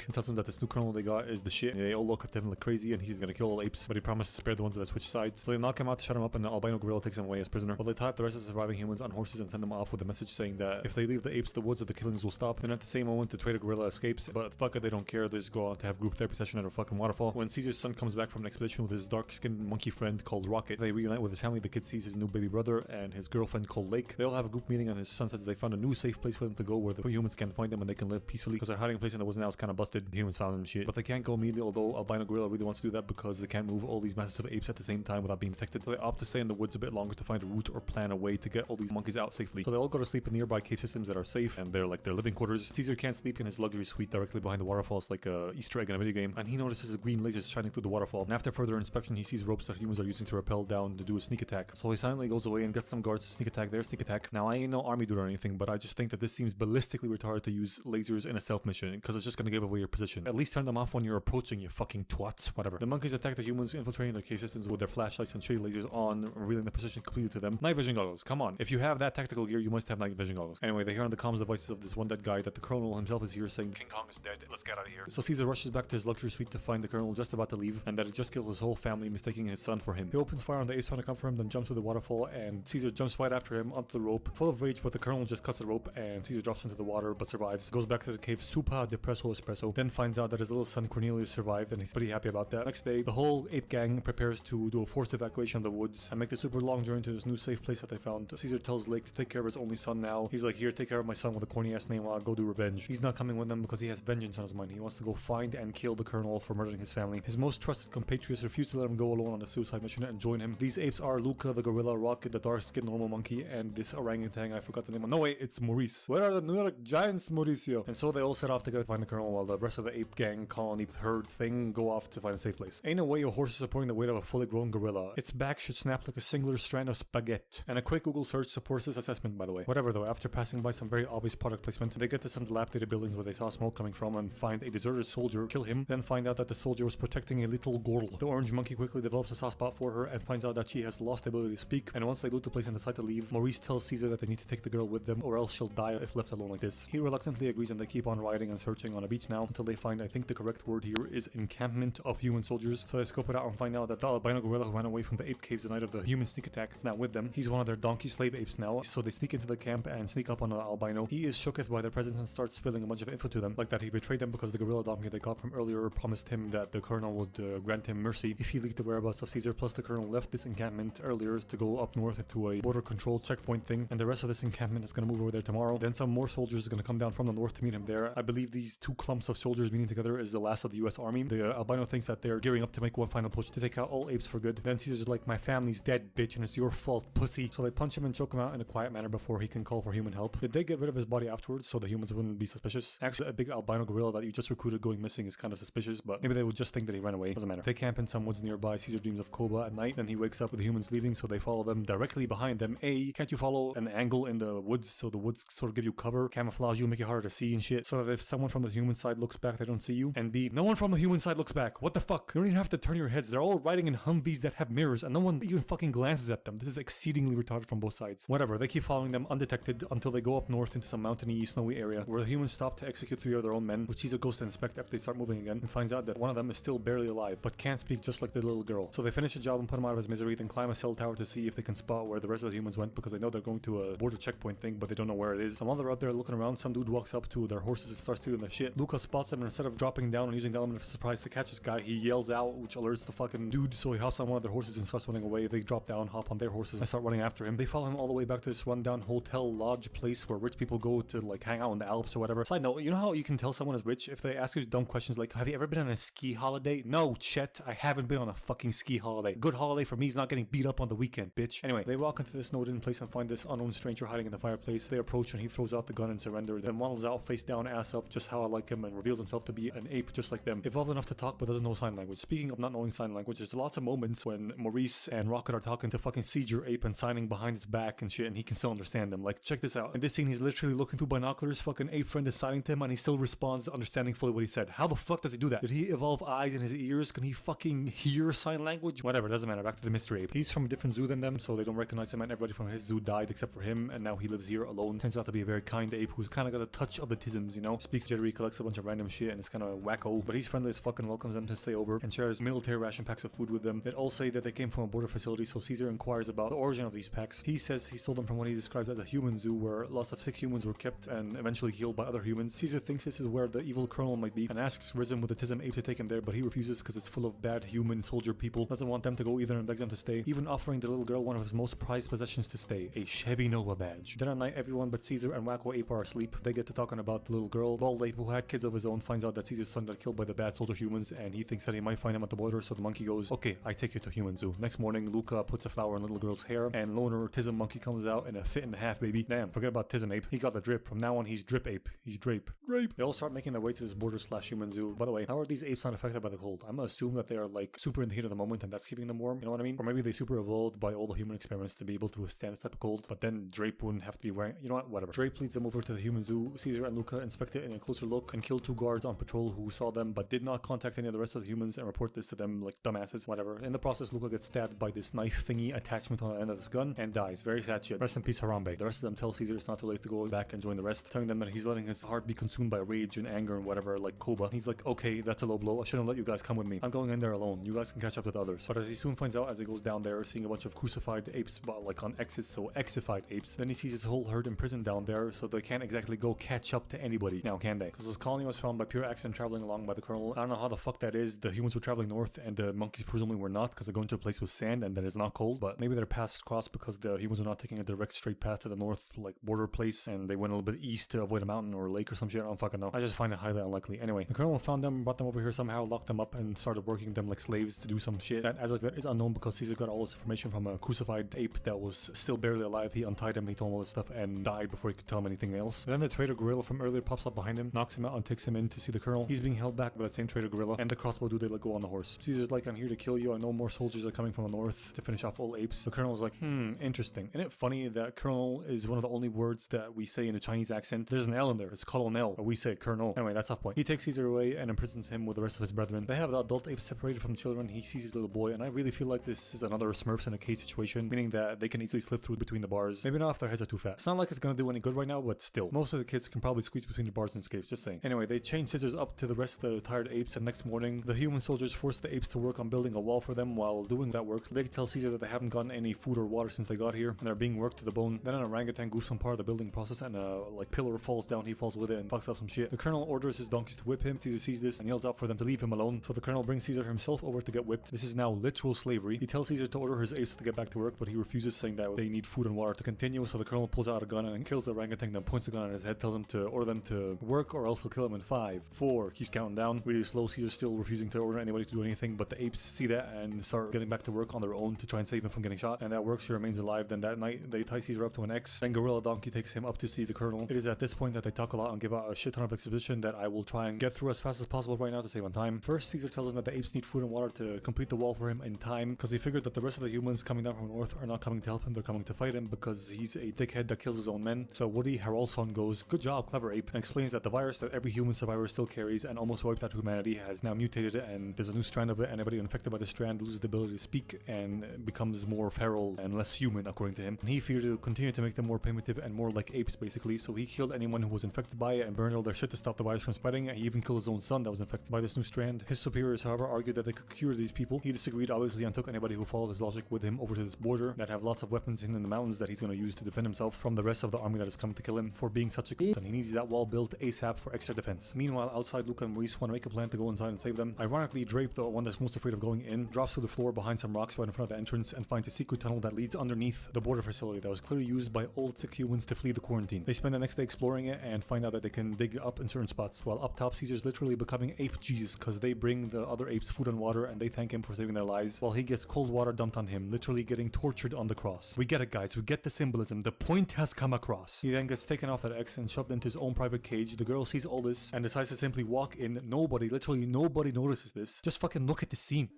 H: and tells them that this new colonel they got is the shit. And they all look at him like crazy, and he's gonna kill all apes, but he promised to spare the ones that switch sides. So they knock him out to shut him up, and the albino gorilla takes him away as prisoner. While they tie up the rest of the surviving humans on horses and send them off with a message saying that if they leave the apes, the woods, that the killings will stop. And at the same moment, the traitor gorilla escapes, but fuck it, they don't care. They just go out to have group therapy session at a fucking waterfall. When Caesar's son comes back from an expedition with his dark-skinned monkey friend called Rocket, they reunite with his family. The kid sees his new baby brother and his girlfriend called Lake. They all have a group meeting, and his son says they found a new safe place for them to go where the humans can't find them and they can live peacefully, because their hiding place in the woods now is kind of busted. The humans found them shit, but they can't go immediately, although albino gorilla really wants to do that because they can't move all these masses of apes at the same time without being detected. So they opt to stay in the woods a bit longer to find a route or plan a way to get all these monkeys out safely. So they all go to sleep in nearby cave systems that are safe, and they're like their living quarters. Caesar can't sleep in his luxury suite directly behind the waterfalls like a Easter egg in a video game, and he notices green lasers shining through the waterfall. And after further inspection, he sees ropes that humans are using to rappel down to do a sneak attack. So he silently goes away and gets some guards to sneak attack their sneak attack. Now, I ain't no army dude or anything, but I just think that this seems ballistically retarded to use lasers in a stealth mission, because it's just gonna give away your position. At least turn them off when you're approaching, you fucking twats. Whatever. The monkeys attack the humans, infiltrating their cave systems with their flashlights and shitty lasers on, revealing the position completely to them. Night vision goggles, come on. If you have that tactical gear, you must have night vision goggles. Anyway, they hear on the comms devices of this one dead guy that the colonel himself is here, saying King Kong is dead, let's get out of here. So Caesar rushes back to his luxury suite to find the colonel just about to leave, and that he just killed his whole family, mistaking his son for him. He opens fire on the apes trying to come for him, then jumps to the waterfall, and Caesar jumps right after him onto the rope. Full of rage, but the colonel just cuts the rope, and Caesar drops into the water but survives. Goes back to the cave super depresso espresso, then finds out that his little son Cornelius survived, and he's pretty happy about that. Next day, the whole ape gang prepares to do a forced evacuation of the woods and make the super long journey to this new safe place that they found. Caesar tells Lake to take care of his only son now. He's like, here, take care of my son with a corny ass name while I go do revenge. He's not coming with them because he has vengeance on his mind. He wants to go find and kill the colonel for murdering his family. His most trusted compatriots refuse to let him go alone on a suicide mission and join him. These apes are Luca the gorilla, Rocket the dark-skinned normal monkey, and this orangutan, I forgot the name of. No wait, it's Maurice. Where are the New York Giants, Mauricio? And so they all set off to go find the colonel, while the rest of the ape gang colony herd thing go off to find a safe place. Ain't no way your horse is supporting the weight of a fully grown gorilla. Its back should snap like a singular strand of spaghetti. And a quick Google search supports this assessment, by the way. Whatever though, after passing by some very obvious product placement, they get to some dilapidated buildings where they saw smoke coming from and find a deserted soldier, kill him, then find out that the soldier was protecting a little girl. The orange monkey quickly develops a soft spot for her and finds out that she has lost the ability to speak, and once they loot the place and decide to leave, Maurice tells Caesar that they need to take the girl with them or else she'll die if left alone like this. He reluctantly agrees, and they keep on riding and searching on a beach now until they find, I think the correct word here is encampment of human soldiers. So they scope it out and find out that the albino gorilla who ran away from the ape caves the night of the human sneak attack is now with them. He's one of their donkey slave apes now, so they sneak into the camp and sneak up on the albino. He is shooketh by their presence and starts spilling a bunch of info to them, like that he betrayed them because the gorilla donkey they got from earlier promised him that the colonel would grant him mercy if he leaked the whereabouts of Caesar. Plus the colonel left this encampment earlier to go up north to a border control checkpoint thing, and the rest of this encampment is going to move over there tomorrow. Then some more soldiers are going to come down from the north to meet him there. I believe these two clumps of soldiers meeting together is the last of the US Army. The albino thinks that they're gearing up to make one final push to take out all apes for good. Then Caesar's like, my family's dead, bitch, and it's your fault, pussy. So they punch him and choke him out in a quiet manner before he can call for human help. help. Did they get rid of his body afterwards so the humans wouldn't be suspicious? Actually, a big albino gorilla that you just recruited going missing is kind of suspicious, but maybe they would just think that he ran away. Doesn't matter. They camp in some woods nearby. Caesar dreams of Koba at night, then he wakes up with the humans leaving, so they follow them directly behind them. A, can't you follow an angle in the woods so the woods sort of give you cover, camouflage you, make it harder to see and shit, so that if someone from the human side looks back, they don't see you? And B, no one from the human side looks back. What the fuck? You don't even have to turn your heads. They're all riding in Humvees that have mirrors, and no one even fucking glances at them. This is exceedingly retarded from both sides. Whatever, they keep following them undetected until they go up north into some mountainy, snowy area where the humans stop to execute 3 of their own men, which Caesar goes to inspect after they start moving again, and finds out that one of them is still barely alive, but can't speak just like the little girl. So they finish the job and put him out of his misery, then climb a cell tower to see if they can spot where the rest of the humans went, because they know they're going to a border checkpoint thing, but they don't know where it is. And while they're out there looking around, some dude walks up to their horses and starts stealing their shit. Luca spots them, and instead of dropping down and using the element of surprise to catch this guy, he yells out, which alerts the fucking dude, so he hops on one of their horses and starts running away. They drop down, hop on their horses, and start running after him. They follow him all the way back to this rundown hotel lodge place where rich people go to like hang out in the Alps or whatever. Side note, you know how you can tell someone is rich if they ask you dumb questions like, have you ever been on a ski holiday? No, Chet, I haven't been on a fucking ski holiday. Good holiday for me is not getting beat up on the weekend, bitch. Anyway, they walk into this snowed-in place and find this unknown stranger hiding in the fireplace. They approach and he throws out the gun and surrender, then waddles out face down, ass up, just how I like him, and reveals himself to be an ape just like them. Evolved enough to talk but doesn't know sign language. Speaking of not knowing sign language, there's lots of moments when Maurice and Rocket are talking to fucking Caesar ape and signing behind his back and shit, and he can still understand them. Like, check this out. In this scene, he's literally looking through binoculars, fucking ape friend is signing to him, and he still responds understanding fully what he said. How the fuck does he do that? Did he evolve eyes in his ears? Can he fucking hear sign language? Whatever, doesn't matter. Back to the mystery ape. He's from a different zoo than them, so they don't recognize him, and everybody from his zoo died except for him, and now he lives here alone. Turns out to be a very kind ape who's kind of got a touch of the tisms, you know? Speaks jittery, collects a bunch of random shit, and it's kind of wacko, but he's friendly as fuck and welcomes them to stay over and shares military ration packs of food with them. They all say that they came from a border facility, so Caesar inquires about the origin of these packs. He says he stole them from what he describes as a human zoo where lots of sick humans were kept and eventually healed by other humans. Caesar thinks this is where the evil colonel might be and asks Risen with the Tism ape to take him there, but he refuses because it's full of bad human soldier people. Doesn't want them to go either and begs them to stay, even offering the little girl one of his most prized possessions to stay, a Chevy Nova badge. Then at night, everyone but Caesar and Wacko Ape are asleep. They get to talking about the little girl. Bald Ape, who had kids of his own, finds out that Caesar's son got killed by the bad soldier humans, and he thinks that he might find him at the border, so the monkey goes, okay, I take you to human zoo. Next morning, Luca puts a flower in little girl's hair, and Loner Tism Monkey comes out in a fit and a half, baby. Damn, forget about Tism Ape. He got the drip. From now on, he's Drip Ape. He's Drape. Drape. They all start making their way to this border/human zoo. By the way, how are these apes not affected by the cold? I'm gonna assume that they are like super in the heat of the moment and that's keeping them warm, you know what I mean? Or maybe they super evolved by all the human experiments to be able to withstand this type of cold, but then Drape wouldn't have to be wearing, you know what, whatever. Drape leads them over to the human zoo. Caesar and Luca inspect it in a closer look and kill 2 guards on patrol who saw them but did not contact any of the rest of the humans and report this to them like dumbasses, whatever. In the process, Luca gets stabbed by this knife thingy attachment on the end of his gun and dies. Very sad shit. Rest in peace, Harambe. The rest of them tell Caesar it's not too late to go back and join the rest, telling them that he's letting his heart be consumed by rage and anger and whatever, like Koba. He's like, okay, that's a low blow. I shouldn't let you guys come with me. I'm going in there alone. You guys can catch up with others. But as he soon finds out as he goes down there, seeing a bunch of crucified apes, but like on X's, so Xified apes, then he sees his whole herd imprisoned down there, so they can't exactly go catch up to anybody. Now, can they? Because this colony was found by pure accident traveling along by the colonel. I don't know how the fuck that is. The humans were traveling north and the monkeys presumably were not, because they're going to a place with sand and that is not cold, but maybe their paths crossed because the humans were not taking a direct straight path to the north, like border place, and they went a little bit east to avoid a mountain or a lake or some shit. I don't fucking know. I just find it highly unlikely. Anyway, the colonel found them, brought them over here somehow, locked them up, and started working them like slaves to do some shit that as of yet is unknown because Caesar got all this information from a crucified ape that was still barely alive. He untied him, he told him all this stuff, and died before he could tell him anything else. Then the traitor gorilla from earlier pops up behind him, knocks him out, and takes him in to see the colonel. He's being held back by the same traitor gorilla, and the crossbow dude they let go on the horse. Caesar's like, I'm here to kill you. I know more soldiers are coming from the north to finish off all apes. The colonel's like, interesting. Isn't it funny that colonel is one of the only words that we say in a Chinese accent? There's an L in there. It's colonel, but we say colonel. Anyway, that's off point. He takes Caesar away and imprisons him with the rest of his brethren. They have the adult apes separated from the children. He sees his little boy, and I really feel like this is another Smurfs in a cage situation, meaning that they can easily slip through between the bars. Maybe not if their heads are too fat. It's not like it's gonna do any good right now, but still. Most of the kids can probably squeeze between the bars and escape, just saying. Anyway, they chain Scissors up to the rest of the tired apes, and next morning, the human soldiers force the apes to work on building a wall for them. While doing that work, they tell Caesar that they haven't gotten any food or water since they got here, and they're being worked to the bone. Then an orangutan goes some part of the building process, and a pillar falls down. He falls with it and fucks up some shit. The colonel orders his donkeys to whip him. Caesar sees this and yells out for them to leave him alone. So the colonel brings Caesar himself over to get whipped. This is now literal slavery. He tells Caesar to order his apes to get back to work, but he refuses, saying that they need food and water to continue. So the colonel pulls out a gun and kills the orangutan, then points the gun at his head, tells him to order them to work or else he'll kill him in 5, 4, keeps counting down. Really slow. Caesar still refusing to order anybody to do anything, but the apes see that and start getting back to work on their own to try and save him from getting shot, and that works. He remains alive. Then that night they tie Caesar up to an X. Then gorilla donkey takes him up to see the colonel. It is at this point that they talk a lot and give out a shit ton of exposition that I will try and get through as fast as possible right now to save on time. First, Caesar tells him that the apes need food and water to complete the wall for him in time, because they figured that the rest of the humans coming down from the north are not coming to help him, they're coming to fight him because he's a dickhead that kills his own men. So Woody, Harold's son, goes, "Good job, clever ape," and explains that the virus that every human survivor still carries and almost wiped out humanity has now mutated, and there's a new strand of it. Anybody infected by this strand loses the ability to speak and becomes more feral and less human, according to him. And he feared to continue to make them more primitive and more like apes, basically, so he killed anyone who was infected by it and burned all their shit to stop the virus from spreading. He even killed his own son that was infected by this new strand. His superiors, however, argued that they could cure these people. He disagreed, obviously, and took anybody who followed his logic with him over to this border that have lots of weapons hidden in the mountains that he's going to use to defend himself from the rest of the army that is coming to kill him for being such a and he needs that wall built ASAP for extra defense. Meanwhile, outside, Luca and Maurice want to make a plan to go inside and save them. Ironically, Drape, the one that's most afraid of going in, drops through the floor behind some rocks right in front of the entrance and finds a secret tunnel that leads underneath the border facility that was clearly used by old sick humans to flee the quarantine. They spend the next day exploring it and find out that they can dig up in certain spots, while up top, Caesar's literally becoming ape Jesus because they bring the other apes food and water and they thank him for saving their lives, while he gets cold water dumped on him, literally getting tortured on the cross. We get it, guys. We get the symbolism. The point has come across. He then gets taken off that X and shoved into his own private cage. The girl sees all this and decides to simply walk in. Nobody, literally nobody notices this. Just fucking look at the scene.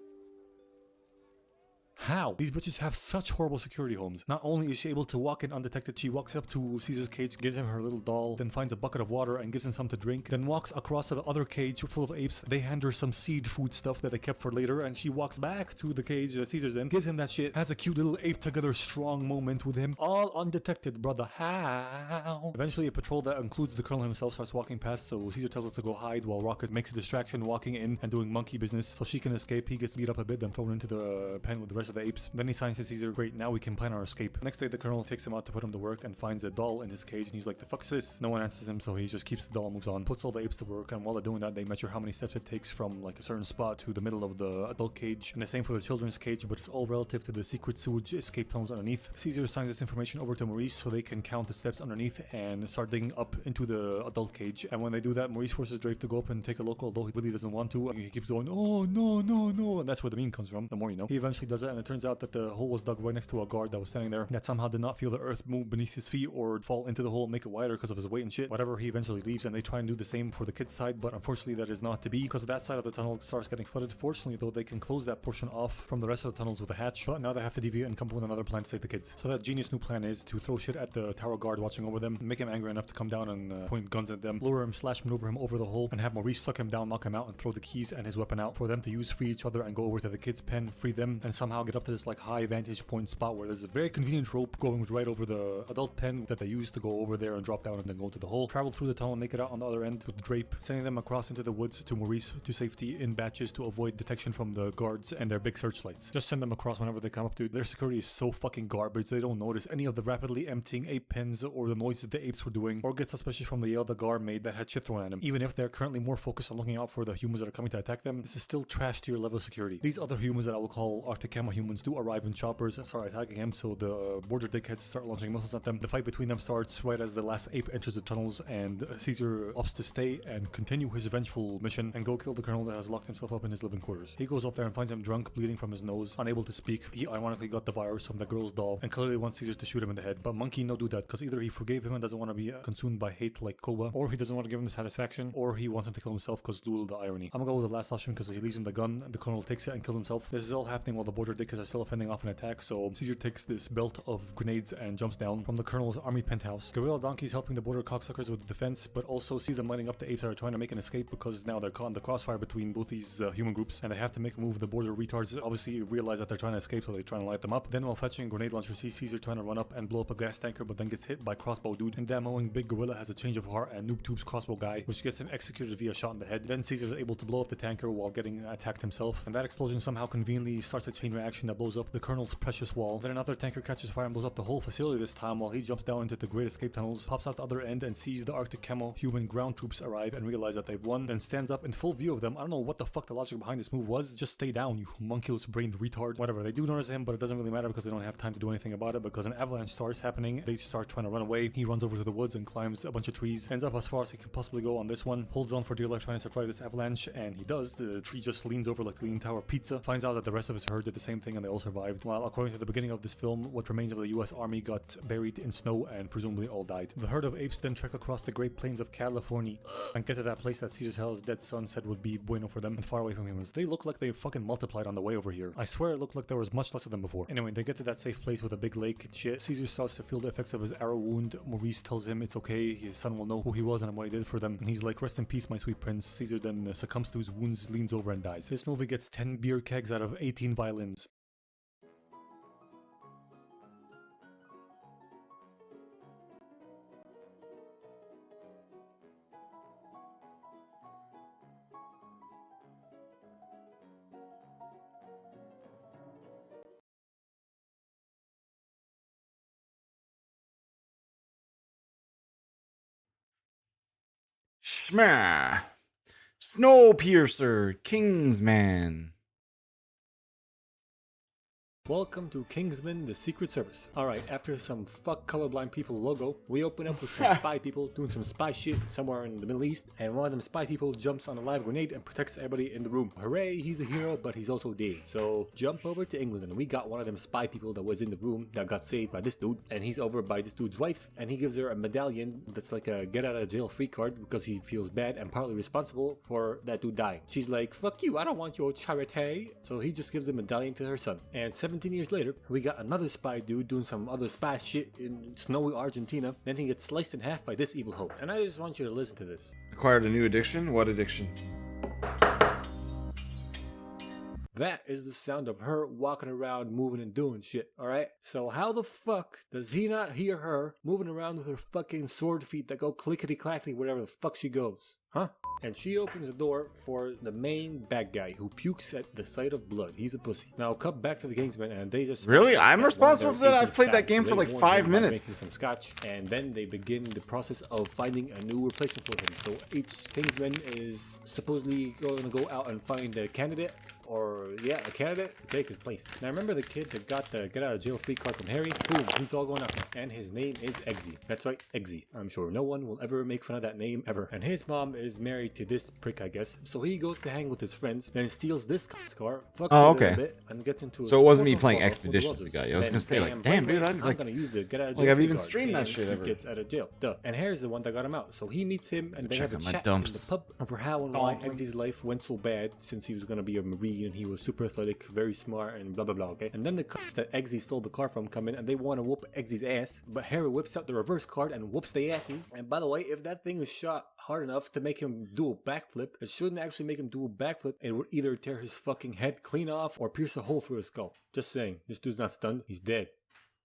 H: How? These bitches have such horrible security homes. Not only is she able to walk in undetected, she walks up to Caesar's cage, gives him her little doll, then finds a bucket of water and gives him some to drink, then walks across to the other cage full of apes. They hand her some seed food stuff that they kept for later, and she walks back to the cage that Caesar's in, gives him that shit, has a cute little ape together strong moment with him, all undetected, brother. How? Eventually, a patrol that includes the colonel himself starts walking past, so Caesar tells us to go hide while Rocket makes a distraction walking in and doing monkey business so she can escape. He gets beat up a bit, then thrown into the pen with the rest of the apes. Then he signs to Caesar, "Great, now we can plan our escape." Next day, the colonel takes him out to put him to work and finds a doll in his cage, and he's like, "The fuck is this?" No one answers him, so he just keeps the doll and moves on. Puts all the apes to work, and while they're doing that, they measure how many steps it takes from like a certain spot to the middle of the adult cage, and the same for the children's cage, but it's all relative to the secret sewage escape tunnels underneath. Caesar signs this information over to Maurice so they can count the steps underneath and start digging up into the adult cage. And when they do that, Maurice forces Drape to go up and take a look, although he really doesn't want to. He keeps going, "Oh no, no, no," and that's where the meme comes from. The more you know. He eventually does it, and it turns out that the hole was dug right next to a guard that was standing there that somehow did not feel the earth move beneath his feet or fall into the hole and make it wider because of his weight and shit. Whatever, he eventually leaves, and they try and do the same for the kids' side, but unfortunately that is not to be because that side of the tunnel starts getting flooded. Fortunately, though, they can close that portion off from the rest of the tunnels with a hatch, but now they have to deviate and come up with another plan to save the kids. So that genius new plan is to throw shit at the tower guard watching over them, make him angry enough to come down and point guns at them, lower him, slash maneuver him over the hole, and have Maurice suck him down, knock him out, and throw the keys and his weapon out for them to use, free each other, and go over to the kids' pen, free them, and somehow get up to this like high vantage point spot where there's a very convenient rope going right over the adult pen that they use to go over there and drop down and then go into the hole. Travel through the tunnel and make it out on the other end with Drape, sending them across into the woods to Maurice to safety in batches to avoid detection from the guards and their big searchlights. Just send them across whenever they come up to it. Their security is so fucking garbage, they don't notice any of the rapidly emptying ape pens or the noises the apes were doing, or get suspicious from the yell the guard made that had shit thrown at him. Even if they're currently more focused on looking out for the humans that are coming to attack them, this is still trash tier level security. These other humans that I will call Arctic Camo humans do arrive in choppers and start attacking him, so the border dickheads start launching missiles at them. The fight between them starts right as the last ape enters the tunnels, and Caesar opts to stay and continue his vengeful mission and go kill the colonel that has locked himself up in his living quarters. He goes up there and finds him drunk, bleeding from his nose, unable to speak. He ironically got the virus from the girl's doll and clearly wants Caesar to shoot him in the head, but Monkey no do that because either he forgave him and doesn't want to be consumed by hate like Koba, or he doesn't want to give him the satisfaction, or he wants him to kill himself because Lul the irony. I'm gonna go with the last option because he leaves him the gun and the colonel takes it and kills himself. This is all happening while the border dickheads are still fending off an attack, so Caesar takes this belt of grenades and jumps down from the colonel's army penthouse. Gorilla Donkey's helping the border cocksuckers with the defense, but also sees them lighting up the apes that are trying to make an escape because now they're caught in the crossfire between both these human groups and they have to make a move. The border retards obviously realize that they're trying to escape, so they try to light them up. Then while fetching grenade launcher, sees Caesar trying to run up and blow up a gas tanker, but then gets hit by crossbow dude, and demoing Big Gorilla has a change of heart and Noob Tube's crossbow guy, which gets him executed via shot in the head. Then Caesar is able to blow up the tanker while getting attacked himself, and that explosion somehow conveniently starts a chain reaction that blows up the colonel's precious wall. Then another tanker catches fire and blows up the whole facility this time while he jumps down into the great escape tunnels, pops out the other end and sees the Arctic Camo human ground troops arrive and realize that they've won, then stands up in full view of them. I don't know what the fuck the logic behind this move was. Just stay down, you homunculus brained retard. Whatever, they do notice him, but it doesn't really matter because they don't have time to do anything about it because an avalanche starts happening. They start trying to run away. He runs over to the woods and climbs a bunch of trees, ends up as far as he can possibly go on this one, holds on for dear life trying to survive this avalanche, and he does. The tree just leans over like the Leaning Tower of Pizza, finds out that the rest of his herd did the same thing and they all survived. While according to the beginning of this film, what remains of the US Army got buried in snow and presumably all died. The herd of apes then trek across the Great Plains of California and get to that place that Caesar Hell's dead son said would be bueno for them and far away from humans. They look like they fucking multiplied on the way over here. I swear it looked like there was much less of them before. Anyway, they get to that safe place with a big lake and shit. Caesar starts to feel the effects of his arrow wound. Maurice tells him it's okay, his son will know who he was and what he did for them. And he's like, rest in peace, my sweet prince. Caesar then succumbs to his wounds, leans over and dies. This movie gets 10 beer kegs out of 18 violins.
A: Schmah. Snowpiercer, Kingsman.
H: Welcome to Kingsman, the Secret Service. Alright, after some fuck colorblind people logo, we open up with some spy people doing some spy shit somewhere in the Middle East, and one of them spy people jumps on a live grenade and protects everybody in the room. Hooray, he's a hero, but he's also dead. So jump over to England, and we got one of them spy people that was in the room that got saved by this dude, and he's over by this dude's wife, and he gives her a medallion that's like a get out of jail free card because he feels bad and partly responsible for that dude dying. She's like, fuck you, I don't want your charity. So he just gives a medallion to her son. And 17 years later, we got another spy dude doing some other spy shit in snowy Argentina. Then he gets sliced in half by this evil hope. And I just want you to listen to this.
A: Acquired a new addiction? What addiction?
H: That is the sound of her walking around, moving and doing shit, alright? So how the fuck does he not hear her moving around with her fucking sword feet that go clickety-clackety wherever the fuck she goes? Huh? And she opens the door for the main bad guy who pukes at the sight of blood. He's a pussy. Now cut back to the Kingsmen and they just...
A: Really? I'm responsible for that? I've played that game for like 5 minutes.
H: Making some scotch, and then they begin the process of finding a new replacement for him. So each Kingsman is supposedly going to go out and find a candidate. Or, yeah, a candidate to take his place. Now, remember the kid that got the get out of jail free card from Harry? Boom, he's all going up. And his name is Eggsy. That's right, Eggsy. I'm sure no one will ever make fun of that name ever. And his mom is married to this prick, I guess. So he goes to hang with his friends, then steals this car, fucks it a little bit, and gets into a...
A: So it wasn't me playing Expeditions with the guy. I was gonna say, like, damn, dude, I'm
H: gonna use the get out of jail
A: like, I've
H: free
A: even
H: card.
A: streamed that shit
H: he
A: ever.
H: gets out of jail. Duh. And Harry's the one that got him out. So he meets him, and they have a
A: Check out my
H: chat
A: dumps.
H: in the pub over how and why Eggsy's life went so bad since he was gonna be a Marine and he was super athletic, very smart, and blah blah blah, okay? And then the cops that Eggsy stole the car from come in and they want to whoop Eggsy's ass, but Harry whips out the reverse card and whoops the asses. And by the way, if that thing is shot hard enough to make him do a backflip, it shouldn't actually make him do a backflip. It would either tear his fucking head clean off or pierce a hole through his skull. Just saying, this dude's not stunned, he's dead.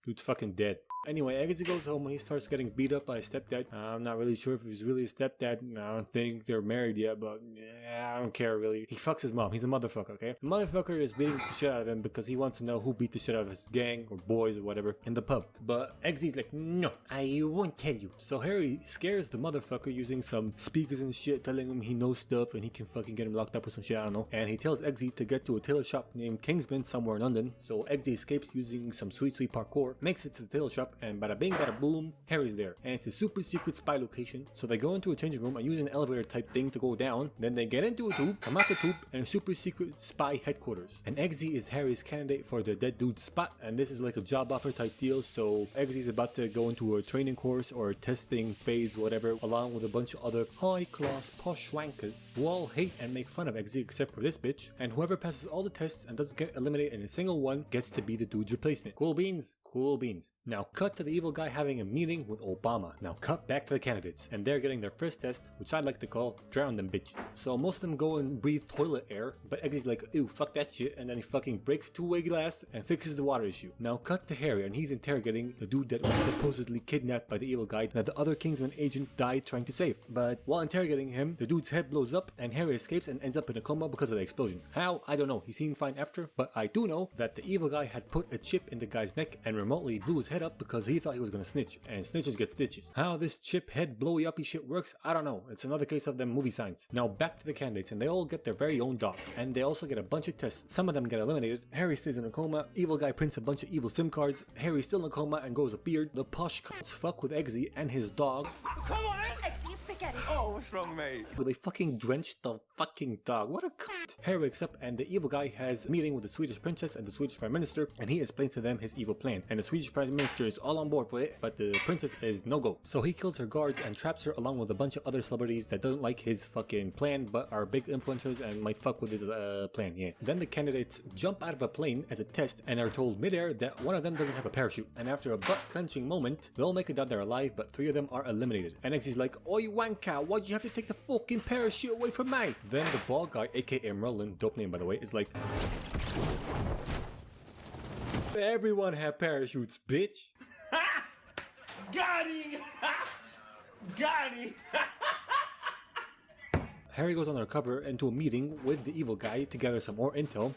H: Dude's fucking dead. Anyway, Eggsy goes home and he starts getting beat up by his stepdad. I'm not really sure if he's really a stepdad. I don't think they're married yet, but yeah, I don't care really. He fucks his mom. He's a motherfucker, okay? The motherfucker is beating the shit out of him because he wants to know who beat the shit out of his gang or boys or whatever in the pub. But Eggsy's like, no, I won't tell you. So Harry scares the motherfucker using some speakers and shit, telling him he knows stuff and he can fucking get him locked up with some shit, I don't know. And he tells Eggsy to get to a tailor shop named Kingsman somewhere in London. So Eggsy escapes using some sweet parkour, makes it to the tailor shop, and bada bing, bada boom, Harry's there. And it's a super secret spy location. So they go into a changing room and use an elevator type thing to go down. Then they get into a tube, come out the tube, and a super secret spy headquarters. And Eggsy is Harry's candidate for the dead dude's spot. And this is like a job offer type deal. So Eggsy's about to go into a training course or a testing phase, whatever, along with a bunch of other high-class posh wankers who all hate and make fun of Eggsy except for this bitch. And whoever passes all the tests and doesn't get eliminated in a single one gets to be the dude's replacement. Cool beans? Cool beans. Now cut to the evil guy having a meeting with Obama. Now cut back to the candidates, and they're getting their first test, which I like to call drown them bitches. So most of them go and breathe toilet air, but Eggsy's like, ew, fuck that shit, and then he fucking breaks a two-way glass and fixes the water issue. Now cut to Harry, and he's interrogating the dude that was supposedly kidnapped by the evil guy that the other Kingsman agent died trying to save. But while interrogating him, the dude's head blows up, and Harry escapes and ends up in a coma because of the explosion. How? I don't know. He seemed fine after, but I do know that the evil guy had put a chip in the guy's neck and remotely blew his head up because he thought he was gonna snitch, and snitches get stitches. How this chip head blowy uppy shit works, I don't know. It's another case of them movie signs. Now back to the candidates, and they all get their very own dog, and they also get a bunch of tests. Some of them get eliminated. Harry stays in a coma. Evil guy prints a bunch of evil SIM cards. Harry's still in a coma and grows a beard. The posh cunts fuck with Eggsy and his dog.
D: Come on, Eggsy, it's the get it.
F: Oh, what's wrong, mate?
H: They fucking drenched the fucking dog. What a cunt. Harry wakes up and the evil guy has a meeting with the Swedish princess and the Swedish prime minister, and he explains to them his evil plan. And the Swedish prime minister is all on board for it, but the princess is no go. So he kills her guards and traps her along with a bunch of other celebrities that don't like his fucking plan but are big influencers and might fuck with his plan, yeah. Then the candidates jump out of a plane as a test and are told midair that one of them doesn't have a parachute. And after a butt-clenching moment, they all make it down there alive, but 3 of them are eliminated. And Exy's like, "Oh, you wanker, why'd you have to take the fucking parachute away from me?" Then the bald guy, aka Merlin, dope name by the way, is like, "Everyone have parachutes, bitch."
F: Got him! Got him!
H: Harry goes undercover into a meeting with the evil guy to gather some more intel.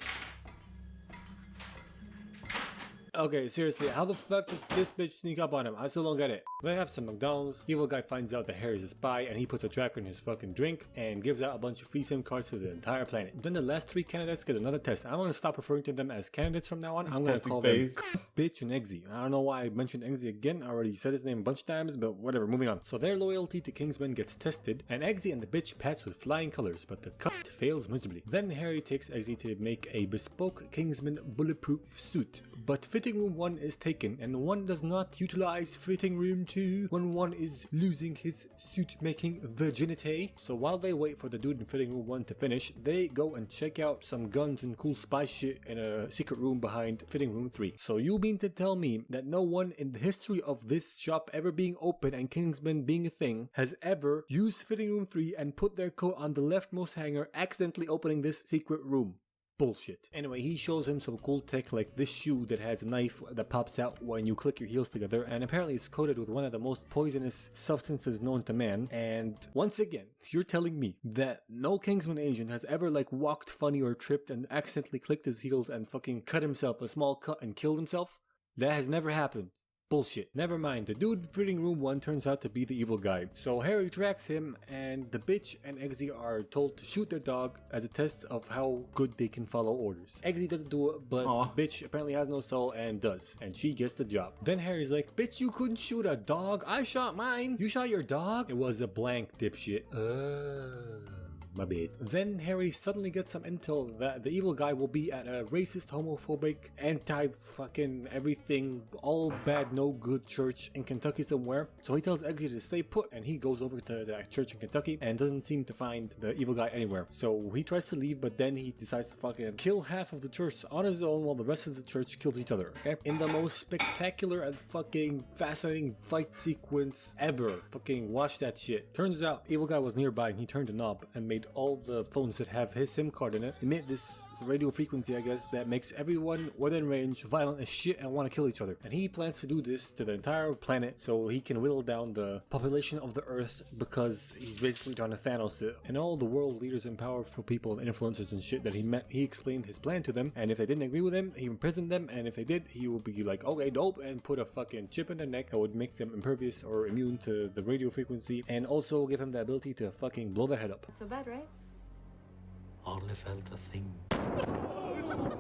H: Okay, seriously, how the fuck does this bitch sneak up on him? I still don't get it. They have some McDonald's. Evil guy finds out that Harry's a spy and he puts a tracker in his fucking drink and gives out a bunch of free SIM cards to the entire planet. Then the last 3 candidates get another test. I'm gonna stop referring to them as candidates from now on. I'm gonna call them Bitch and Eggsy. I don't know why I mentioned Eggsy again. I already said his name a bunch of times, but whatever, moving on. So their loyalty to Kingsman gets tested and Eggsy and the bitch pass with flying colors, but the cunt fails miserably. Then Harry takes Eggsy to make a bespoke Kingsman bulletproof suit. But fitting room 1 is taken and 1 does not utilize fitting room 2 when 1 is losing his suit making virginity. So while they wait for the dude in fitting room 1 to finish, they go and check out some guns and cool spy shit in a secret room behind fitting room 3. So you mean to tell me that no one in the history of this shop ever being open and Kingsman being a thing has ever used fitting room 3 and put their coat on the leftmost hanger, accidentally opening this secret room? Bullshit. Anyway, he shows him some cool tech like this shoe that has a knife that pops out when you click your heels together, and apparently it's coated with one of the most poisonous substances known to man. And once again, you're telling me that no Kingsman agent has ever like walked funny or tripped and accidentally clicked his heels and fucking cut himself a small cut and killed himself? That has never happened. Bullshit. Never mind, the dude fitting room 1 turns out to be the evil guy. So Harry tracks him and the bitch and Eggsy are told to shoot their dog as a test of how good they can follow orders. Eggsy doesn't do it, but the bitch apparently has no soul and does. And she gets the job. Then Harry's like, "Bitch, you couldn't shoot a dog. I shot mine. You shot your dog?" "It was a blank, dipshit." My bad. Then Harry suddenly gets some intel that the evil guy will be at a racist, homophobic, anti-fucking everything, all bad, no good church in Kentucky somewhere. So he tells Eggsy to stay put and he goes over to that church in Kentucky and doesn't seem to find the evil guy anywhere. So he tries to leave, but then he decides to fucking kill half of the church on his own while the rest of the church kills each other. Okay? In the most spectacular and fucking fascinating fight sequence ever. Fucking watch that shit. Turns out evil guy was nearby and he turned a knob and made all the phones that have his SIM card in it emit this radio frequency, I guess, that makes everyone within range violent as shit and want to kill each other. And he plans to do this to the entire planet so he can whittle down the population of the Earth, because he's basically trying to Thanos it. And all the world leaders and powerful people and influencers and shit that he met, he explained his plan to them, and if they didn't agree with him, he imprisoned them, and if they did, he would be like, "Okay, dope," and put a fucking chip in their neck that would make them impervious or immune to the radio frequency, and also give him the ability to fucking blow their head up.
D: Not so bad, right?
Q: Hardly felt a thing.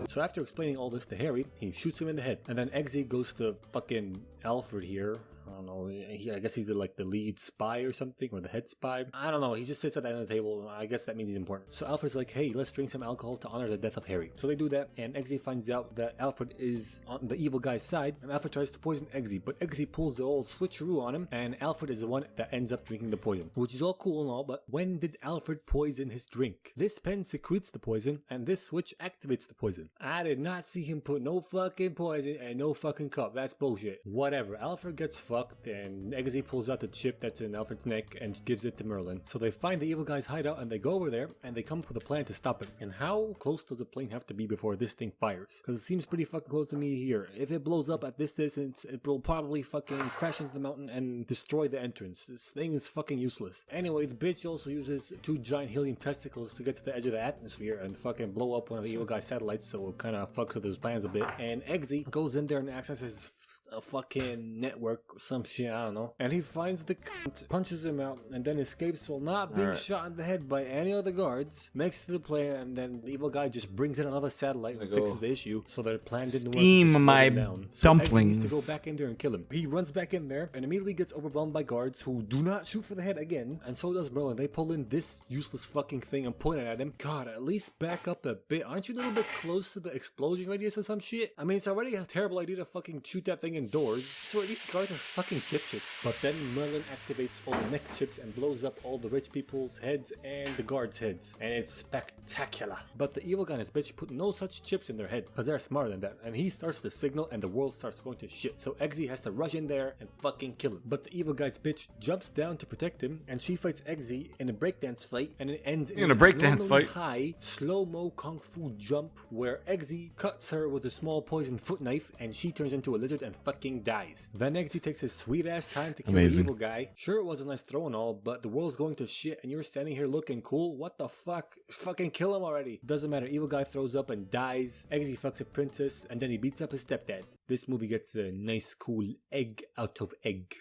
H: So after explaining all this to Harry, he shoots him in the head. And then Eggsy goes to fucking Alfred here. I don't know, I guess he's like the lead spy or something, or the head spy. I don't know, he just sits at the end of the table. I guess that means he's important. So Alfred's like, "Hey, let's drink some alcohol to honor the death of Harry." So they do that, and Eggsy finds out that Alfred is on the evil guy's side, and Alfred tries to poison Eggsy, but Eggsy pulls the old switcheroo on him, and Alfred is the one that ends up drinking the poison. Which is all cool and all, but when did Alfred poison his drink? This pen secretes the poison, and this switch activates the poison. I did not see him put no fucking poison and no fucking cup. That's bullshit. Whatever, Alfred gets fucked, and Eggsy pulls out the chip that's in Alfred's neck and gives it to Merlin. So they find the evil guy's hideout and they go over there and they come up with a plan to stop it. And how close does a plane have to be before this thing fires? Because it seems pretty fucking close to me here. If it blows up at this distance, it will probably fucking crash into the mountain and destroy the entrance. This thing is fucking useless. Anyway, the bitch also uses 2 giant helium testicles to get to the edge of the atmosphere and fucking blow up one of the evil guy's satellites, so it kind of fucks with his plans a bit. And Eggsy goes in there and accesses
D: a fucking network or some shit, I don't know. And he finds the cunt, punches him out, and then escapes while not being shot in the head by any other guards next to the plane. And then the evil guy just brings in another satellite and fixes the issue, so their plan didn't work.
A: Steam my dumplings.
D: So Eggsy needs to go back in there and kill him. He runs back in there and immediately gets overwhelmed by guards who do not shoot for the head again, and so does Merlin. They pull in this useless fucking thing and point it at him. God, at least back up a bit. Aren't you a little bit close to the explosion radius or some shit? I mean, it's already a terrible idea to fucking shoot that thing indoors, so at least the guards are fucking dipshits. But then Merlin activates all the mech chips and blows up all the rich people's heads and the guards' heads, and it's spectacular. But the evil guy and his bitch put no such chips in their head, because they're smarter than that, and he starts the signal and the world starts going to shit. So Eggsy has to rush in there and fucking kill him. But the evil guy's bitch jumps down to protect him, and she fights Eggsy in a breakdance fight, and it ends in
A: a breakdance fight.
D: High slow-mo kung fu jump where Eggsy cuts her with a small poison foot knife, and she turns into a lizard and fucking dies. Then Eggsy takes his sweet ass time to kill the evil guy. Sure, it was a nice throw and all, but the world's going to shit and you're standing here looking cool. What the fuck? Fucking kill him already. Doesn't matter. Evil guy throws up and dies. Eggsy fucks a princess, and then he beats up his stepdad. This movie gets a nice cool egg out of egg.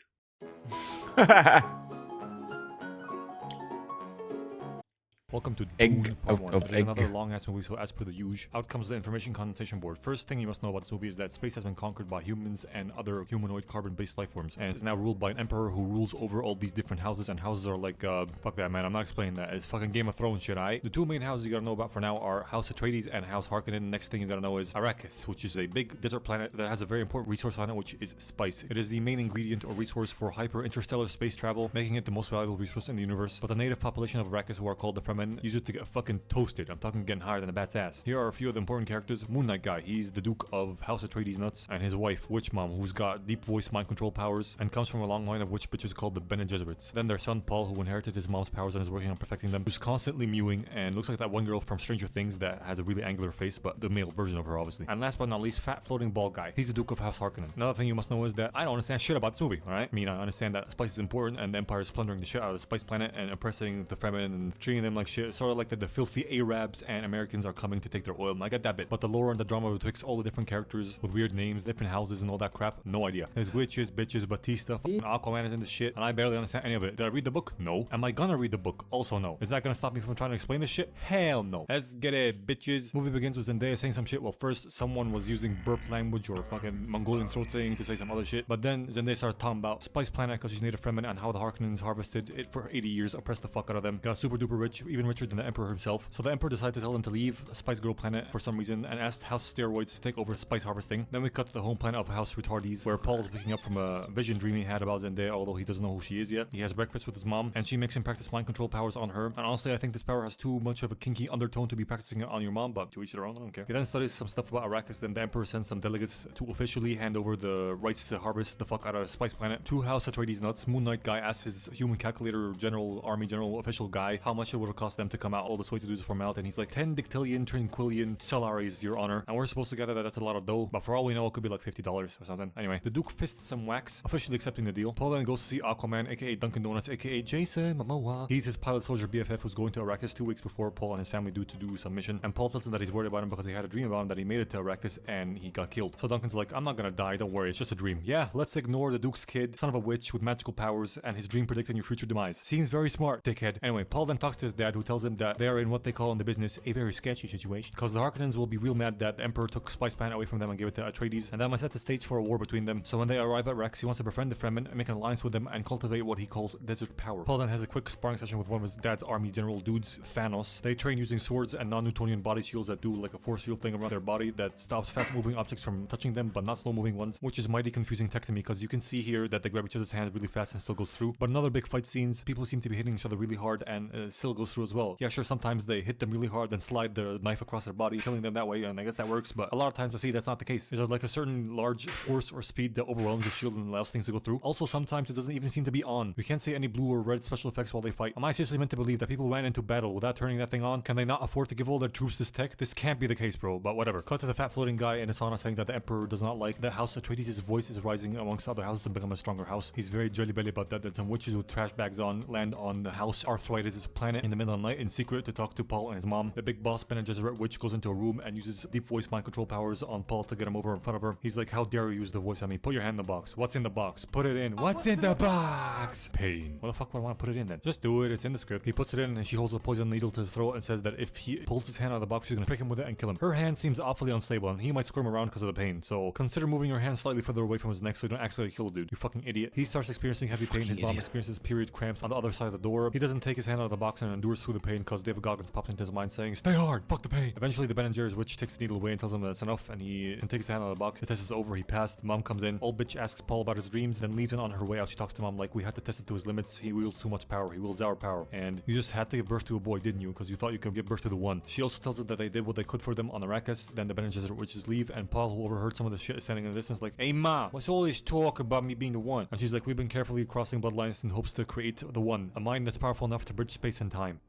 H: Welcome to
A: Egg
H: Dune Part 1. This is
A: egg.
H: another long-ass movie, so as per the usual. Out comes the information connotation board. First thing you must know about this movie is that space has been conquered by humans and other humanoid carbon-based life forms, and is now ruled by an emperor who rules over all these different houses, and houses are like, fuck that, man, I'm not explaining that. It's fucking Game of Thrones shit, aight? The two main houses you gotta know about for now are House Atreides and House Harkonnen. Next thing you gotta know is Arrakis, which is a big desert planet that has a very important resource on it, which is spice. It is the main ingredient or resource for hyper-interstellar space travel, making it the most valuable resource in the universe. But the native population of Arrakis, who are called the Fremen, use it to get fucking toasted. I'm talking getting higher than a bat's ass. Here are a few of the important characters. Moon Knight guy, he's the Duke of House Atreides nuts, and his wife, Witch Mom, who's got deep voice mind control powers and comes from a long line of witch bitches called the Bene Gesserits. Then their son Paul, who inherited his mom's powers and is working on perfecting them, who's constantly mewing and looks like that one girl from Stranger Things that has a really angular face, but the male version of her, obviously. And last but not least, fat floating bald guy. He's the Duke of House Harkonnen. Another thing you must know is that I don't understand shit about this movie, alright? I mean, I understand that spice is important and the Empire is plundering the shit out of the spice planet and oppressing the Fremen and treating them like shit, sort of like the filthy Arabs and Americans are coming to take their oil. I get that bit, but the lore and the drama betwixt all the different characters with weird names, different houses and all that crap, no idea. There's witches, bitches, Batista, Aquaman is in this shit, and I barely understand any of it. Did I read the book? No. Am I gonna read the book? Also no. Is that gonna stop me from trying to explain this shit? Hell no. Let's get it, bitches. Movie begins with Zendaya saying some shit. Well, first someone was using burp language or fucking Mongolian throat saying to say some other shit, but then Zendaya started talking about Spice Planet because she's native Fremen and how the Harkonnens harvested it for 80 years, oppressed the fuck out of them, got super duper rich, even richer than the Emperor himself. So the Emperor decided to tell them to leave Spice Girl planet for some reason and asked House Steroids to take over spice harvesting. Then we cut to the home planet of House Retardes, where Paul's waking up from a vision dream he had about Zendaya, although he doesn't know who she is yet. He has breakfast with his mom, and she makes him practice mind control powers on her. And honestly, I think this power has too much of a kinky undertone to be practicing it on your mom, but to each their own, I don't care. He then studies some stuff about Arrakis, then the Emperor sends some delegates to officially hand over the rights to harvest the fuck out of Spice Planet to House Atreides nuts. Moon Knight guy asks his human calculator general, army general, official guy, how much it would have cost them to come out all this way to do this formality, and he's like, 10 dictillion trinquillion salaries, your honor. And we're supposed to gather that that's a lot of dough, but for all we know, it could be like $50 or something. Anyway, the Duke fists some wax, officially accepting the deal. Paul then goes to see Aquaman, aka Dunkin' Donuts, aka Jason Momoa. He's his pilot soldier BFF who's going to Arrakis 2 weeks before Paul and his family do to do some mission. And Paul tells him that he's worried about him because he had a dream about him that he made it to Arrakis and he got killed. So Duncan's like, I'm not gonna die, don't worry, it's just a dream. Yeah, let's ignore the Duke's kid, son of a witch with magical powers, and his dream predicting your future demise. Seems very smart, dickhead. Anyway, Paul then talks to his dad, who tells him that they are in what they call in the business a very sketchy situation, because the Harkonnens will be real mad that the Emperor took Spice Planet away from them and gave it to Atreides, and that might set the stage for a war between them. So when they arrive at Rex, he wants to befriend the Fremen and make an alliance with them and cultivate what he calls desert power. Paul then has a quick sparring session with one of his dad's army general dudes, Thanos. They train using swords and non-Newtonian body shields that do like a force field thing around their body that stops fast-moving objects from touching them, but not slow-moving ones, which is mighty confusing tech to me, because you can see here that they grab each other's hands really fast and still goes through. But another big fight scenes, people seem to be hitting each other really hard and still goes through as well. Yeah, sure, sometimes they hit them really hard and slide the knife across their body, killing them that way, and I guess that works, but a lot of times I see that's not the case. There's like a certain large force or speed that overwhelms the shield and allows things to go through. Also, sometimes it doesn't even seem to be on. We can't see any blue or red special effects while they fight. Am I seriously meant to believe that people ran into battle without turning that thing on? Can they not afford to give all their troops this tech? This can't be the case, bro, but whatever. Cut to the fat floating guy in his sauna saying that the Emperor does not like that House Atreides' voice is rising amongst other houses and become a stronger house. He's very jelly belly about that some witches with trash bags on land on the House Arthritis' planet in the middle the night in secret to talk to Paul and his mom. The big boss Bene Gesserit witch goes into a room and uses deep voice mind control powers on Paul to get him over in front of her. He's like, how dare you use the voice on me? Put your hand in the box. What's in the box? Put it in. What's in the box? Pain. What the fuck would I want to put it in then? Just do it. It's in the script. He puts it in and she holds a poison needle to his throat and says that if he pulls his hand out of the box, she's gonna prick him with it and kill him. Her hand seems awfully unstable and he might squirm around because of the pain. So consider moving your hand slightly further away from his neck so you don't accidentally kill the dude. You fucking idiot. He starts experiencing heavy pain. His mom experiences period cramps on the other side of the door. He doesn't take his hand out of the box and endures through the pain because David Goggins popped into his mind saying, stay hard, fuck the pain. Eventually the Ben & Jerry's witch takes the needle away and tells him that it's enough and he can take his hand out of the box. The test is over. He passed. Mom comes in. Old bitch asks Paul about his dreams, then leaves, and on her way out she talks to Mom like, we had to test it to his limits. He wields too much power. He wields our power. And you just had to give birth to a boy, didn't you? Because you thought you could give birth to the one. She also tells it that they did what they could for them on Arrakis. Then the Ben & Gesserit witches leave and Paul, who overheard some of the shit, is standing in the distance like, hey Ma, what's all this talk about me being the one? And she's like, we've been carefully crossing bloodlines in hopes to create the one. A mind that's powerful enough to bridge space and time.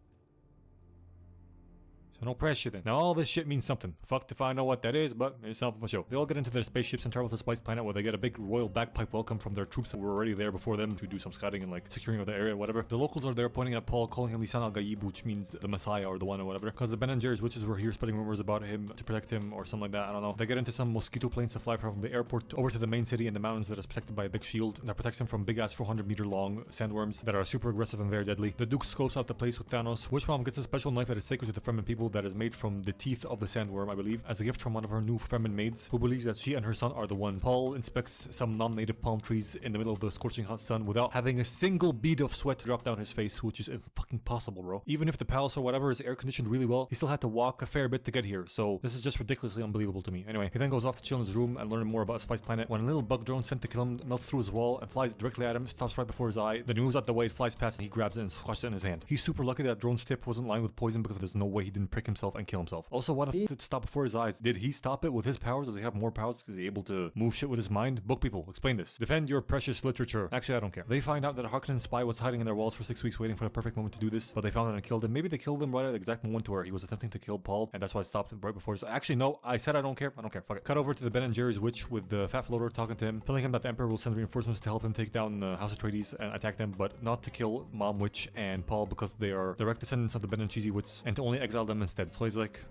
H: So no pressure then. Now all this shit means something. Fucked if I know what that is, but it's something for sure. They all get into their spaceships and travel to Spice Planet where they get a big royal bagpipe welcome from their troops that were already there before them to do some scouting and like securing of the area or whatever. The locals are there pointing at Paul, calling him Lisan al-Gaib, which means the Messiah or the one or whatever. Because the Ben & Jerry's witches were here spreading rumors about him to protect him or something like that, I don't know. They get into some mosquito planes to fly from the airport over to the main city in the mountains that is protected by a big shield that protects him from big ass 400-meter long sandworms that are super aggressive and very deadly. The Duke scopes out the place with Thanos. Witch Mom gets a special knife that is sacred to the Fremen people that is made from the teeth of the sandworm, I believe, as a gift from one of her new Fremen maids who believes that she and her son are the ones. Paul inspects some non-native palm trees in the middle of the scorching hot sun without having a single bead of sweat drop down his face, which is fucking impossible, bro. Even if the palace or whatever is air conditioned really well, he still had to walk a fair bit to get here, so this is just ridiculously unbelievable to me. Anyway, he then goes off to chill in his room and learn more about Spice Planet when a little bug drone sent to kill him melts through his wall and flies directly at him, stops right before his eye, then he moves out the way, it flies past and he grabs it and squashes it in his hand. He's super lucky that drone's tip wasn't lined with poison because there's no way he didn't prick himself and kill himself. Also, what if it did stop before his eyes? Did he stop it with his powers? Does he have more powers? Is he able to move shit with his mind? Book people, explain this. Defend your precious literature. Actually, I don't care. They find out that a Harkonnen spy was hiding in their walls for 6 weeks waiting for the perfect moment to do this, but they found it and killed him. Maybe they killed him right at the exact moment where he was attempting to kill Paul, and that's why I stopped right before his... Actually, no, I said I don't care. I don't care. Fuck it. Cut over to the Ben & Jerry's witch with the fat floater talking to him, telling him that the Emperor will send reinforcements to help him take down House Atreides and attack them, but not to kill Mom Witch and Paul because they are direct descendants of the Ben & Cheesy Wits, and to only exile them instead. So he's like...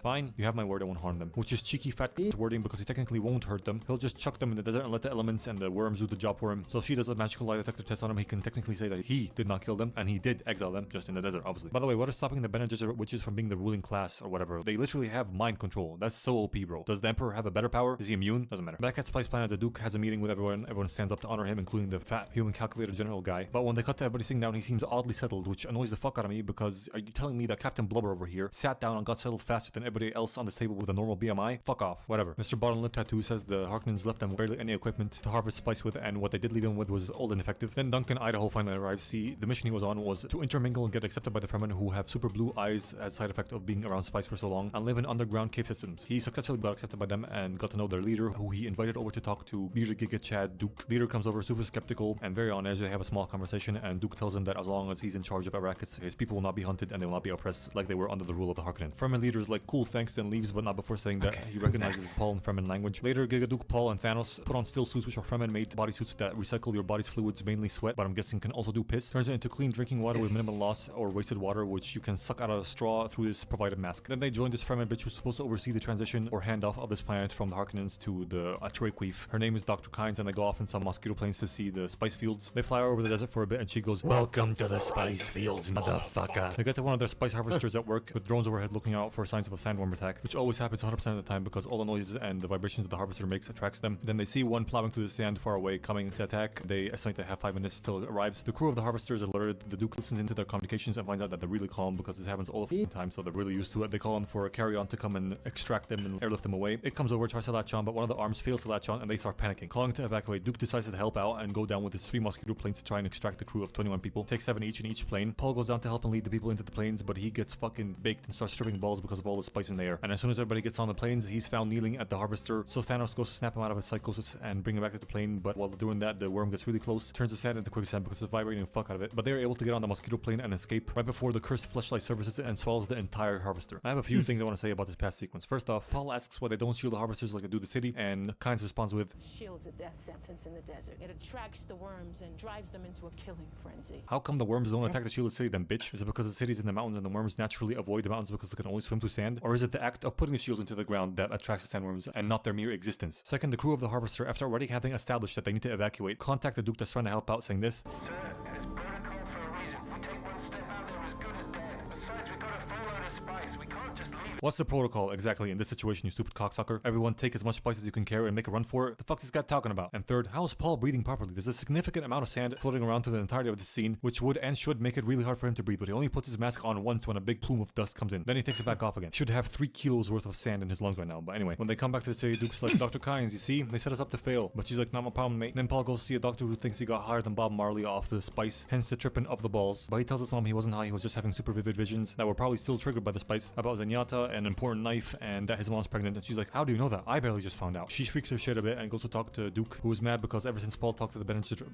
H: Fine, you have my word, I won't harm them. Which is cheeky fat wording because he technically won't hurt them. He'll just chuck them in the desert and let the elements and the worms do the job for him. So if she does a magical lie detector test on him, he can technically say that he did not kill them and he did exile them, just in the desert, obviously. By the way, what is stopping the Bene Gesserit witches from being the ruling class or whatever? They literally have mind control. That's so OP, bro. Does the Emperor have a better power? Is he immune? Doesn't matter. Back at Spice Planet, the Duke has a meeting with everyone. Everyone stands up to honor him, including the fat human calculator general guy. But when they cut to everybody sitting down, he seems oddly settled, which annoys the fuck out of me because are you telling me that Captain Blubber over here sat down and got settled faster than everybody else on this table with a normal BMI? Fuck off. Whatever. Mr. Bottom Lip Tattoo says the Harkonnens left them barely any equipment to harvest spice with, and what they did leave him with was old and ineffective. Then Duncan Idaho finally arrives. See, the mission he was on was to intermingle and get accepted by the Fremen who have super blue eyes as side effect of being around spice for so long and live in underground cave systems. He successfully got accepted by them and got to know their leader, who he invited over to talk to Beer Giga Chad Duke. Leader comes over super skeptical and very on edge. They have a small conversation and Duke tells him that as long as he's in charge of Arrakis, his people will not be hunted and they will not be oppressed like they were under the rule of the Harkonnen. Fremen leader's like, cool, thanks, then leaves, but not before saying that he recognizes Paul in Fremen language. Later, Gigaduke, Paul, and Thanos put on still suits which are Fremen-made bodysuits that recycle your body's fluids, mainly sweat, but I'm guessing can also do piss. Turns it into clean drinking water with minimal loss or wasted water, which you can suck out of a straw through this provided mask. Then they join this Fremen bitch who's supposed to oversee the transition or handoff of this planet from the Harkonnens to the Atreides. Her name is Dr. Kynes, and they go off in some mosquito planes to see the spice fields. They fly over the desert for a bit, and she goes, "Welcome to the spice fields, motherfucker." They get to one of their spice harvesters at work with drones overhead looking out for signs of a sandworm attack, which always happens 100% of the time because all the noises and the vibrations that the harvester makes attracts them. Then they see one plowing through the sand far away coming to attack. They estimate they have 5 minutes till it arrives. The crew of the harvesters alerted. The Duke listens into their communications and finds out that they're really calm because this happens all the time, so they're really used to it. They call on for a carry-on to come and extract them and airlift them away. It comes over, tries to latch on, but one of the arms fails to latch on and they start panicking. Calling to evacuate, Duke decides to help out and go down with his 3 mosquito planes to try and extract the crew of 21 people. Takes 7 each in each plane. Paul goes down to help and lead the people into the planes, but he gets fucking baked baked and starts stripping balls because of all the spice in the air. And as soon as everybody gets on the planes, he's found kneeling at the harvester. So Thanos goes to snap him out of his psychosis and bring him back to the plane. But while doing that, the worm gets really close, turns the sand into quicksand because it's vibrating the fuck out of it. But they're able to get on the mosquito plane and escape right before the cursed fleshlight surfaces it and swallows the entire harvester. I have a few things I want to say about this past sequence. First off, Paul asks why they don't shield the harvesters like they do the city, and Kynes responds with,
J: Shield's a death sentence in the desert. It attracts the worms and drives them into a killing frenzy.
H: how come the worms don't attack the shielded city then, bitch? Is it because the city's in the mountains and the worms naturally avoid the mountains because they can only swim through sand? Or is it the act of putting the shields into the ground that attracts the sandworms and not their mere existence? Second, the crew of the harvester, after already having established that they need to evacuate, contact the Duke that's trying to help out, saying this,
F: Sir, it is protocol for a reason. We take one step out, they're as good as dead. Besides, we gotta follow the spice. We can't just leave.
H: what's the protocol exactly in this situation, you stupid cocksucker? Everyone take as much spice as you can carry and make a run for it? The fuck is this guy talking about? And third, how is Paul breathing properly? There's a significant amount of sand floating around through the entirety of this scene, which would and should make it really hard for him to breathe, but he only puts his mask on once when a big plume of dust comes in. Then he takes it back off again. Should have 3 kilos worth of sand in his lungs right now. But anyway, when they come back to the city, Duke's like, Dr. Kynes, you see, they set us up to fail. But she's like, not my problem, mate. Then Paul goes to see a doctor who thinks he got higher than Bob Marley off the spice, hence the tripping of the balls. But he tells his mom he wasn't high, he was just having super vivid visions that were probably still triggered by the spice about Zenyatta, an important knife, and that his mom's pregnant. And she's like, how do you know that? I barely just found out. She freaks her shit a bit and goes to talk to Duke, who is mad because ever since Paul talked to the Bene Gesserit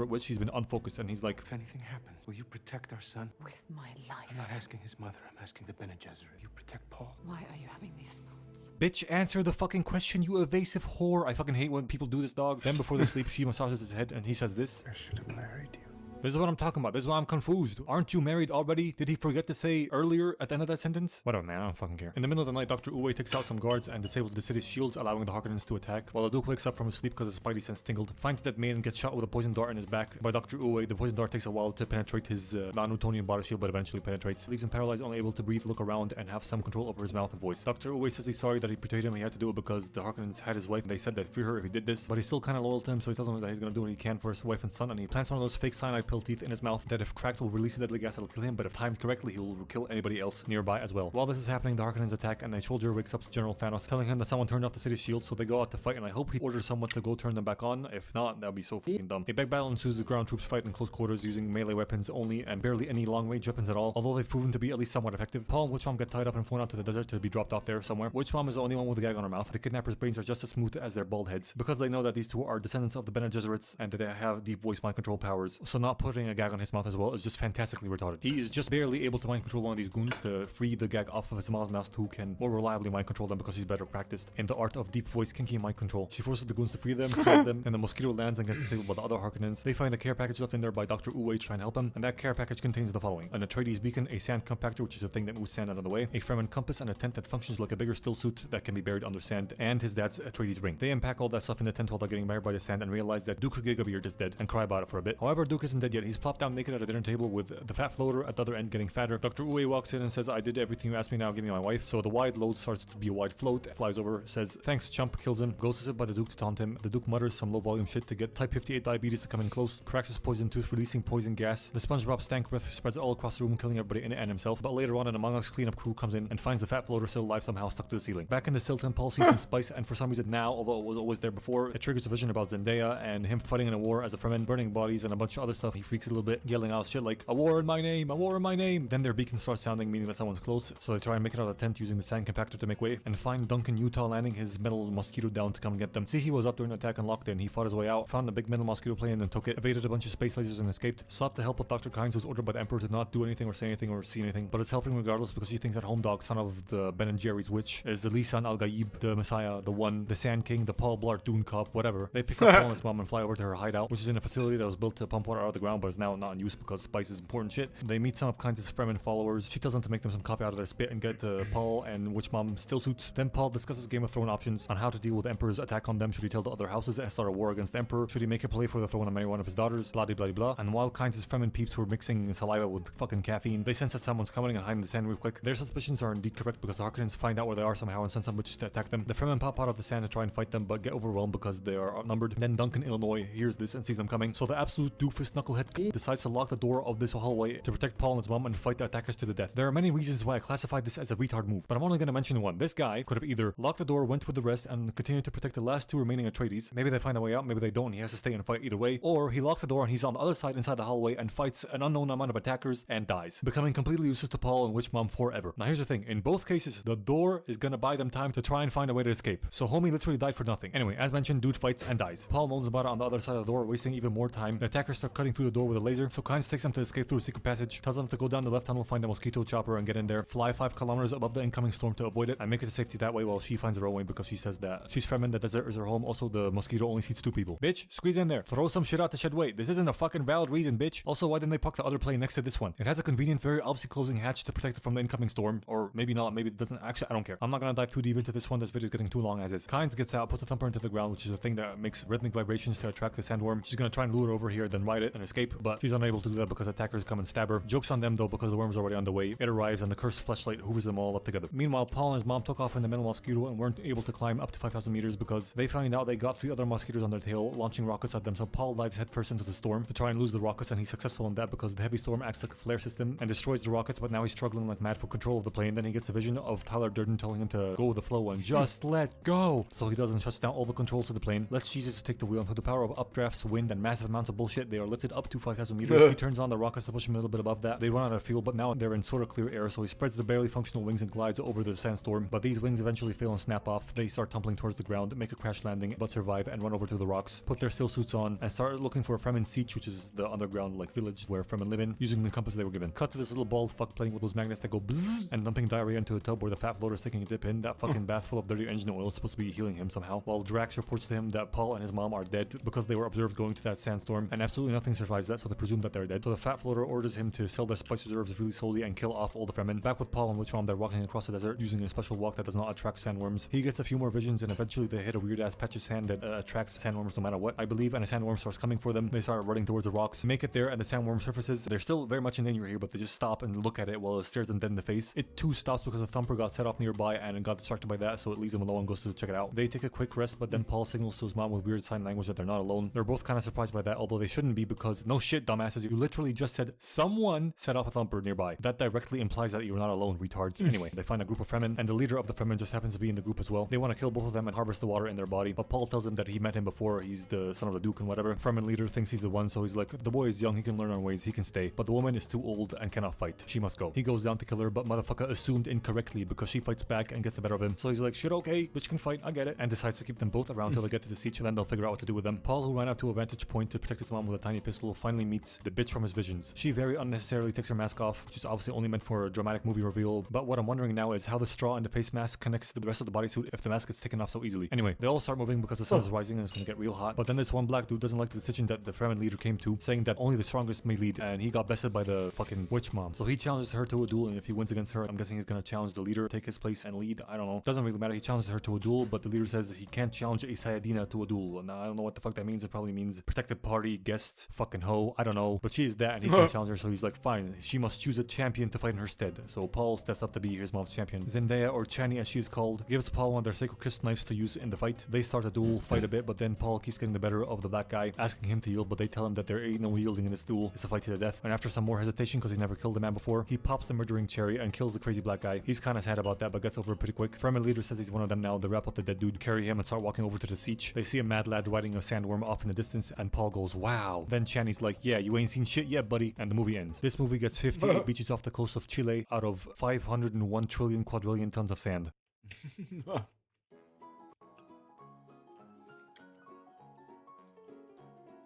H: witch, he's been unfocused, and he's like,
S: if anything happens, will you protect our son?
J: With my life.
S: I'm not asking his mother, I'm asking the Bene Gesserit. You protect Paul.
J: Why are you having these thoughts?
H: bitch, answer the fucking question, you evasive whore. I fucking hate when people do this, dog. Then before they sleep, she massages his head and he says this.
S: I should have married you.
H: This is what I'm talking about. This is why I'm confused. Aren't you married already? Did he forget to say earlier at the end of that sentence? Whatever, man. I don't fucking care. In the middle of the night, Dr. Uwe takes out some guards and disables the city's shields, allowing the Harkonnens to attack. While the Duke wakes up from his sleep because his spidey sense tingled, finds that Maiden gets shot with a poison dart in his back by Dr. Uwe. The poison dart takes a while to penetrate his non-Newtonian body shield, but eventually penetrates. Leaves him paralyzed, unable to breathe, look around, and have some control over his mouth and voice. Dr. Uwe says he's sorry that he betrayed him. He had to do it because the Harkonnens had his wife, and they said they'd fear her if he did this. But he's still kind of loyal to him, so he tells him that he's gonna do what he can for his wife and son, and he plants one of those fake cyanide pill teeth in his mouth that if cracked will release a deadly gas that'll kill him, but if timed correctly, he will kill anybody else nearby as well. While this is happening, the Harkonnens attack, and a soldier wakes up General Thanos, telling him that someone turned off the city's shield, so they go out to fight, and I hope he orders someone to go turn them back on. If not, that'll be so fucking dumb. A big battle ensues. The ground troops fight in close quarters using melee weapons only, and barely any long-range weapons at all, although they've proven to be at least somewhat effective. Paul and Witch Mom get tied up and flown out to the desert to be dropped off there somewhere. Witch Mom is the only one with a gag on her mouth. The kidnappers' brains are just as smooth as their bald heads, because they know that these two are descendants of the Bene Gesserits, and that they have deep voice mind control powers, so not putting a gag on his mouth as well is just fantastically retarded. He is just barely able to mind control one of these goons to free the gag off of his mom's mouth, who can more reliably mind control them because she's better practiced in the art of deep voice kinky mind control. She forces the goons to free them, kills them, and the mosquito lands and gets disabled by the other Harkonnens. They find a care package left in there by Dr. Uwe to try and help him, and that care package contains the following: an Atreides beacon, a sand compactor, which is a thing that moves sand out of the way, a Fremen compass, and a tent that functions like a bigger still suit that can be buried under sand, and his dad's Atreides ring. They unpack all that stuff in the tent while they're getting buried by the sand and realize that Duke Gigabeard is dead and cry about it for a bit. However, Duke isn't dead yet. He's plopped down naked at a dinner table with the fat floater at the other end getting fatter. Dr. Uwe walks in and says, I did everything you asked me, now give me my wife. So the wide load starts to be a wide float, flies over, says, thanks chump, kills him, goes to sit by the Duke to taunt him. The Duke mutters some low volume shit to get type 58 diabetes to come in close, cracks his poison tooth, releasing poison gas. The SpongeBob stank breath spreads all across the room, killing everybody in it and himself. But later on, an Among Us cleanup crew comes in and finds the fat floater still alive somehow stuck to the ceiling. Back in the Silton, Paul sees some spice, and for some reason now, although it was always there before, it triggers a vision about Zendaya and him fighting in a war as a Fremen, burning bodies and a bunch of other stuff. He freaks a little bit, yelling out shit like, a war in my name, a war in my name. Then their beacon starts sounding, meaning that someone's close, so they try and make it out of the tent using the sand compactor to make way, and find Duncan Utah landing his metal mosquito down to come and get them. See, he was up during the attack and locked in. He fought his way out, found a big metal mosquito plane and took it, evaded a bunch of space lasers and escaped, sought the help of Dr. Kynes, who's ordered by the Emperor to not do anything or say anything or see anything, but is helping regardless because she thinks that Home Dog, son of the Ben and Jerry's witch, is the Lisan Al-Gaib, the Messiah, the One, the Sand King, the Paul Blart Dune Cop, whatever. They pick up Paul and his mom and fly over to her hideout, which is in a facility that was built to pump water out of the ground but is now not in use because spice is important shit. They meet some of Kynes' Fremen followers. She tells them to make them some coffee out of their spit and get Paul and Witch Mom still suits. Then Paul discusses Game of Thrones options on how to deal with the Emperor's attack on them. Should he tell the other houses and start a war against the Emperor? Should he make a play for the throne and marry one of his daughters? Blah blah blah. And while Kynes' Fremen peeps were mixing saliva with fucking caffeine, they sense that someone's coming and hide in the sand real quick. Their suspicions are indeed correct because the Harkonnens find out where they are somehow and send some witches to attack them. The Fremen pop out of the sand to try and fight them but get overwhelmed because they are outnumbered. Then Duncan, Illinois hears this and sees them coming, so the absolute doofus knucklehead hit decides to lock the door of this hallway to protect Paul and his mom and fight the attackers to the death. There are many reasons why I classified this as a retard move, but I'm only going to mention one. This guy could have either locked the door, went with the rest, and continued to protect the last 2 remaining Atreides. Maybe they find a way out, maybe they don't, and he has to stay and fight either way. Or he locks the door and he's on the other side inside the hallway and fights an unknown amount of attackers and dies, becoming completely useless to Paul and Witch Mom forever. Now here's the thing, in both cases, the door is gonna buy them time to try and find a way to escape. So homie literally died for nothing. Anyway, as mentioned, dude fights and dies. Paul moans about it on the other side of the door, wasting even more time. The attackers start cutting through the door with a laser, so Kynes takes them to escape through a secret passage, tells them to go down the left tunnel, find a mosquito chopper and get in there, fly 5 kilometers above the incoming storm to avoid it, and make it to safety that way while she finds her own way because she says that she's Fremen, the desert is her home, also the mosquito only seats 2 people. Bitch, squeeze in there. Throw some shit out to shed weight. This isn't a fucking valid reason, bitch. Also, why didn't they park the other plane next to this one? It has a convenient, very obviously closing hatch to protect it from the incoming storm, or maybe not, maybe it doesn't. Actually, I don't care. I'm not gonna dive too deep into this one. This video is getting too long as is. Kynes gets out, puts a thumper into the ground, which is a thing that makes rhythmic vibrations to attract the sandworm. She's gonna try and lure it over here, then ride it and escape, but she's unable to do that because attackers come and stab her. Joke's on them though, because the worm's already on the way. It arrives and the cursed fleshlight hoovers them all up together. Meanwhile, Paul and his mom took off in the middle mosquito and weren't able to climb up to 5,000 meters because they found out they got 3 other mosquitoes on their tail, launching rockets at them. So Paul dives headfirst into the storm to try and lose the rockets, and he's successful in that because the heavy storm acts like a flare system and destroys the rockets, but now he's struggling like mad for control of the plane. Then he gets a vision of Tyler Durden telling him to go with the flow and just let go. So he does and shuts down all the controls to the plane, lets Jesus take the wheel, and through the power of updrafts, wind, and massive amounts of bullshit, they are lifted up to 5,000 meters. He turns on the rockets to push him a little bit above that. They run out of fuel, but now they're in sort of clear air, so he spreads the barely functional wings and glides over the sandstorm. But these wings eventually fail and snap off. They start tumbling towards the ground, make a crash landing, but survive and run over to the rocks, put their still suits on, and start looking for a Fremen siege, which is the underground like village where Fremen live in, using the compass they were given. Cut to this little bald fuck playing with those magnets that go bzzz and dumping diarrhea into a tub where the fat floater is taking a dip in. That fucking bath full of dirty engine oil is supposed to be healing him somehow, while Drax reports to him that Paul and his mom are dead because they were observed going to that sandstorm, and absolutely nothing survives that, so they presume that they're dead. So the fat floater orders him to sell their spice reserves really slowly and kill off all the Fremen. Back with Paul and Witch Mom, they're walking across the desert using a special walk that does not attract sandworms. He gets a few more visions and eventually they hit a weird ass patch of sand that attracts sandworms no matter what, I believe, and a sandworm starts coming for them. They start running towards the rocks, make it there, and the sandworm surfaces. They're still very much in danger here, but they just stop and look at it while it stares them dead in the face. It too stops because the thumper got set off nearby and got distracted by that, so it leaves them alone and goes to check it out. They take a quick rest, but then Paul signals to his mom with weird sign language that they're not alone. They're both kind of surprised by that, although they shouldn't be because no shit, dumbasses, you literally just said someone set off a thumper nearby. That directly implies that you're not alone, retards. Anyway, they find a group of Fremen, and the leader of the Fremen just happens to be in the group as well. They want to kill both of them and harvest the water in their body, but Paul tells him that he met him before, he's the son of the Duke and whatever. Fremen leader thinks he's the one, so he's like, the boy is young, he can learn our ways, he can stay, but the woman is too old and cannot fight. She must go. He goes down to kill her, but motherfucker assumed incorrectly because she fights back and gets the better of him. So he's like, shit, okay, bitch can fight, I get it, and decides to keep them both around till they get to the siege, and then they'll figure out what to do with them. Paul, who ran up to a vantage point to protect his mom with a tiny pistol, finally meets the bitch from his visions. She very unnecessarily takes her mask off, which is obviously only meant for a dramatic movie reveal, but what I'm wondering now is how the straw in the face mask connects to the rest of the bodysuit if the mask gets taken off so easily. Anyway, they all start moving because the sun is rising and it's gonna get real hot, but then this one black dude doesn't like the decision that the Fremen leader came to, saying that only the strongest may lead, and he got bested by the fucking witch mom. So he challenges her to a duel, and if he wins against her, I'm guessing he's gonna challenge the leader, take his place and lead. I don't know. Doesn't really matter. He challenges her to a duel, but the leader says he can't challenge a Sayadina to a duel. Now I don't know what the fuck that means. It probably means protected party, guest, fucking hoe. I don't know. But she is that, and he can't challenge her, so he's like, fine. She must choose a champion to fight in her stead. So Paul steps up to be his mom's champion. Zendaya, or Chani as she is called, gives Paul one of their sacred crystal knives to use in the fight. They start a duel, fight a bit, but then Paul keeps getting the better of the black guy, asking him to yield, but they tell him that there ain't no yielding in this duel. It's a fight to the death. And after some more hesitation, because he's never killed a man before, he pops the murdering cherry and kills the crazy black guy. He's kind of sad about that, but gets over it pretty quick. Fremen leader says he's one of them now. They wrap up the dead dude, carry him, and start walking over to the siege. They see a mad lad riding a sandworm off in the distance, and Paul goes, wow. Then Chani's like, yeah, you ain't seen shit yet, buddy. And the movie ends. This movie gets 58 beaches off the coast of Chile out of 501 trillion quadrillion tons of sand.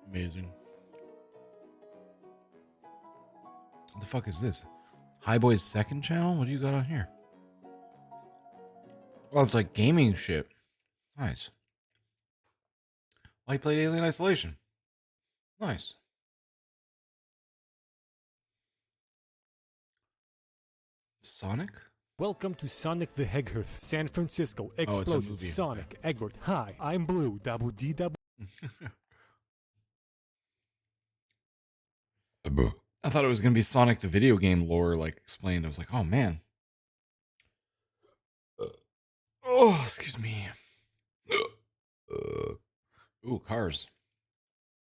A: Amazing. What the fuck is this? Highboy's second channel? What do you got on here? Oh, it's like gaming shit. Nice. Oh, he played Alien Isolation. Nice. Sonic?
H: Welcome to Sonic the Hedgehog, San Francisco, Explosion, Sonic, Egbert, hi, I'm Blue, double D double.
A: I thought it was going to be Sonic the video game lore, like, explained. I was like, oh, man. Oh, excuse me. Ooh, cars.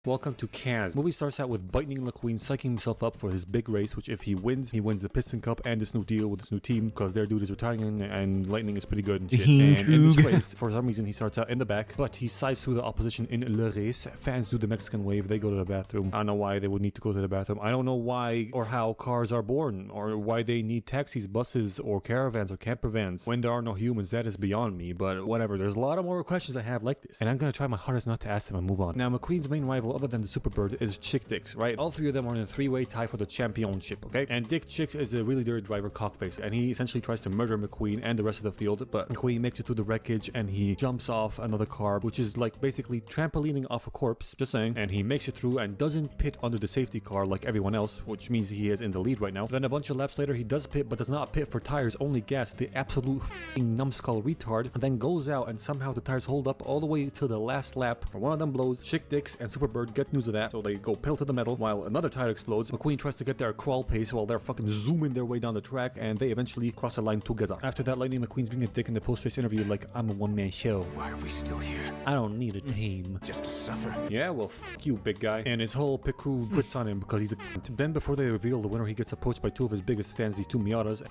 H: Welcome to Kaz. Movie starts out with Lightning McQueen psyching himself up for his big race, which if he wins the Piston Cup and this new deal with this new team, because their dude is retiring and Lightning is pretty good and shit. And in this race, for some reason, he starts out in the back, but he sides through the opposition in Le Race. Fans do the Mexican wave, they go to the bathroom. I don't know why they would need to go to the bathroom. I don't know why or how cars are born, or why they need taxis, buses, or caravans, or camper vans when there are no humans. That is beyond me, but whatever. There's a lot of more questions I have like this, and I'm gonna try my hardest not to ask them and move on. Now, McQueen's main rival other than the Superbird is Chick Dix, right? All three of them are in a three-way tie for the championship, okay? And Dick Chicks is a really dirty driver cockface, and he essentially tries to murder McQueen and the rest of the field, but McQueen makes it through the wreckage and he jumps off another car, which is like basically trampolining off a corpse, just saying, and he makes it through and doesn't pit under the safety car like everyone else, which means he is in the lead right now. Then a bunch of laps later, he does pit, but does not pit for tires, only gas, the absolute f***ing numbskull retard, and then goes out and somehow the tires hold up all the way to the last lap, where one of them blows. Chick Dix and Superbird get news of that, so they go pedal to the metal while another tire explodes. McQueen tries to get their crawl pace while they're fucking zooming their way down the track, and they eventually cross the line together. After that, Lightning McQueen's being a dick in the post-race interview like, I'm a one-man show.
S: Why are we still here?
H: I don't need a team.
S: Just to suffer?
H: Yeah, well, f*** you, big guy. And his whole pit crew quits on him because he's a cunt. Then before they reveal the winner, he gets approached by two of his biggest fans, these two Miatas.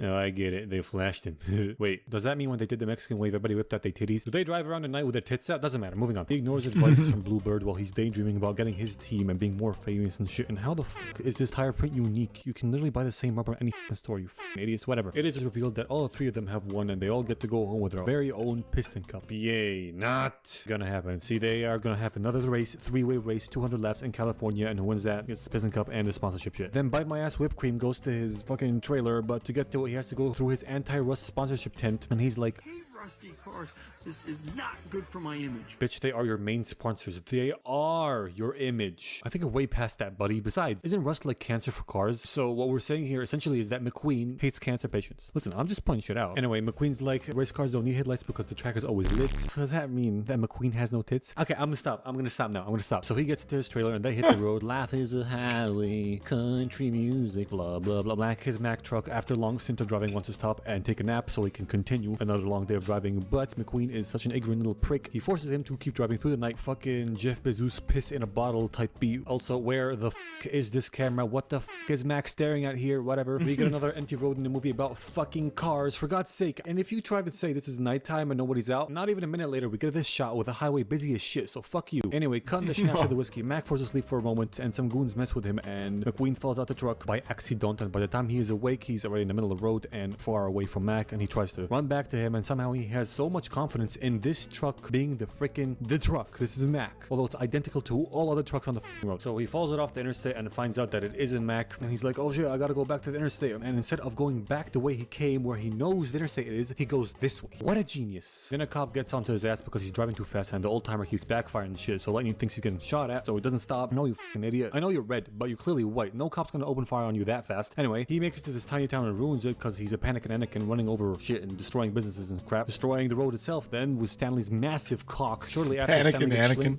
H: Oh, I get it. They flashed him. Wait, does that mean when they did the Mexican wave, everybody whipped out their titties? Do they drive around at night with their tits out? Doesn't matter. Moving on. He ignores advice from Bluebird while he's daydreaming about getting his team and being more famous and shit. And how the fuck is this tire print unique? You can literally buy the same rubber at any store, you fucking idiots. Whatever. It is revealed that all three of them have won and they all get to go home with their very own Piston Cup. Yay. Not gonna happen. See, they are gonna have another race, three-way race, 200 laps in California, and who wins that gets the Piston Cup and the sponsorship shit. Then Bite My Ass Whipped Cream goes to his fucking trailer, but to get to it, he has to go through his anti-rust sponsorship tent, and he's like,
K: Hey, rusty cars, this is not good for my image.
H: bitch, they are your main sponsors. They are your image. I think we're way past that, buddy. Besides, isn't rust like cancer for cars? So what we're saying here essentially is that McQueen hates cancer patients. Listen, I'm just pointing shit out. Anyway, McQueen's like, race cars don't need headlights because the track is always lit. Does that mean that McQueen has no tits? Okay, I'm gonna stop. I'm gonna stop now. I'm gonna stop. So he gets to his trailer and they hit the road. Life is a highway, country music, blah, blah, blah, blah. His Mack truck, after a long stint of driving, wants to stop and take a nap so he can continue another long day of driving. But McQueen is such an ignorant little prick. He forces him to keep driving through the night. Fucking Jeff Bezos piss in a bottle type beat. Also, where the f is this camera? What the f is Max staring at here? Whatever. We get another empty road in the movie about fucking cars, for God's sake. And if you try to say this is nighttime and nobody's out, not even a minute later we get this shot with a highway busy as shit, so fuck you. Anyway, cutting the schnapps of the whiskey, Mac forces asleep for a moment and some goons mess with him and McQueen falls out the truck by accident, and by the time he is awake he's already in the middle of the road and far away from Mac, and he tries to run back to him, and somehow he has so much confidence in this truck being the truck. This is Mac, although it's identical to all other trucks on the road. So he falls it off the interstate and finds out that it isn't Mac, and he's like, oh shit, I gotta go back to the interstate. And instead of going back the way he came, where he knows the interstate is, he goes this way. What a genius. Then a cop gets onto his ass because he's driving too fast, and the old timer keeps backfiring and shit, so Lightning thinks he's getting shot at, so he doesn't stop. No, you fucking idiot. I know you're red, but you're clearly white. No cop's gonna open fire on you that fast. Anyway, he makes it to this tiny town and ruins it because he's a panic and Anakin running over shit and destroying businesses and crap. Destroying the road itself then with Stanley's massive cock. Shortly after Stanley gets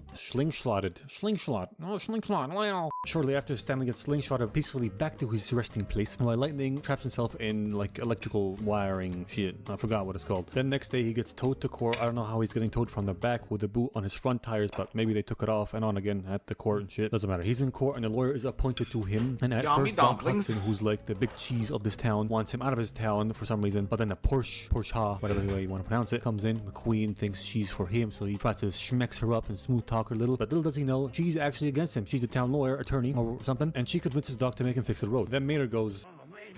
H: Shortly after Stanley gets slingshotted peacefully back to his resting place, while Lightning traps himself in like electrical wiring shit. I forgot what it's called. Then next day he gets towed to court. I don't know how he's getting towed from the back with a boot on his front tires, but maybe they took it off and on again at the court and shit. Doesn't matter. He's in court and the lawyer is appointed to him. And at first, Doc Hudson, who's like the big cheese of this town, wants him out of his town for some reason. But then the Porsche, whatever way you want to pronounce it, comes in. McQueen thinks she's for him, so he tries to schmecks her up and smooth talk her a little. But little does he know, she's actually against him. She's a town lawyer, attorney, or something. And she convinces Doc to make him fix the road. Then Mater goes,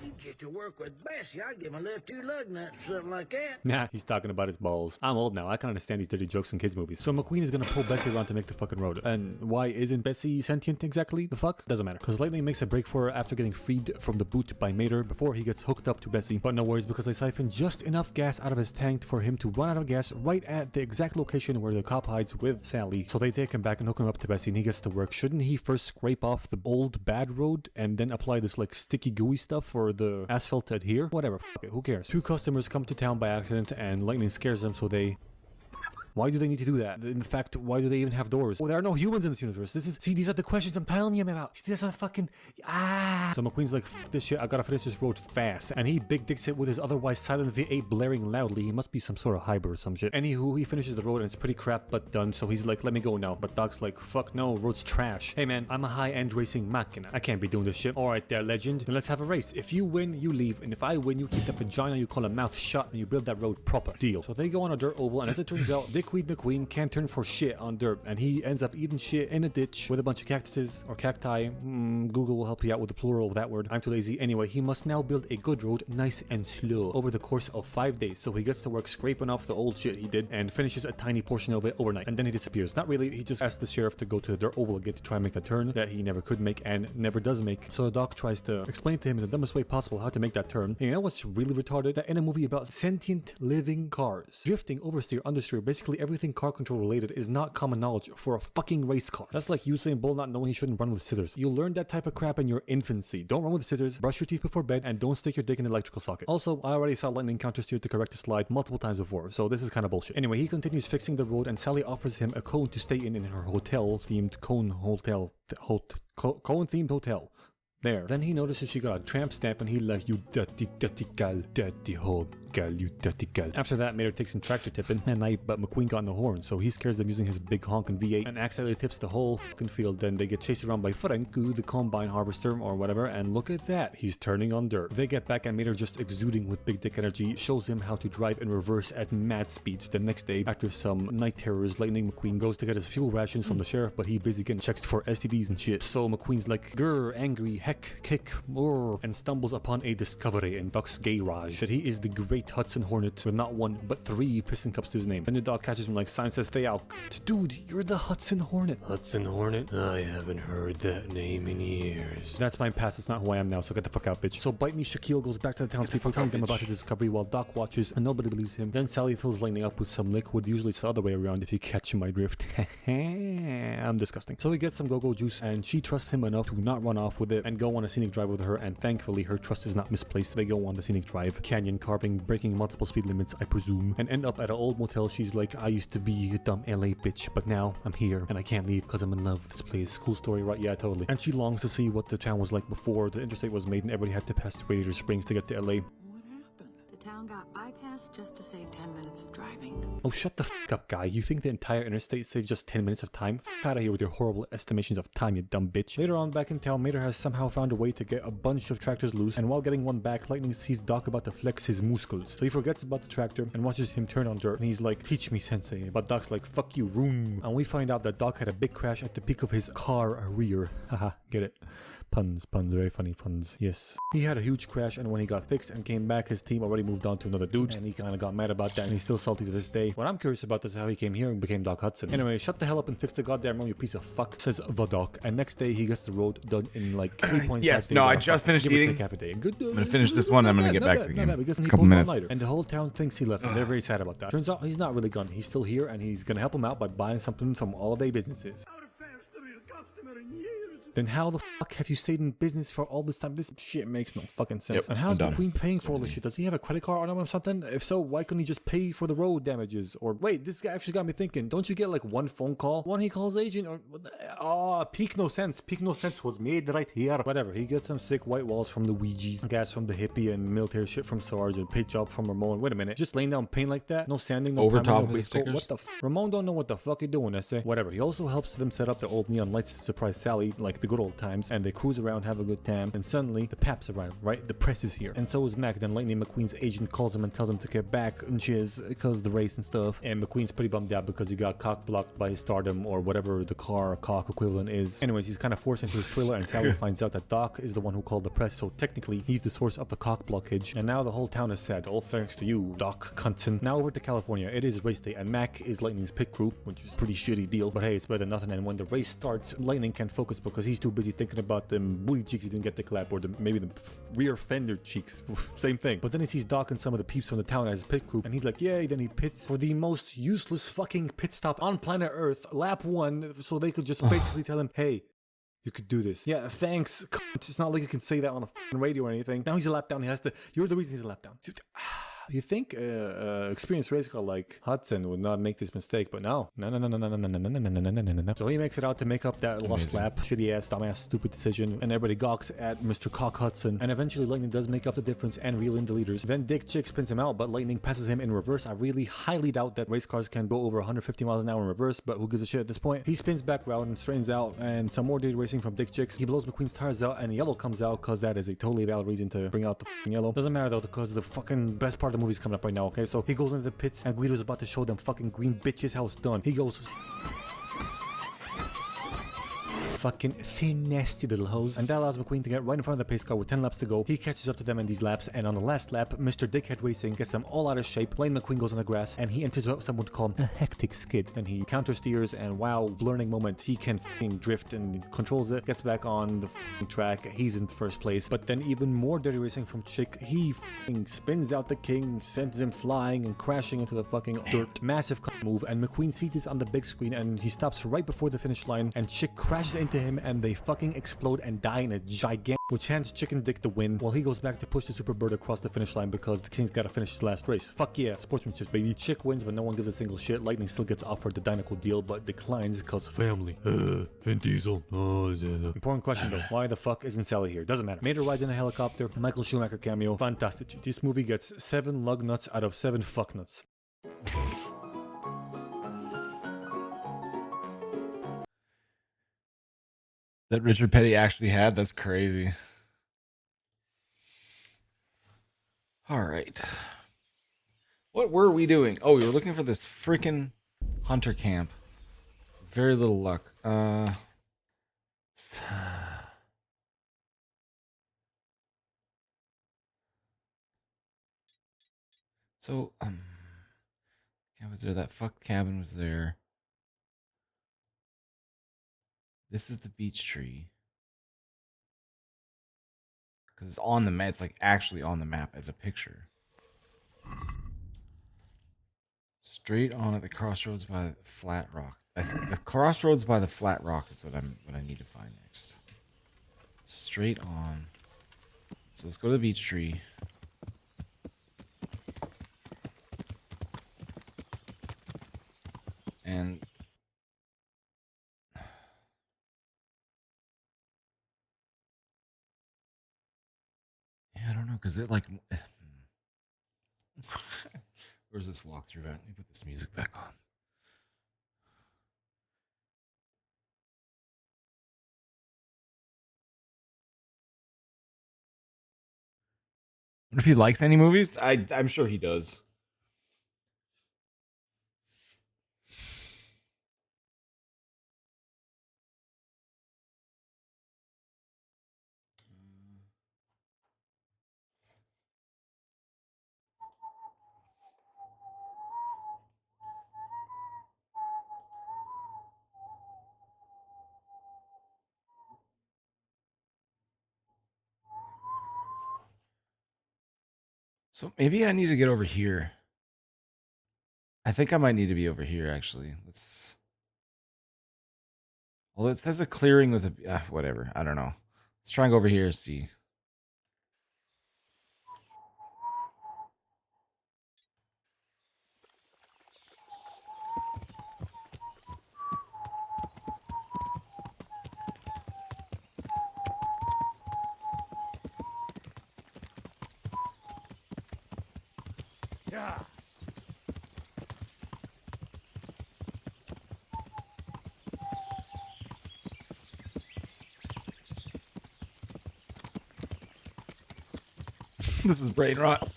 K: You get to work with Bessie, I'd give my left two lug nuts, something like that.
H: nah, he's talking about his balls. I'm old now, I can understand these dirty jokes in kids movies. So McQueen is gonna pull Bessie around to make the fucking road. And why isn't Bessie sentient exactly? The fuck? Doesn't matter. Because Lightning makes a break for her after getting freed from the boot by Mater before he gets hooked up to Bessie. But no worries, because they siphon just enough gas out of his tank for him to run out of gas right at the exact location where the cop hides with Sally. So they take him back and hook him up to Bessie and he gets to work. Shouldn't he first scrape off the old bad road and then apply this like sticky gooey stuff for the asphalt to adhere? Whatever, fuck it, who cares? Two customers come to town by accident and Lightning scares them, so they Why do they need to do that? In fact, why do they even have doors? Well, there are no humans in this universe. See, these are the questions I'm telling you about. See, these are fucking So McQueen's like, fuck this shit, I gotta finish this road fast. And he big dicks it with his otherwise silent V8 blaring loudly. He must be some sort of hybrid or some shit. Anywho, he finishes the road and it's pretty crap but done. So he's like, let me go now. But Doc's like, fuck no, road's trash. Hey man, I'm a high-end racing machina. I can't be doing this shit. Alright there, legend. Then let's have a race. If you win, you leave. And if I win, you keep the vagina you call a mouth shut and you build that road proper. Deal. So they go on a dirt oval, and as it turns out, Dickweed McQueen can't turn for shit on dirt, and he ends up eating shit in a ditch with a bunch of cactuses or cacti. Google will help you out with the plural of that word. I'm too lazy. Anyway, he must now build a good road, nice and slow, over the course of 5 days. So he gets to work scraping off the old shit he did and finishes a tiny portion of it overnight, and then he disappears. Not really. He just asks the sheriff to go to the dirt oval again to try and make the turn that he never could make and never does make. So the doc tries to explain to him in the dumbest way possible how to make that turn. And you know what's really retarded? That in a movie about sentient living cars, drifting, oversteer, understeer, basically everything car control related is not common knowledge for a fucking race car. That's like Usain Bolt not knowing he shouldn't run with scissors. You learned that type of crap in your infancy. Don't run with scissors, brush your teeth before bed, and don't stick your dick in the electrical socket. Also, I already saw lightning countersteer to correct the slide multiple times before, so this is kind of bullshit. Anyway, he continues fixing the road, and Sally offers him a cone to stay in her hotel-themed cone-themed hotel. There. Then he notices she got a tramp stamp and he like, you dirty gal, dirty hole gal, you dirty gal. After that, Mater takes some tractor tipping at night, but McQueen got no horn, so he scares them using his big honking V8 and accidentally tips the whole fucking field. Then they get chased around by Franku, the combine harvester or whatever, and look at that, he's turning on dirt. They get back and Mater, just exuding with big dick energy, shows him how to drive in reverse at mad speeds. The next day, after some night terrors, Lightning McQueen goes to get his fuel rations from the sheriff, but he busy getting checks for STDs and shit. So McQueen's like, grr, angry, heck, kick, more, and stumbles upon a discovery in Doc's garage that he is the great Hudson Hornet with not one but 3 piston cups to his name. Then the dog catches him like, sign says stay out. Dude, you're the Hudson Hornet. Hudson Hornet? I haven't heard that name in years. That's my past, it's not who I am now, so get the fuck out, bitch. So Bite Me Shaquille goes back to the townspeople telling them about his discovery while Doc watches and nobody believes him. Then Sally fills Lightning up with some liquid, usually it's the other way around if you catch my drift. I'm disgusting. So he gets some go-go juice and she trusts him enough to not run off with it and go on a scenic drive with her, and thankfully her trust is not misplaced. They go on the scenic drive, canyon carving, breaking multiple speed limits, I presume, and end up at an old motel. She's like, I used to be a dumb LA bitch, but now I'm here and I can't leave because I'm in love with this place. Cool story, right? Yeah, totally. And she longs to see what the town was like before the interstate was made and everybody had to pass the Radiator Springs to get to LA.
I: The town got bypassed just to save 10 minutes of driving.
H: Oh, shut the fuck up, guy. You think the entire interstate saved just 10 minutes of time? Fuck out of here with your horrible estimations of time, you dumb bitch. Later on, back in town, Mater has somehow found a way to get a bunch of tractors loose, and while getting one back, Lightning sees Doc about to flex his muscles. So he forgets about the tractor and watches him turn on dirt, and he's like, teach me, sensei. But Doc's like, fuck you, room. And we find out that Doc had a big crash at the peak of his car rear. Haha, get it? Puns, very funny puns. Yes. He had a huge crash, and when he got fixed and came back, his team already moved on to another dude, and he kind of got mad about that, and he's still salty to this day. What I'm curious about is how he came here and became Doc Hudson. Anyway, shut the hell up and fix the goddamn road, you piece of fuck, says the Doc. And next day, he gets the road done in like 3.5
A: yes,
H: days.
A: no, I just finished eating. I'm gonna finish this one, I'm gonna get back to the game. A couple minutes.
H: And the whole town thinks he left, and they're very sad about that. Turns out he's not really gone. He's still here, and he's gonna help him out by buying something from all day businesses. Then how the fuck have you stayed in business for all this time? This shit makes no fucking sense.
A: Yep,
H: and how's McQueen paying for all this shit? Does he have a credit card on him or something? If so, why couldn't he just pay for the road damages? Or wait, this guy actually got me thinking. Don't you get like one phone call? One he calls agent or peak no sense. Peak no sense was made right here. Whatever. He gets some sick white walls from the Ouija's, gas from the hippie, and military shit from Sarge, and paint job from Ramon. Wait a minute. Just laying down paint like that? No sanding, no
A: over
H: priming,
A: top
H: no
A: of
H: base coat. What the Ramon don't know what the fuck he doing, I say. Whatever. He also helps them set up their old neon lights to surprise Sally, like the good old times, and they cruise around, have a good time, and suddenly the paps arrive, right? The press is here. And so is Mac. Then Lightning McQueen's agent calls him and tells him to get back and shiz because the race and stuff. And McQueen's pretty bummed out because he got cock blocked by his stardom or whatever the car cock equivalent is. Anyways, he's kind of forced into his trailer, and Sally finds out that Doc is the one who called the press, so technically he's the source of the cock blockage. And now the whole town is sad, all thanks to you, Doc Cunson. Now over to California. It is race day, and Mac is Lightning's pit crew, which is a pretty shitty deal, but hey, it's better than nothing. And when the race starts, Lightning can't focus because he's too busy thinking about them booty cheeks he didn't get the clap, or maybe the rear fender cheeks. Same thing. But then he sees Doc and some of the peeps from the town as his pit crew, and he's like, yay. Then he pits for the most useless fucking pit stop on planet Earth, lap 1, so they could just basically tell him, hey, you could do this. Yeah, thanks. It's not like you can say that on a fucking radio or anything. Now he's a lap down. He has to. You're the reason he's a lap down. You think experienced race car like Hudson would not make this mistake, but no. No. So he makes it out to make up that lost lap, shitty ass, dumbass, stupid decision, and everybody gawks at Mr. Cock Hudson. And eventually Lightning does make up the difference and reel in the leaders. Then Dick Chick spins him out, but Lightning passes him in reverse. I really highly doubt that race cars can go over 150 miles an hour in reverse, but who gives a shit at this point? He spins back round and straightens out, and some more dirty racing from Dick Chicks. He blows McQueen's tires out, and yellow comes out, because that is a totally valid reason to bring out the yellow. Doesn't matter though, because the fucking best part of the movie is coming up right now, okay? So he goes into the pits, and Guido's about to show them fucking green bitches how it's done. He goes... fucking thin, nasty little hose. And that allows McQueen to get right in front of the pace car with 10 laps to go. He catches up to them in these laps, and on the last lap, Mr. Dickhead Racing gets them all out of shape. Lane McQueen goes on the grass, and he enters what some would call a hectic skid. And he counter steers, and wow, learning moment, he can fucking drift and controls it. Gets back on the fucking track. He's in first place. But then even more dirty racing from Chick. He fucking spins out the king, sends him flying and crashing into the fucking dirt. Massive move, and McQueen sees this on the big screen, and he stops right before the finish line, and Chick crashes into him, and they fucking explode and die in a gigantic, which hands Chicken Dick the win, while he goes back to push the Superbird across the finish line because the King's gotta finish his last race. Fuck yeah, sportsmanship baby. Chick wins, but no one gives a single shit. Lightning still gets offered the Dynaco deal, but declines because family. Vin Diesel. Important question though, why the fuck isn't Sally here? Doesn't matter. Mater rides in a helicopter, Michael Schumacher cameo, fantastic. This movie gets 7 lug nuts out of 7 fuck nuts.
A: That Richard Petty actually had? That's crazy. All right. What were we doing? Oh, we were looking for this freaking hunter camp. Very little luck. So, was there? That fucked cabin was there. This is the beech tree. Because it's on the map. It's like actually on the map as a picture. Straight on at the crossroads by the flat rock. The crossroads by the flat rock is what I need to find next. Straight on. So let's go to the beech tree. And yeah, I don't know, because it like where's this walkthrough at? Let me put this music back on. What if he likes any movies? I'm sure he does. So maybe I need to get over here. I think I might need to be over here, actually. Let's... Well, it says a clearing with a... whatever. I don't know. Let's try and go over here and see.
E: Yeah.
A: This is brain rot.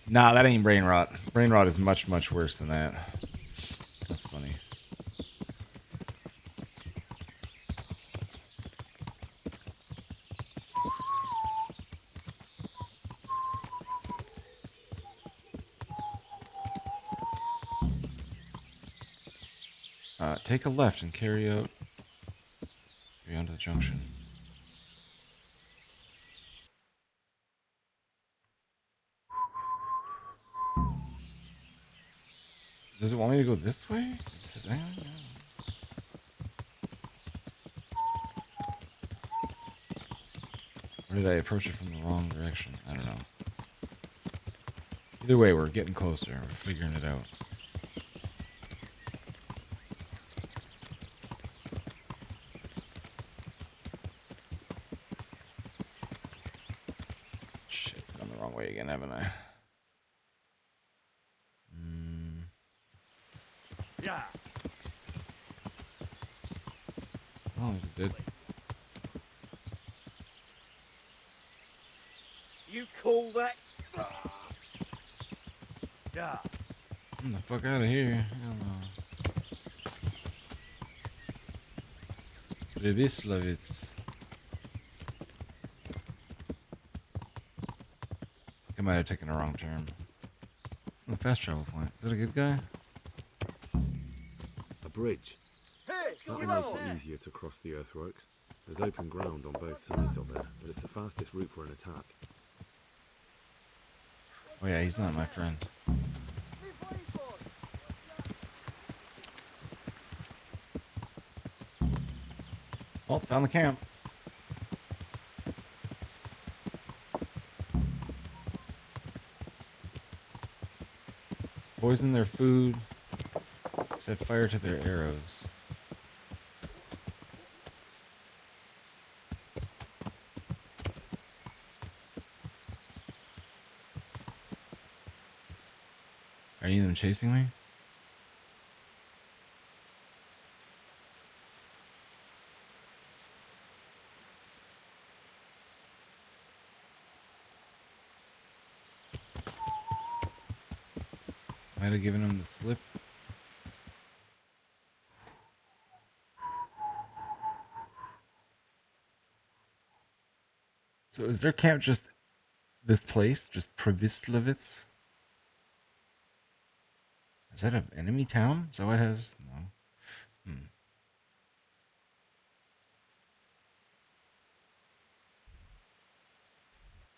A: Nah, that ain't brain rot. Brain rot is much, much worse than that. That's funny. Take a left and carry on to the junction. Does it want me to go this way? Or did I approach it from the wrong direction? I don't know. Either way, we're getting closer. We're figuring it out. Shit, gone the wrong way again, haven't I?
E: Yeah.
A: Oh, it did.
O: You call that?
E: Yeah.
A: Get the fuck out of here. Hell no. Previslavitz. I might have taken a wrong turn. The fast travel point. Is that a good guy?
E: A bridge.
O: Hey, it's
E: That'll
O: going
E: make
O: on.
E: it easier to cross the earthworks. There's open ground on both sides of it, but it's the fastest route for an attack.
A: Oh yeah, he's not my friend. Oh, found the camp. Poison their food. Set fire to their arrows. Are any of them chasing me? Might have given him the slip. So is their camp just this place? Just Previslavitz? Is that an enemy town? Is that what it has? No.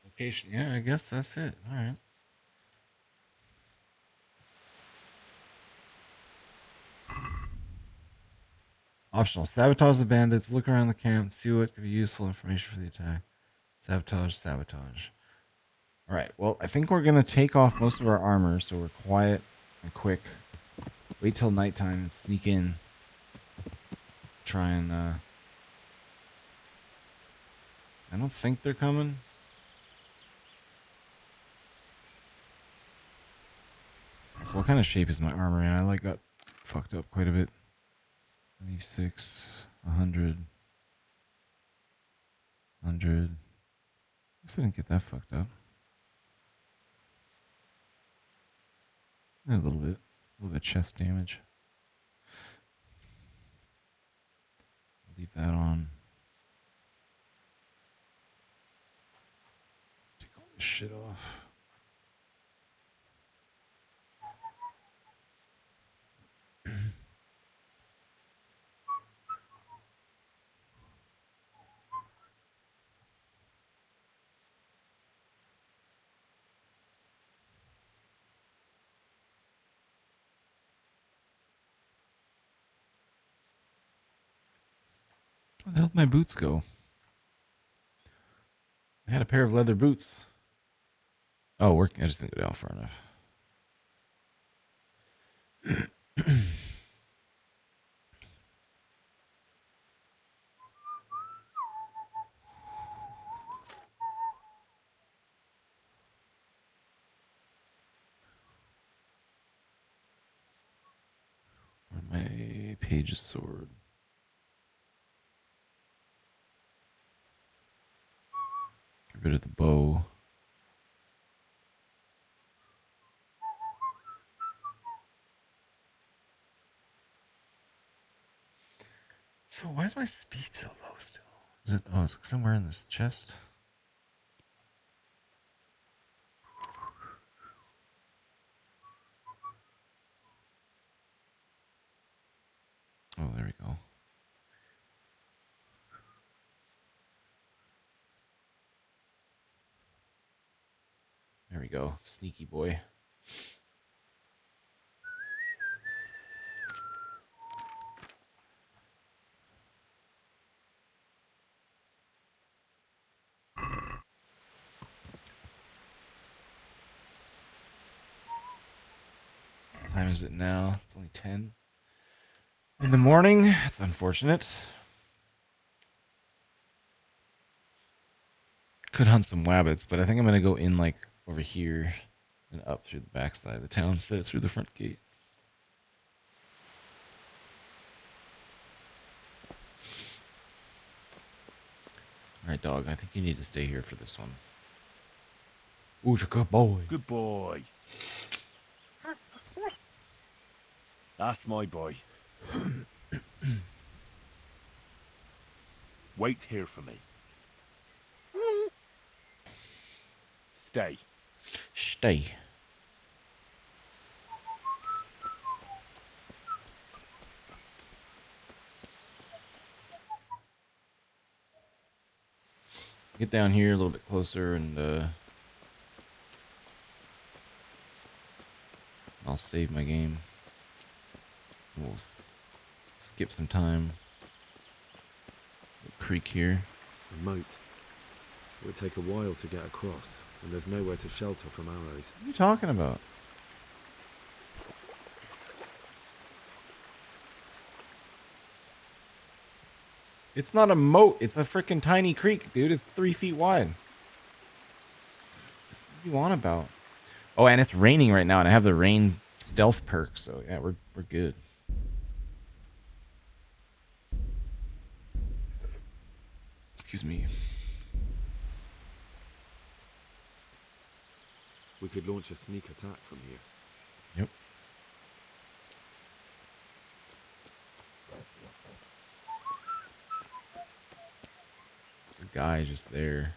A: Location. Yeah, I guess that's it. All right. Optional. Sabotage the bandits. Look around the camp. See what could be useful information for the attack. Sabotage, sabotage. All right. Well, I think we're going to take off most of our armor so we're quiet and quick. Wait till nighttime and sneak in. Try and, I don't think they're coming. So what kind of shape is my armor in? I got fucked up quite a bit. 96, 100, 100. I guess I didn't get that fucked up. A little bit chest damage. Leave that on. Take all this shit off. Where the hell did my boots go? I had a pair of leather boots. Oh, working. I just didn't get out far enough. Where'd my page's sword? Get rid of the bow. So why is my speed so low still? Is it? Oh, it's somewhere in this chest. Oh, there we go. There we go. Sneaky boy. time is it now? It's only 10 in the morning. It's unfortunate. Could hunt some wabbits, but I think I'm going to go in like over here and up through the backside of the town instead of through the front gate. Alright, dog, I think you need to stay here for this one. Ooh, you're a good boy.
C: Good boy. That's my boy. Wait here for me. Stay.
A: Stay. Get down here a little bit closer and I'll save my game. We'll skip some time. The creek here.
E: The moat. It would take a while to get across, and there's nowhere to shelter from arrows.
A: What are you talking about? It's not a moat. It's a freaking tiny creek, dude. It's 3 feet wide. What do you want about? Oh, and it's raining right now, and I have the rain stealth perk, so yeah, we're good. Excuse me.
E: We could launch a sneak attack from here.
A: Yep. There's a guy just there.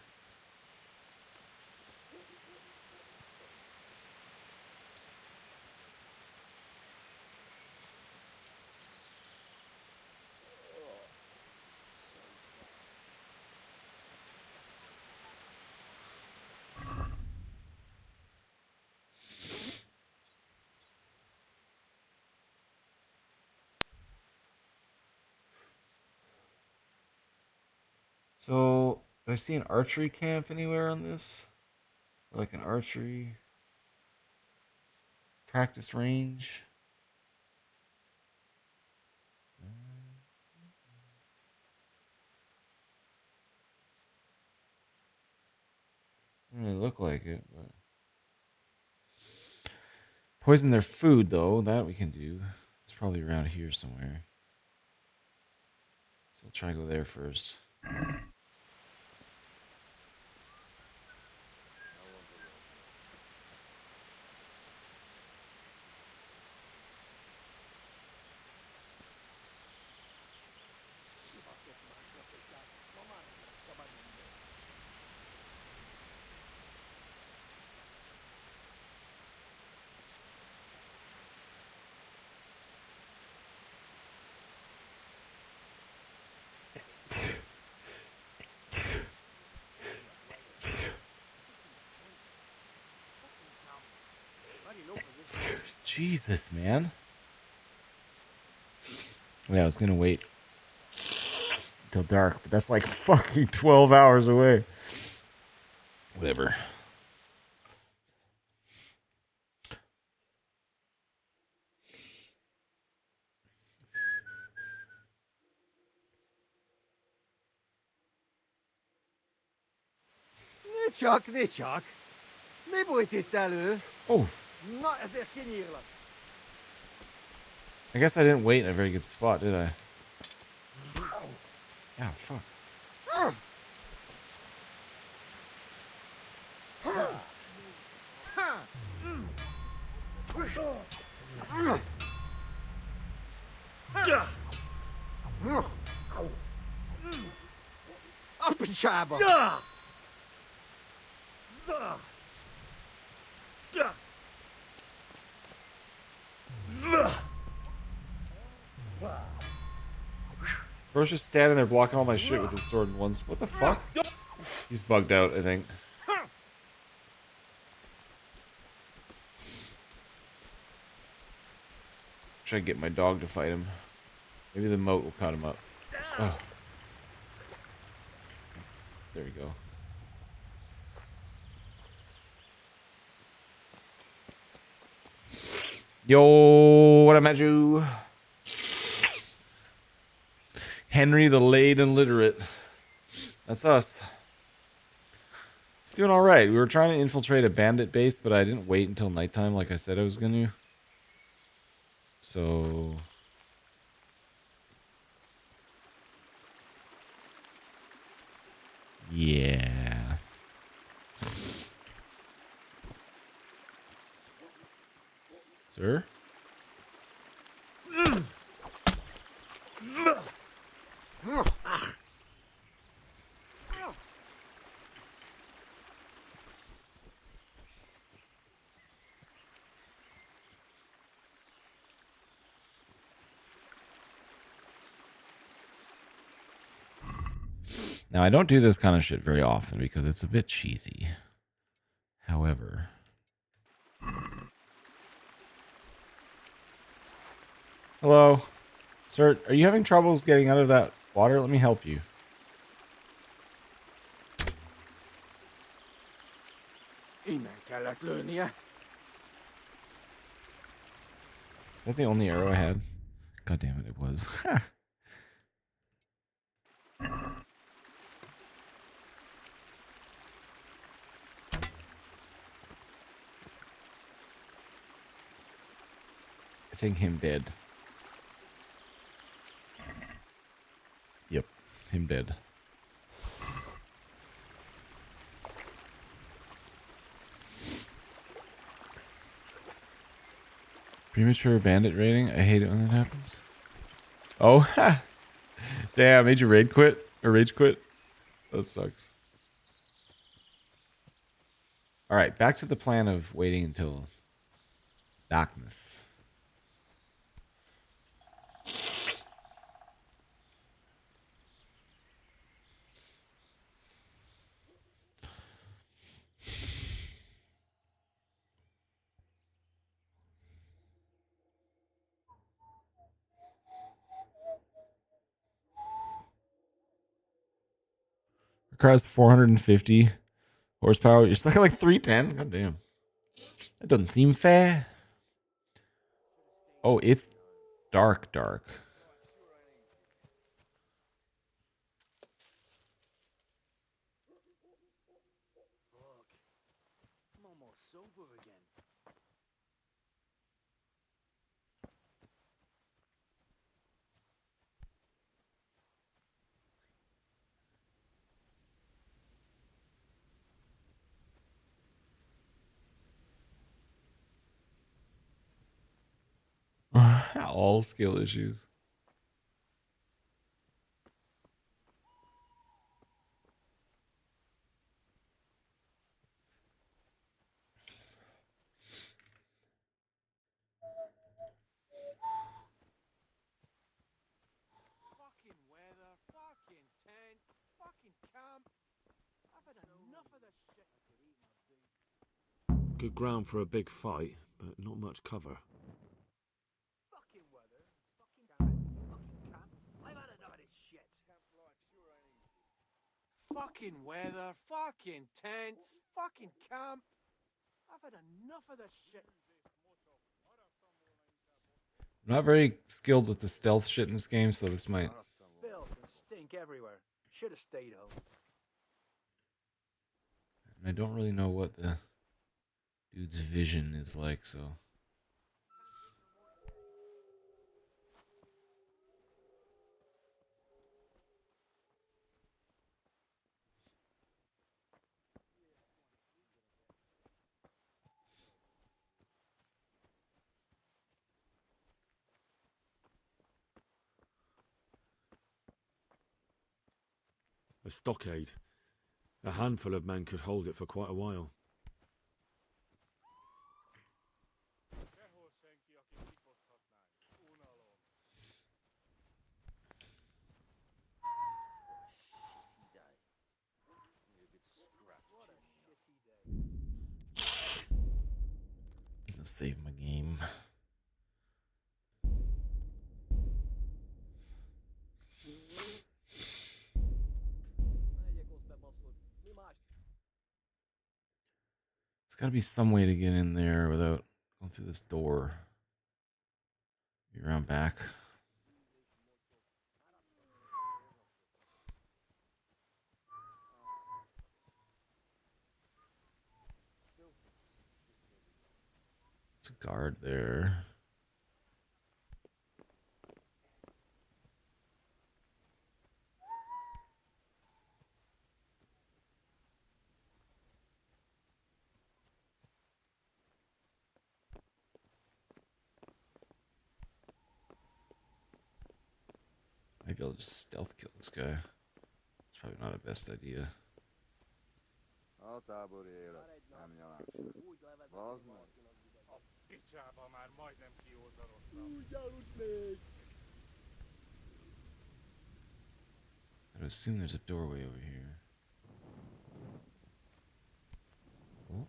A: So, do I see an archery camp anywhere on this? Like an archery practice range? Doesn't really look like it, but poison their food though, that we can do. It's probably around here somewhere. So I'll try to go there first. Jesus, man. Yeah, I was gonna wait till dark, but that's like fucking 12 hours away. Whatever.
T: Ne csak, ne csak. Mi bújt itt elő?
A: Oh.
T: Na, ezért kinyírlak.
A: I guess I didn't wait in a very good spot, did I? Yeah, fuck.
T: A picsába!
A: Bro's just standing there blocking all my shit with his sword in once. What the fuck? He's bugged out, I think. Try to get my dog to fight him. Maybe the moat will cut him up. Oh. There we go. Yo, what up, you? Henry the Late Illiterate. That's us. It's doing all right. We were trying to infiltrate a bandit base, but I didn't wait until nighttime like I said I was going to. So... yeah. Sir? Now, I don't do this kind of shit very often because it's a bit cheesy. However... hello? Sir, are you having troubles getting out of that water? Let me help you. Is that the only arrow I had? God damn it, it was. I think him dead. Yep, him dead. Premature bandit raiding? I hate it when that happens. Oh, damn, I made you raid quit? Or rage quit? That sucks. Alright, back to the plan of waiting until darkness. Requires 450 horsepower. You're stuck at like 310? God damn. That doesn't seem fair. Oh, it's dark.
T: I'm almost sober again.
A: All skill issues.
T: Fucking weather, fucking tents, fucking camp. I've had enough of this shit.
E: Good ground for a big fight, but not much cover.
T: Fucking weather, fucking camp. I've had enough of this shit. Fucking weather, fucking tents, fucking camp. I've had enough of this shit.
A: I'm not very skilled with the stealth shit in this game, so this might...
T: Filth and stink everywhere. Should have stayed home.
A: I don't really know what the dude's vision is like, so...
E: A stockade. A handful of men could hold it for quite a while.
A: Let's save my game. There's got to be some way to get in there without going through this door. Be around back. There's a guard there. Maybe I'll just stealth kill this guy. It's probably not the best idea. I'd assume there's a doorway over here. Oh.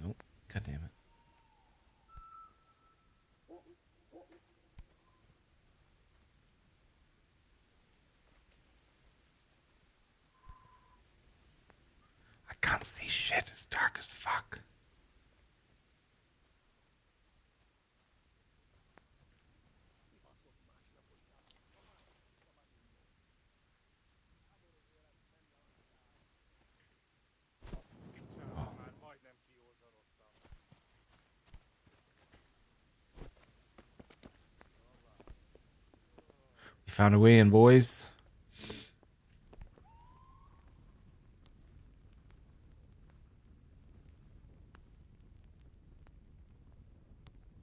A: Nope. God damn it. I can't see shit. It's dark as fuck. We found a way in, boys.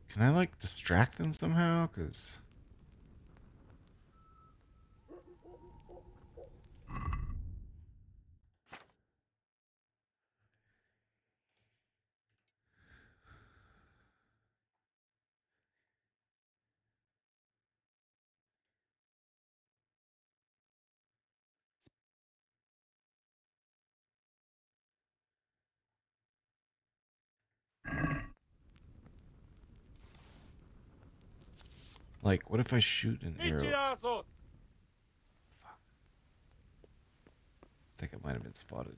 A: Can I, like, distract them somehow? Because... like, what if I shoot an arrow? Fuck. I think I might have been spotted.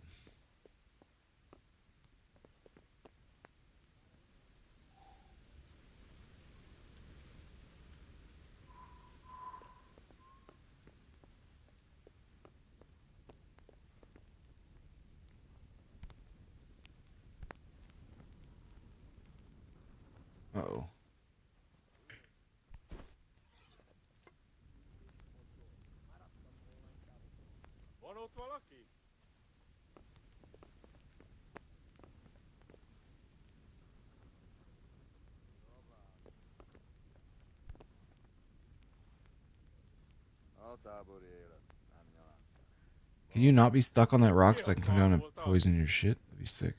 A: Uh-oh. Can you not be stuck on that rock so I can come down and poison your shit? That'd be sick.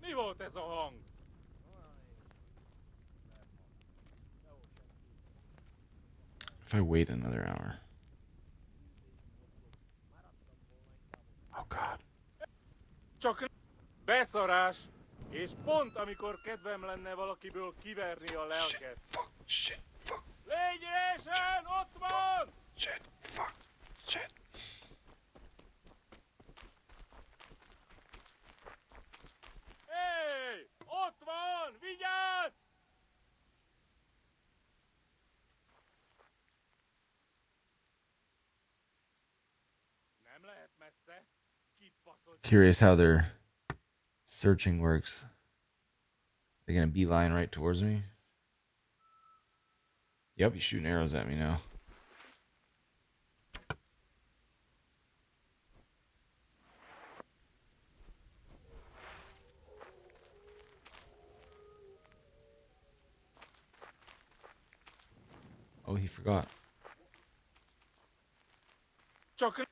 M: Mi volt ez a hang?
A: If I wait another hour. Oh god.
M: Csak beszarás, és pont amikor kedvem lenne valakiből kiverni a lelket.
A: Shit, fuck.
M: Légy résen, ott van!
A: Shit, fuck, shit.
M: Hey, ott van, vigyázz! Nem lehet messze.
A: Curious how their searching works. They're gonna beeline right towards me. Yep, he's shooting arrows at me now. Oh, he forgot.
M: Csak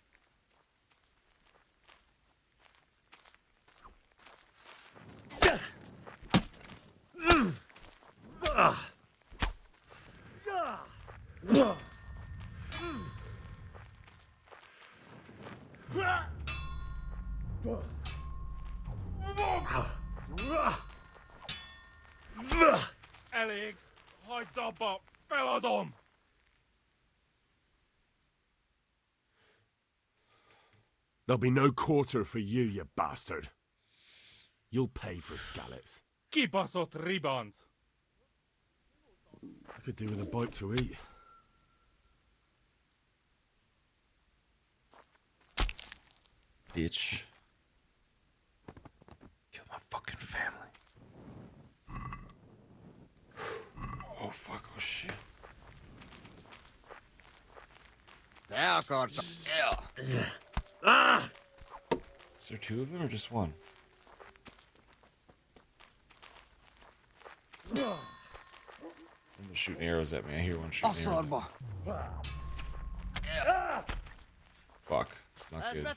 C: Eladom! There'll be no quarter for you, you bastard. You'll pay for scallops.
G: Keep us out rebounds.
C: I could do with a bite to eat.
A: Bitch. Kill my fucking family. Oh fuck, oh shit.
L: There, God.
A: Ah! Is there two of them or just one? Someone's shooting arrows at me. I hear one shooting arrows. Fuck, it's not good.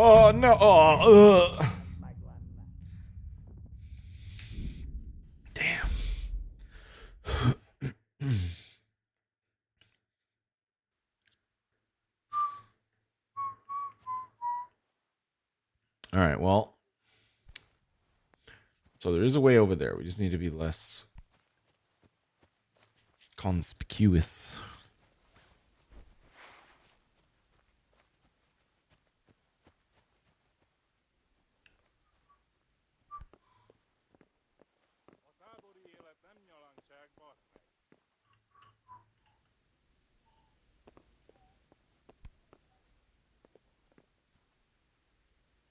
A: Oh no! Oh, ugh. Damn. All right, well. So there is a way over there. We just need to be less conspicuous.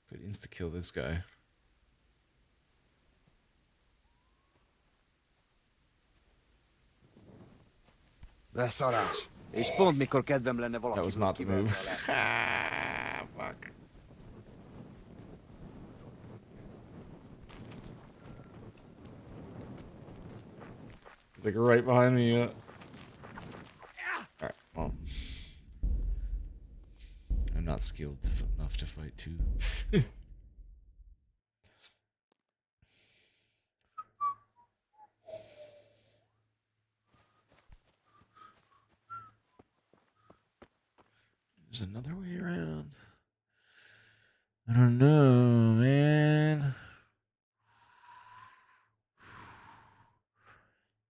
A: Could insta-kill this guy.
L: Beszarás. És pont mikor kedvem lenne valaki.
A: That was not the move. Fuck. It's like right behind me. Alright, well. I'm not skilled enough to fight too. There's another way around. I don't know, man.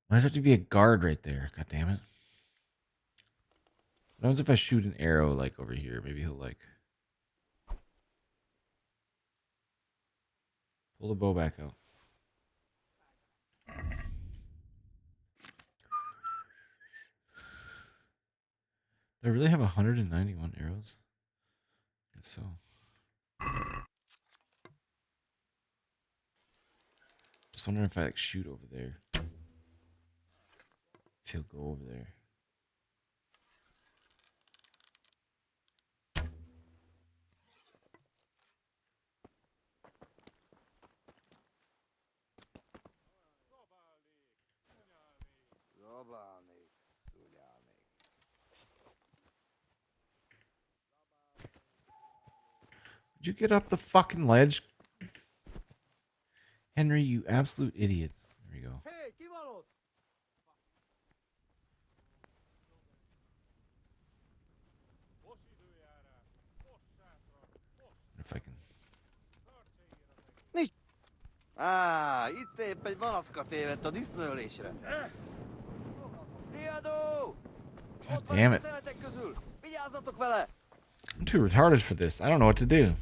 A: Why does it have to be a guard right there? God damn it. What happens if I shoot an arrow like over here? Maybe he'll like pull the bow back out. Do I really have 191 arrows? I guess so. Just wondering if I like shoot over there. If he'll go over there. Did you get up the fucking ledge? Henry, you absolute idiot. There you go.
T: Hey, kívállod!
A: If I can.
L: Itt épp egy malacka tévedt a disznőlésre. Riadó! Ott van
A: Damn
L: a
A: it.
L: szemetek közül! Vigyázzatok vele!
A: I'm too retarded for this. I don't know what to do.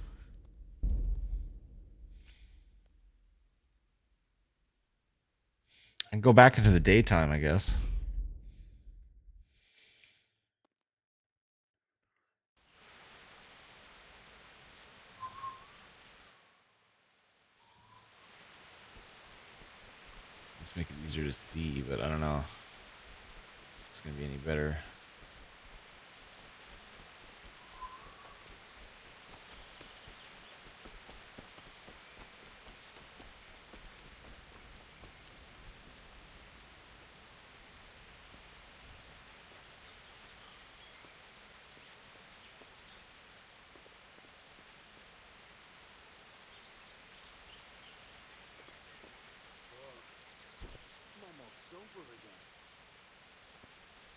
A: And go back into the daytime, I guess. Let's make it easier to see, but I don't know if it's gonna be any better.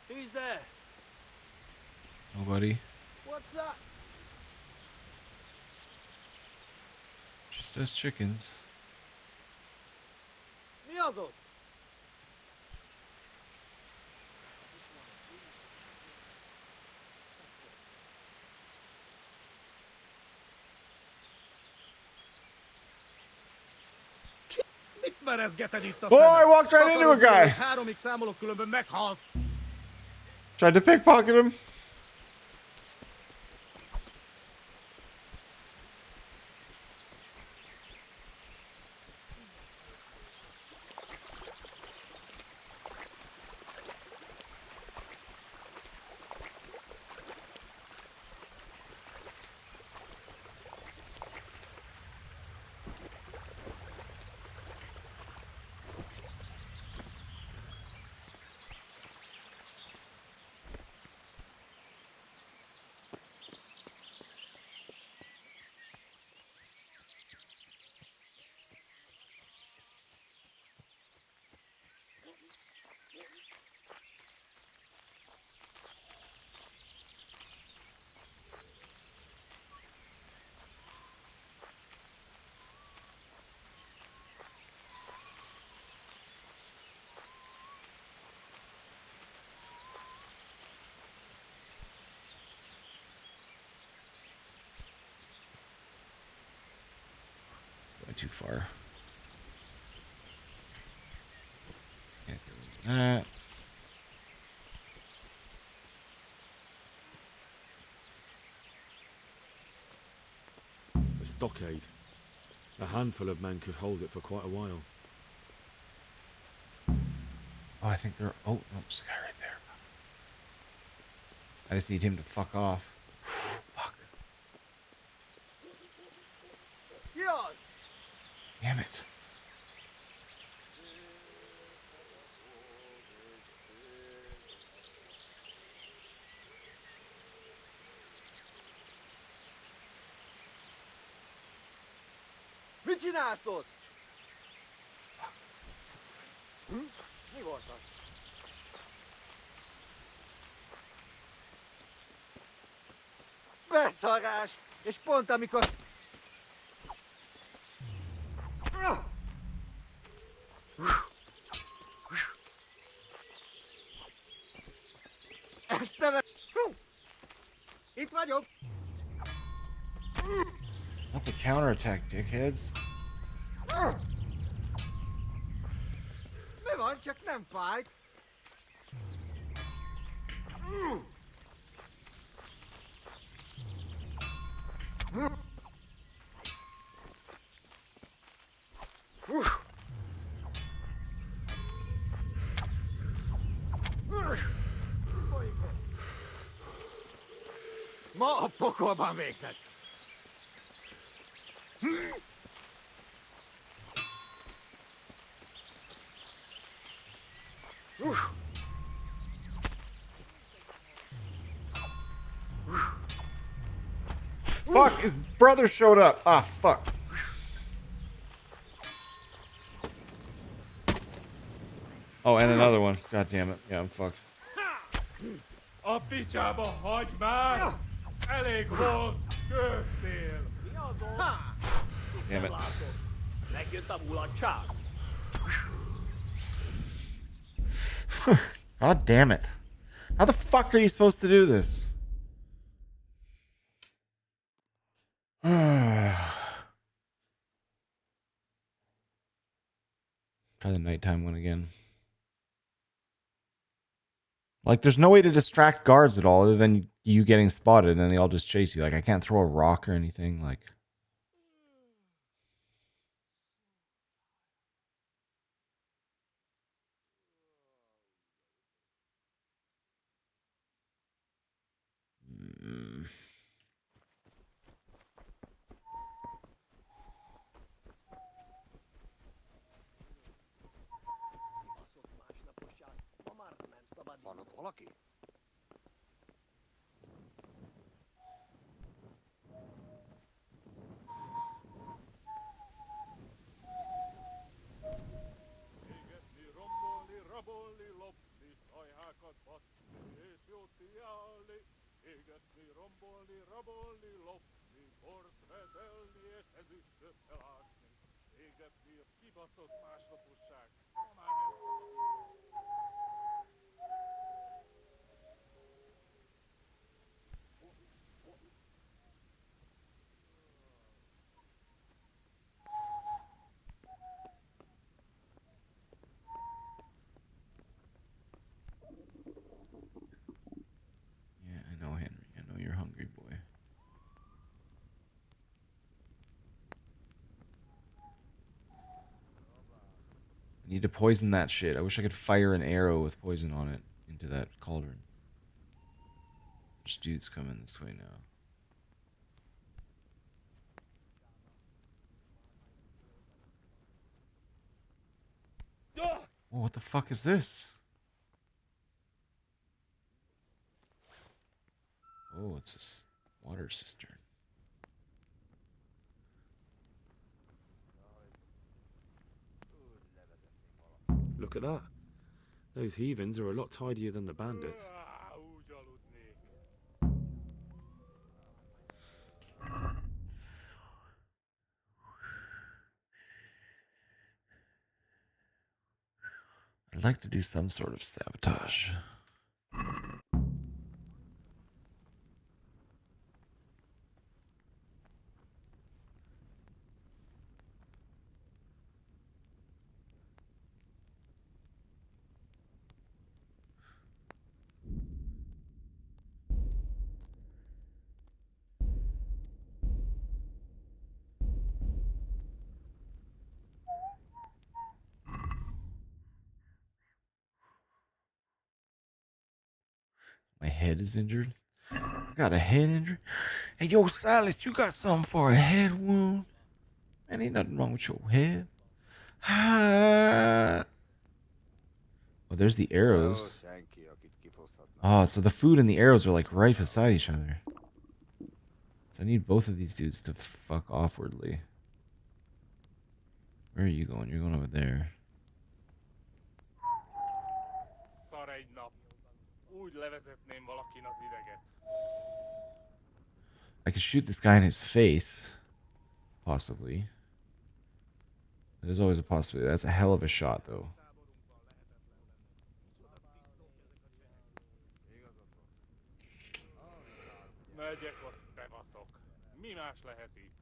T: Who's there?
A: Nobody.
T: What's that?
A: Just as chickens.
T: Mi az ott? Mit merezgeted itt a
A: Oh,
T: szemed?
A: I walked right into a
T: Akarod,
A: guy.
T: hogy 3-ig számolok, különben meghalsz.
A: Tried to pickpocket him. Went too far. Can't do that.
E: A stockade. A handful of men could hold it for quite a while.
A: Oh, I think they're... Oh, no, there's a guy right there. I just need him to fuck off. Fuck. Damn it.
T: Mit csinálsz ott? Mi volt az? Beszarás! És pont amikor... Ezt nem... Itt vagyok!
A: Not the counterattack, dickheads.
T: Mi van, csak nem fájt? Ma a pokolban végzett.
A: Fuck, his brother showed up. Ah, fuck. Oh, and another one. God damn it. Yeah, I'm fucked.
G: A picsába hagyd már! Elég volt, köztél!
A: Damn it.
O: Megjött a mulatság.
A: God damn it. How the fuck are you supposed to do this? Try the nighttime one again. Like, there's no way to distract guards at all other than you getting spotted and then they all just chase you. Like, I can't throw a rock or anything. Like...
T: Van ott valaki?
G: Égetni, rombolni, rabolni, lopni, sajhákat baszni, és jót fiálni. Égetni, rombolni, rabolni, lopni, bort vezelni, és ezüstöt felállni. Égetni a kibaszott másnaposság. Ma már nem
A: Yeah, I know, Henry. I know you're hungry, boy. I need to poison that shit. I wish I could fire an arrow with poison on it into that cauldron. There's dudes coming this way now. Oh, what the fuck is this? Oh, it's a water cistern.
E: Look at that. Those heathens are a lot tidier than the bandits.
G: úgy aludnék.
A: I'd like to do some sort of sabotage. My head is injured. I got a head injury. Hey, yo, Silas, you got something for a head wound? Man, ain't nothing wrong with your head. Ah. Oh, there's the arrows. Oh, so the food and the arrows are like right beside each other. So I need both of these dudes to fuck offwardly. Where are you going? You're going over there.
G: Szar egy nap. Úgy levezetném valakin az ideget.
A: I could shoot this guy in his face. Possibly. There's always a possibility. That's a hell of a shot, though.
G: Megyek, azt bebaszok. Mi más lehet itt?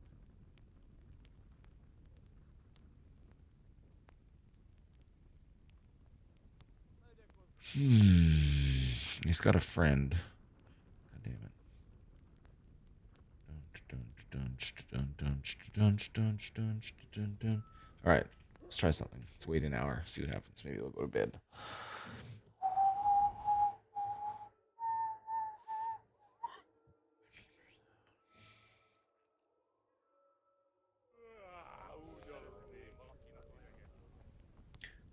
A: He's got a friend. God damn it. Alright, let's try something. Let's wait an hour, see what happens. Maybe we'll go to bed.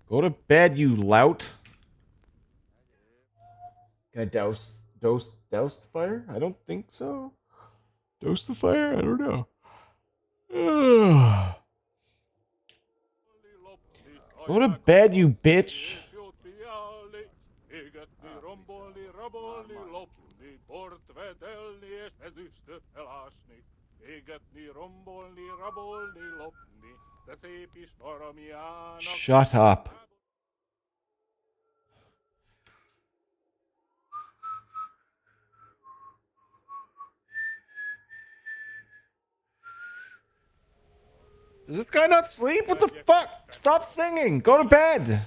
A: Go to bed, you lout. Can I douse the fire? I don't think so. Douse the fire? I don't know. Go to bed, you bitch.
G: Égetni, rombolni, rabolni, lopni, bort vedelni és ezüstöt elásni. Égetni, rombolni, rabolni, lopni, de szép is valamiának.
A: Shut up. Does this guy not sleep? What the fuck? Stop singing. Go to bed.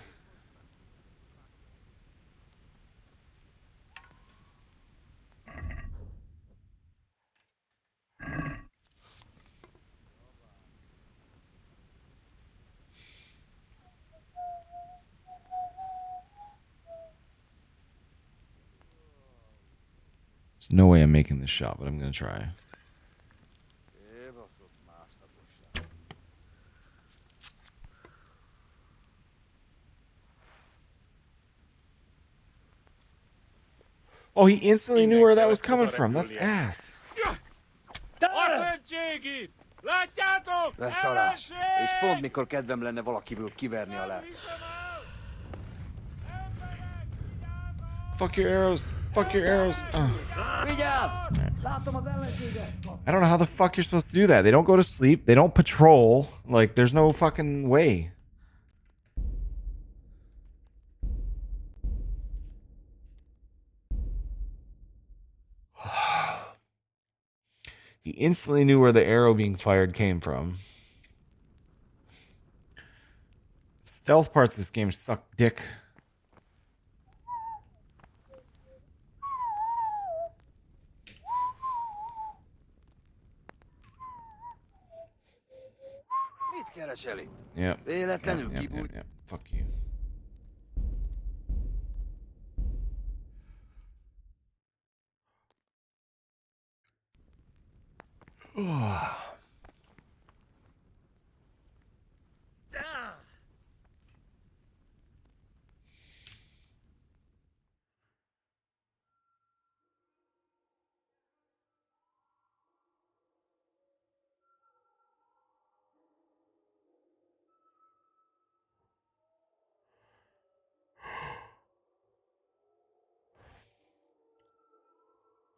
A: There's no way I'm making this shot, but I'm gonna try. Oh, he instantly knew where that was coming from. That's ass.
P: Leszarás. És pont mikor kedvem lenne valakiből kiverni a lelket.
A: Fuck your arrows. Fuck your arrows. Ugh.
K: Látom az ellenséget!
A: I don't know how the fuck you're supposed to do that. They don't go to sleep. They don't patrol. Like, there's no fucking way. He instantly knew where the arrow being fired came from. Stealth parts of this game suck dick.
P: Mit keresel itt?
A: Yep.
P: Véletlenül
A: Yep.
P: kibújt.
A: Fuck you.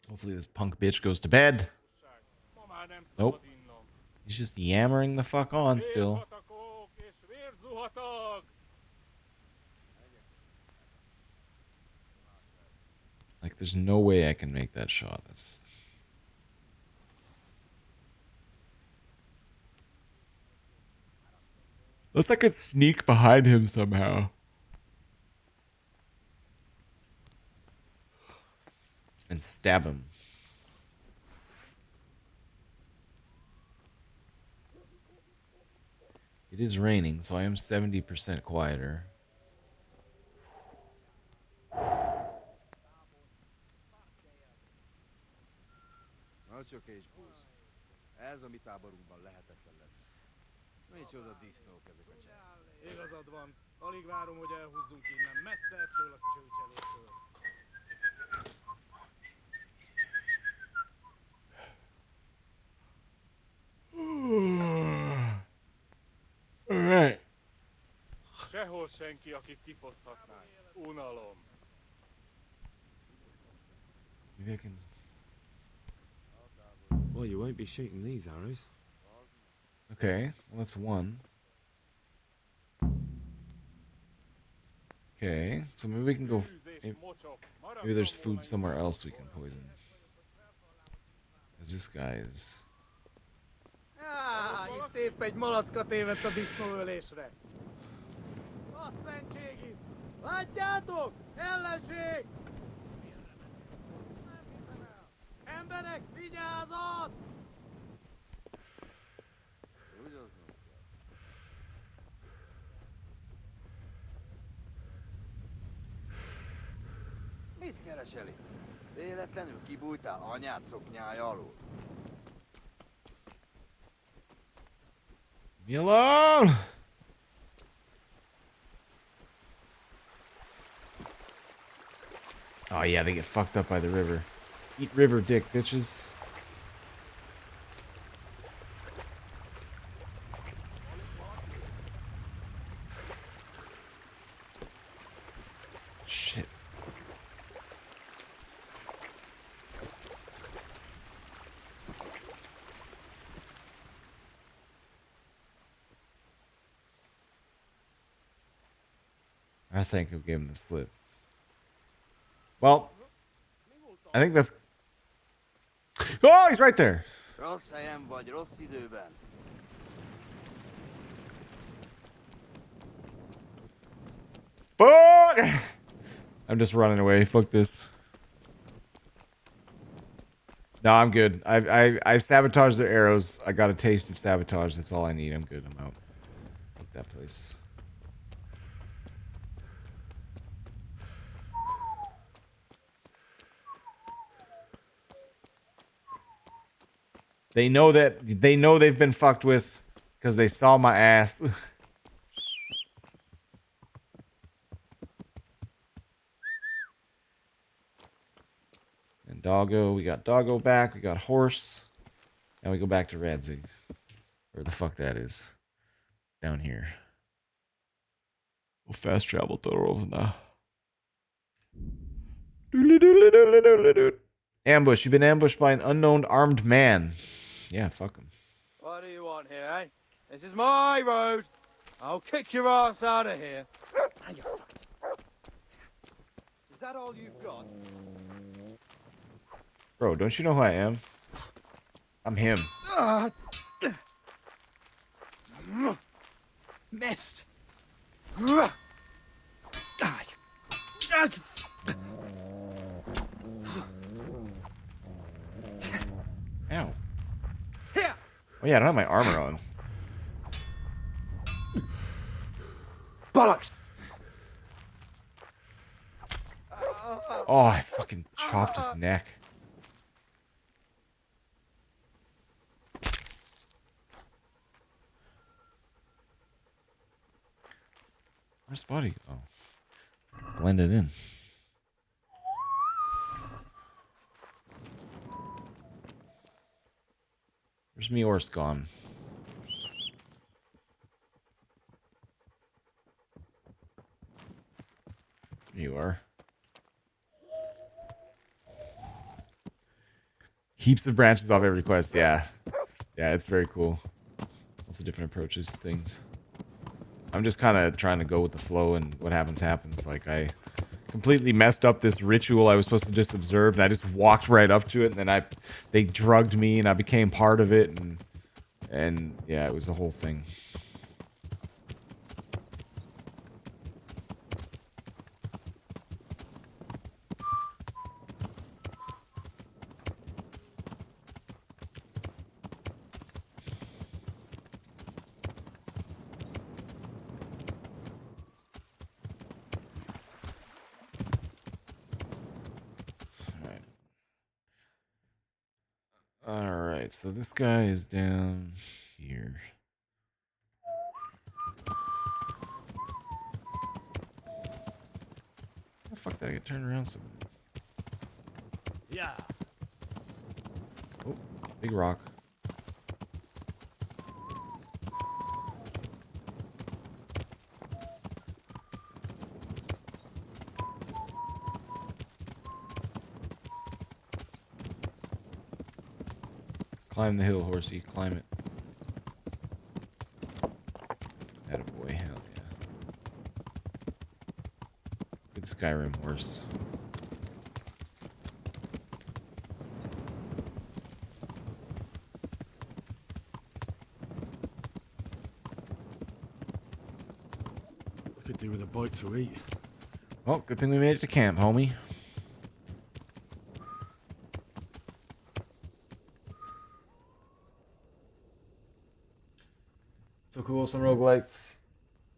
A: Hopefully this punk bitch goes to bed. Nope. He's just yammering the fuck on still. Like, there's no way I can make that shot. That's... Looks like I could sneak behind him somehow. And stab him. It is raining, so I am 70% quieter.
P: Csak és búz. Ez a mi táborunkban lehetetlen lenne. Micsoda disznók ezek a cseh.
T: Igazad van. Alig várom, hogy elhúzzunk innen, messze ettől a csőcselétől.
A: Alright.
G: Sehol senki, akit kifoszthatnánk. Unalom.
A: Maybe I can...
E: Well, you won't be shooting these arrows.
A: Okay, well, that's one. Okay, so maybe we can go... Maybe there's food somewhere else we can poison. Because this guy is...
T: Itt épp egy malacka tévedt a disznóölésre. A szentség itt! Látjátok? Ellenség! Emberek, vigyázat!
P: Mit keresel itt? Véletlenül kibújtál anyád szoknyája alól?
A: Me alone! Oh yeah, they get fucked up by the river. Eat river dick, bitches. Shit. I think I'll give him the slip. Well, I think that's... Oh, he's right there.
P: Rossz helyen vagy, rossz időben.
A: Fuck! I'm just running away. Fuck this. No, I'm good. I've sabotaged their arrows. I got a taste of sabotage. That's all I need. I'm good. I'm out. Fuck that place. They know they've been fucked with because they saw my ass. And Doggo, we got Doggo back, we got Horse. Now we go back to Radzig. Where the fuck that is. Down here. We'll fast travel to Rovna. Ambush. You've been ambushed by an unknown armed man. Yeah, fuck him.
P: What do you want here, eh? This is my road. I'll kick your ass out of here. Now you're fucked. Is that all you've got?
A: Bro, don't you know who I am? I'm him.
P: Missed.
A: Ow. Oh yeah, I don't have my armor on.
P: Bollocks!
A: Oh, I fucking chopped his neck. Where's Buddy? Oh. Blended in. Where's Mior's gone? There you are. Heaps of branches off every quest, yeah. Yeah, it's very cool. Lots of different approaches to things. I'm just kind of trying to go with the flow, and what happens happens. Like, I completely messed up this ritual I was supposed to just observe, and I just walked right up to it, and then they drugged me, and I became part of it, and yeah, it was a whole thing. Alright, so this guy is down here. How the fuck did I get turned around so bad?
C: Yeah.
A: Oh, big rock. Climb the hill, horsey. Climb it. Attaboy, hell yeah. Good Skyrim horse.
E: I could do with a bite to eat.
A: Well, good thing we made it to camp, homie. So cool, some roguelites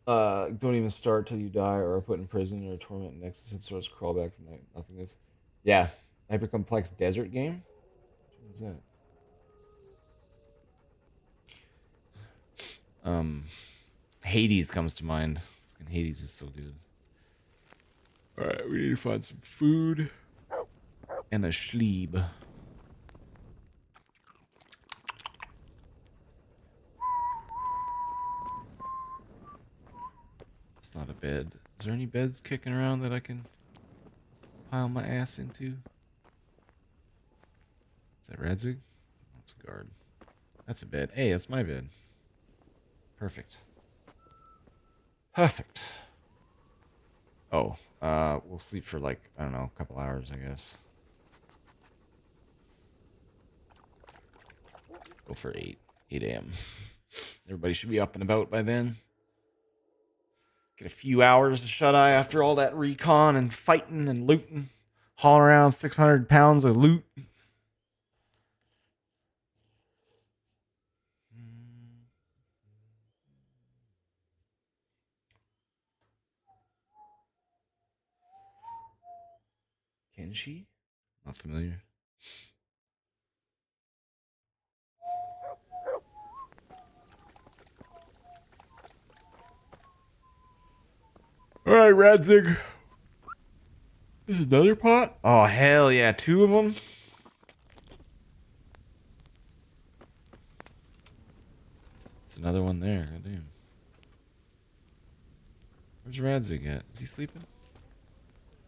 A: don't even start till you die or are put in prison or torment next to some sort of crawl back from nothingness. Yeah, hyper complex desert game? What is that? Hades comes to mind. Fucking Hades is so good. Alright, we need to find some food and a schleeb. It's not a bed. Is there any beds kicking around that I can pile my ass into? Is that Radzig? That's a guard. That's a bed. Hey, that's my bed. Perfect. Perfect. Oh, we'll sleep for like, I don't know, a couple hours, I guess. Go for 8 a.m. Everybody should be up and about by then. Get a few hours of shut-eye after all that recon and fighting and looting. Hauling around 600 pounds of loot. Can she? Not familiar. Alright, Radzig. There's another pot? Oh, hell yeah. 2 of them? There's another one there. Goddamn. Where's Radzig at? Is he sleeping?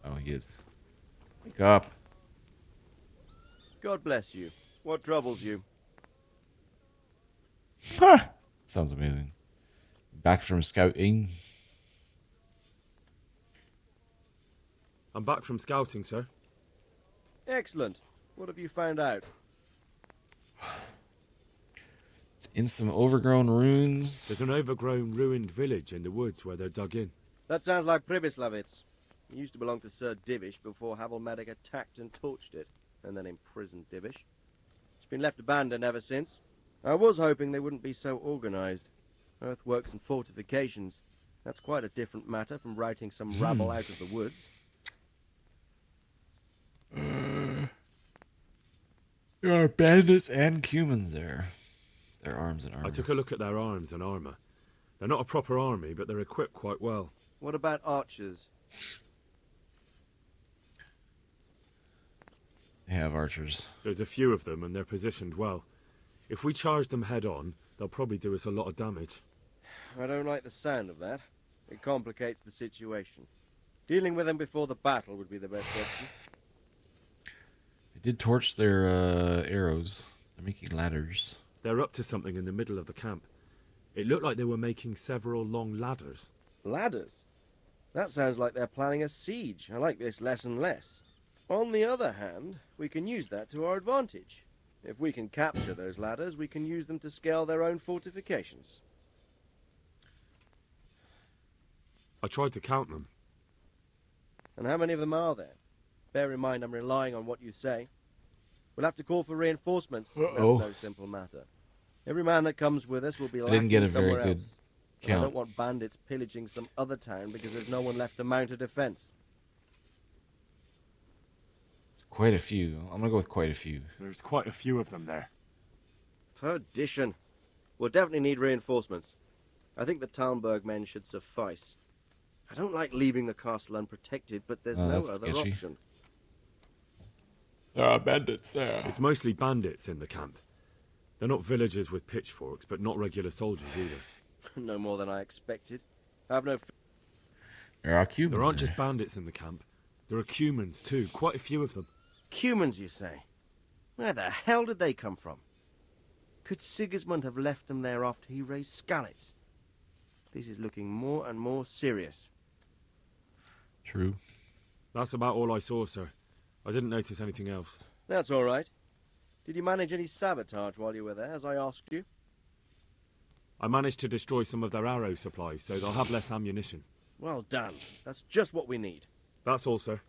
A: Oh, he is. Wake up.
U: God bless you. What troubles you?
A: Sounds amazing. Back from scouting.
E: I'm back from scouting, sir.
U: Excellent. What have you found out?
A: In some overgrown ruins.
E: There's an overgrown, ruined village in the woods where they're dug in.
U: That sounds like Pribyslavitz. It used to belong to Sir Divish before Havelmedic attacked and torched it, and then imprisoned Divish. It's been left abandoned ever since. I was hoping they wouldn't be so organized. Earthworks and fortifications. That's quite a different matter from routing some rabble out of the woods.
A: There are bandits and humans there. Their arms and armor.
E: I took a look at their arms and armour. They're not a proper army, but they're equipped quite well.
U: What about archers?
A: They have archers.
E: There's a few of them, and they're positioned well. If we charge them head on, they'll probably do us a lot of damage.
U: I don't like the sound of that. It complicates the situation. Dealing with them before the battle would be the best option.
A: They did torch their arrows. They're making ladders.
E: They're up to something in the middle of the camp. It looked like they were making several long ladders.
U: Ladders? That sounds like they're planning a siege. I like this less and less. On the other hand, we can use that to our advantage. If we can capture those ladders, we can use them to scale their own fortifications.
E: I tried to count them.
U: And how many of them are there? Bear in mind I'm relying on what you say. We'll have to call for reinforcements.
A: Uh-oh.
U: That's no simple matter. Every man that comes with us will be lacking
A: didn't get a very
U: somewhere
A: good
U: else. And
A: count.
U: I don't want bandits pillaging some other town because there's no one left to mount a defense.
A: Quite a few. I'm gonna go with quite a few.
C: There's quite a few of them there.
U: Perdition. We'll definitely need reinforcements. I think the Talmberg men should suffice. I don't like leaving the castle unprotected, but there's no
A: that's
U: other
A: sketchy.
U: option.
A: There are bandits there.
E: It's mostly bandits in the camp. They're not villagers with pitchforks, but not regular soldiers either.
U: No more than I expected. I have no...
A: There are humans.
E: There aren't just bandits in the camp. There are humans too, quite a few of them.
U: Humans, you say? Where the hell did they come from? Could Sigismund have left them there after he raised Skalitz? This is looking more and more serious.
A: True.
E: That's about all I saw, sir. I didn't notice anything else.
U: That's all right. Did you manage any sabotage while you were there, as I asked you?
E: I managed to destroy some of their arrow supplies, so they'll have less ammunition.
U: Well done. That's just what we need.
E: That's all, sir.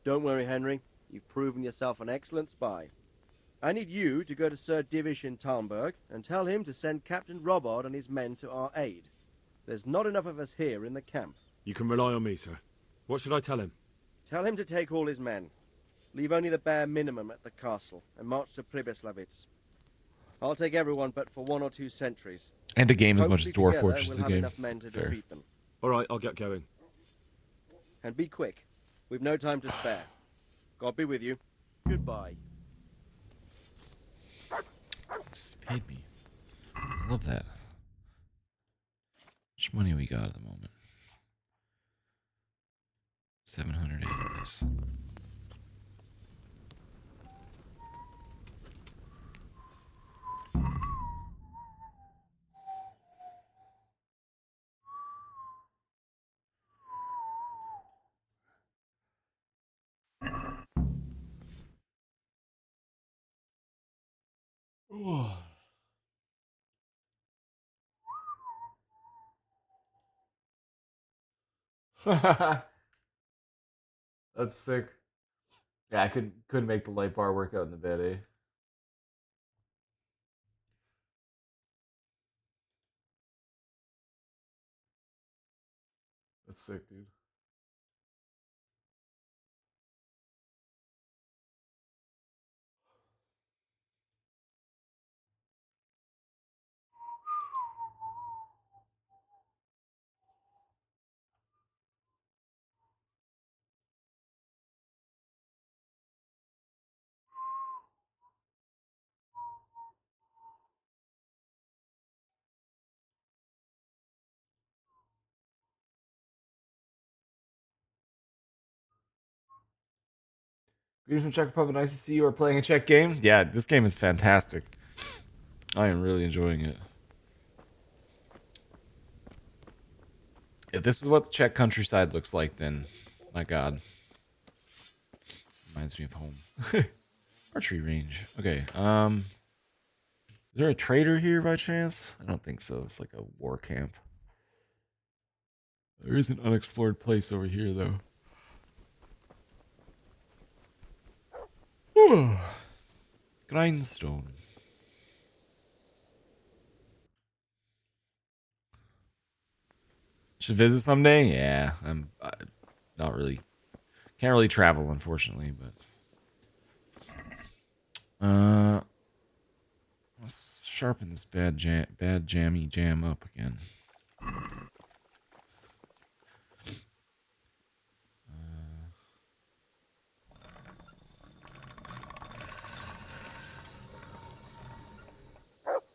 U: Don't worry, Henry. You've proven yourself an excellent spy. I need you to go to Sir Divish in Talmberg and tell him to send Captain Robard and his men to our aid. There's not enough of us here in the camp.
E: You can rely on me, sir. What should I tell him?
U: Tell him to take all his men. Leave only the bare minimum at the castle and march to Pribyslavitz. I'll take everyone but for 1 or 2 sentries.
A: And a game as much as
U: Hopefully
A: Dwarf
U: together
A: Fortress
U: we'll
A: is a
U: have
A: game.
U: enough men to
A: Fair.
U: defeat them.
E: All right, I'll get going.
U: And be quick. We've no time to spare. God be with you. Goodbye.
A: This paid me. I love that. How much money we got at the moment? 700 acres. That's sick. Yeah, I couldn't make the light bar work out in the bed, eh? That's sick, dude. Greetings from Czech Republic. Nice to see you are playing a Czech game. Yeah, this game is fantastic. I am really enjoying it. If this is what the Czech countryside looks like, then my God, reminds me of home. Archery range. Okay. Is there a trader here by chance? I don't think so. It's like a war camp. There is an unexplored place over here, though. Grindstone. Should visit someday? Yeah, I'm not really. Can't really travel, unfortunately, but let's sharpen this bad jammy jam up again.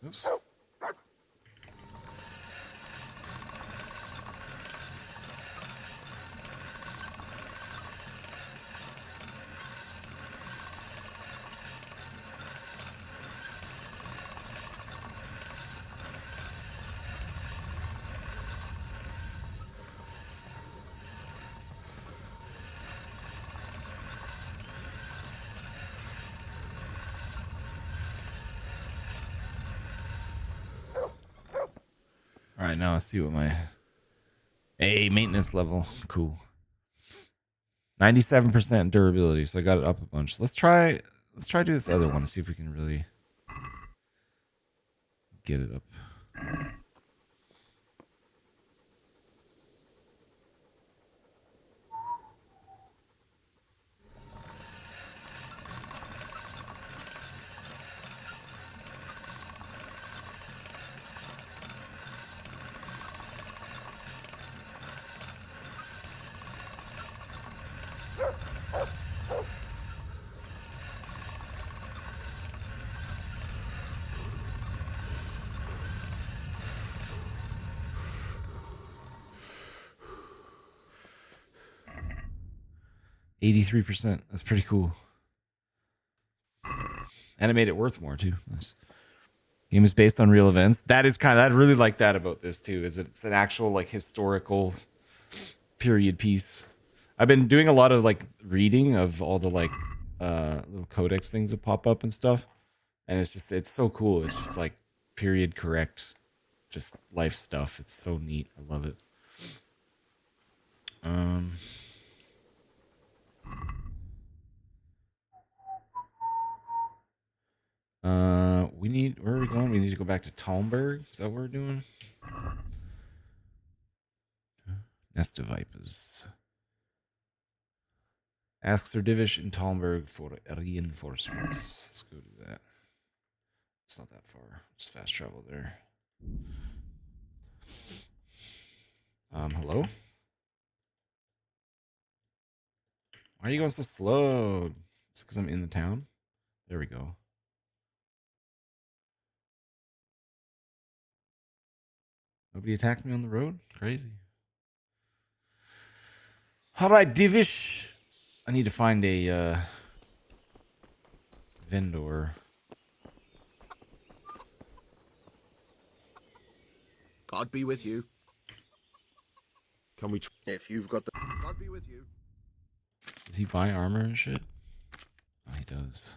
A: Oops. All right, now let's see what my maintenance level. Cool. 97% durability, so I got it up a bunch. Let's try do this other one to see if we can really get it up. %. That's pretty cool. And it made it worth more too. Nice. Game is based on real events. That is kind of, I really like that about this too, is it's an actual like historical period piece. I've been doing a lot of like reading of all the like little codex things that pop up and stuff. And it's so cool. It's just like period correct, just life stuff. It's so neat. I love it. Where are we going? We need to go back to Talmberg. Is that what we're doing? Nest of Vipers. Ask Sir Divish in Talmberg for reinforcements. Let's go do that. It's not that far. Just fast travel there. Hello? Why are you going so slow? Is it because I'm in the town? There we go. Nobody attacked me on the road? Crazy. Alright, Divish. I need to find a vendor.
L: God be with you.
E: Can we?
L: If you've got the. God be with you.
A: Does he buy armor and shit? Oh, he does.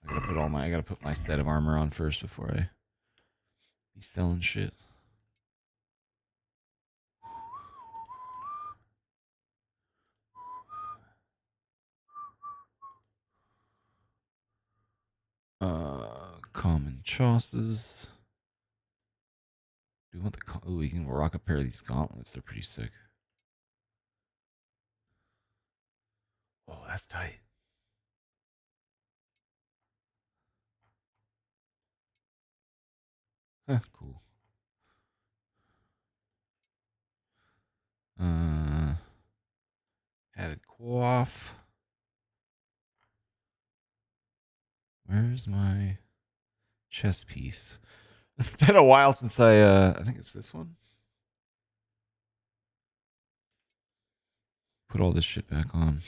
A: I gotta put my set of armor on first before I be selling shit. Common chosses. Do you want the? Oh, we can rock a pair of these gauntlets. They're pretty sick. Oh, that's tight. Cool. Added quaff. Where's my chess piece? It's been a while since I think it's this one. put all this shit back on.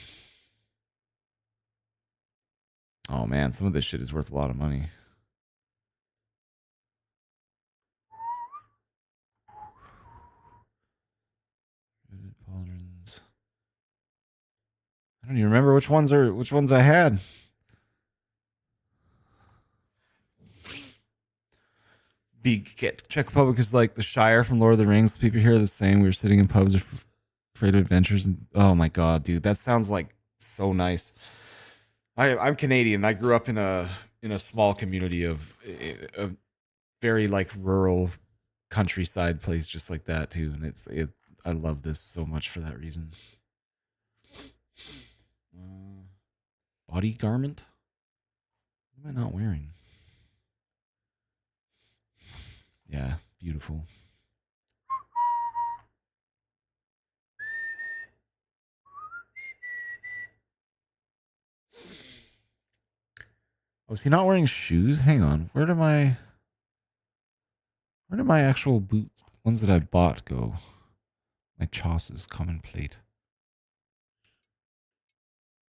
A: Oh man, some of this shit is worth a lot of money. Pauldrons. I don't even remember which ones I had. Czech Republic is like the Shire from Lord of the Rings. People here are the same. We were sitting in pubs afraid of adventures. And, oh my god, dude, that sounds like so nice. I'm Canadian. I grew up in a small community of a very like rural countryside place, just like that too. And I love this so much for that reason. Body garment? What am I not wearing? Yeah, beautiful. Oh, is he not wearing shoes? Hang on. Where did my actual boots, ones that I bought, go? My Chaucer's common plate.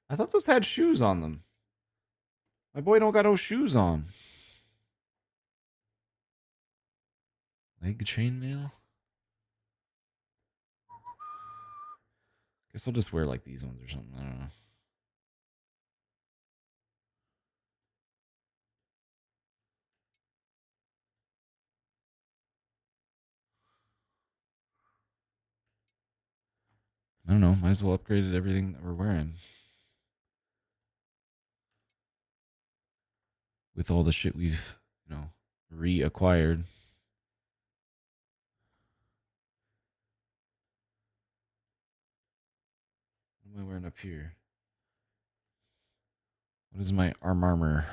A: I thought those had shoes on them. My boy don't got no shoes on. Leg chainmail? Guess I'll just wear like these ones or something. I don't know. I don't know. Might as well upgrade everything that we're wearing. With all the shit we've, reacquired. What am I wearing up here? What is my armor?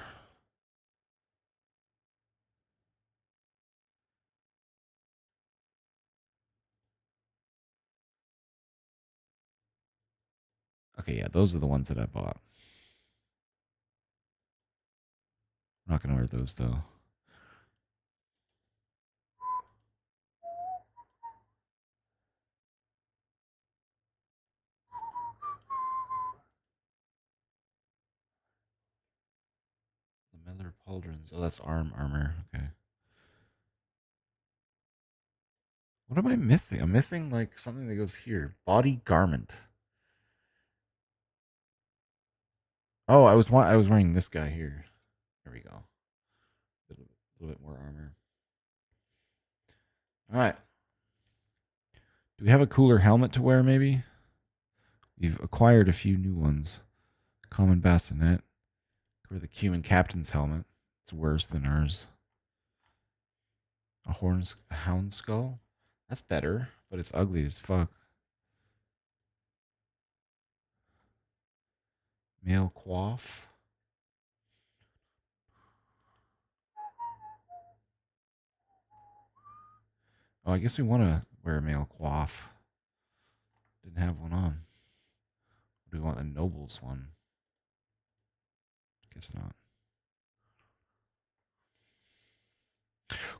A: Okay, yeah, those are the ones that I bought. I'm not going to wear those, though. The Miller Pauldrons. Oh, that's armor. Okay. What am I missing? I'm missing, like, something that goes here. Body garment. Oh, I was wearing this guy here. There we go. A little bit more armor. All right. Do we have a cooler helmet to wear, maybe? We've acquired a few new ones. Common bassinet. Wear the Cuman captain's helmet. It's worse than ours. A hound skull? That's better, but it's ugly as fuck. Male coif. Oh, I guess we want to wear a male coif. Didn't have one on. Do we want the nobles one? Guess not.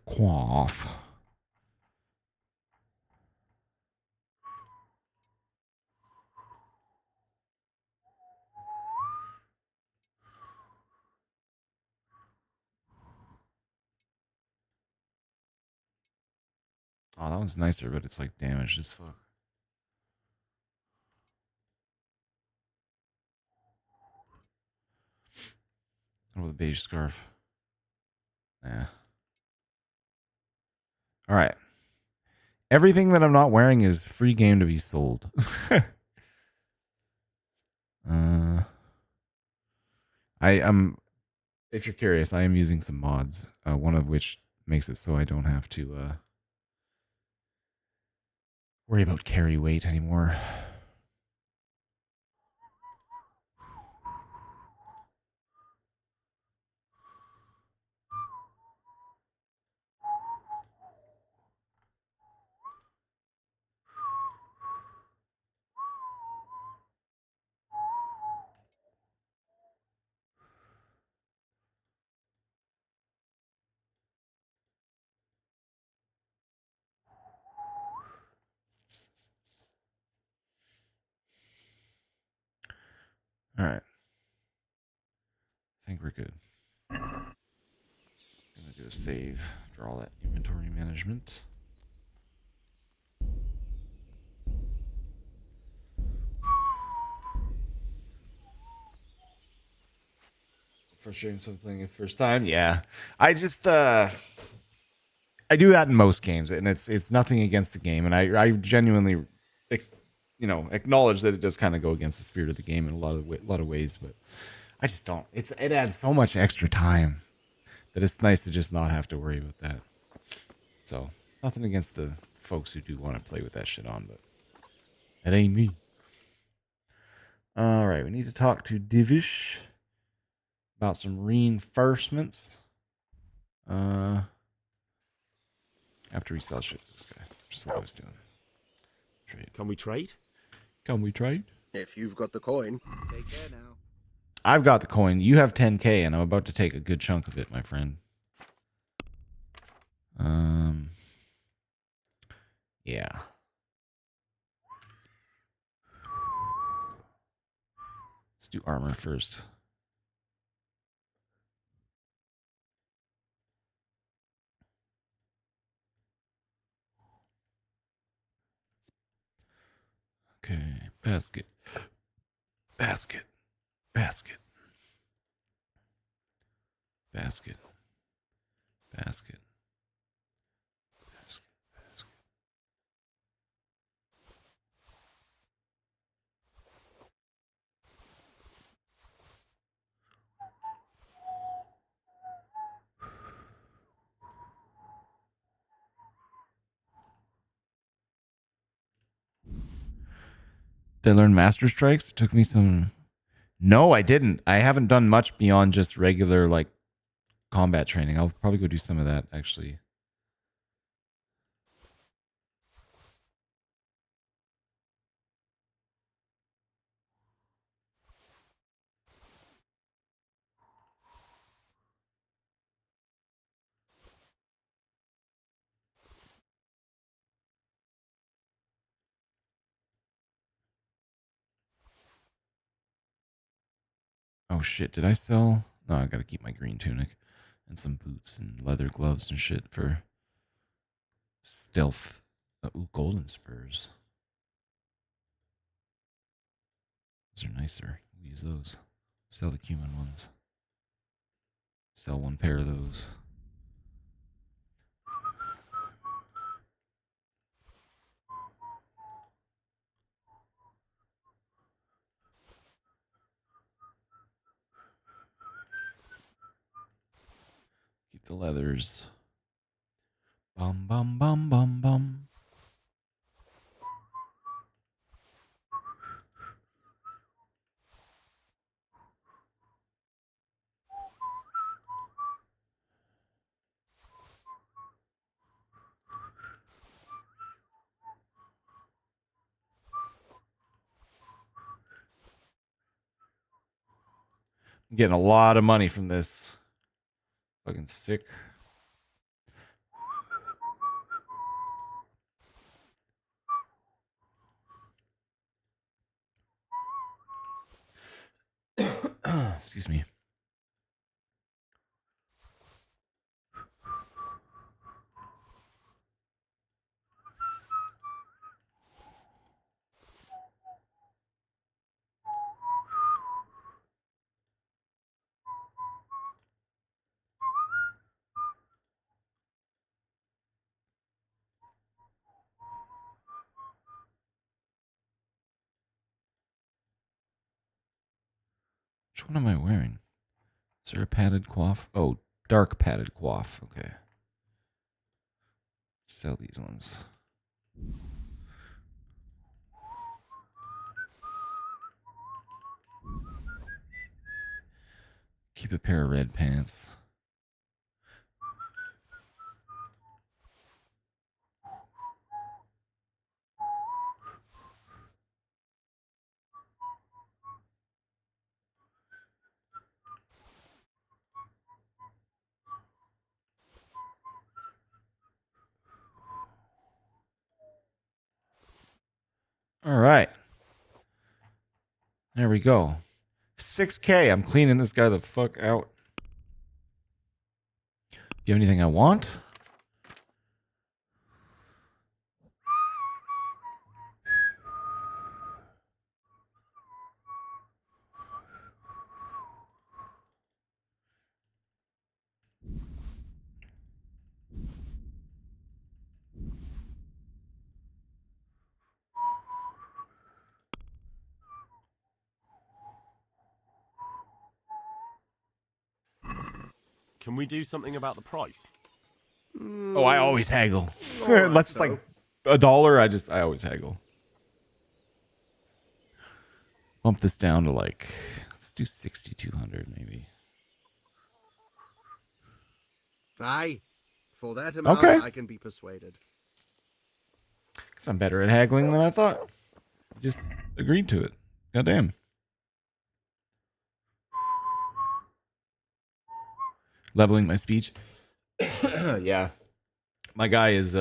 A: Coif. Oh, that one's nicer, but it's like damaged as fuck. Oh, the beige scarf. Nah. All right. Everything that I'm not wearing is free game to be sold. I am, if you're curious, I am using some mods. One of which makes it so I don't have to worry about carry weight anymore. All right. I think we're good. Gonna do a save. Draw that inventory management. Frustrating someone playing it first time. Yeah, I just I do that in most games, and it's nothing against the game, and I genuinely, acknowledge that it does kind of go against the spirit of the game in a lot of ways, but I just don't. It adds so much extra time that it's nice to just not have to worry about that. So nothing against the folks who do want to play with that shit on, but it ain't me. All right, we need to talk to Divish about some reinforcements. After we sell shit to this guy, which is what I was doing. Trade.
E: Can we trade?
A: Can we trade?
U: If you've got the coin. Take care now.
A: I've got the coin. You have 10K, and I'm about to take a good chunk of it, my friend. Yeah. Let's do armor first. Okay, basket. Basket. Basket. Basket. Basket. Did I learn Master Strikes? It took me some... No, I didn't. I haven't done much beyond just regular, combat training. I'll probably go do some of that, actually. Oh shit, did I sell? No, I gotta keep my green tunic and some boots and leather gloves and shit for stealth. Ooh, golden spurs. Those are nicer. We'll use those. Sell the cumin ones. Sell one pair of those. Keep the leathers. Bum bum bum bum bum. I'm getting a lot of money from this. Fucking sick. Excuse me. Which one am I wearing? Is there a padded coif? Oh, dark padded coif. Okay. Sell these ones. Keep a pair of red pants. All right. There we go. 6K. I'm cleaning this guy the fuck out. You have anything I want?
C: Can we do something about the price?
A: Oh, I always haggle. Unless it's like $1, I always haggle. Bump this down to like, let's do 6,200 maybe.
L: Aye. For that amount,
A: Okay.
L: I can be persuaded.
A: Because I'm better at haggling than I thought. Just agreed to it. Goddamn. Leveling my speech. Yeah. My guy is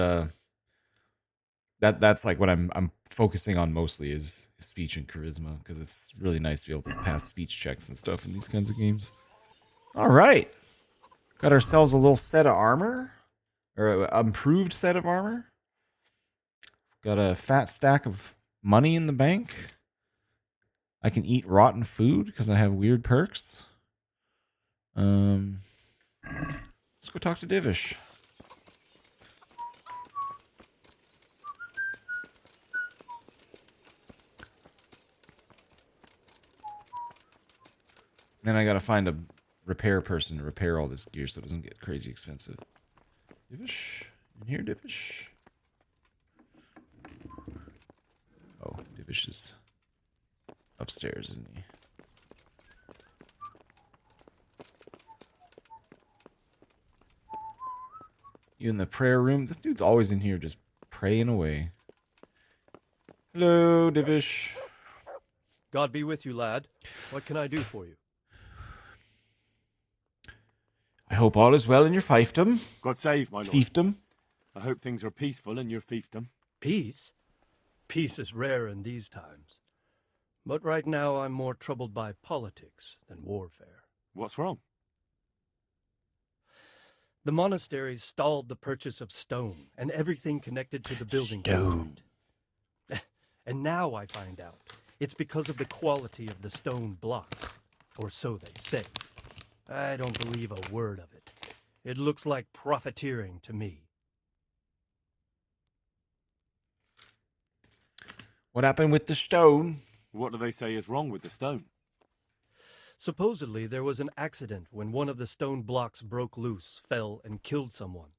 A: that's like what I'm focusing on mostly is speech and charisma, because it's really nice to be able to pass speech checks and stuff in these kinds of games. All right. Got ourselves a little set of armor, or an improved set of armor. Got a fat stack of money in the bank. I can eat rotten food because I have weird perks. Let's go talk to Divish. Then I gotta find a repair person to repair all this gear so it doesn't get crazy expensive. Divish? In here, Divish? Oh, Divish is upstairs, isn't he? You in the prayer room? This dude's always in here just praying away. Hello, Divish.
B: God be with you, lad. What can I do for you?
A: I hope all is well in your fiefdom.
C: God save, my lord.
A: Fiefdom.
C: I hope things are peaceful in your fiefdom.
B: Peace? Peace is rare in these times. But right now I'm more troubled by politics than warfare.
C: What's wrong?
B: The monastery stalled the purchase of stone and everything connected to the building.
A: Stone.
B: And now I find out it's because of the quality of the stone blocks, or so they say. I don't believe a word of it. It looks like profiteering to me.
A: What happened with the stone?
C: What do they say is wrong with the stone?
B: Supposedly, there was an accident when one of the stone blocks broke loose, fell, and killed someone.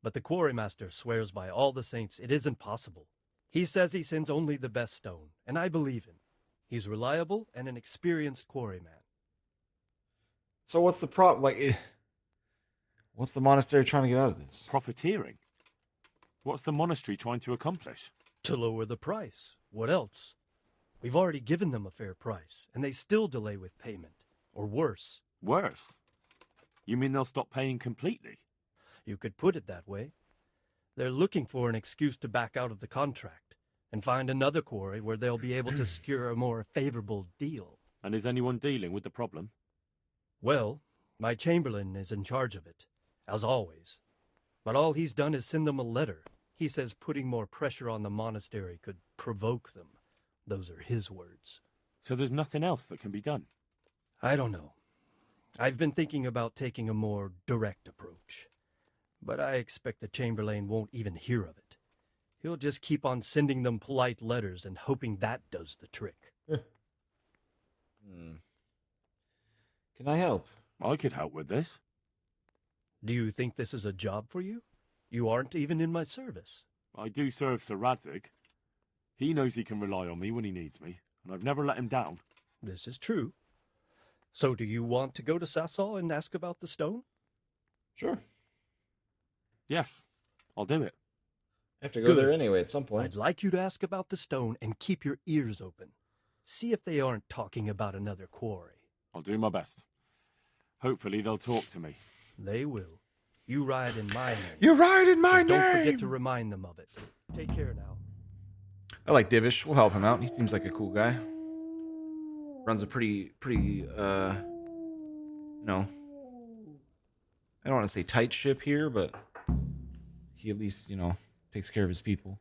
B: But the quarrymaster swears by all the saints it isn't possible. He says he sends only the best stone, and I believe him. He's reliable and an experienced quarryman.
A: So what's the problem? Like, what's the monastery trying to get out of this?
C: Profiteering? What's the monastery trying to accomplish?
B: To lower the price. What else? We've already given them a fair price, and they still delay with payment. Or worse.
C: Worse? You mean they'll stop paying completely?
B: You could put it that way. They're looking for an excuse to back out of the contract and find another quarry where they'll be able to secure a more favorable deal.
C: And is anyone dealing with the problem?
B: Well, my chamberlain is in charge of it, as always. But all he's done is send them a letter. He says putting more pressure on the monastery could provoke them. Those are his words.
C: So there's nothing else that can be done?
B: I don't know. I've been thinking about taking a more direct approach. But I expect the chamberlain won't even hear of it. He'll just keep on sending them polite letters and hoping that does the trick.
A: Can I help?
C: I could help with this.
B: Do you think this is a job for you? You aren't even in my service.
C: I do serve Sir Radzig. He knows he can rely on me when he needs me, and I've never let him down.
B: This is true. So do you want to go to Sasau and ask about the stone?
A: Sure.
C: Yes, I'll do it.
A: I have to go there anyway at some point.
B: I'd like you to ask about the stone and keep your ears open. See if they aren't talking about another quarry.
C: I'll do my best. Hopefully they'll talk to me.
B: They will. You ride in my name.
A: You ride in my
B: So
A: name!
B: Don't forget to remind them of it. Take care now.
A: I like Divish. We'll help him out. He seems like a cool guy. runs a pretty, you know, I don't want to say tight ship here, but he at least, you know, takes care of his people.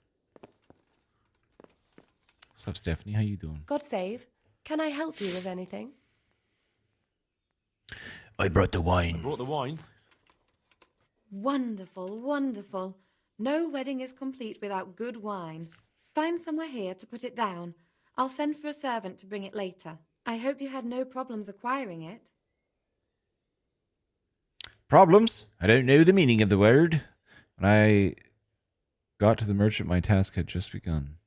A: What's up, Stephanie? How you doing?
N: God save. Can I help you with anything?
A: I brought the wine.
C: I brought the wine.
N: Wonderful, wonderful. No wedding is complete without good wine. Find somewhere here to put it down. I'll send for a servant to bring it later. I hope you had no problems acquiring it.
A: Problems? I don't know the meaning of the word. When I got to the merchant, my task had just begun.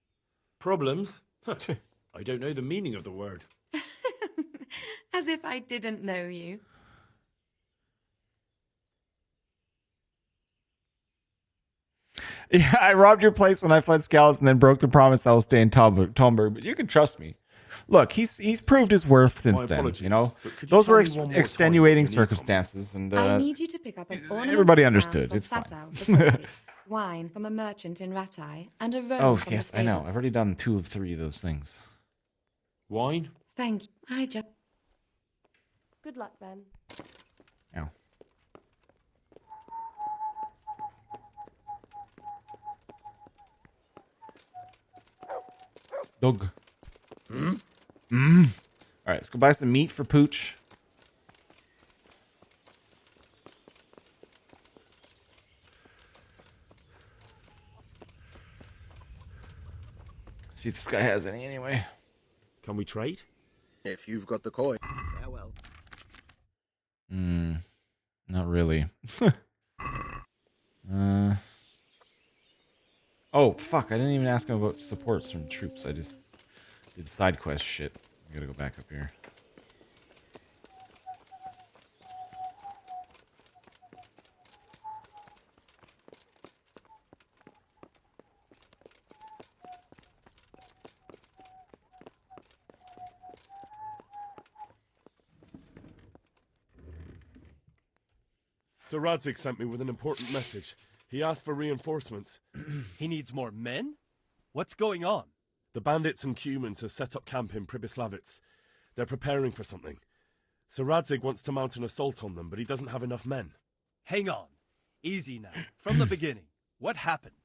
C: Problems? I don't know the meaning of the word.
N: As if I didn't know you.
A: Yeah, I robbed your place when I fled Scouts and then broke the promise I will stay in Talmberg, but you can trust me. Look, he's proved his worth since then, you know? Those were extenuating circumstances, and
N: I need you to pick up an ornament
A: everybody understood. It's fine.
N: Facility, wine from a merchant in Ratai, and a robe
A: Oh,
N: from
A: yes,
N: a
A: I know.
N: stable.
A: I've already done 2 of 3 of those things.
C: Wine?
N: Thank you. I just... Good luck, then.
A: Ow. Dog. All right, let's go buy some meat for Pooch. See if this guy has any anyway.
C: Can we trade?
U: If you've got the coin. Farewell.
A: Not really. Oh, fuck. I didn't even ask him about supports from troops. I just did side quest shit. I gotta go back up here.
C: Sir Radzig sent me with an important message. He asked for reinforcements.
B: He needs more men? What's going on?
C: The bandits and Cumans have set up camp in Pribyslavitz. They're preparing for something. Sir Radzig wants to mount an assault on them, but he doesn't have enough men.
B: Hang on. Easy now. From the beginning. What happened?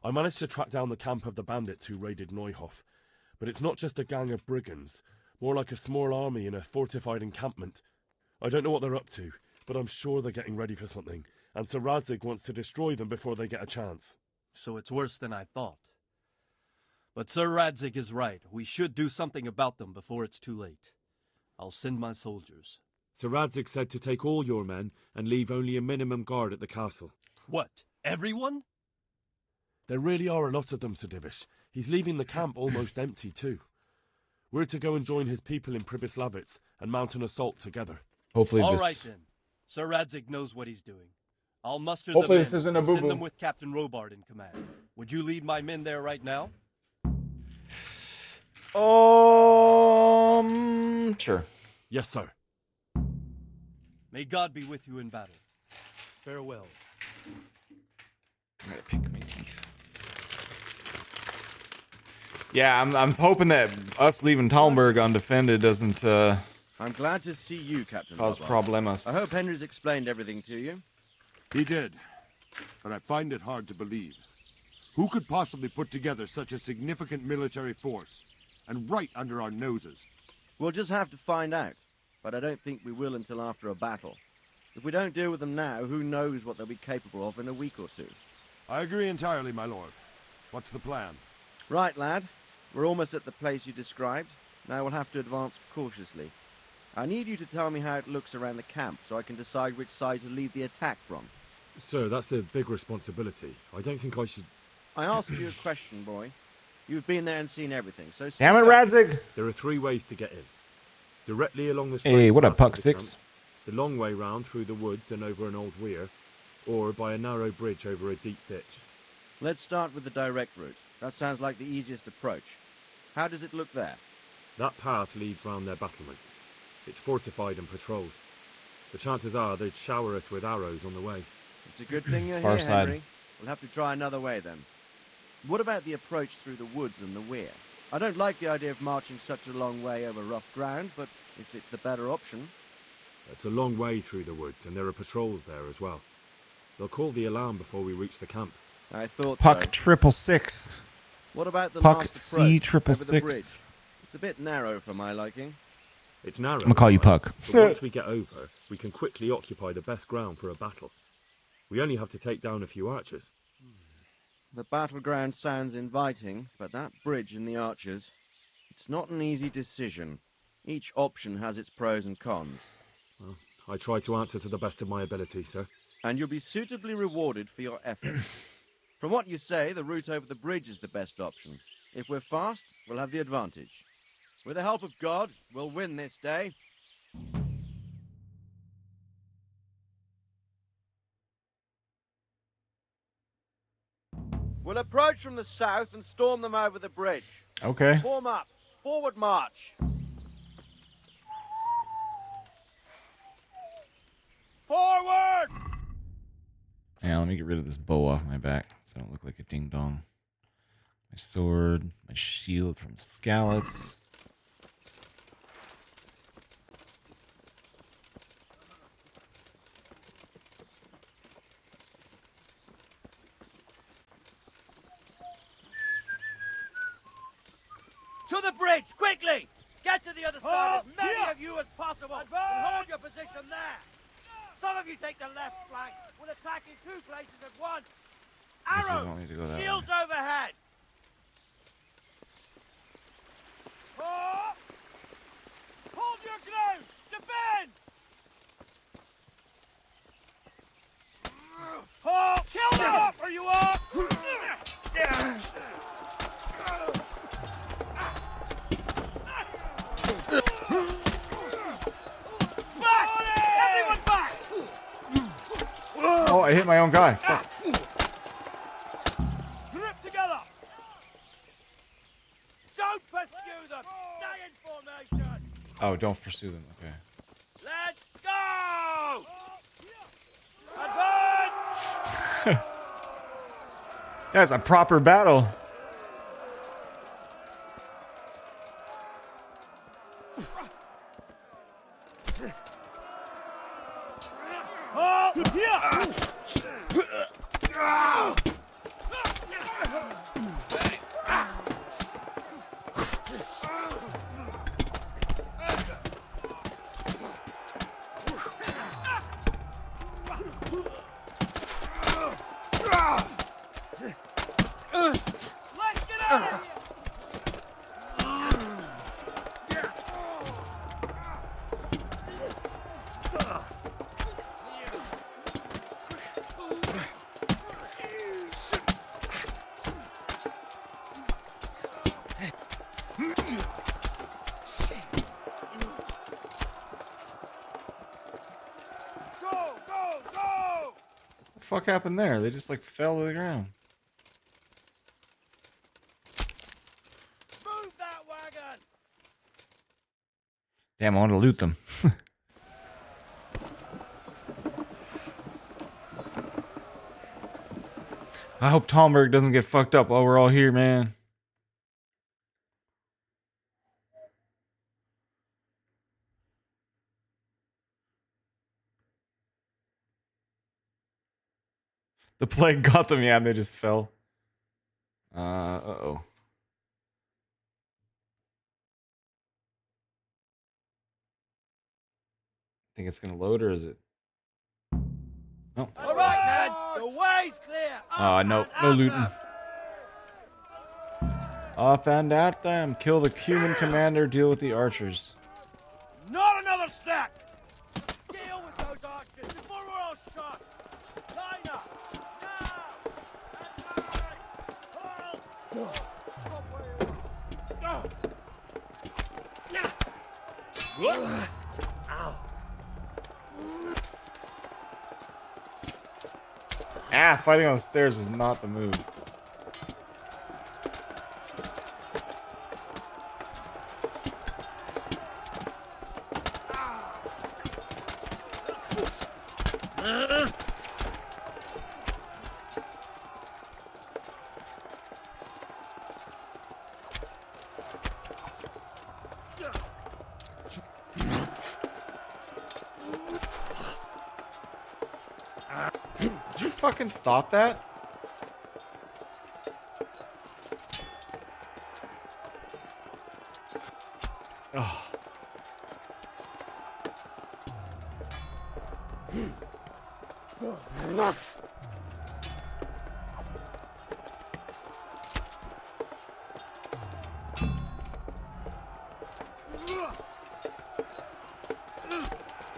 C: I managed to track down the camp of the bandits who raided Neuhof. But it's not just a gang of brigands, more like a small army in a fortified encampment. I don't know what they're up to, but I'm sure they're getting ready for something, and Sir Radzig wants to destroy them before they get a chance.
B: So it's worse than I thought. But Sir Radzig is right. We should do something about them before it's too late. I'll send my soldiers.
C: Sir Radzig said to take all your men and leave only a minimum guard at the castle.
B: What? Everyone?
C: There really are a lot of them, Sir Divish. He's leaving the camp almost empty, too. We're to go and join his people in Pribyslavitz and mount an assault together.
A: Hopefully
B: All
A: this...
B: right, then. Sir Radzig knows what he's doing. I'll muster
A: Hopefully
B: the men
A: this isn't a
B: and send
A: boo-boo.
B: them with Captain Robard in command. Would you lead my men there right now?
A: Sure.
C: Yes, sir.
B: May God be with you in battle. Farewell.
A: I'm gonna pick my teeth. Yeah, I'm hoping that us leaving Talmberg undefended doesn't
U: I'm glad to see you, Captain
A: cause
U: Robard.
A: problemas.
U: I hope Henry's explained everything to you.
V: He did, but I find it hard to believe. Who could possibly put together such a significant military force, and right under our noses?
U: We'll just have to find out, but I don't think we will until after a battle. If we don't deal with them now, who knows what they'll be capable of in a week or two.
V: I agree entirely, my lord. What's the plan?
U: Right, lad. We're almost at the place you described. Now we'll have to advance cautiously. I need you to tell me how it looks around the camp so I can decide which side to lead the attack from.
C: Sir, that's a big responsibility. I don't think I should...
U: I asked you a question, boy. You've been there and seen everything, so...
A: Damn it, Radzig!
C: There are 3 ways to get in. Directly along the
A: Hey,
C: straight
A: what up,
C: path
A: Puck
C: to the
A: 6?
C: camp, the long way round through the woods and over an old weir, or by a narrow bridge over a deep ditch.
U: Let's start with the direct route. That sounds like the easiest approach. How does it look there?
C: That path leads round their battlements. It's fortified and patrolled. The chances are they'd shower us with arrows on the way.
U: It's a good thing you're
A: Far
U: here,
A: side.
U: Henry. We'll have to try another way then. What about the approach through the woods and the weir? I don't like the idea of marching such a long way over rough ground, but if it's the better option...
E: It's a long way through the woods, and there are patrols there as well. They'll call the alarm before we reach the camp.
U: I thought
A: Puck
U: so.
A: 666.
U: What about the
A: Puck
U: last
A: C
U: approach over the
A: 666.
U: bridge? It's a bit narrow for my liking.
E: It's narrow.
A: I'm gonna call you Puck.
E: But once we get over, we can quickly occupy the best ground for a battle. We only have to take down a few archers.
U: The battleground sounds inviting, but that bridge and the archers, it's not an easy decision. Each option has its pros and cons.
E: Well, I try to answer to the best of my ability, sir.
U: And you'll be suitably rewarded for your efforts. From what you say, the route over the bridge is the best option. If we're fast, we'll have the advantage. With the help of God, we'll win this day. We'll approach from the south and storm them over the bridge.
A: Okay.
U: Form up. Forward march. Forward!
A: Yeah, let me get rid of this bow off my back so I don't look like a ding dong. My sword, my shield from Scallots.
U: To the bridge, quickly! Get to the other side, as many of you as possible, and hold your position there. Some of you take the left flank. We'll attack in 2 places at once.
A: Guess I
U: Arrows,
A: don't need to go that
U: shields
A: way.
U: overhead.
T: Hold your ground! Defend! Kill them up, or you are! Back! Everyone back!
A: Oh, I hit my own guy. Fuck.
T: Grip together!
U: Don't pursue them! Stay in formation!
A: Oh, don't pursue them. Okay.
U: Let's go! Advance!
A: That's a proper battle.
T: Let's get out! Go, go, go!
A: What the fuck happened there? They just like fell to the ground.
U: Move that wagon!
A: Damn, I want to loot them. I hope Talmberg doesn't get fucked up while we're all here, man. The plague got them, yeah, and they just fell. Uh-oh. Think it's gonna load, or is it? Oh.
U: All right, men, the way's clear.
A: No looting. Up and at them. Kill the human commander. Deal with the archers.
T: Not another stack!
U: Deal with those archers before we're all shot. Line up.
A: Ah, fighting on the stairs is not the move. Did you fucking stop that? Oh.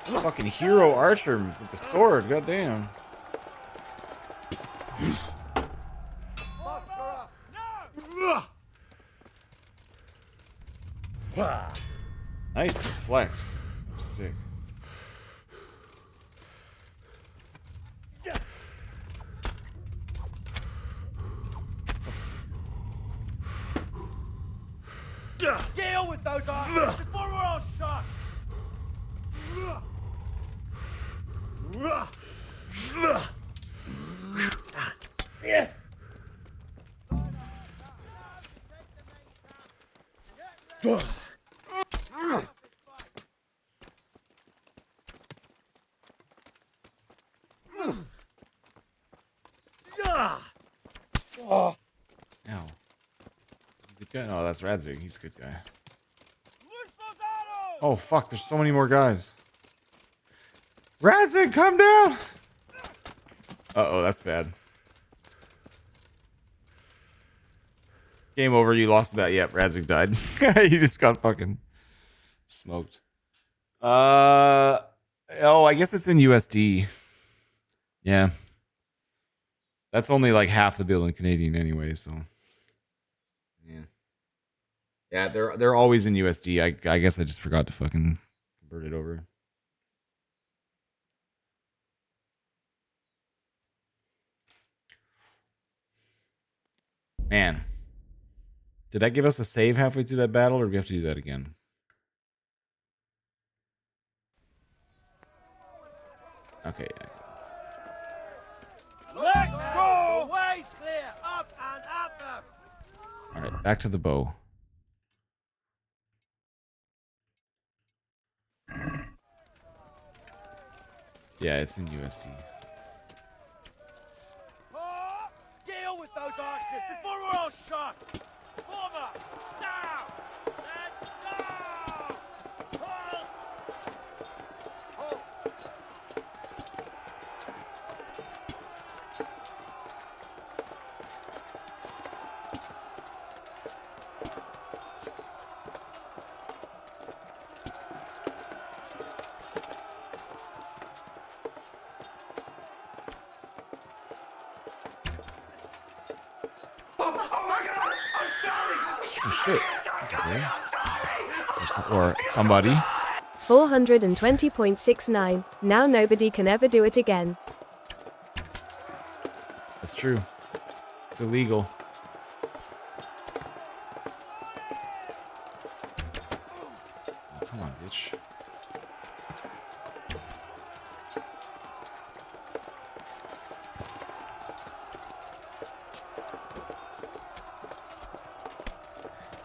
A: Fucking hero archer with the sword, goddamn. Nice deflect. Sick.
P: Deal with those archers before we're all shot! Yeah.
A: Ow. Good guy? No, that's Radzig. He's a good guy. Oh, fuck. There's so many more guys. Radzig, come down! Uh-oh, that's bad. Game over. You lost that. Yep, Radzig died. You just got fucking smoked. Oh, I guess it's in USD. Yeah. That's only like half the bill in Canadian anyway, so. Yeah. Yeah, they're always in USD. I guess I just forgot to fucking convert it over. Man. Did that give us a save halfway through that battle, or do we have to do that again? Okay, yeah.
P: Let's go! Ways clear! Up and at them!
A: Alright, back to the bow. Yeah, it's in USD.
P: Deal with those archers before we're all shot! Form up! Now! Let's go! Hold! Hold!
A: Oh shit. Okay. Or somebody.
Q: 420.69. Now nobody can ever do it again.
A: That's true. It's illegal. Oh, come on, bitch.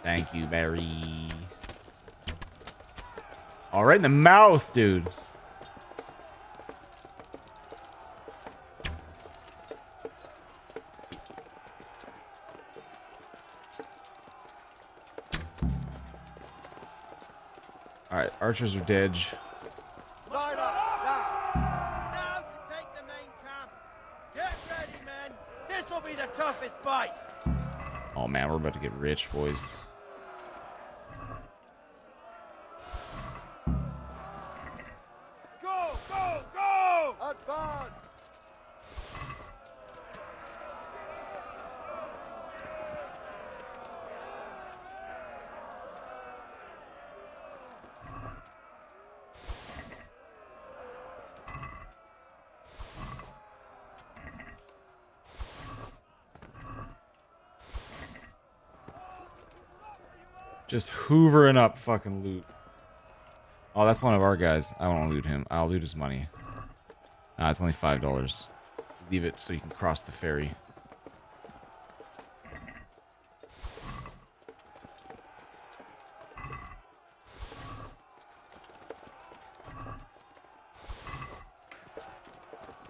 A: Thank you, Barry. All right in the mouth, dude. All right, archers are dead.
P: Line up! Now! Now to take the main camp! Get ready, men! This will be the toughest fight!
A: Oh man, we're about to get rich, boys.
P: Go! Go! Go! Advance!
A: Just hoovering up fucking loot. Oh, that's one of our guys. I want to loot him. I'll loot his money. Nah, it's only $5. Leave it so you can cross the ferry.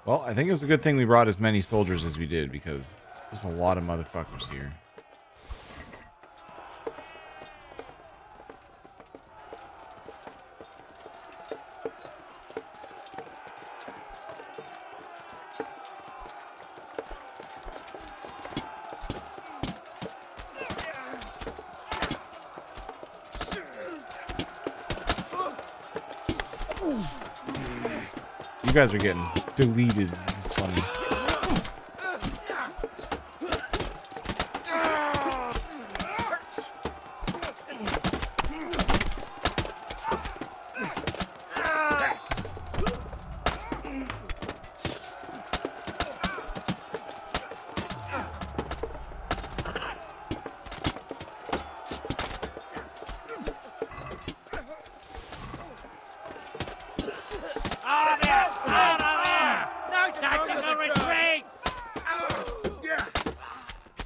A: Well, I think it was a good thing we brought as many soldiers as we did, because there's a lot of motherfuckers here. You guys are getting deleted. This is funny.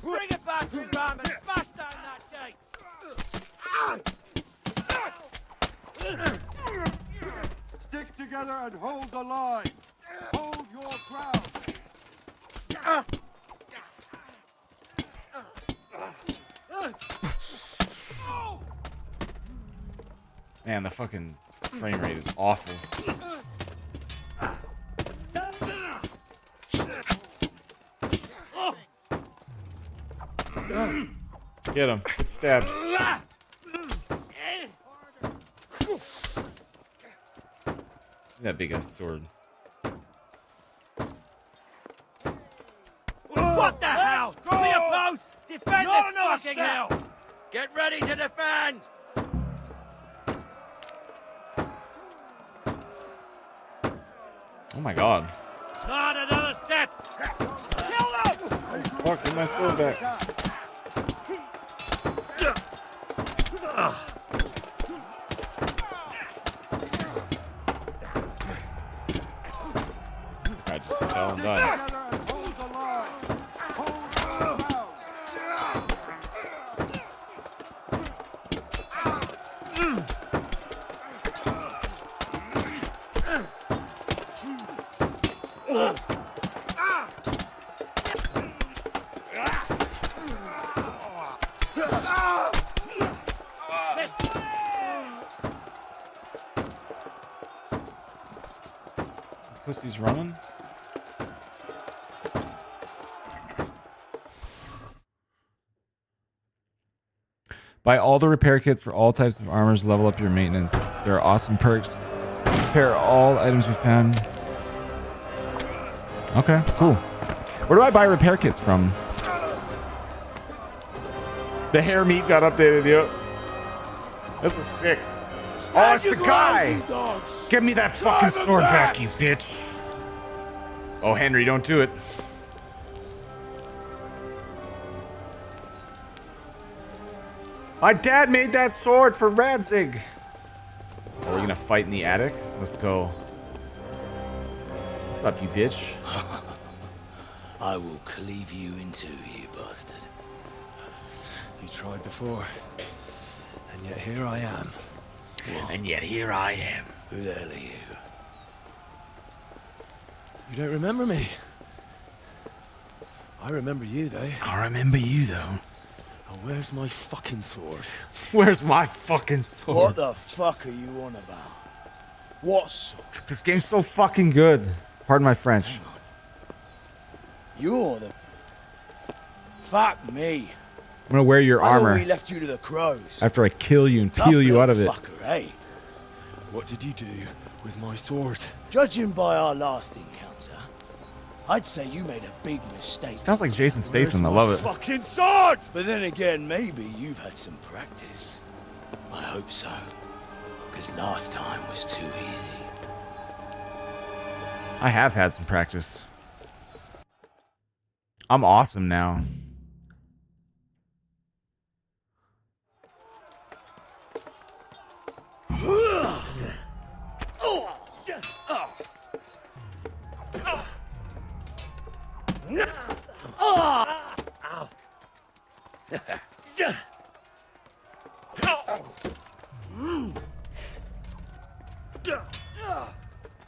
P: Bring it back to Ram and smash down that gate!
V: Stick together and hold the line. Hold your ground.
A: Man, the fucking frame rate is awful. Get him. Get stabbed. That big ass sword.
P: What the hell? To your post! Defend this fucking hill! Get ready to defend!
A: Oh my god.
P: Not another step! Kill them!
A: Fuck, get my sword back. I just fell and died. Pussy's running. Buy all the repair kits for all types of armors. Level up your maintenance. There are awesome perks. Repair all items you found. Okay, cool. Where do I buy repair kits from? The hair meat got updated, yo. This is sick. Oh, it's the guy! Give me that fucking sword back, you bitch! Oh, Henry, don't do it. My dad made that sword for Radzig. Oh, we're gonna fight in the attic? Let's go. What's up, you bitch?
D: I will cleave you in two, you bastard. You tried before, and yet here I am.
R: And yet here I am.
D: Who the hell are you? You don't remember me? I remember you, though.
R: I remember you, though.
D: Oh, where's my fucking sword?
A: Where's my fucking sword?
D: What the fuck are you on about? What sword?
A: This game's so fucking good. Pardon my French.
D: You're the... Fuck me.
A: I'm gonna wear your armor
D: We left you to the crows.
A: after I kill you and peel you out of it.
D: Fucker, eh? What did you do with my sword? Judging by our last encounter, I'd say you made a big mistake.
A: Sounds like Jason Statham. I love it.
D: Fucking sword! But then again, maybe you've had some practice. I hope so. Because last time was too easy.
A: I have had some practice. I'm awesome now.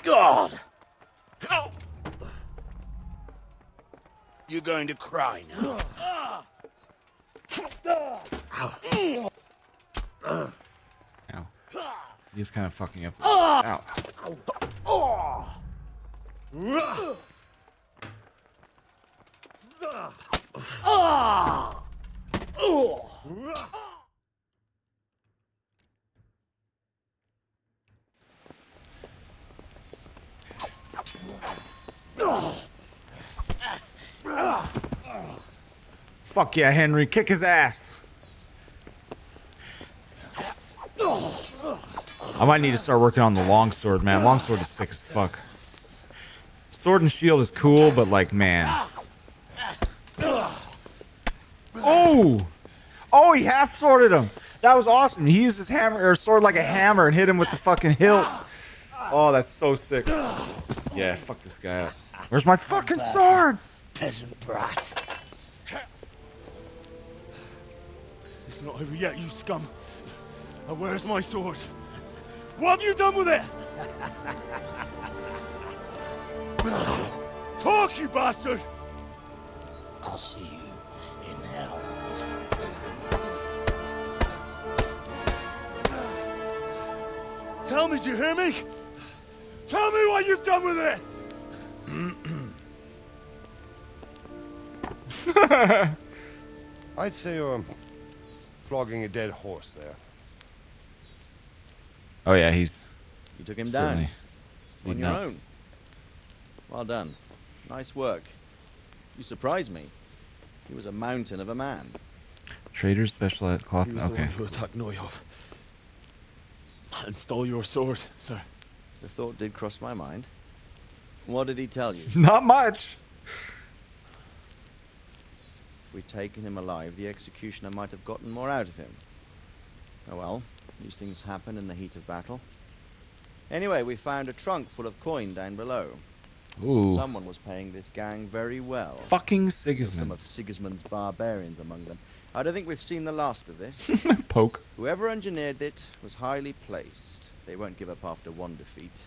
P: God!
R: You're going to cry now. Ow.
A: Ow. He's kind of fucking up. Ow. Fuck yeah, Henry. Kick his ass. I might need to start working on the longsword, man. Longsword is sick as fuck. Sword and shield is cool, but like, man. Oh! Oh, he half sworded him. That was awesome. He used his hammer or sword like a hammer and hit him with the fucking hilt. Oh, that's so sick. Yeah, fuck this guy up. Where's my fucking sword?
R: Peasant brat. It's not over yet, you scum. And where's my sword? What have you done with it? Talk, you bastard!
K: I'll see you in hell.
R: Tell me, do you hear me? Tell me what you've done with it!
F: I'd say you're flogging a dead horse there.
A: Oh yeah, he's.
J: You took him
A: certainly
J: down on
A: beaten
J: your
A: up.
J: own. Well done. Nice work. You surprised me. He was a mountain of a man.
A: Traders, specialized cloth.
C: He was the
A: Okay.
C: one who attacked Neuhoff. And stole your sword, sir.
J: The thought did cross my mind. What did he tell you?
A: Not much.
J: If we'd taken him alive, the executioner might have gotten more out of him. Oh well, these things happen in the heat of battle. Anyway, we found a trunk full of coin down below.
A: Ooh.
J: Someone was paying this gang very well.
A: Fucking
J: There's
A: Sigismund.
J: some of Sigismund's barbarians among them. I don't think we've seen the last of this.
A: Poke.
J: Whoever engineered it was highly placed. They won't give up after one defeat.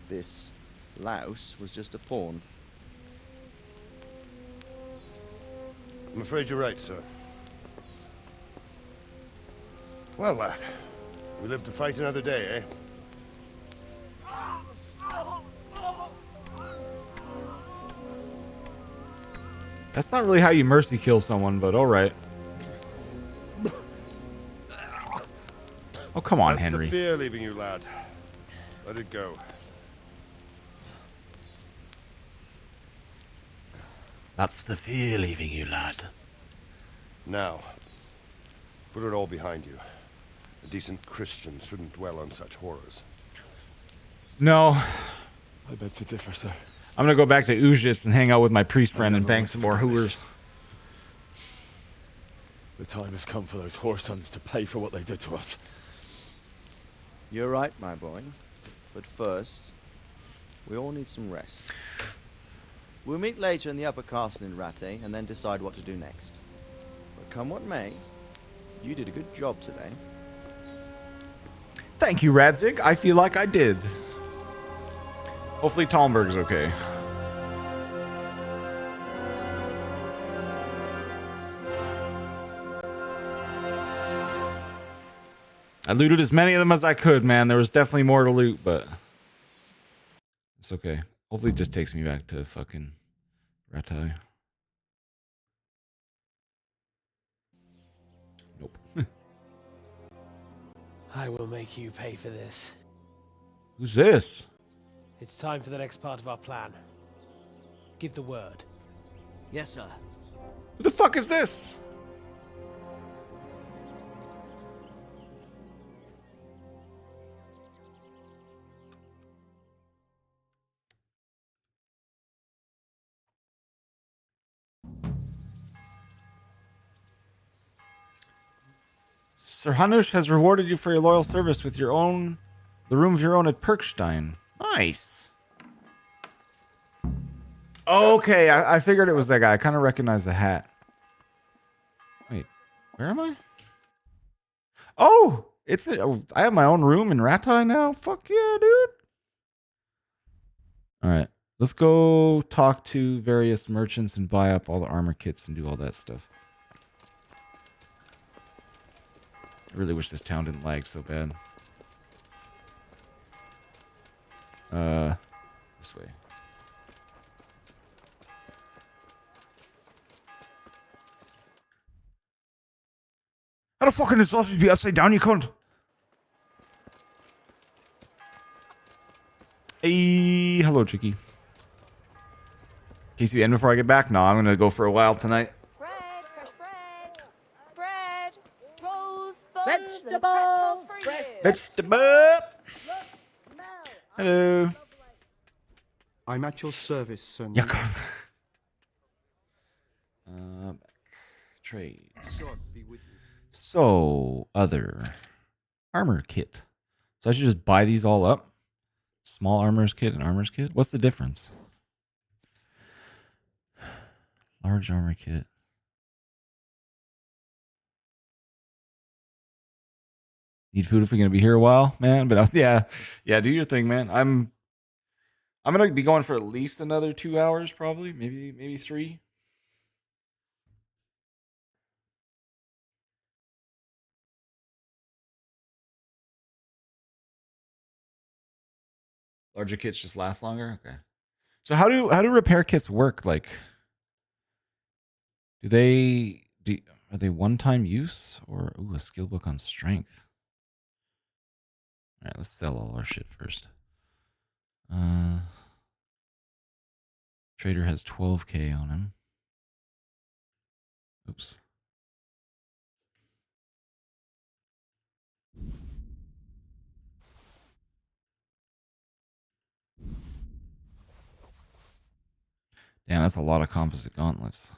J: This louse was just a pawn.
F: I'm afraid you're right, sir. Well, lad, we live to fight another day, eh?
A: That's not really how you mercy kill someone, but alright. Oh, come on,
F: That's
A: Henry.
F: the fear leaving you, lad. Let it go.
R: That's the fear leaving you, lad.
F: Now, put it all behind you. A decent Christian shouldn't dwell on such horrors.
A: No.
C: I beg to differ, sir.
A: I'm gonna go back to Ujits and hang out with my priest friend and bang some more hooers.
C: The time has come for those whoresons to pay for what they did to us.
J: You're right, my boy. But first, we all need some rest. We'll meet later in the upper castle in Rattay and then decide what to do next. But come what may, you did a good job today.
A: Thank you, Radzig. I feel like I did. Hopefully Talmberg's okay. I looted as many of them as I could, man. There was definitely more to loot, but it's okay. Hopefully it just takes me back to fucking Rattay. Nope.
D: I will make you pay for this.
A: Who's this?
D: It's time for the next part of our plan. Give the word.
O: Yes, sir.
A: Who the fuck is this? Sir Hanush has rewarded you for your loyal service with the room of your own at Perkstein. Nice. Okay, I figured it was that guy. I kind of recognized the hat. Wait, where am I? Oh, I have my own room in Rattay now. Fuck yeah, dude. All right, Let's go talk to various merchants and buy up all the armor kits and do all that stuff. I really wish this town didn't lag so bad. This way. How the fuck can the sausage be upside down, you cunt? Hey, hello, Chicky. Can you see the end before I get back? No, I'm gonna go for a while tonight.
I: Bread, rolls, buns,
U: Vegetables!
I: and pretzels for you.
A: Vegetable. Hello.
S: I'm at your service, sir.
A: Yeah, trade.
S: God be with you.
A: So, other armor kit. So I should just buy these all up? Small armors kit and armors kit? What's the difference? Large armor kit. Need food if we're gonna be here a while, man. But yeah, do your thing, man. I'm gonna be going for at least another 2 hours, probably, maybe 3. Larger kits just last longer. Okay. So how do repair kits work? Like, are they one-time use or a skill book on strength? All right, let's sell all our shit first. Trader has 12k on him. Oops. Damn, that's a lot of composite gauntlets.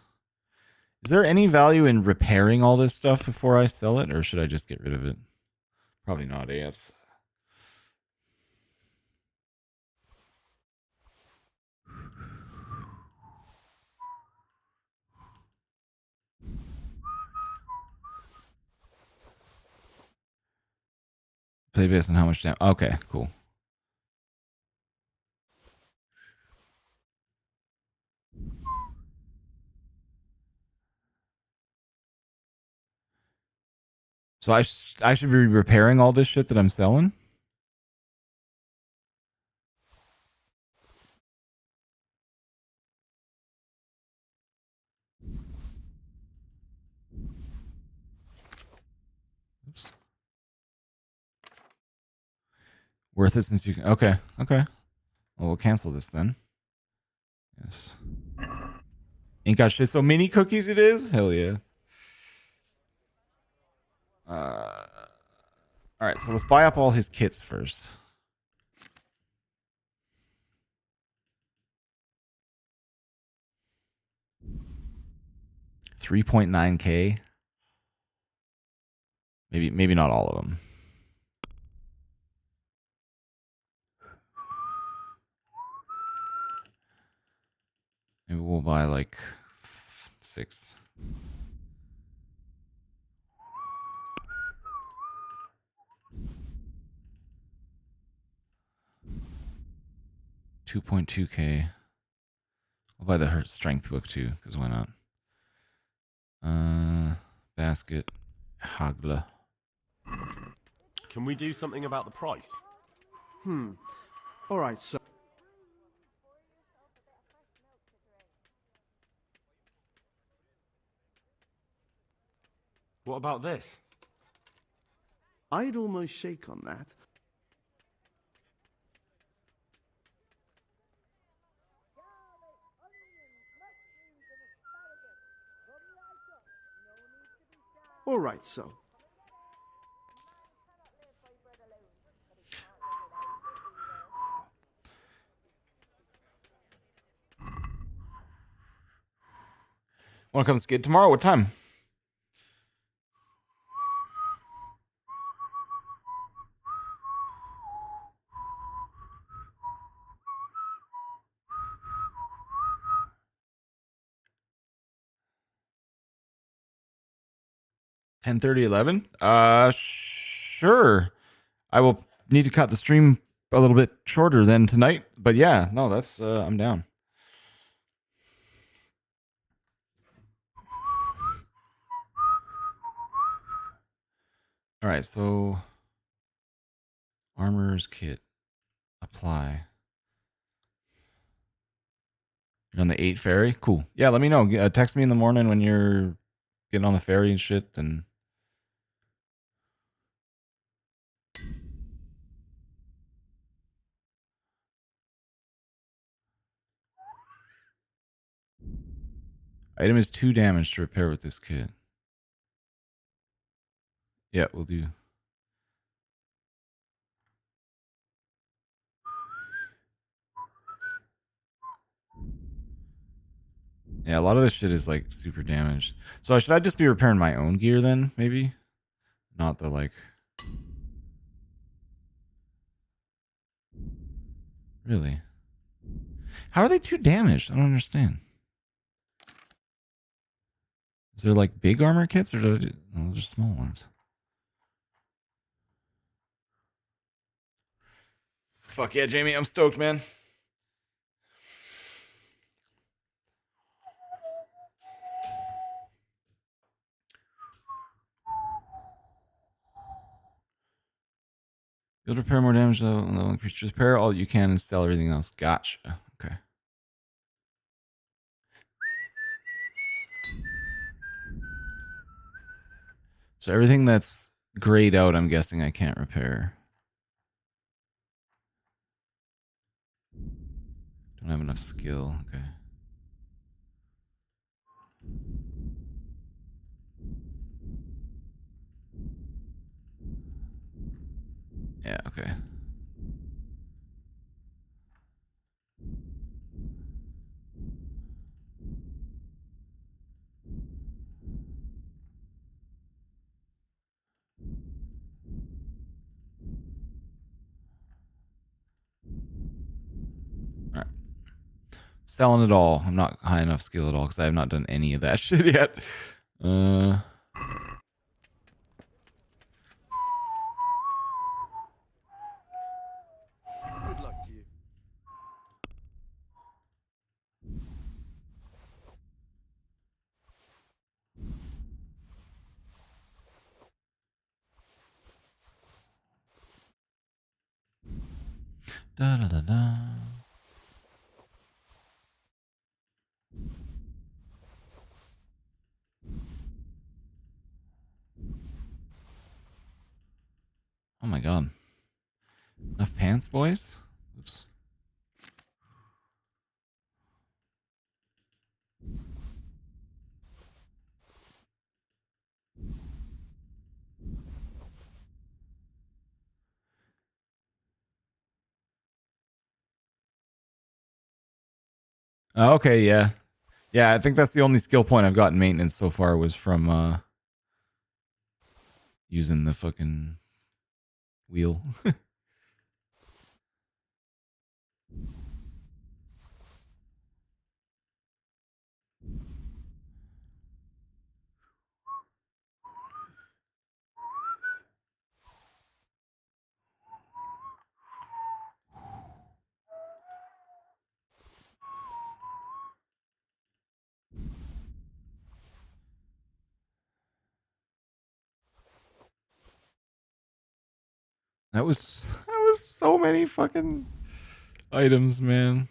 A: Is there any value in repairing all this stuff before I sell it, or should I just get rid of it? Probably not, eh? It's... Play based on how much damage. Okay, cool. So I should be repairing all this shit that I'm selling? Oops. Worth it since you can... Okay. Well, we'll cancel this then. Yes. Ain't got shit. So mini cookies it is? Hell yeah. Alright, so let's buy up all his kits first. $3.9k. Maybe not all of them. Maybe we'll buy like 6. $2.2k. I'll buy the strength book too, because why not? Basket. Hagla.
C: Can we do something about the price?
S: All right, sir.
C: What about this?
S: I'd almost shake on that. All right, so.
A: Want to come skid tomorrow? What time? (10:30, 11). Sure. I will need to cut the stream a little bit shorter than tonight, but yeah, no, that's I'm down. All right, so armorer's kit, apply. You're on the 8 ferry? Cool. Yeah, let me know. Text me in the morning when you're getting on the ferry and shit. And item is 2 damage to repair with this kit. Yeah, we'll do. Yeah, a lot of this shit is like super damaged. So should I just be repairing my own gear then, maybe? Not the like... Really? How are they 2 damaged? I don't understand. Is there like big armor kits or do I do... Oh, those are small ones. Fuck yeah, Jamie. I'm stoked, man. You'll repair more damage though. Increase repair all you can and sell everything else. Gotcha. Okay. So everything that's grayed out, I'm guessing I can't repair. Don't have enough skill. Okay. Yeah, okay. Alright. Selling it all. I'm not high enough skill at all because I have not done any of that shit yet.
U: Good luck to you.
A: Da da da da. Oh my god. Enough pants, boys? Oops. Okay, yeah. Yeah, I think that's the only skill point I've gotten maintenance so far was from using the fucking wheel. That was so many fucking items, man.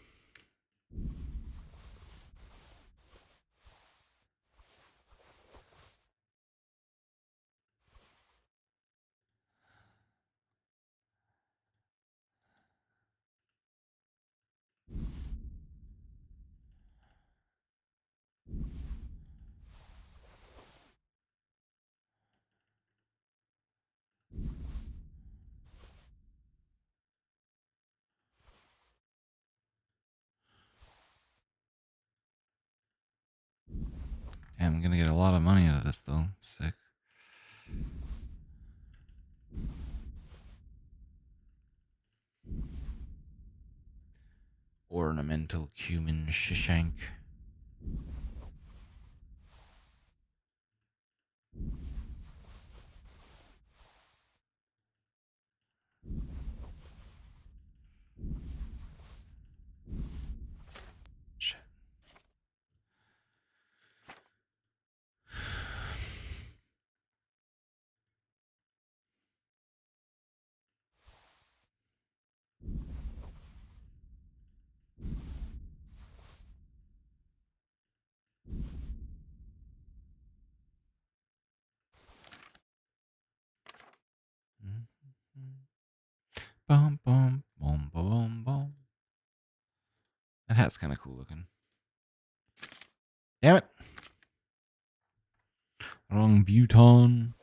A: Damn, I'm gonna get a lot of money out of this though. Sick. Ornamental cumin shishank. Bum, bum, bum, bum, bum. That hat's kind of cool looking. Damn it. Wrong Buton.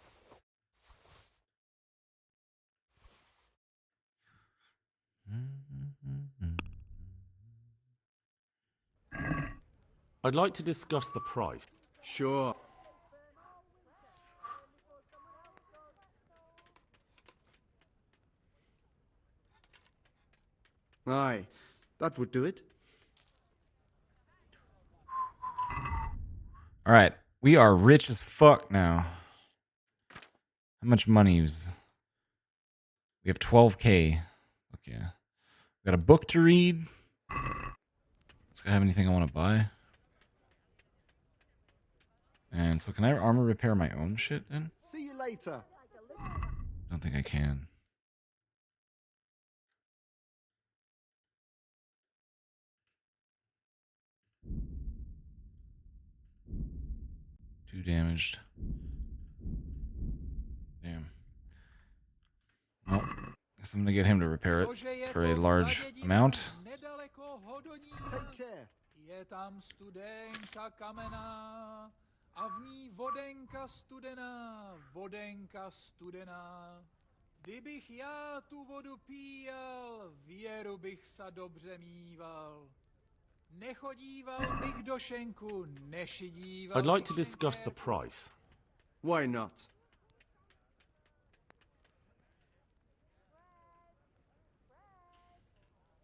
E: I'd like to discuss the price.
S: Sure. Aye, that would do it.
A: All right. We are rich as fuck now. How much money is... We have 12K. Okay. We got a book to read. Does I have anything I want to buy? And so can I armor repair my own shit then?
S: See you later.
A: Don't think I can. Too damaged. Damn. Well, guess I'm gonna get him to repair it for a large amount.
S: Take care.
G: Je tam studenka kamená a v ní vodenka studená, vodenka studená. Kdybych já tu vodu píjal, věru bych sa dobře mýval. Nechodíval bych do šenku, nešidíval.
E: I'd like to discuss the price.
S: Why not?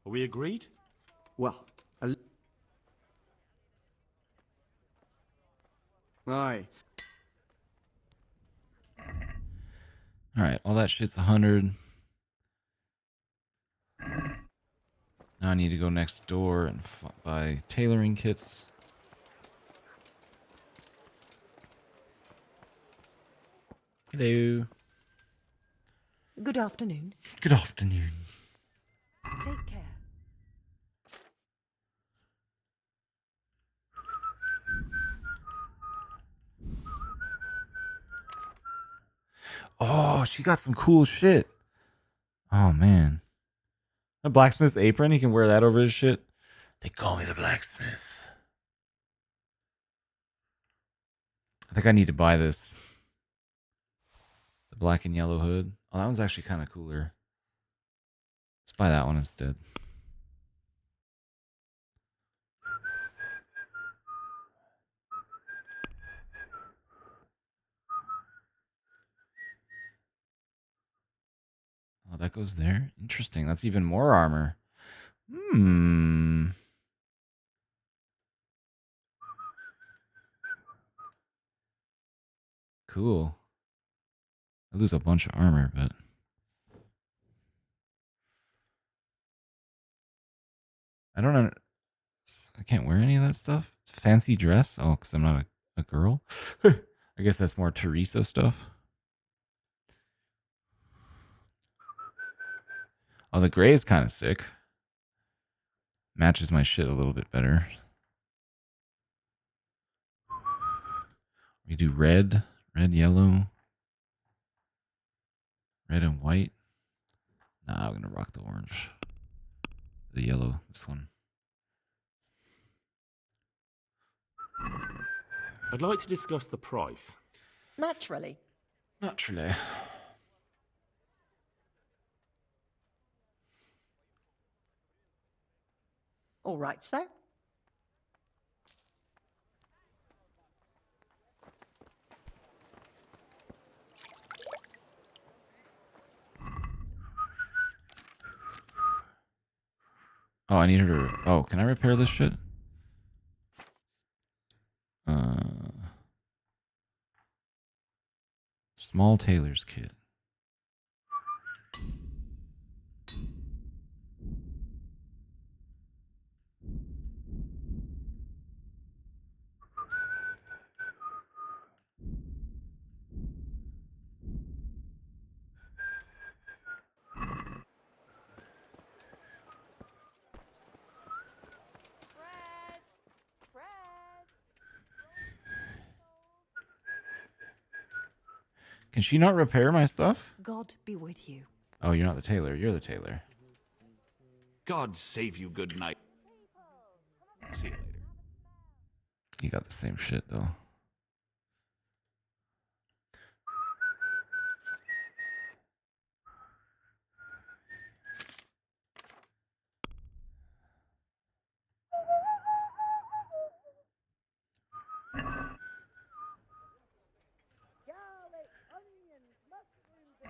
E: Are we agreed?
S: Well, aye.
A: All right, all that shit's 100. Now I need to go next door and buy tailoring kits. Hello.
H: Good afternoon.
A: Good afternoon.
H: Take care.
A: Oh, she got some cool shit. Oh, man. A blacksmith's apron. He can wear that over his shit. They call me the blacksmith. I think I need to buy this. The black and yellow hood. Oh, that one's actually kind of cooler. Let's buy that one instead. Oh, that goes there? Interesting. That's even more armor. Cool. I lose a bunch of armor, but... I don't know. I can't wear any of that stuff. Fancy dress? Oh, because I'm not a girl? I guess that's more Teresa stuff. Oh, the gray is kind of sick. Matches my shit a little bit better. We do red, yellow, red and white. Nah, I'm gonna rock the orange. The yellow, this one.
E: I'd like to discuss the price.
H: Naturally.
A: Naturally.
H: All right, sir.
A: Oh, I need her to... Oh, can I repair this shit? Small tailor's kit. Can she not repair my stuff?
H: God be with you.
A: Oh, you're not the tailor. You're the tailor.
L: God save you, good night. See you later.
A: You got the same shit, though.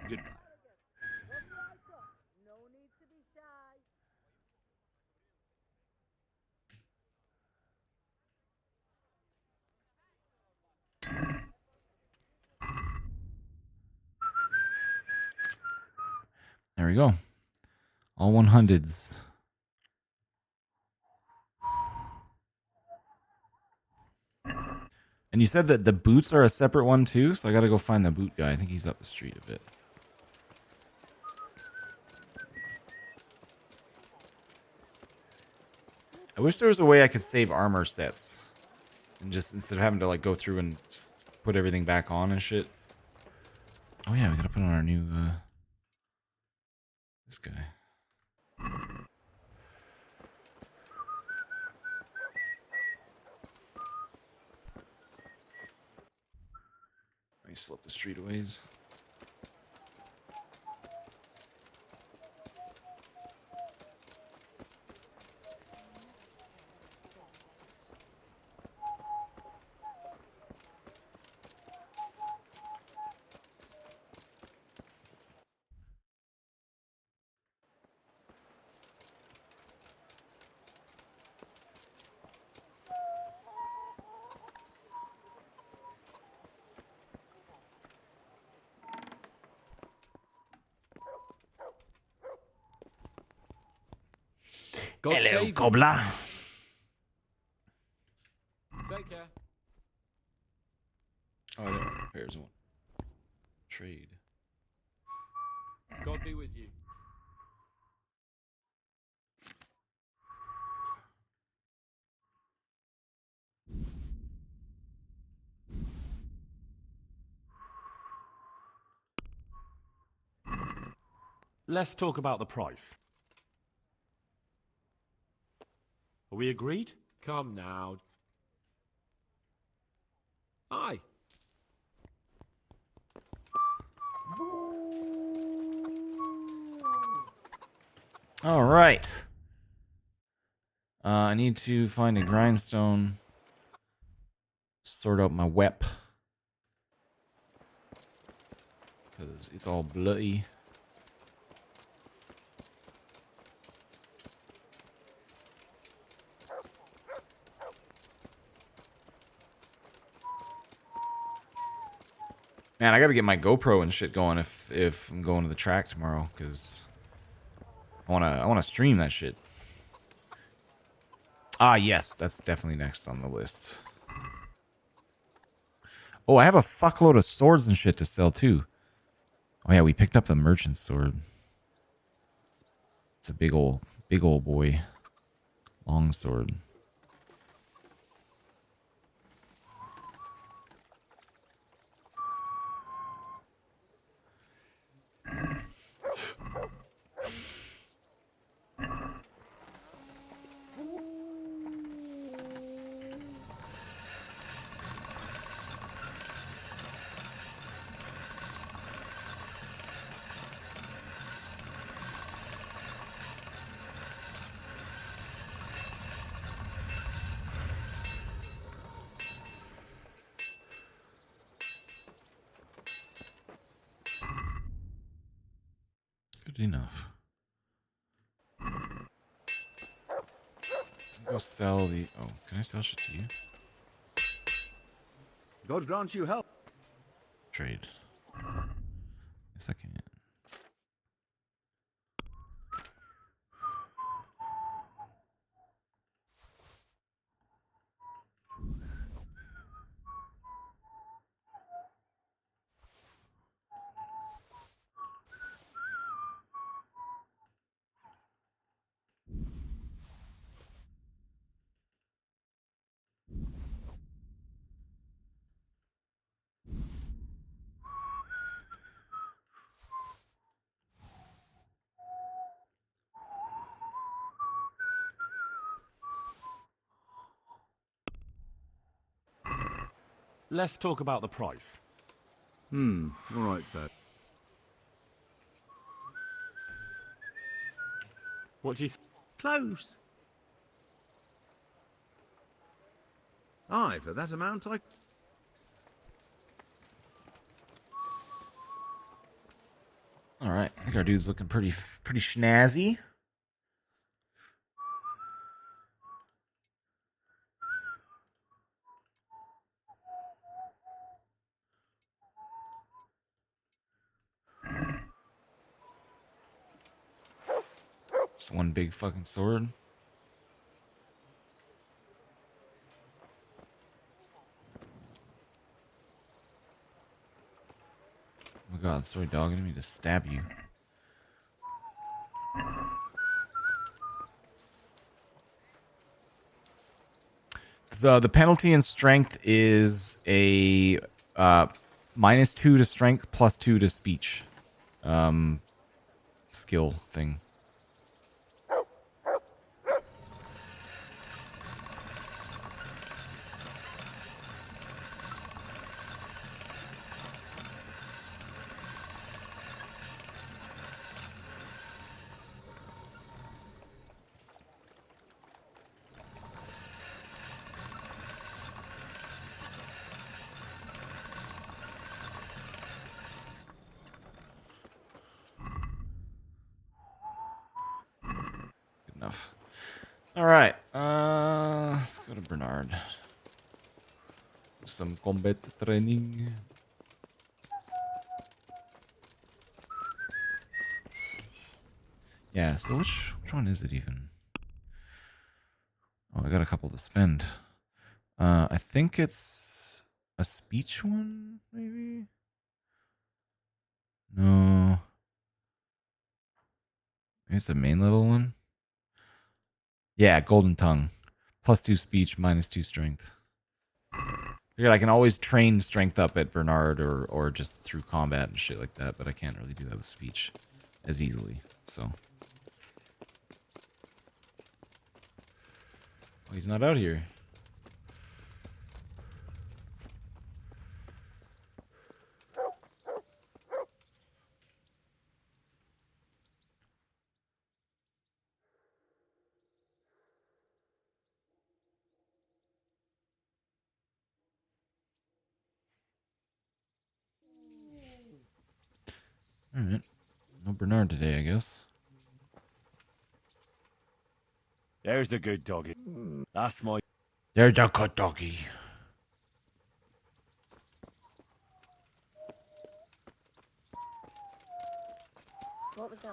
L: Goodbye.
A: There we go. All 100s. And you said that the boots are a separate one too, so I gotta go find the boot guy. I think he's up the street a bit. I wish there was a way I could save armor sets. And just, instead of having to like go through and just put everything back on and shit. Oh yeah, we gotta put on our new, this guy. Let me slip the street a ways.
L: God
A: Hello,
L: save you.
A: cobbler.
L: Take care.
A: Oh, I don't want repairs. I want trade.
L: God be with you.
C: Let's talk about the price. Are we agreed?
E: Come now. Aye.
A: All right. I need to find a grindstone. Sort out my wep. Because it's all bloody. Man, I gotta get my GoPro and shit going if I'm going to the track tomorrow, because I wanna stream that shit. Ah, yes, that's definitely next on the list. Oh, I have a fuckload of swords and shit to sell too. Oh yeah, we picked up the merchant sword. It's a big old boy. Long sword. Good enough. Go sell the... Oh, can I sell shit to you?
S: God grant you help.
A: Trade. Yes, I can.
C: Let's talk about the price.
S: All right, sir.
C: What do you...
S: Close. Aye, for that amount, I...
A: All right, I think our dude's looking pretty snazzy. Just one big fucking sword. Oh my god, sorry dog, I didn't mean to stab you. So the penalty in strength is a -2 to strength, +2 to speech. Skill thing. Enough. All right. Let's go to Bernard. Some combat training. Yeah. So which one is it even? Oh, I got a couple to spend. I think it's a speech one, maybe. No. Maybe it's the main little one. Yeah, Golden Tongue. +2 speech, -2 strength. Yeah, I can always train strength up at Bernard or just through combat and shit like that, but I can't really do that with speech as easily, so. Oh, he's not out here. Alright. No Bernard today, I guess.
C: There's the good doggy. That's my...
A: There's the good doggy.
I: What was that?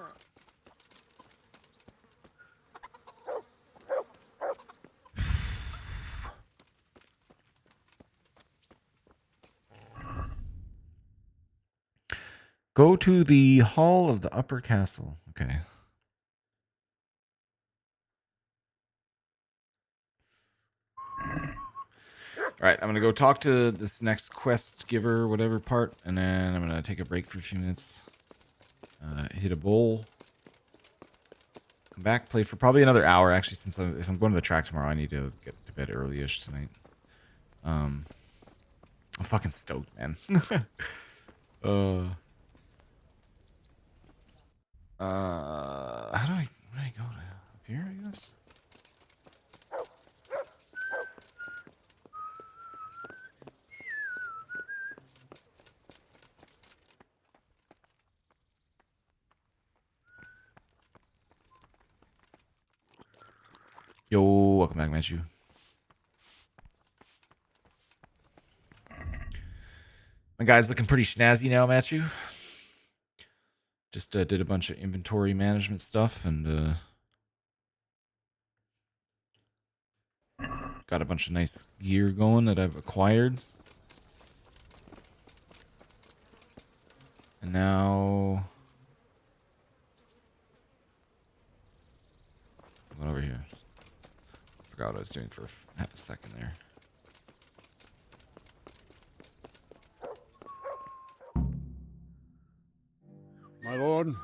A: Go to the Hall of the Upper Castle. Okay. Alright, I'm going to go talk to this next quest giver, whatever part, and then I'm going to take a break for a few minutes. Hit a bowl. Come back, play for probably another hour, actually, since if I'm going to the track tomorrow, I need to get to bed early-ish tonight. I'm fucking stoked, man. How do I go to up here, I guess? Yo, welcome back, Matthew. My guy's looking pretty snazzy now, Matthew. Just did a bunch of inventory management stuff and got a bunch of nice gear going that I've acquired. And now... What over here? Forgot what I was doing for half a second there.
M: My lord,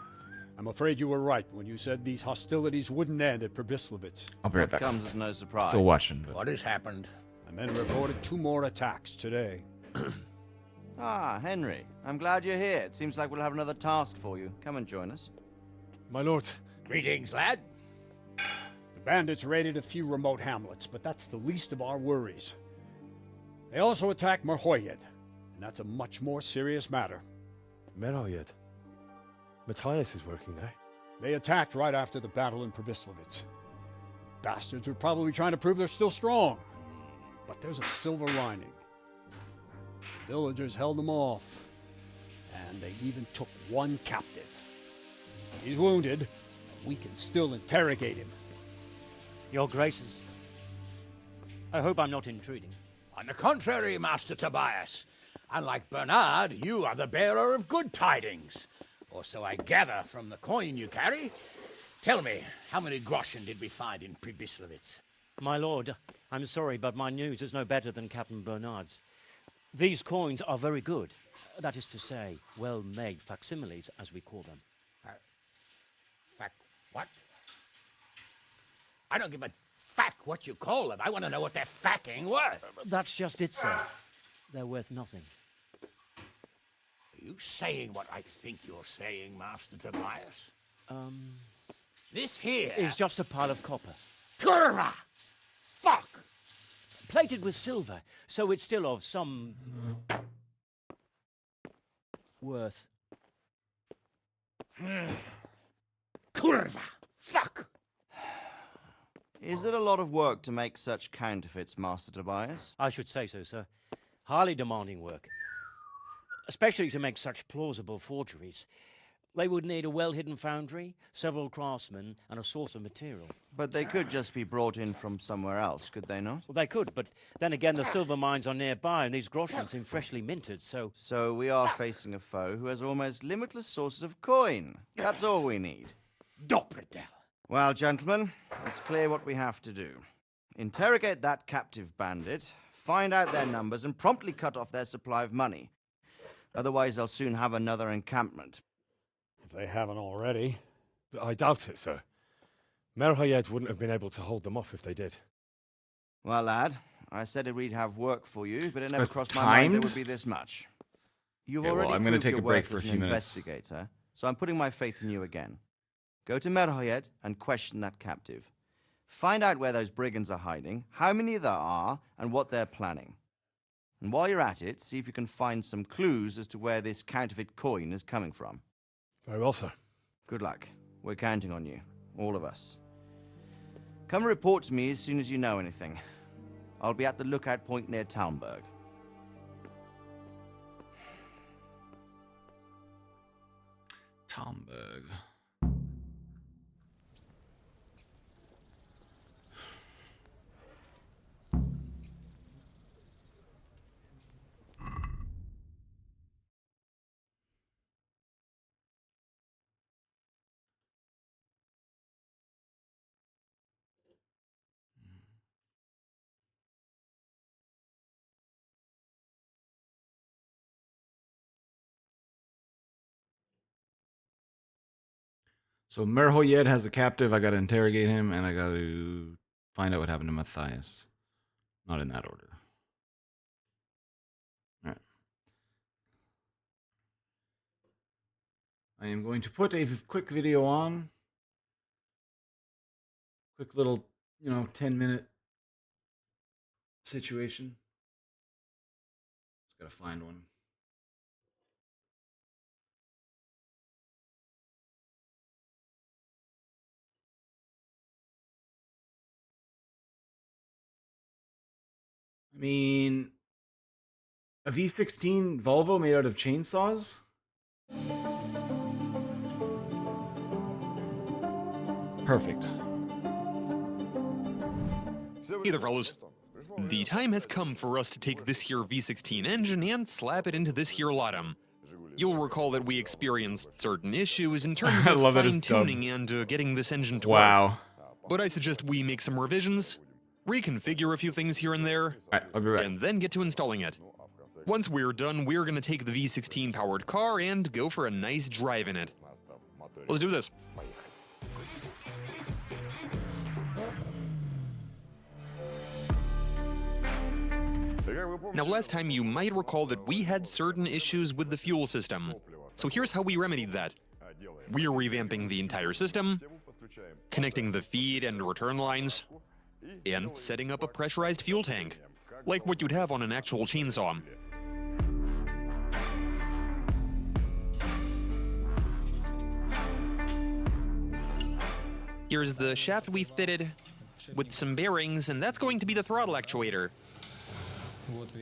M: I'm afraid you were right when you said these hostilities wouldn't end at Probislavitz.
A: I'll be right back.
U: Comes as no surprise.
A: Still watching. But...
K: What has happened?
M: My men reported 2 more attacks today.
J: Ah, Henry. I'm glad you're here. It seems like we'll have another task for you. Come and join us.
E: My lord.
M: Greetings, lad. The bandits raided a few remote hamlets, but that's the least of our worries. They also attacked Merhoyed, and that's a much more serious matter.
E: Merhoyed? Matthias is working there.
M: They attacked right after the battle in Probislavitz. Bastards were probably trying to prove they're still strong. But there's a silver lining. The villagers held them off, and they even took one captive. He's wounded, but we can still interrogate him.
O: Your Graces, I hope I'm not intruding.
K: On the contrary, Master Tobias. Unlike Bernard, you are the bearer of good tidings. Or so I gather from the coin you carry. Tell me, how many groschen did we find in Probislavitz?
O: My lord, I'm sorry, but my news is no better than Captain Bernard's. These coins are very good. That is to say, well-made facsimiles, as we call them.
K: What? I don't give a fuck what you call them. I want to know what they're fucking worth.
O: That's just it, sir. They're worth nothing.
K: Are you saying what I think you're saying, Master Tobias? This here
O: is just a pile of copper.
K: Kurva! Fuck!
O: Plated with silver, so it's still of some worth.
K: Kurva! Fuck!
J: Is it a lot of work to make such counterfeits, Master Tobias?
O: I should say so, sir. Highly demanding work. Especially to make such plausible forgeries. They would need a well-hidden foundry, several craftsmen, and a source of material.
J: But they could just be brought in from somewhere else, could they not?
O: Well, they could, but then again, the silver mines are nearby, and these groschen seem freshly minted, so...
J: So we are facing a foe who has almost limitless sources of coin. That's all we need.
K: Doppelgänger.
J: Well, gentlemen, it's clear what we have to do. Interrogate that captive bandit, find out their numbers, and promptly cut off their supply of money. Otherwise, they'll soon have another encampment.
M: If they haven't already.
E: I doubt it, sir. Merhoyed wouldn't have been able to hold them off if they did.
J: Well, lad, I said we'd have work for you, but it never
A: That's
J: crossed my mind there
A: timed?
J: would be this much. You've
A: Okay, well,
J: already
A: I'm gonna
J: proved
A: take
J: your
A: a break
J: worth
A: for a
J: as an
A: few minutes.
J: investigator, so I'm putting my faith in you again. Go to Merhoyed and question that captive. Find out where those brigands are hiding, how many there are, and what they're planning. And while you're at it, see if you can find some clues as to where this counterfeit coin is coming from.
E: Very well, sir.
J: Good luck. We're counting on you. All of us. Come report to me as soon as you know anything. I'll be at the lookout point near Talmberg.
A: Talmberg. So Merhoyed has a captive. I got to interrogate him, and I got to find out what happened to Matthias. Not in that order. All right. I am going to put a quick video on. Quick little, 10-minute situation. Just got to find one. I mean, a V16 Volvo made out of chainsaws? Perfect.
B: Hey there, fellas. The time has come for us to take this here V16 engine and slap it into this here Latum. You'll recall that we experienced certain issues in terms
A: I
B: of
A: love that it's
B: fine-tuning and getting this engine to
A: Wow.
B: work. But I suggest we make some revisions, reconfigure a few things here and there,
A: I'll be right.
B: and then get to installing it. Once we're done, we're gonna take the V16 powered car and go for a nice drive in it. Let's do this. Now, last time you might recall that we had certain issues with the fuel system. So here's how we remedied that. We're revamping the entire system, connecting the feed and return lines, and setting up a pressurized fuel tank, like what you'd have on an actual chainsaw. Here's the shaft we fitted with some bearings, and that's going to be the throttle actuator.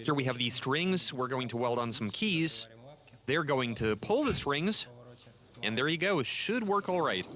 B: Here we have these strings. We're going to weld on some keys. They're going to pull the strings, and there you go. Should work all right.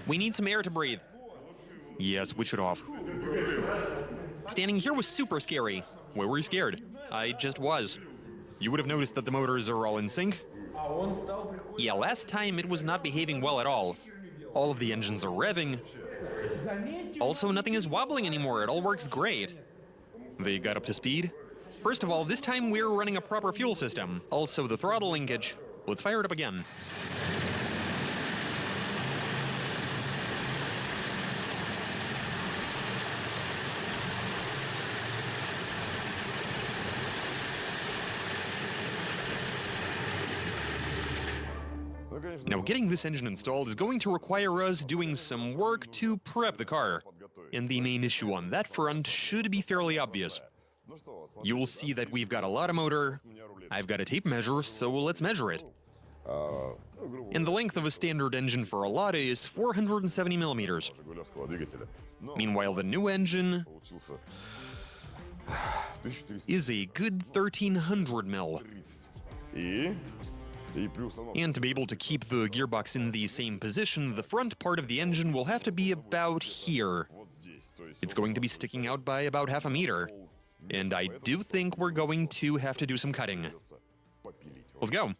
B: We need some air to breathe. Yeah, switch it off. Standing here was super scary. Why were you scared? I just was. You would have noticed that the motors are all in sync. Yeah, last time it was not behaving well at all. All of the engines are revving. Also, nothing is wobbling anymore. It all works great. They got up to speed. First of all, this time we're running a proper fuel system. Also, the throttle linkage. Let's fire it up again. Now, getting this engine installed is going to require us doing some work to prep the car. And the main issue on that front should be fairly obvious. You will see that we've got a lot of motor. I've got a tape measure, so let's measure it. And the length of a standard engine for a Lada is 470 millimeters. Meanwhile, the new engine is a good 1300 mil. And to be able to keep the gearbox in the same position, the front part of the engine will have to be about here. It's going to be sticking out by about half a meter. And I do think we're going to have to do some cutting. Let's go.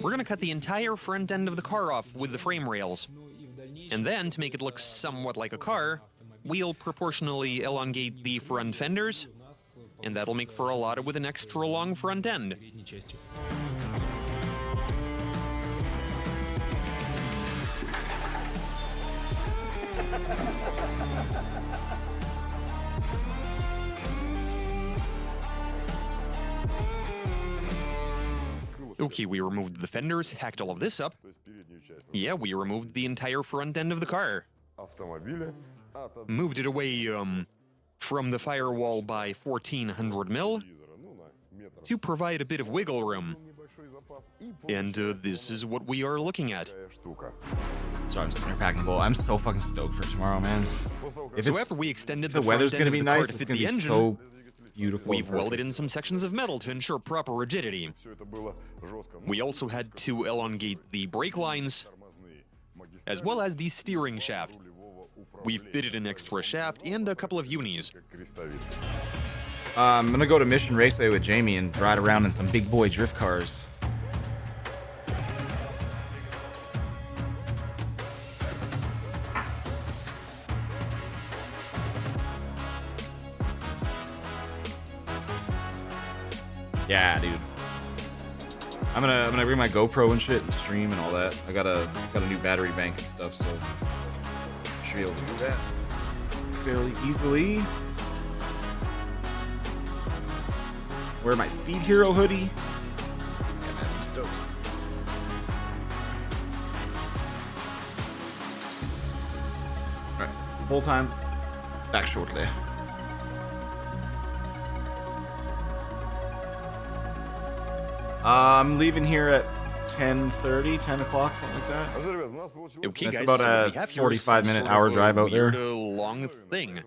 B: We're gonna cut the entire front end of the car off with the frame rails. And then, to make it look somewhat like a car, we'll proportionally elongate the front fenders, and that'll make for a Lada with an extra long front end. Okay, we removed the fenders, hacked all of this up. Yeah, we removed the entire front end of the car. Moved it away, from the firewall by 1400 mil to provide a bit of wiggle room. And this is what we are looking at.
A: So I'm sitting here packing the bowl. I'm so fucking stoked for tomorrow, man.
B: So after we extended the
A: weather's
B: front end
A: gonna be
B: of the car
A: nice,
B: to
A: it's
B: fit
A: gonna
B: the
A: be
B: engine,
A: so beautiful.
B: we've welded in some sections of metal to ensure proper rigidity. We also had to elongate the brake lines, as well as the steering shaft. We fitted an extra shaft and a couple of unis.
A: I'm gonna go to Mission Raceway with Jamie and ride around in some big boy drift cars. Yeah, dude. I'm gonna bring my GoPro and shit and stream and all that. I got a new battery bank and stuff, so I should be able to do that fairly easily. Wear my Speed Hero hoodie. Yeah, man, I'm stoked. Alright, whole time. Back shortly. I'm leaving here at 10:30, 10 o'clock, something like that.
B: Okay,
A: That's
B: guys,
A: about
B: so
A: a
B: we have here
A: 45-minute
B: some sort
A: hour
B: of a
A: drive out there.
B: weird, long thing.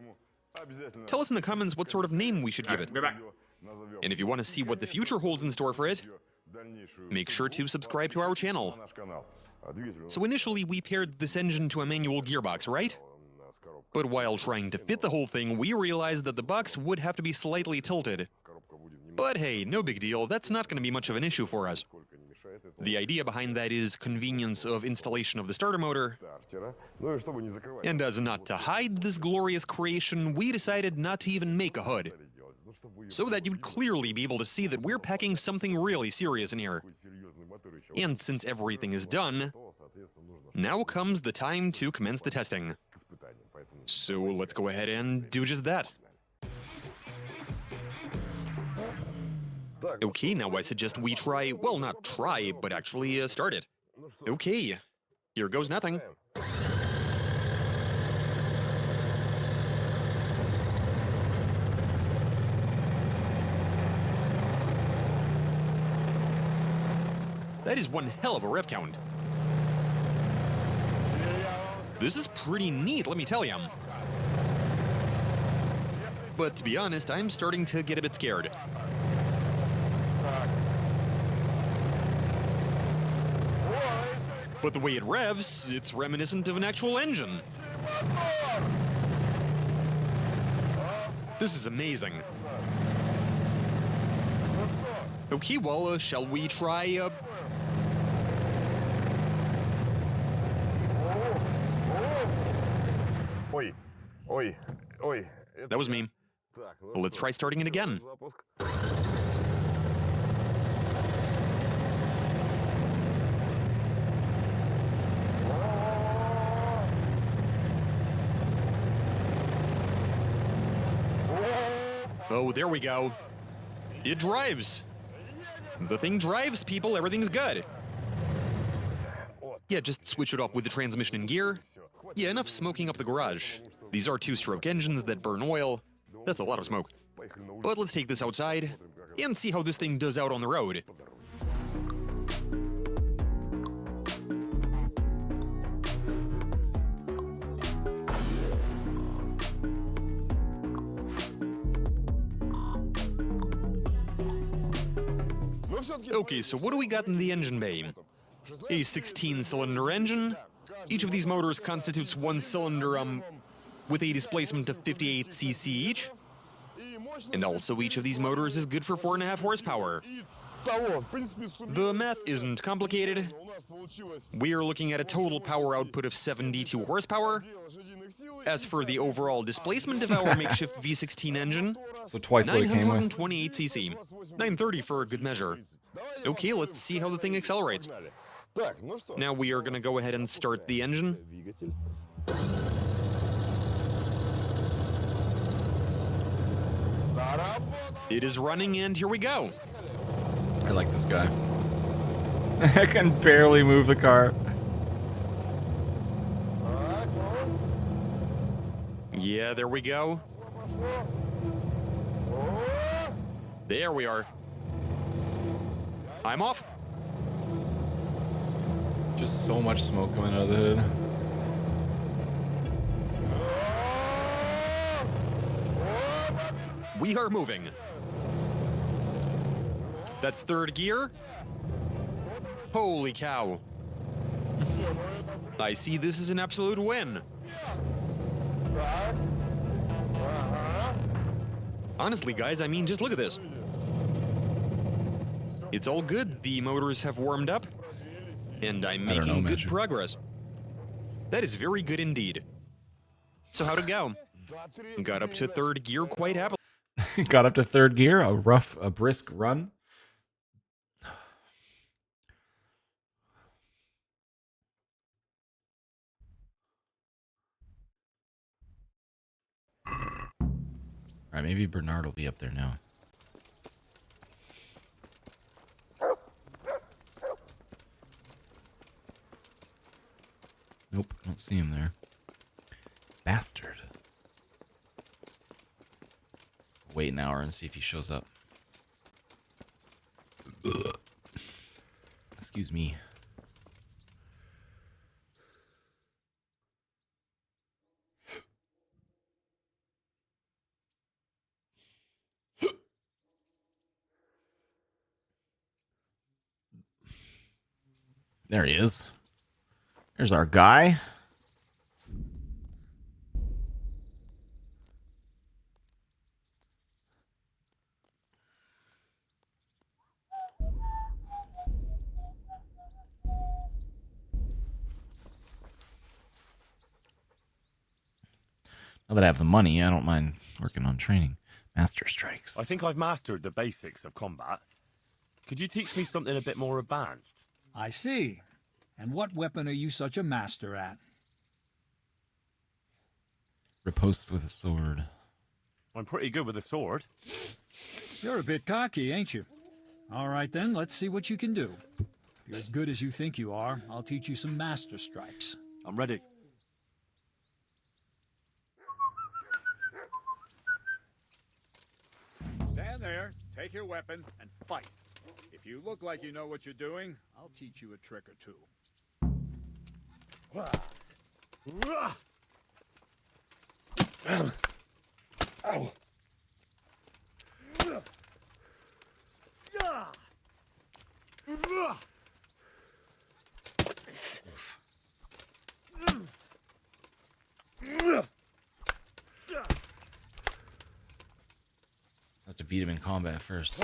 B: Tell us in the comments what sort of name we should give it. And if you want to see what the future holds in store for it, make sure to subscribe to our channel. So initially we paired this engine to a manual gearbox, right? But while trying to fit the whole thing, we realized that the box would have to be slightly tilted. But hey, no big deal, that's not going to be much of an issue for us. The idea behind that is convenience of installation of the starter motor. And as not to hide this glorious creation, we decided not to even make a hood. So that you'd clearly be able to see that we're packing something really serious in here. And since everything is done, now comes the time to commence the testing. So let's go ahead and do just that. Okay, now I suggest we try, well, not try, but actually start it. Okay, here goes nothing. That is one hell of a rev count. This is pretty neat, let me tell you. But to be honest, I'm starting to get a bit scared. But the way it revs, it's reminiscent of an actual engine. This is amazing. Okay, well, shall we try, That was me. Well, let's try starting it again. Oh, there we go. It drives. The thing drives, people. Everything's good. Yeah, just switch it off with the transmission and gear. Yeah, enough smoking up the garage. These are two-stroke engines that burn oil. That's a lot of smoke. But let's take this outside and see how this thing does out on the road. Okay, so what do we got in the engine bay? A 16-cylinder engine. Each of these motors constitutes one cylinder, with a displacement of 58 cc each. And also each of these motors is good for 4.5 horsepower. The math isn't complicated. We're looking at a total power output of 72 horsepower. As for the overall displacement of our makeshift V16 engine,
A: So twice what it came with.
B: 928 cc. 930 for a good measure. Okay, let's see how the thing accelerates. Now we are going to go ahead and start the engine. It is running, and here we go.
A: I like this guy. I can barely move the car.
B: Yeah, there we go. There we are. I'm off.
A: Just so much smoke coming out of the hood.
B: We are moving. That's third gear. Holy cow. I see this is an absolute win. Honestly, guys, I mean, just look at this. It's all good. The motors have warmed up, and I'm making good progress. That is very good indeed. So how'd it go? Got up to third gear quite happily.
A: Got up to third gear, a brisk run. All right, maybe Bernard will be up there now. Nope, don't see him there. Bastard. Wait an hour and see if he shows up. Ugh. Excuse me. There he is. There's our guy. Now that I have the money, I don't mind working on training. Master strikes.
N: I think I've mastered the basics of combat. Could you teach me something a bit more advanced?
T: I see. And what weapon are you such a master at?
A: Riposte with a sword.
N: I'm pretty good with a sword.
T: You're a bit cocky, ain't you? All right then, let's see what you can do. If you're as good as you think you are, I'll teach you some master strikes.
N: I'm ready.
M: Stand there, take your weapon, and fight. If you look like you know what you're doing, I'll teach you a trick or two.
N: Ow.
A: I have to beat him in combat first.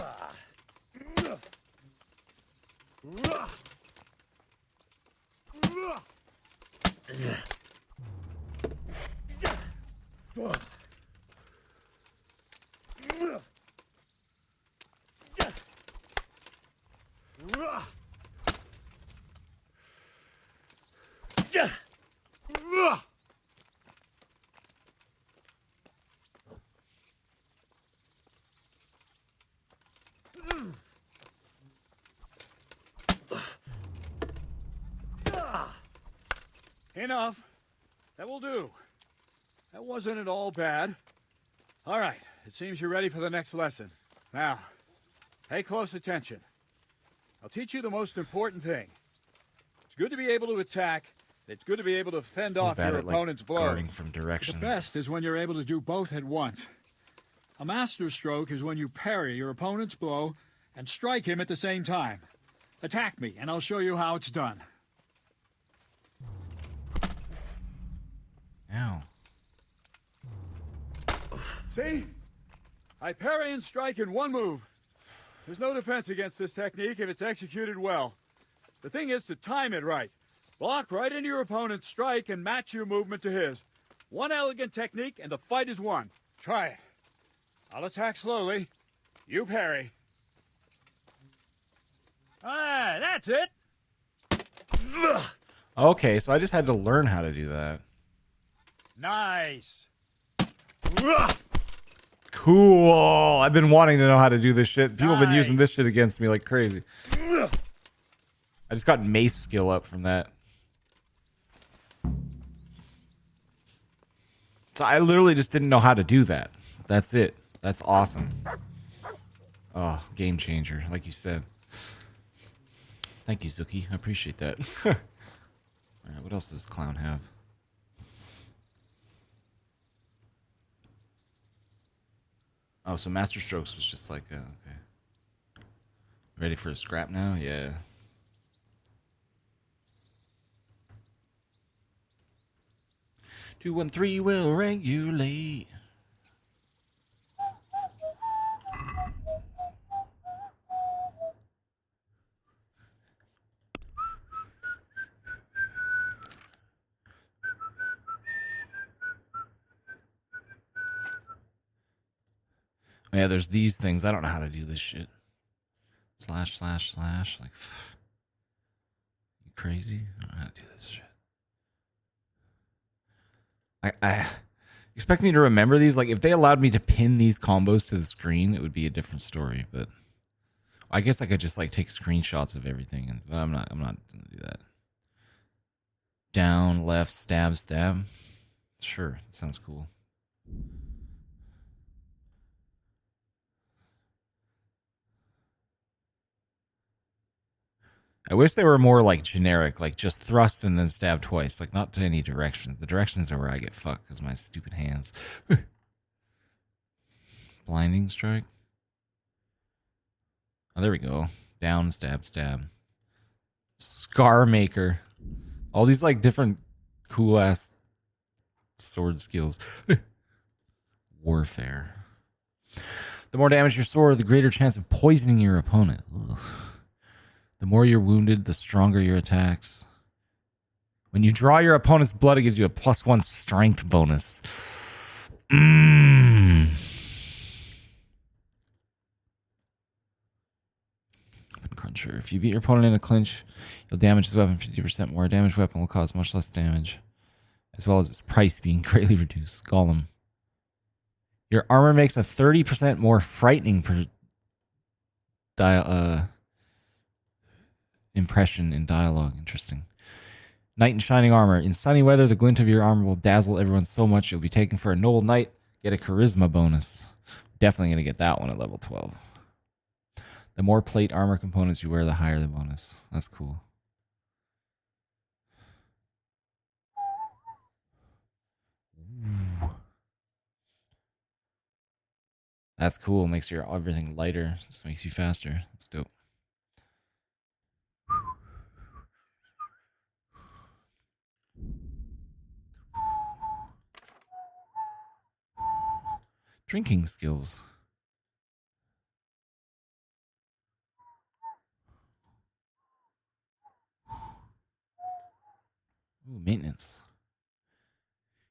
M: Enough. That will do. That wasn't at all bad. All right, it seems you're ready for the next lesson. Now, pay close attention. I'll teach you the most important thing. It's good to be able to attack. It's good to be able to fend
A: So
M: off
A: bad
M: your
A: at, like,
M: opponent's blow.
A: guarding from directions.
M: The best is when you're able to do both at once. A master stroke is when you parry your opponent's blow and strike him at the same time. Attack me, and I'll show you how it's done.
A: Ow.
M: See? I parry and strike in one move. There's no defense against this technique if it's executed well. The thing is to time it right. Block right into your opponent's strike and match your movement to his. One elegant technique and the fight is won. Try it. I'll attack slowly. You parry. Ah, that's it.
A: Okay, so I just had to learn how to do that.
M: Nice.
A: Cool. I've been wanting to know how to do this shit. People have been using this shit against me like crazy. I just got mace skill up from that. So I literally just didn't know how to do that. That's it. That's awesome. Oh, game changer, like you said. Thank you, Zuki. I appreciate that. Alright, what else does this clown have? Oh, so Master Strokes was just like, okay. Ready for a scrap now? Yeah. Two and three will regulate. Yeah, there's these things. I don't know how to do this shit. Slash, slash, slash. Like, you crazy? I don't know how to do this shit. I expect me to remember these. Like, if they allowed me to pin these combos to the screen, it would be a different story. But I guess I could just like take screenshots of everything, and I'm not gonna do that. Down, left, stab, stab. Sure, that sounds cool. I wish they were more like generic, like just thrust and then stab twice, like not to any direction. The directions are where I get fucked because my stupid hands. Blinding strike. Oh, there we go. Down, stab, stab. Scar maker. All these like different cool ass sword skills. Warfare. The more damage your sword, the greater chance of poisoning your opponent. Ugh. The more you're wounded, the stronger your attacks. When you draw your opponent's blood, it gives you a +1 strength bonus. Weapon cruncher. If you beat your opponent in a clinch, you'll damage his weapon 50% more. A damaged weapon will cause much less damage, as well as its price being greatly reduced. Golem. Your armor makes a 30% more frightening impression in dialogue. Interesting. Knight in shining armor. In sunny weather, the glint of your armor will dazzle everyone so much you'll be taken for a noble knight. Get a charisma bonus. Definitely going to get that one at level 12. The more plate armor components you wear, the higher the bonus. That's cool. Ooh. That's cool. Makes your everything lighter. Just makes you faster. That's dope. Drinking skills. Ooh, maintenance.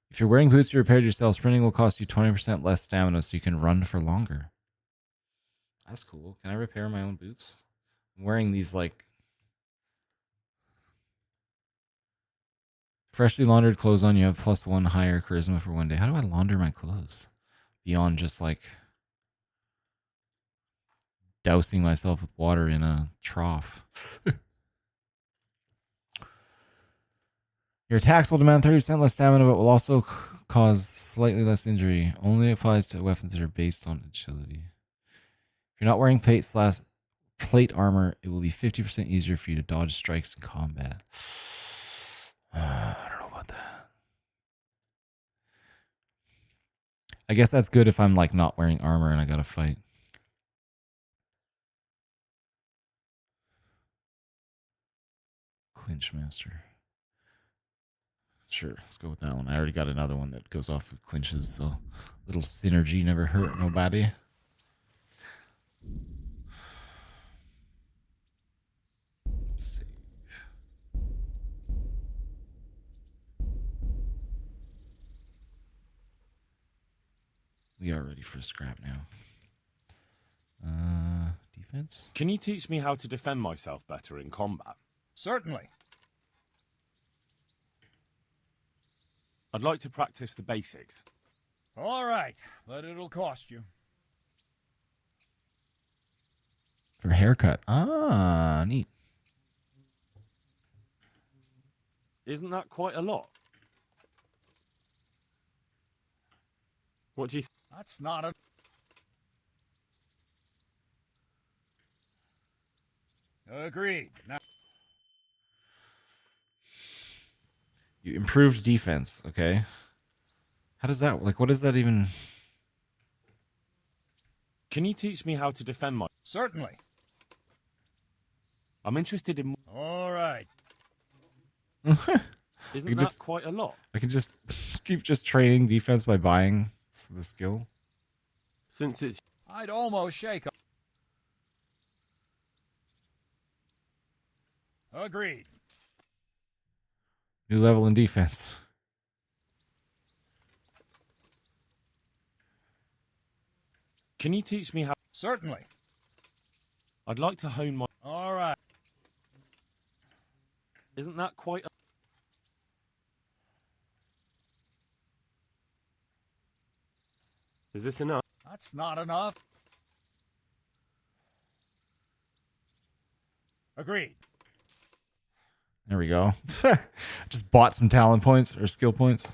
A: If you're wearing boots you repaired yourself, sprinting will cost you 20% less stamina so you can run for longer. That's cool. Can I repair my own boots? I'm wearing these like freshly laundered clothes on. You have +1 higher charisma for 1 day. How do I launder my clothes? Beyond just like dousing myself with water in a trough. Your attacks will demand 30% less stamina, but will also cause slightly less injury. Only applies to weapons that are based on agility. If you're not wearing plate armor, it will be 50% easier for you to dodge strikes in combat. I don't know about that. I guess that's good if I'm like not wearing armor and I gotta fight. Clinch master. Sure, let's go with that one. I already got another one that goes off with clinches, so little synergy never hurt nobody. Save. We are ready for scrap now. Defense?
N: Can you teach me how to defend myself better in combat?
T: Certainly.
N: I'd like to practice the basics.
T: All right, but it'll cost you.
A: For a haircut. Ah, neat.
N: Isn't that quite a lot? What do you...
T: That's not a... Agreed. Now...
A: You improved defense, okay? How does that, like, what does that even...
N: Can you teach me how to defend my...
T: Certainly.
N: I'm interested in...
T: All right.
N: Isn't that quite a lot?
A: I can just keep training defense by buying the skill.
N: Since it's...
T: I'd almost shake up. Agreed.
A: New level in defense.
N: Can you teach me how...
T: Certainly.
N: I'd like to hone my...
T: All right.
N: Isn't that quite a... Is this enough?
T: That's not enough. Agreed.
A: There we go. Just bought some talent points or skill points.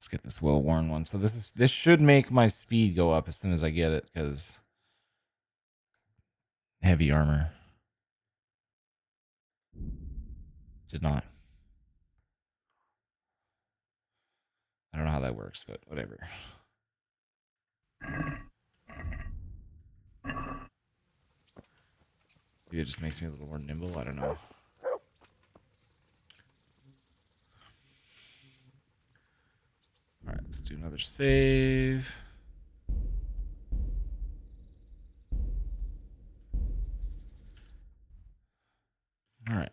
A: Let's get this well-worn one. So this should make my speed go up as soon as I get it, because heavy armor did not. I don't know how that works, but whatever. Maybe it just makes me a little more nimble. I don't know. All right, let's do another save. All right.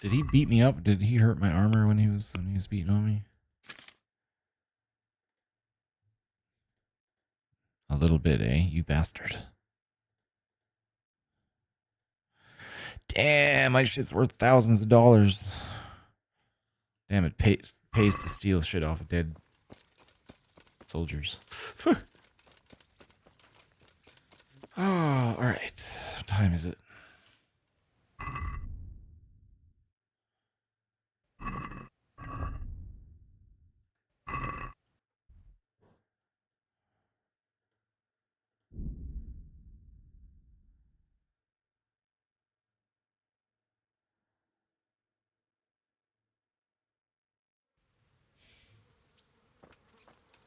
A: Did he beat me up? Did he hurt my armor when he was beating on me? A little bit, eh? You bastard. Damn, my shit's worth thousands of dollars. Damn, it pays to steal shit off of dead soldiers. Oh, all right. What time is it?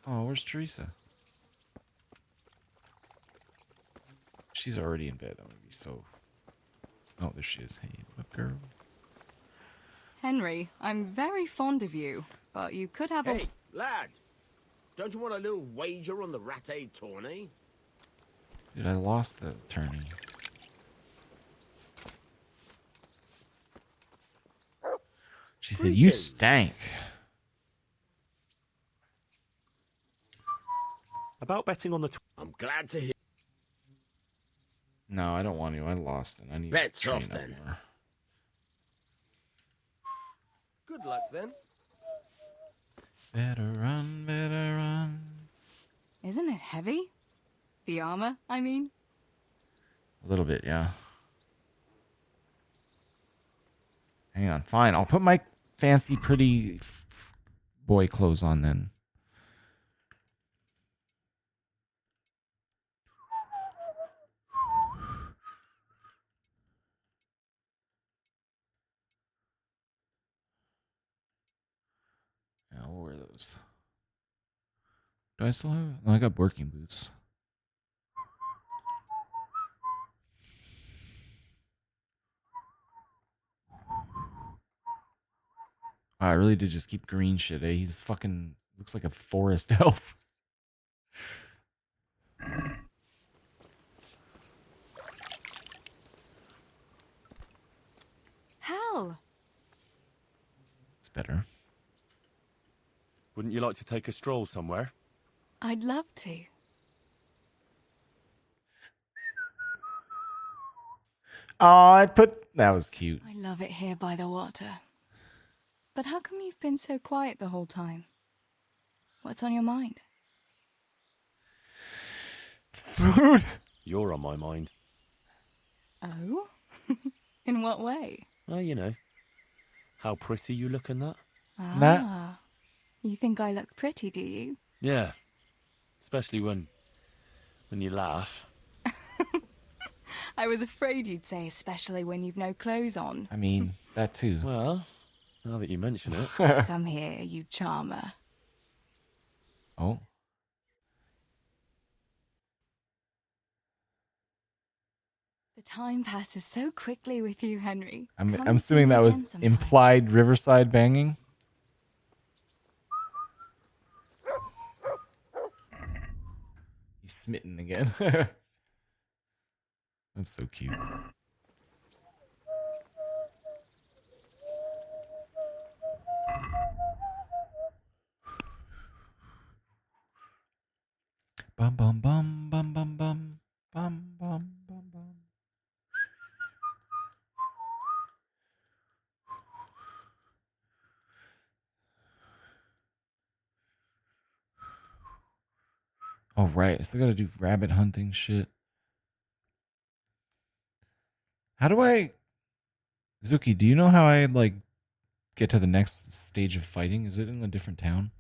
A: Oh, where's Teresa? She's already in bed. I'm gonna be so... Oh, there she is. Hey, what up, girl?
Q: Henry, I'm very fond of you, but you could have
V: Hey, lad! Don't you want a little wager on the Rattay tourney?
A: Dude, I lost the tourney. She said, you stank.
N: About betting on the...
V: I'm glad to hear...
A: No, I don't want to. I lost it. I need
V: Bets
A: to train
V: off,
A: up
V: then.
A: more.
U: Good luck, then.
A: Better run, better run.
Q: Isn't it heavy? The armor, I mean?
A: A little bit, yeah. Hang on. Fine. I'll put my fancy, pretty boy clothes on then. Yeah, I'll wear those. Do I still have... No, I got working boots. Wow, I really did just keep green shit, eh? He's fucking... Looks like a forest elf.
Q: Hal!
A: It's better.
N: Wouldn't you like to take a stroll somewhere?
Q: I'd love to.
A: Oh, I put... That was cute.
Q: I love it here by the water. But how come you've been so quiet the whole time? What's on your mind?
A: Food!
N: You're on my mind.
Q: Oh? In what way?
N: Well, you know. How pretty you look in that.
Q: Ah. You think I look pretty, do you?
N: Yeah. Especially when you laugh.
Q: I was afraid you'd say especially when you've no clothes on.
A: I mean, that too.
N: Well, now that you mention it.
Q: Come here, you charmer.
A: Oh.
Q: The time passes so quickly with you, Henry.
A: I'm
Q: Come and see
A: assuming
Q: me
A: that
Q: again
A: was
Q: sometime.
A: implied Riverside banging. He's smitten again. That's so cute. Bum bum bum bum bum bum bum bum bum bum. Oh right, I still gotta do rabbit hunting shit. How do I... Zuki, do you know how I, like, get to the next stage of fighting? Is it in a different town?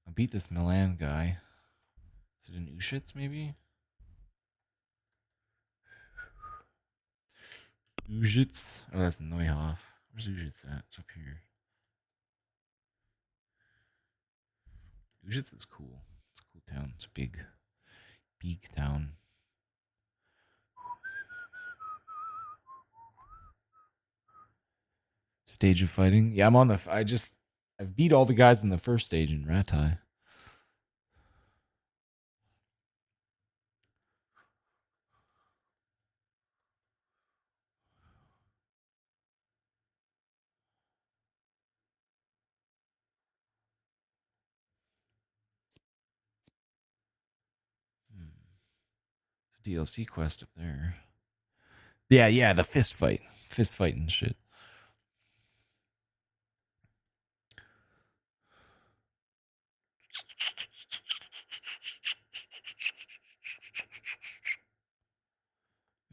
A: I beat this Milan guy. Is it in Ushitz, maybe? Ushitz. Oh, that's Neuhof. Where's Ushitz at? It's up here. Ushitz is cool. It's a cool town. It's a big town. Stage of fighting. Yeah, I'm on the. I've beat all the guys in the first stage in Ratai. DLC quest up there. Yeah, the fist fight and shit.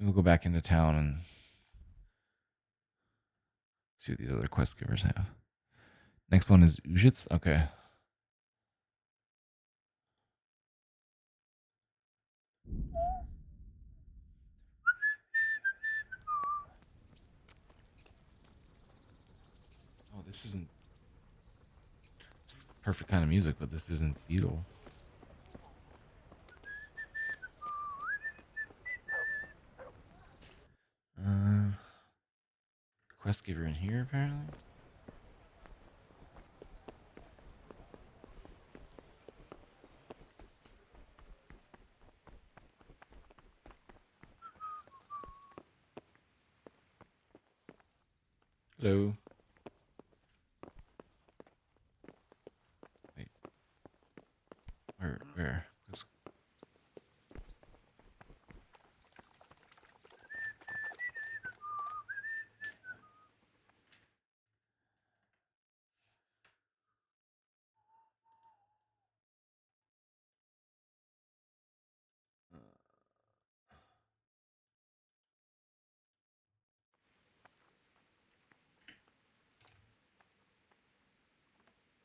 A: We'll go back into town and see what these other quest givers have. Next one is Ujitz. Okay. Oh, this isn't. It's perfect kind of music, but this isn't Beetle. Quest giver in here, apparently. Hello. Wait. Where? Let's...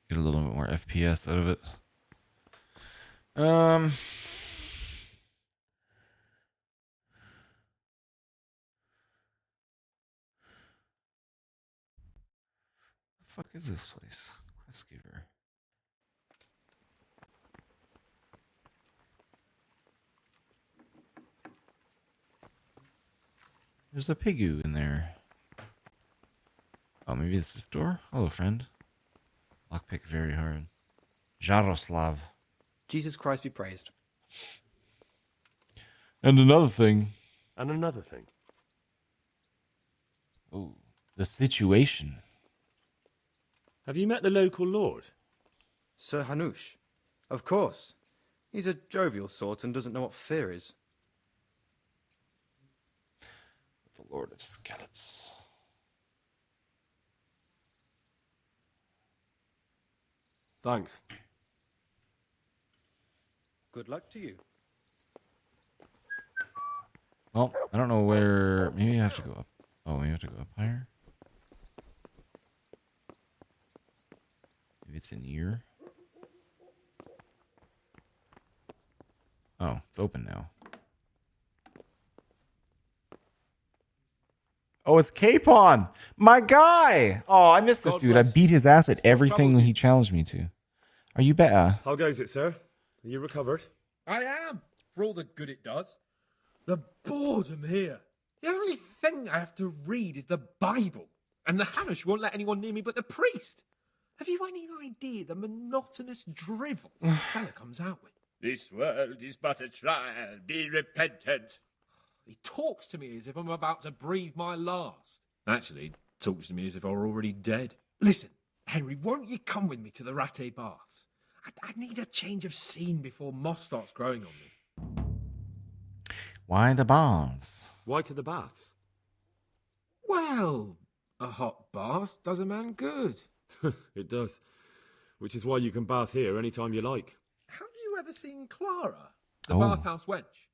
A: Get a little bit more FPS out of it. The fuck is this place? Quest giver. There's a pigu in there. Oh, maybe it's this door? Hello, friend. Lockpick very hard. Jaroslav.
P: Jesus Christ be praised.
A: And another thing.
F: And another thing.
A: Oh, the situation.
N: Have you met the local lord?
P: Sir Hanush. Of course. He's a jovial sort and doesn't know what fear is.
A: The Lord of Skeleton.
C: Thanks.
P: Good luck to you.
A: Well, I don't know where. Maybe I have to go up. Oh, maybe I have to go up higher. Maybe it's in here. Oh, it's open now. Oh, it's Capon, my guy. Oh, I missed this
E: God
A: dude.
E: bless.
A: I beat his ass at everything he challenged me to. Are you better?
E: How goes it, sir? Are you recovered?
R: I am, for all the good it does. The boredom here. The only thing I have to read is the Bible, and the Hanush won't let anyone near me but the priest. Have you any idea the monotonous drivel the fella comes out with?
G: This world is but a trial. Be repentant.
R: He talks to me as if I'm about to breathe my last. Actually, he talks to me as if I were already dead. Listen, Henry, won't you come with me to the Rattay Baths? I need a change of scene before moss starts growing on me.
A: Why the bonds?
E: Why to the baths?
R: Well, a hot bath does a man good.
E: It does. Which is why you can bath here anytime you like.
R: Have you ever seen Clara, the
A: Oh.
R: bathhouse wench?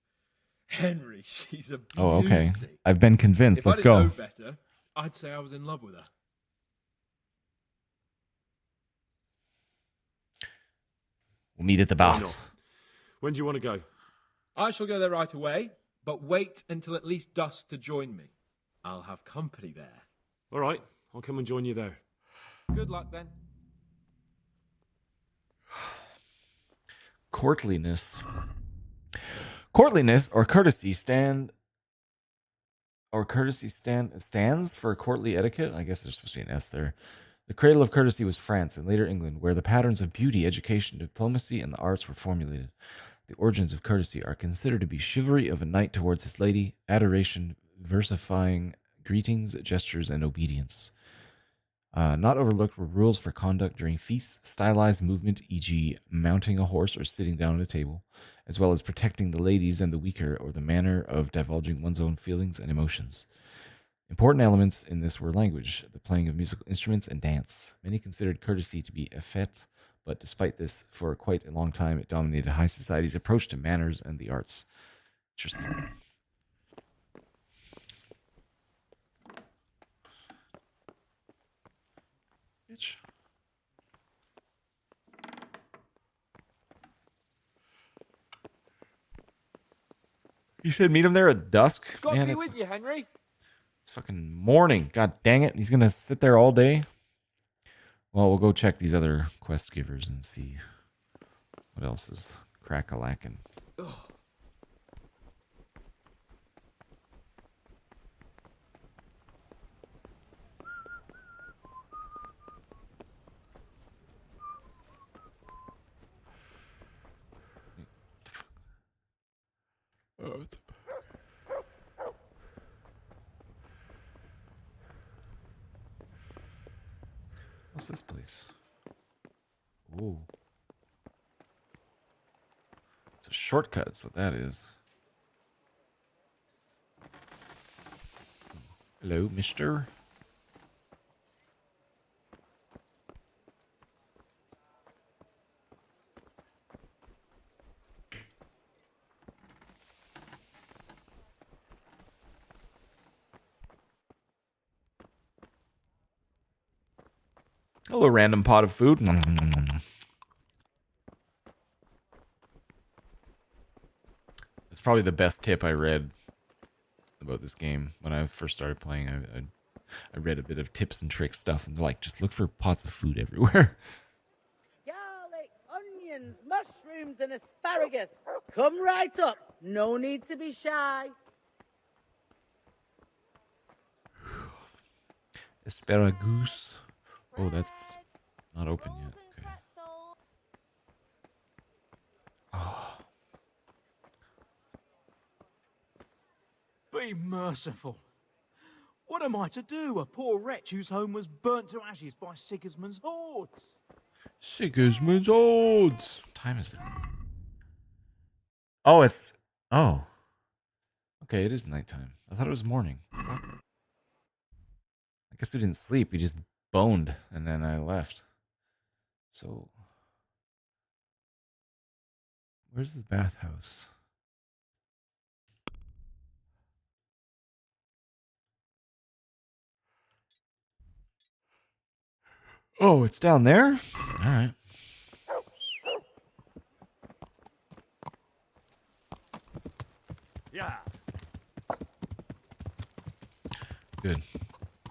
R: Henry, she's a beauty.
A: Oh, okay. I've been convinced.
R: If
A: Let's
R: I didn't
A: go.
R: know better, I'd say I was in love with her.
A: We'll meet at the
E: Why
A: baths.
E: not? When do you want to go?
R: I shall go there right away, but wait until at least dusk to join me. I'll have company there.
E: All right, I'll come and join you there.
R: Good luck then.
A: Courtliness. Courtliness or courtesy stands for courtly etiquette. I guess there's supposed to be an S there. The cradle of courtesy was France and later England, where the patterns of beauty, education, diplomacy, and the arts were formulated. The origins of courtesy are considered to be chivalry of a knight towards his lady, adoration, versifying greetings, gestures, and obedience. Not overlooked were rules for conduct during feasts, stylized movement, e.g., mounting a horse or sitting down at a table, as well as protecting the ladies and the weaker, or the manner of divulging one's own feelings and emotions. Important elements in this were language, the playing of musical instruments, and dance. Many considered courtesy to be a fete, but despite this, for quite a long time, it dominated high society's approach to manners and the arts. Interesting. Bitch. You said meet him there at dusk?
R: Got
A: Man,
R: me
A: it's,
R: with you, Henry.
A: it's fucking morning. God dang it. He's going to sit there all day? Well, we'll go check these other quest givers and see what else is crack-a-lackin'. What's this place? Ooh. It's a shortcut, that's what that is. Hello, mister. Hello, random pot of food. That's probably the best tip I read about this game. When I first started playing, I read a bit of tips and tricks stuff, and they're like, just look for pots of food everywhere.
D: Garlic, onions, mushrooms, and asparagus. Come right up. No need to be shy.
A: Asparagus. Oh, that's not open yet. Okay. Oh.
H: Be merciful. What am I to do, a poor wretch whose home was burnt to ashes by Sigismund's hordes?
A: Sigismund's hordes. What time is it? Oh, it's... Oh. Okay, it is nighttime. I thought it was morning. Fuck. I guess we didn't sleep. We just boned, and then I left. So... Where's the bathhouse? Oh, it's down there? Alright.
E: Yeah.
A: Good.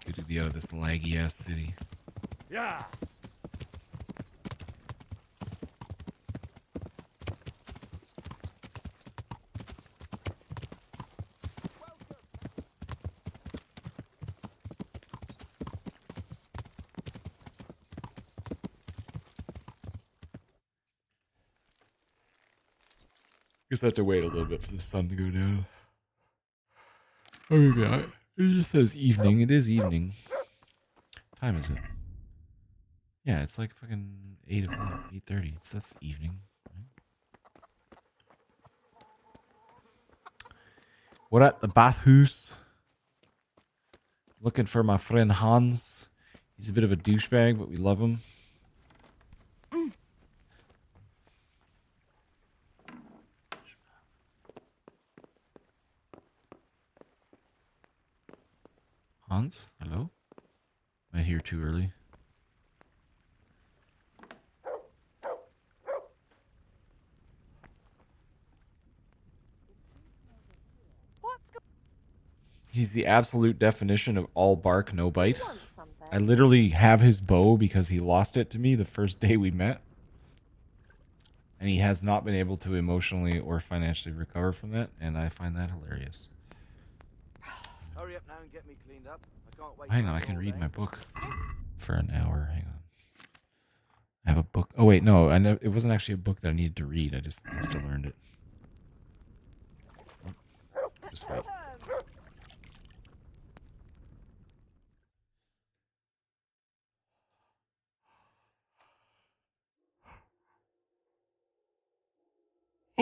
A: Good to be out of this laggy ass city.
E: Yeah.
A: Guess I have to wait a little bit for the sun to go down. Okay, it just says evening. It is evening. What time is it? Yeah, it's like fucking 8 o'clock, 8:30. So that's evening. We're at the bathhouse. Looking for my friend Hans. He's a bit of a douchebag, but we love him. Hans, hello? Am I here too early? He's the absolute definition of all bark, no bite. I literally have his bow because he lost it to me the first day we met. And he has not been able to emotionally or financially recover from that, and I find that hilarious.
J: Hurry up now and get me cleaned up. I can't wait.
A: Hang on, I can read my book for an hour. Hang on. I have a book. Oh, wait, no. It wasn't actually a book that I needed to read. I just learned it. Just wait.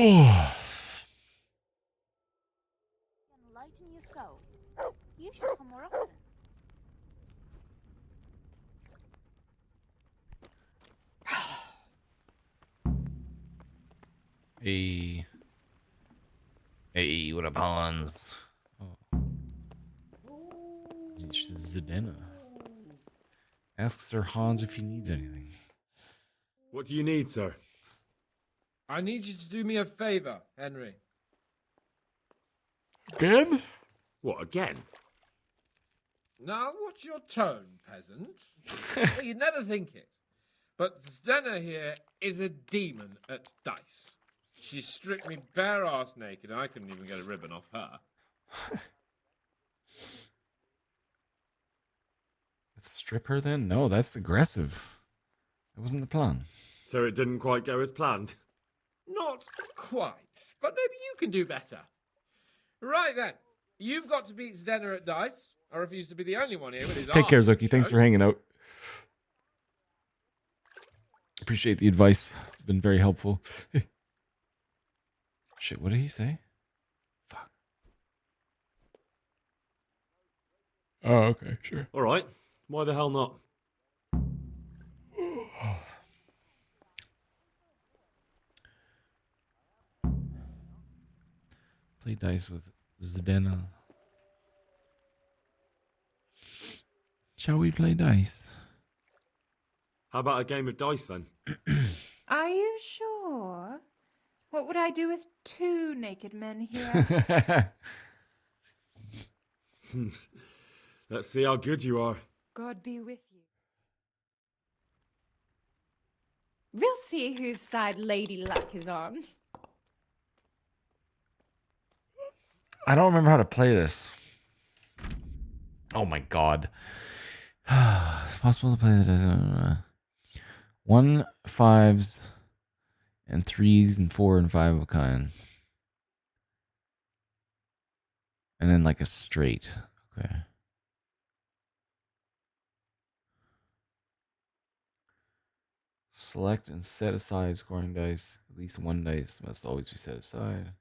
A: Oh.
L: Lighten your soul. You should come more often.
A: Hey. Hey, what up, Hans? Oh. Zdena. Ask Sir Hans if he needs anything.
E: What do you need, sir?
R: I need you to do me a favor, Henry.
A: Again?
E: What, again?
R: Now, what's your tone, peasant? Well, you'd never think it. But Zdena here is a demon at dice. She stripped me bare ass naked, and I couldn't even get a ribbon off her.
A: Let's strip her then? No, that's aggressive. That wasn't the plan.
E: So it didn't quite go as planned?
R: Not quite, but maybe you can do better. Right then, you've got to beat Zdena at dice. I refuse to be the only one here with his
A: Take care,
R: arse
A: Zuki. Thanks for hanging out. Appreciate the advice. It's been very helpful. Shit, what did he say? Fuck. Oh, okay, sure.
E: All right. Why the hell not?
A: Play dice with Zdena. Shall we play dice?
E: How about a game of dice then?
S: Are you sure? What would I do with two naked men here?
E: Let's see how good you are.
S: God be with you. We'll see whose side Lady Luck is on.
A: I don't remember how to play this. Oh my god. It's possible to play that. 1, 5s, and 3s, and 4 and 5 of a kind. And then like a straight. Okay. Select and set aside scoring dice. At least one dice must always be set aside.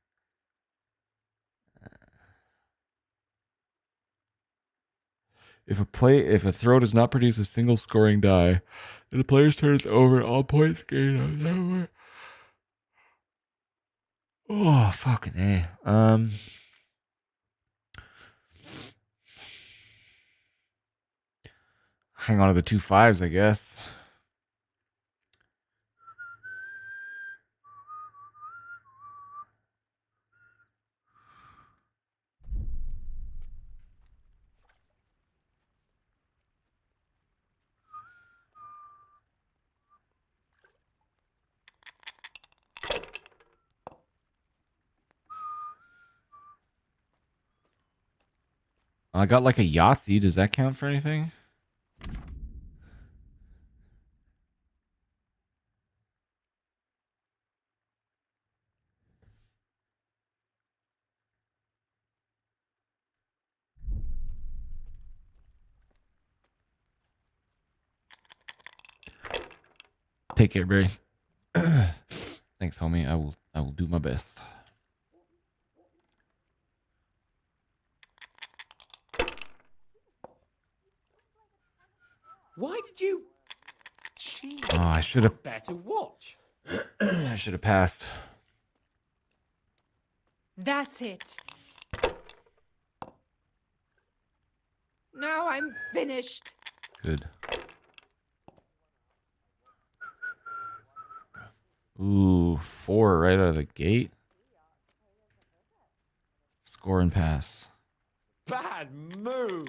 A: If a throw does not produce a single scoring die, then the player's turn is over. All points gained. Oh, fucking A. Hang on to the 2 5s, I guess. I got like a Yahtzee. Does that count for anything? Take care, Barry. Thanks, homie. I will do my best.
R: Why did you? Jeez,
A: Oh, I should have.
R: better watch.
A: I should have passed.
S: That's it. Now I'm finished.
A: Good. Ooh, 4 right out of the gate. Score and pass.
R: Bad move,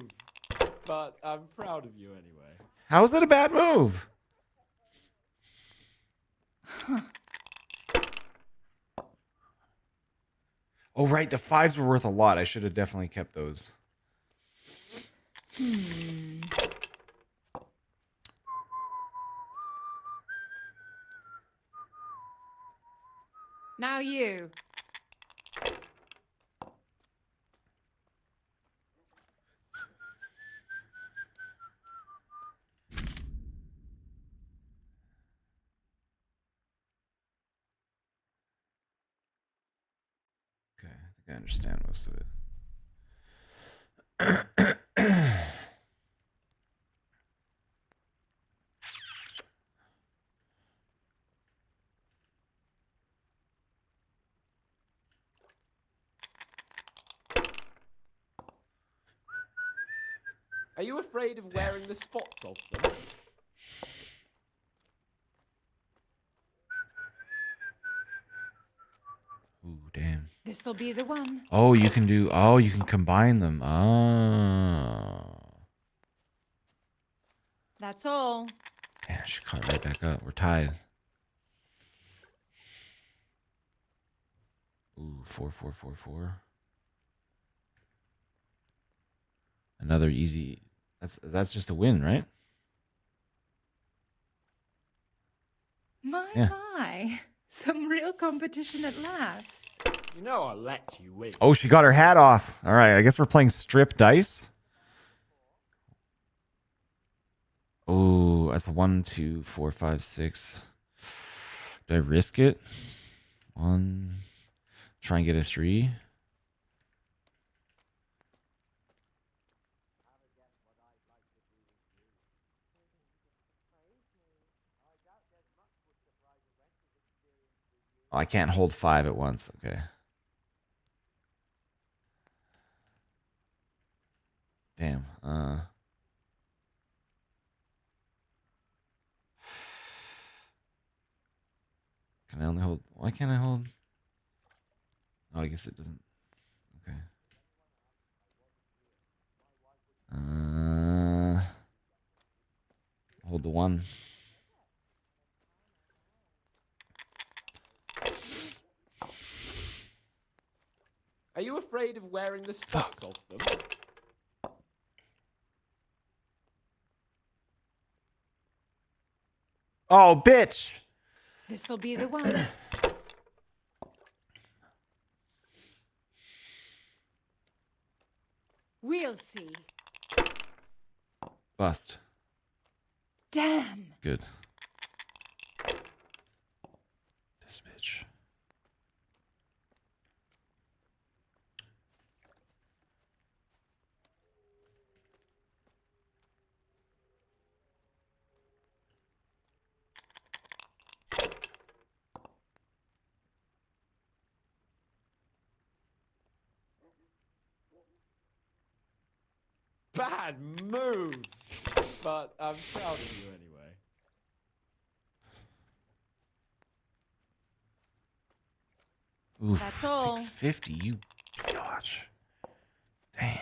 R: but I'm proud of you anyway.
A: How is that a bad move? Oh, right. The 5s were worth a lot. I should have definitely kept those.
S: Now you.
A: Okay, I think I understand most of it.
R: Are you afraid of wearing the spots off them?
A: Ooh, damn.
S: This'll be the one.
A: Oh, you can do. Oh, you can combine them. Oh.
S: That's all.
A: Man, I should call it right back up. We're tied. Ooh, 4, 4, 4, 4. Another easy. That's just a win, right?
S: My. Some real competition at last.
R: You know I'll let you win.
A: Oh, she got her hat off. All right, I guess we're playing strip dice. Oh, that's 1, 2, 4, 5, 6. Do I risk it? 1. Try and get a 3. Oh, I can't hold 5 at once. Okay. Damn. Can I only hold? Why can't I hold? Oh, I guess it doesn't. Okay. Hold the 1.
R: Are you afraid of wearing the spots off them?
A: Oh, bitch!
S: This'll be the one. We'll see.
A: Bust.
S: Damn.
A: Good. This bitch.
R: Bad move, but I'm proud of you anyway.
A: Oof,
S: That's all.
A: 650, you biatch. Damn.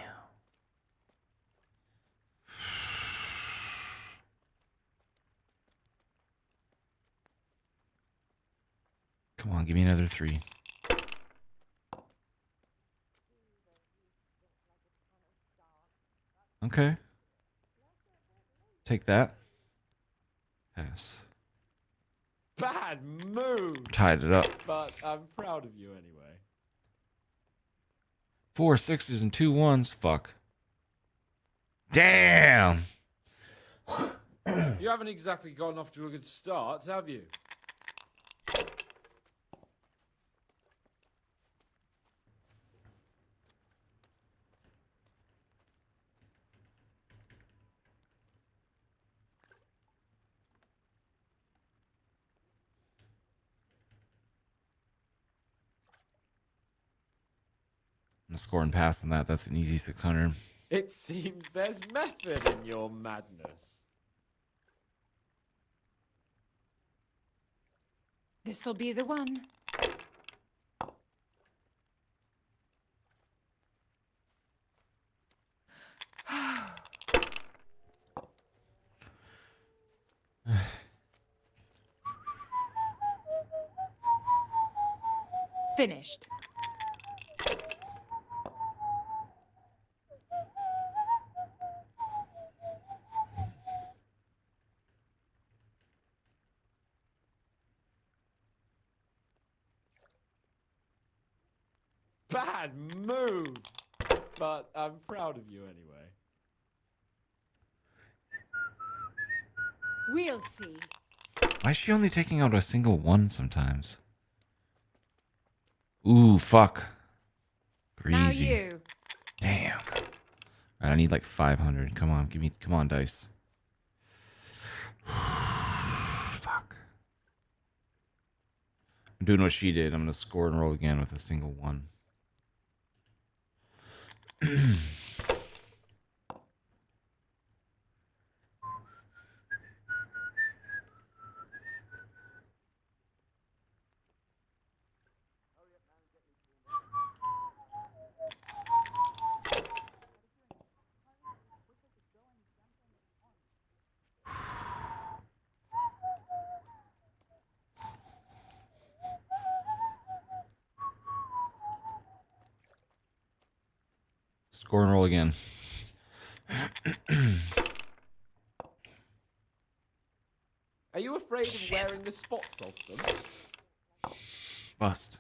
A: Come on, give me another 3. Okay. Take that. Pass.
R: Bad move.
A: Tied it up.
R: But I'm proud of you anyway.
A: 4 6s and 2 1s. Fuck. Damn.
R: You haven't exactly gotten off to a good start, have you?
A: I'm scoring past on that. That's an easy 600.
R: It seems there's method in your madness.
S: This'll be the one. finished.
I: Bad move! But I'm proud of you anyway.
S: We'll see.
A: Why is she only taking out a single one sometimes? Ooh, fuck. Greasy.
S: Now you.
A: Damn. Alright, I need like 500. Come on, come on, dice. Fuck. I'm doing what she did. I'm gonna score and roll again with a single one. Score and roll again.
I: Are you afraid of wearing the spots off them?
A: Bust.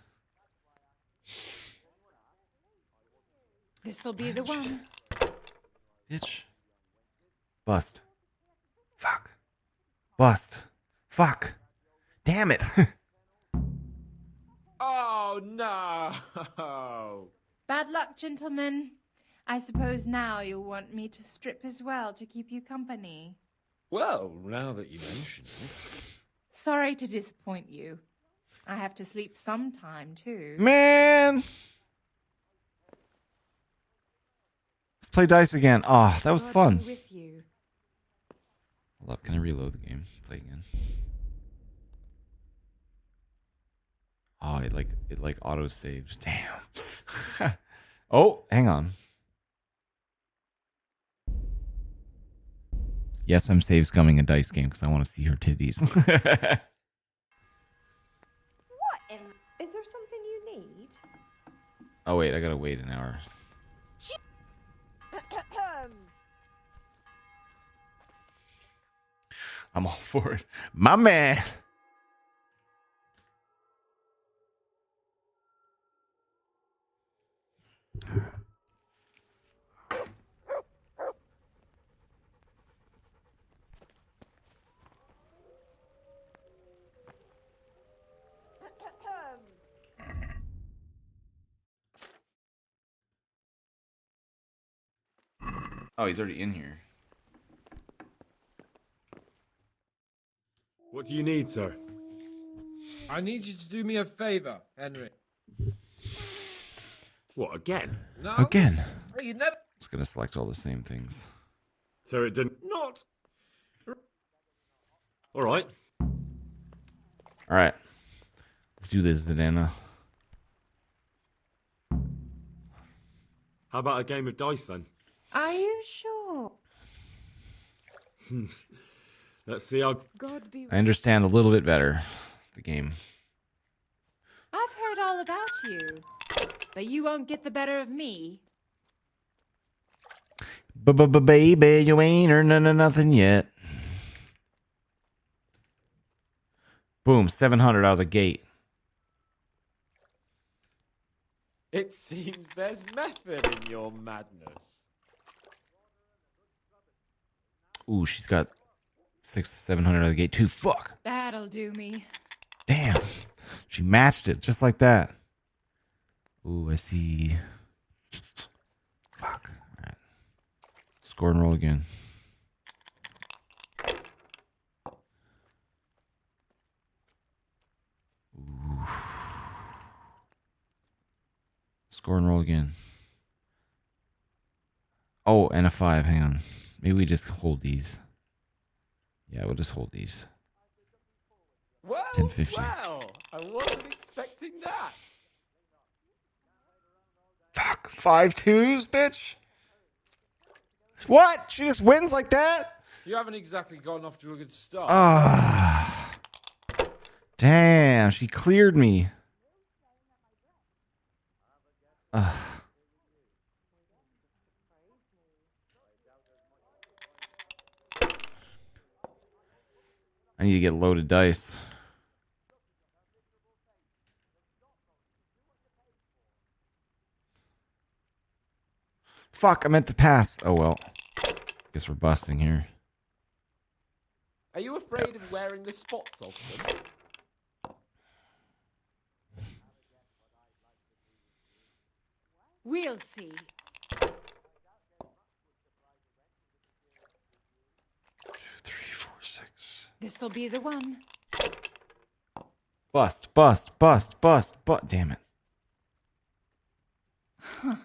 S: This'll be the one.
A: Bitch. Bust. Fuck. Bust. Fuck. Damn it.
I: Oh no!
S: Bad luck, gentlemen. I suppose now you'll want me to strip as well to keep you company.
R: Well, now that you mention it.
S: Sorry to disappoint you. I have to sleep sometime too.
A: Man. Let's play dice again. Oh, that was
S: God
A: fun.
S: be with you.
A: Hold up, can I reload the game? Play again. Oh, it like auto saved. Damn. Oh, hang on. Yes, I'm save scumming a dice game because I want to see her titties.
O: What in... Is there something you need?
A: Oh wait, I gotta wait an hour. I'm all for it. My man. Oh, he's already in here.
E: What do you need, sir?
R: I need you to do me a favor, Henry.
E: What, again?
R: No.
A: Again.
R: You never...
A: Just gonna select all the same things.
E: So it didn't...
R: Not...
E: Alright.
A: Alright. Let's do this, Zdena.
E: How about a game of dice, then?
S: Are you sure?
E: Let's see how...
S: God be with
A: I understand a little bit better the game.
S: I've heard all about you, but you won't get the better of me.
A: Baby, you ain't earning nothing yet. Boom, 700 out of the gate.
I: It seems there's method in your madness.
A: Ooh, she's got 700 out of the gate too. Fuck.
S: That'll do me.
A: Damn. She matched it just like that. Ooh, I see. Fuck. All right. Score and roll again. Ooh. Score and roll again. Oh, and a 5. Hang on. Maybe we just hold these. Yeah, we'll just hold these.
I: Well,
A: 1050.
I: well, I wasn't expecting that.
A: Fuck, 5 2s, bitch. What? She just wins like that?
R: You haven't exactly gotten off to a good start.
A: Ah. Damn, she cleared me. Ugh. I need to get loaded dice. Fuck, I meant to pass. Oh well. Guess we're busting here.
I: Are you afraid of wearing the spots off them?
B: We'll see. This'll be the one.
A: Bust. Damn it.
B: Huh.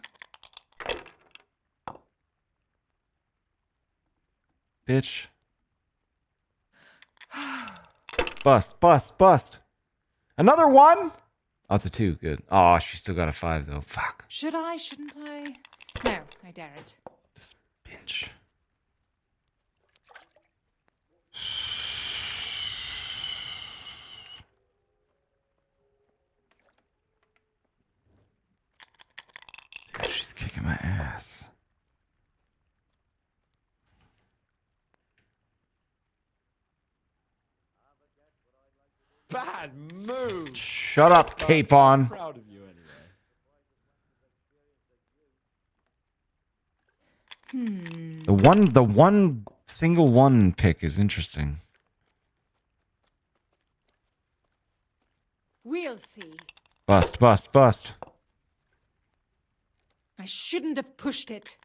A: Bitch. Bust. Another one? Oh, it's a 2. Good. Oh, she still got a 5, though. Fuck.
B: Should I? Shouldn't I? No, I daren't.
A: This bitch. Dude, she's kicking my ass.
I: Bad move.
A: Shut up, Capon.
I: I'm proud of you anyway.
A: The one single one pick is interesting.
B: We'll see.
A: Bust.
B: I shouldn't have pushed it.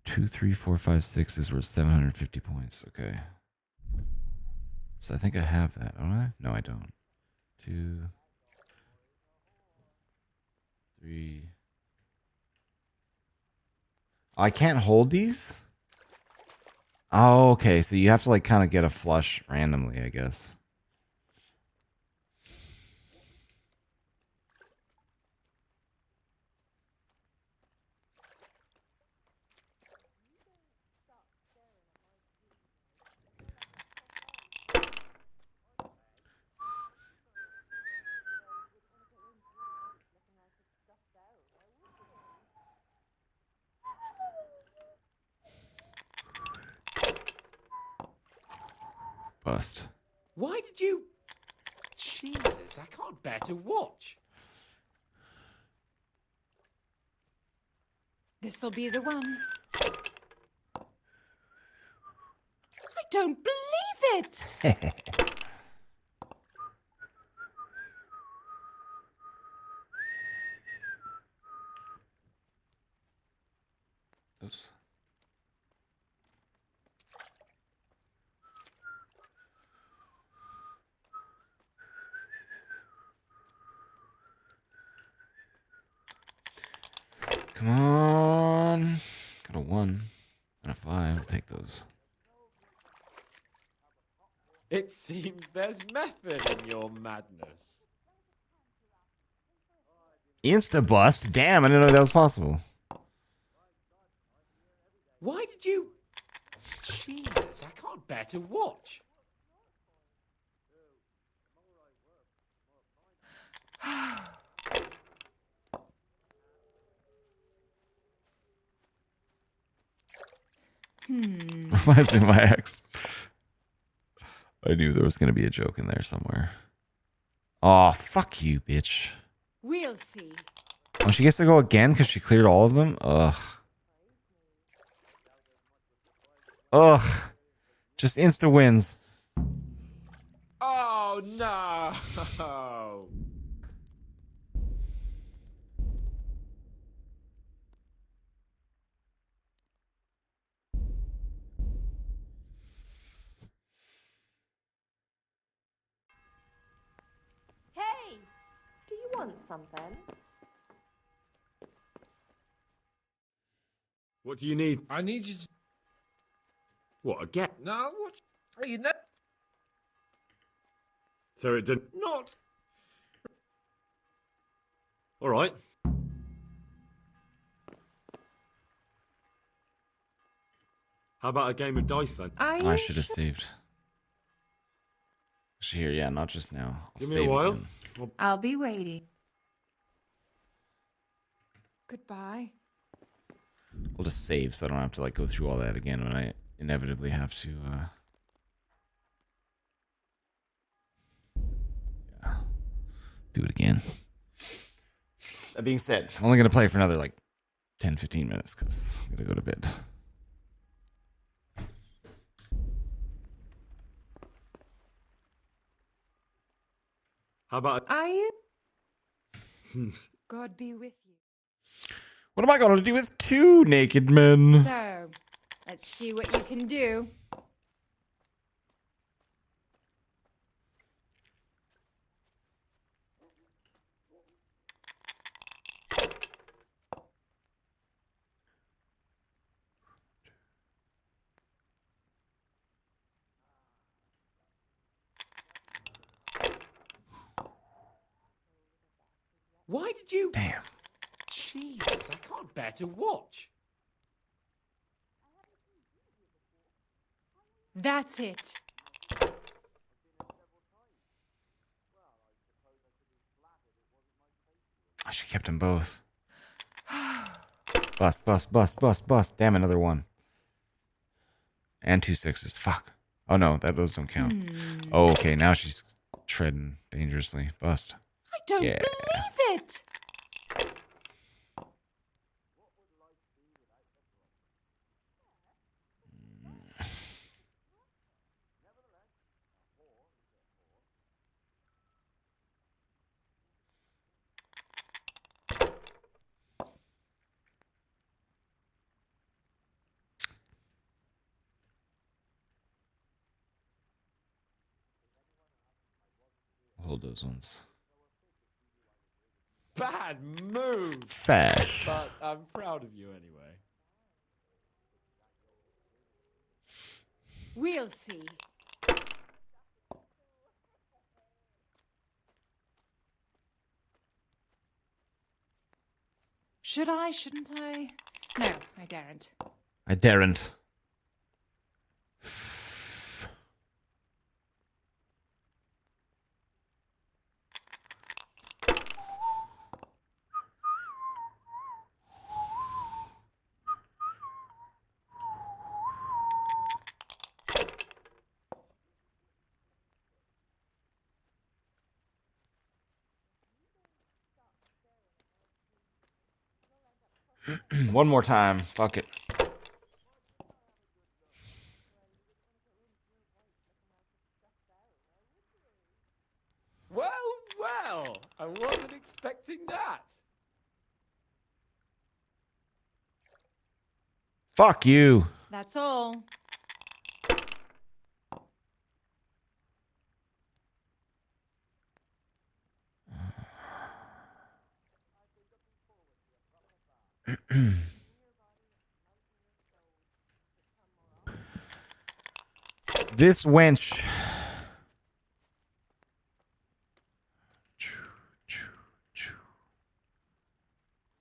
B: Two, 3, 4, 5, 6 is worth 750 points. Okay. So I think I have that, don't I? No, I don't. 2, 3. I can't hold these? Oh, okay. So you have to like kind of get a flush randomly, I guess. Bust.
I: Why did you... Jesus, I can't bear to watch.
B: This'll be the one. I don't believe it!
A: Oops. Come on. Got a 1 and a 5. I'll take those.
I: It seems there's method in your madness.
A: Insta bust? Damn, I didn't know that was possible.
I: Why did you... Jesus, I can't bear to watch.
A: Reminds me of my ex. I knew there was going to be a joke in there somewhere. Oh, fuck you, bitch.
B: We'll see.
A: Oh, she gets to go again because she cleared all of them? Ugh. Ugh. Just insta wins.
I: Oh, no.
O: Hey! Do you want something?
E: What do you need?
R: I need you to...
E: What, again?
R: No, what? You know...
E: So it didn't...
R: Not...
E: All right. How about a game of dice then?
B: I should have saved. Actually, here, yeah, not just now. I'll
E: Give me
B: save
E: a while.
B: again.
S: I'll be waiting. Goodbye.
B: We'll just save so I don't have to like go through all that again when I inevitably have to yeah, do it again. That being said, I'm only gonna play for another like 10-15 minutes because I'm gonna go to bed.
E: How about
S: Are you? God be with you.
A: What am I going to do with 2 naked men?
S: So, let's see what you can do.
I: Why did you...
A: Damn.
I: Jesus, I can't bear to watch.
S: That's it.
B: She kept them both. Bust, bust, bust, bust, bust. Damn, another 1. And 2 6s. Fuck. Oh no, those don't count. Oh, okay, now she's treading dangerously. Bust.
S: I don't
B: Yeah.
S: believe it.
B: Hold those ones.
I: Bad move.
B: Fash.
I: But I'm proud of you anyway.
S: We'll see. Should I? Shouldn't I? No, I daren't.
B: I daren't. One more time. Fuck it.
I: Well, well, I wasn't expecting that.
B: Fuck you.
S: That's all.
A: This wench.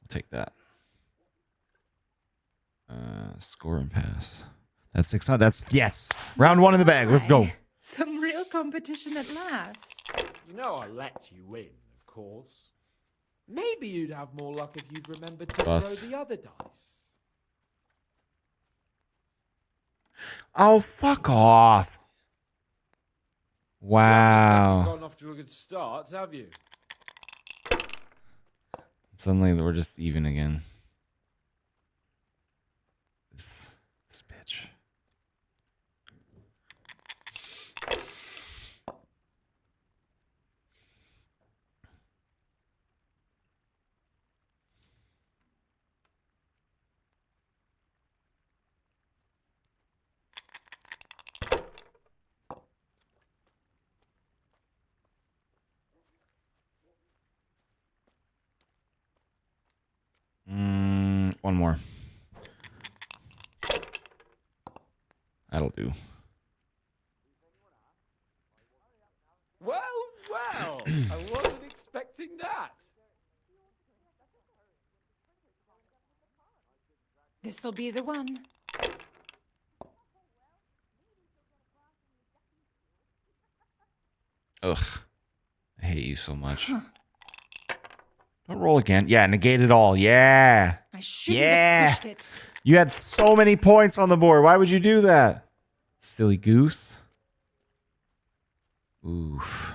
B: Take that. Score and pass. That's 600. That's yes. Round 1 in the bag. Let's go.
S: Some real competition at last.
I: You know I let you win, of course. Maybe you'd have more luck if you'd remembered to
B: Bust.
I: throw the other dice.
A: Oh, fuck off.
I: You
A: Wow.
I: haven't gotten off to a good start, have you?
B: Suddenly we're just even again. This bitch. One more. That'll do.
I: Well, well, I wasn't expecting that.
S: This'll be the one.
B: Ugh. I hate you so much. Don't roll again. Yeah, negate it all. Yeah.
S: I shouldn't have pushed it.
B: You had so many points on the board. Why would you do that? Silly goose. Oof.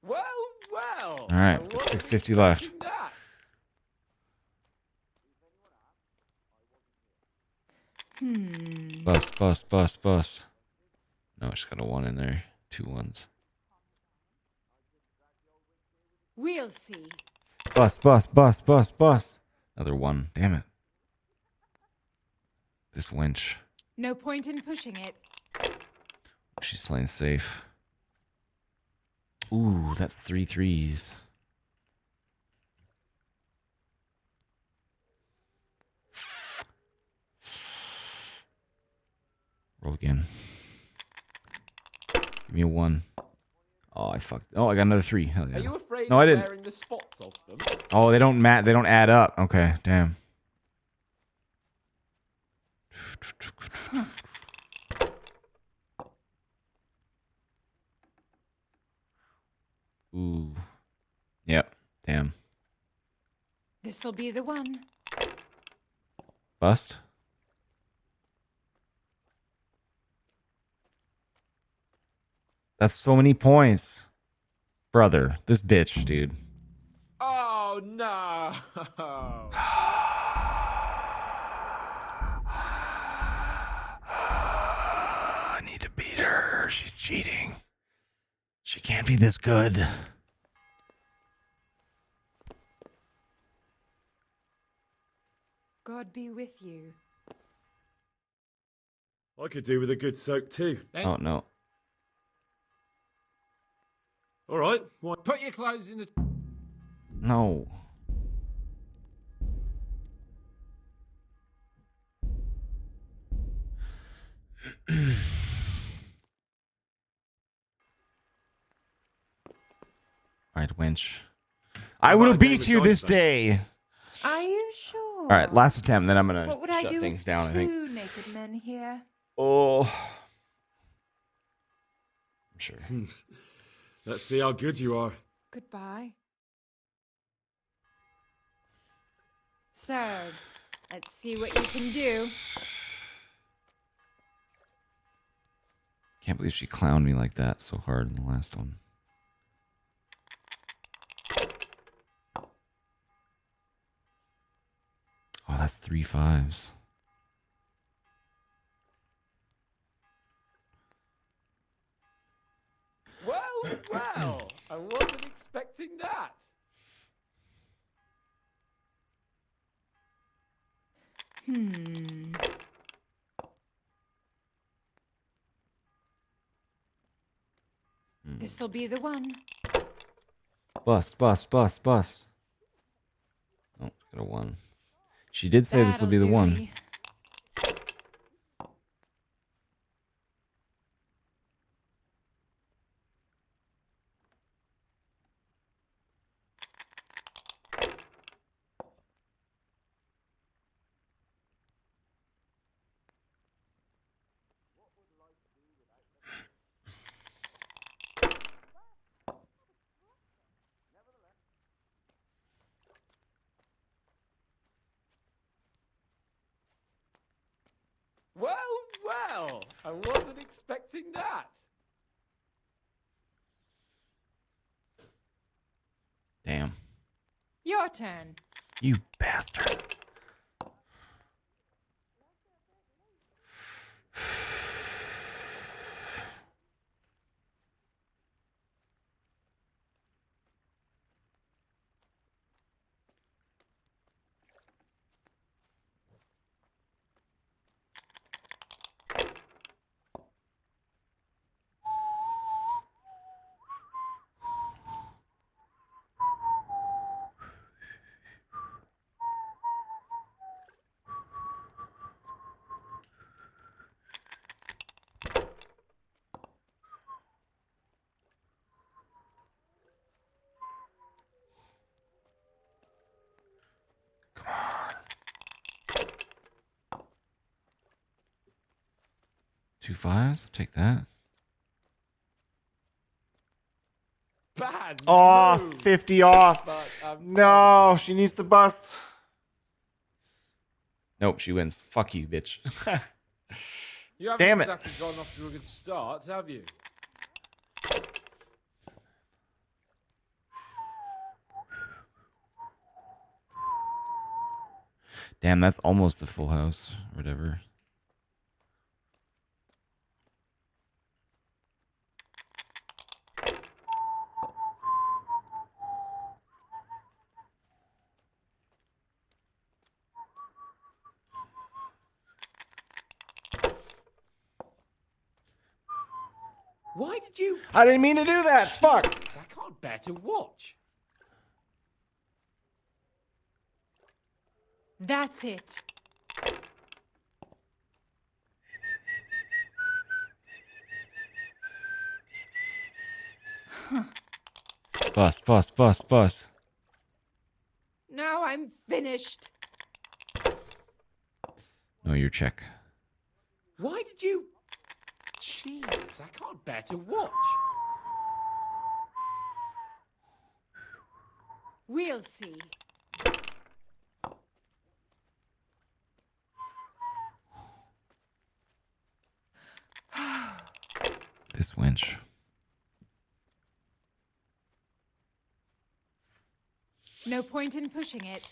I: Well, well.
B: All right, got 650 left. Bust, bust, bust, bust. No, it's got a 1 in there. 2 1s.
S: We'll see.
B: Bust, bust, bust, bust, bust. Another 1. Damn it. This winch.
S: No point in pushing it.
B: She's playing safe. Ooh, that's 3 3s. Roll again. Give me a 1. Oh, I fucked. Oh, I got another 3. Hell yeah.
I: Are you afraid
B: No, I
I: of
B: didn't.
I: wearing the spots off them?
B: Oh, they don't add up. Okay, damn. Ooh. Yep. Damn.
S: This'll be the one.
B: Bust. That's so many points. Brother, this bitch, dude.
I: Oh, no.
B: I need to beat her. She's cheating. She can't be this good.
S: God be with you.
E: I could do with a good soak too.
B: Oh, no.
E: All right.
I: Put your clothes in the...
B: No. All right, winch. I will beat you this day.
S: Are you sure?
B: All right, last attempt, then I'm going
S: What would
B: to
S: I
B: shut
S: do
B: things
S: with
B: down, I think.
S: two naked men here?
B: Oh. I'm sure.
E: Let's see how good you are.
S: Goodbye. So, let's see what you can do.
B: Can't believe she clowned me like that so hard in the last one. Oh, that's 3 5s.
I: Well, well. I wasn't expecting that.
S: This'll be the one.
B: Bust, bust, bust, bust. Oh, got a 1. She did say this will be the
S: That'll do
B: one.
S: me.
I: Well, well. I wasn't expecting that.
B: Damn.
S: Your turn.
B: You bastard. 2 5s. Take that.
I: Bad
B: Oh,
I: move.
B: 50 off.
I: But,
B: No, she needs to bust. Nope, she wins. Fuck you, bitch.
I: You haven't
B: Damn it.
I: exactly gone off to a good start, have you?
B: Damn, that's almost a full house. Or whatever.
I: Why did you...
B: I didn't mean to do that. Fuck.
I: Jesus, I can't bear to watch.
S: That's it.
B: Bust, bust, bust, bust.
S: Now I'm finished.
B: No, your check.
I: Why did you... Jesus, I can't bear to watch.
S: We'll see.
B: This winch.
S: No point in pushing it.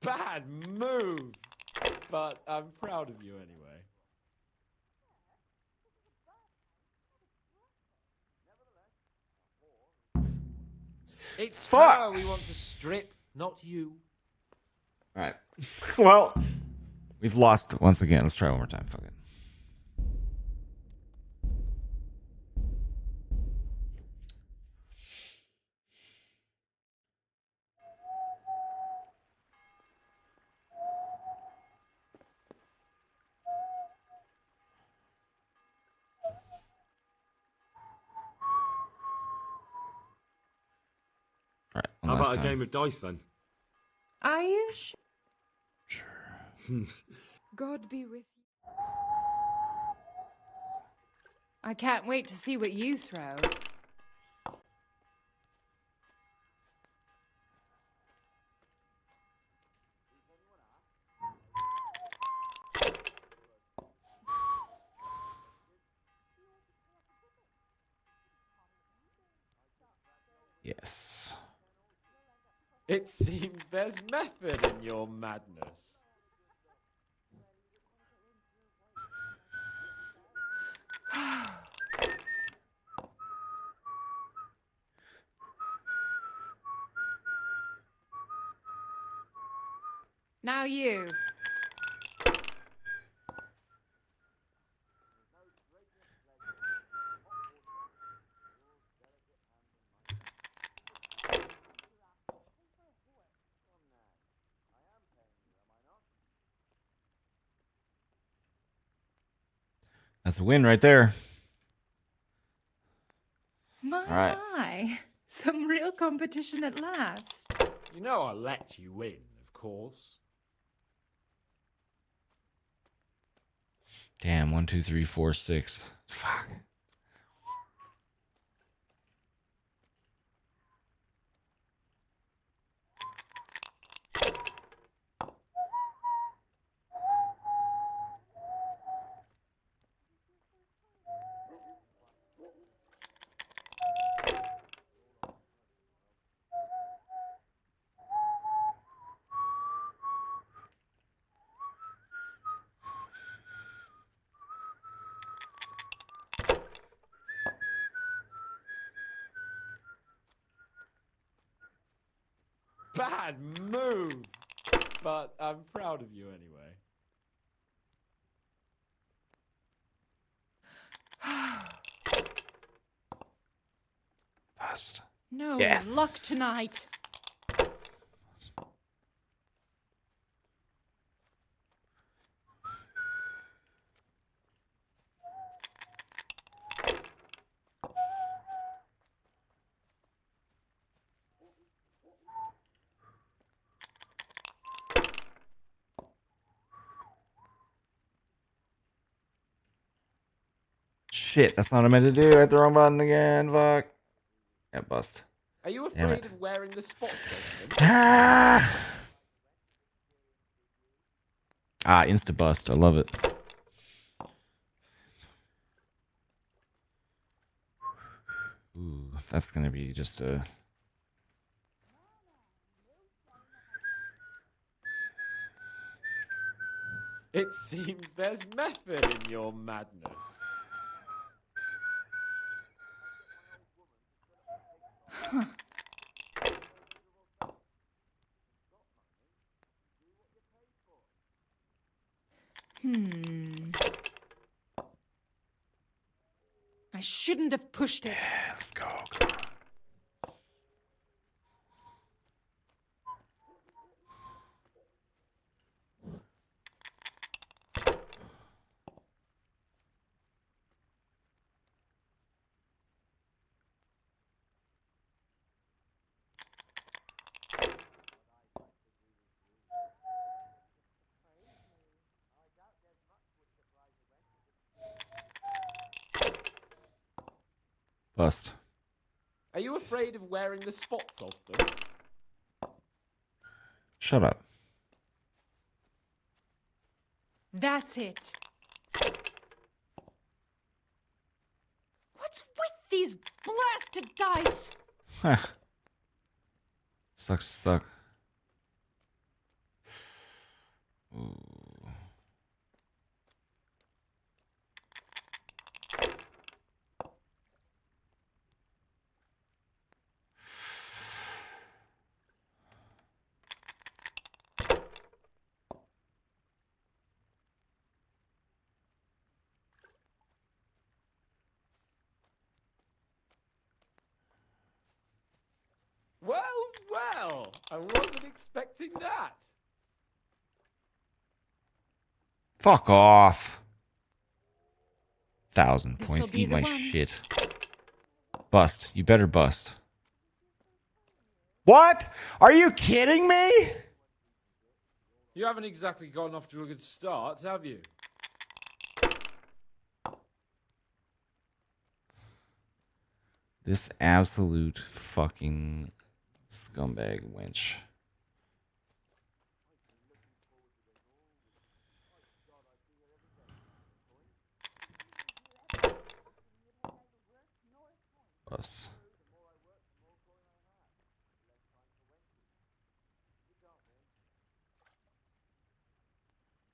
I: Bad move. But I'm proud of you anyway. It's her we want to strip, not you.
B: Alright. Well, we've lost once again. Let's try one more time. Fuck it. Alright, one
E: How
B: last
E: about a
B: time.
E: game of dice then?
S: Are you sure?
E: Sure.
S: God be with you. I can't wait to see what you throw.
B: Yes.
I: It seems there's method in your madness.
S: Now you.
B: That's a win right there.
S: My,
B: All right.
S: my. Some real competition at last.
I: You know I'll let you win, of course.
B: Damn, 1, 2, 3, 4, 6. Fuck.
I: Bad move. But I'm proud of you anyway.
B: Bust.
S: No
B: Yes.
S: luck tonight.
B: shit, that's not what I meant to do. I hit the wrong button again. Fuck. Yeah, bust.
I: Are you
B: Damn
I: afraid
B: it.
I: of wearing the spots often?
B: Insta bust. I love it. Ooh, that's gonna be just a.
I: It seems there's method in your madness.
S: Huh. I shouldn't have pushed it.
B: Yeah, let's go. Come on. Bust.
I: Are you afraid of wearing the spots often?
B: Shut up.
S: That's it. What's with these blasted dice?
B: Sucks to suck. Ooh.
I: Well, I wasn't expecting that.
B: Fuck off. 1,000
S: This'll
B: points.
S: be
B: Eat
S: the
B: my
S: one.
B: shit. Bust. You better bust. What? Are you kidding me?
E: You haven't exactly gotten off to a good start, have you?
B: This absolute fucking scumbag wench. Us.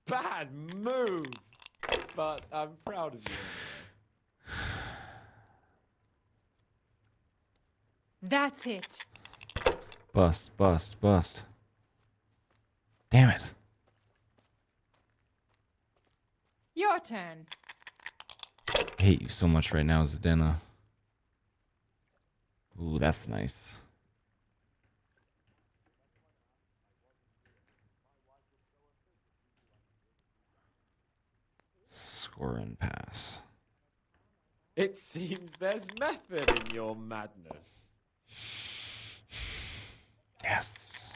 I: Bad move. But I'm proud of you.
S: That's it.
B: Bust, bust, bust. Damn it.
S: Your turn.
B: I hate you so much right now, Zdena. Ooh, that's nice. Score and pass.
I: It seems there's method in your madness.
B: Yes.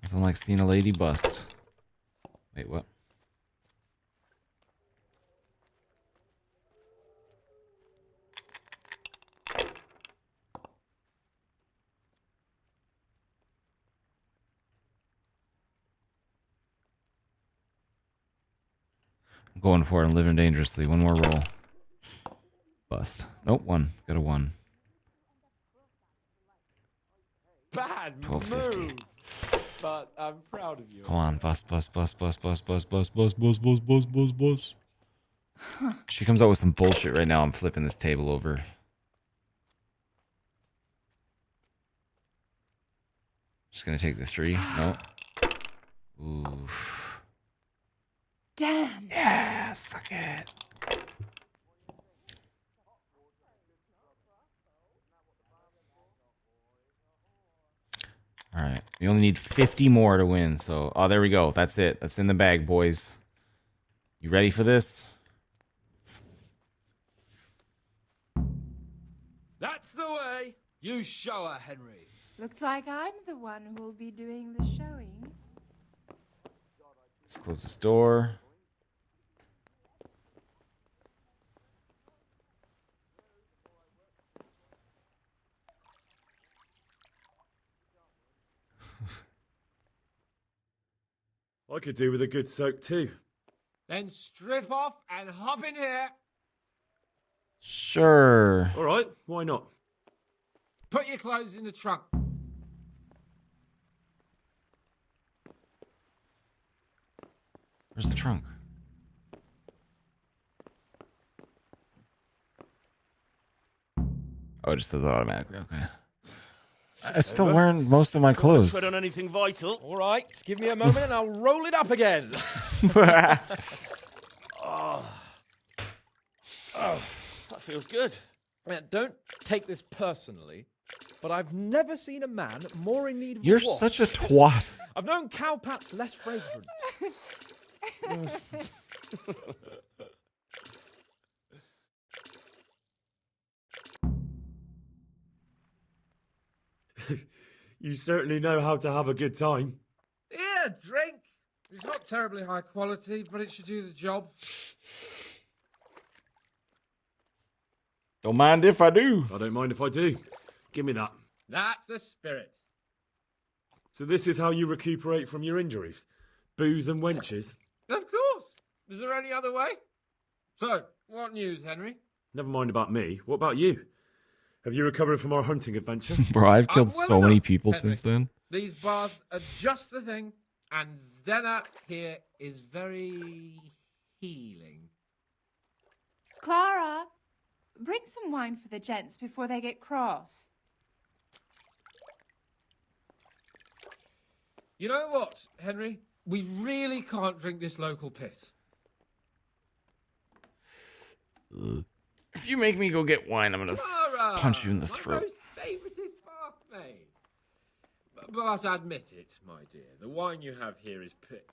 B: Nothing like seeing a lady bust. Wait, what? I'm going for it and living dangerously. One more roll. Bust. Nope, one. Got a one.
I: Bad
B: 1250.
I: move. But I'm proud of you.
B: Come on, bust, bust, bust, bust, bust, bust, bust, bust, bust, bust, bust, bust, bust. She comes out with some bullshit right now. I'm flipping this table over. Just gonna take the 3. No. Oof.
S: Damn.
B: Yeah, suck it. All right. We only need 50 more to win. So, oh, there we go. That's it. That's in the bag, boys. You ready for this?
R: That's the way. You show her, Henry.
S: Looks like I'm the one who will be doing the showing.
B: Let's close this door.
E: I could do with a good soak too.
I: Then strip off and hop in here.
B: Sure.
E: All right, why not?
I: Put your clothes in the trunk.
B: Where's the trunk? Oh, it just does it automatically. Okay. I'm still wearing most of my clothes.
N: Tread on anything vital.
I: All right, give me a moment and I'll roll it up again.
N: Oh, that feels good.
I: Don't take this personally, but I've never seen a man more in need of
B: You're
I: a wash.
B: such a twat.
I: I've known cowpats less fragrant.
E: You certainly know how to have a good time.
R: Yeah, drink. It's not terribly high quality, but it should do the job.
B: Don't mind if I do.
E: I don't mind if I do. Give me that.
R: That's the spirit.
E: So this is how you recuperate from your injuries? Booze and wenches?
R: Of course. Is there any other way? So, what news, Henry?
E: Never mind about me. What about you? Have you recovered from our hunting adventure?
B: Bro, I've killed
R: well
B: so many
R: enough,
B: people
R: Henry.
B: since then.
R: These baths are just the thing, and Zdena here is very healing.
S: Clara, bring some wine for the gents before they get cross.
R: You know what, Henry? We really can't drink this local piss.
B: If you make me go get wine, I'm gonna
R: Clara,
B: punch you in the
R: my
B: throat.
R: most favouriteest bathmate. But admit it, my dear, the wine you have here is pitiful.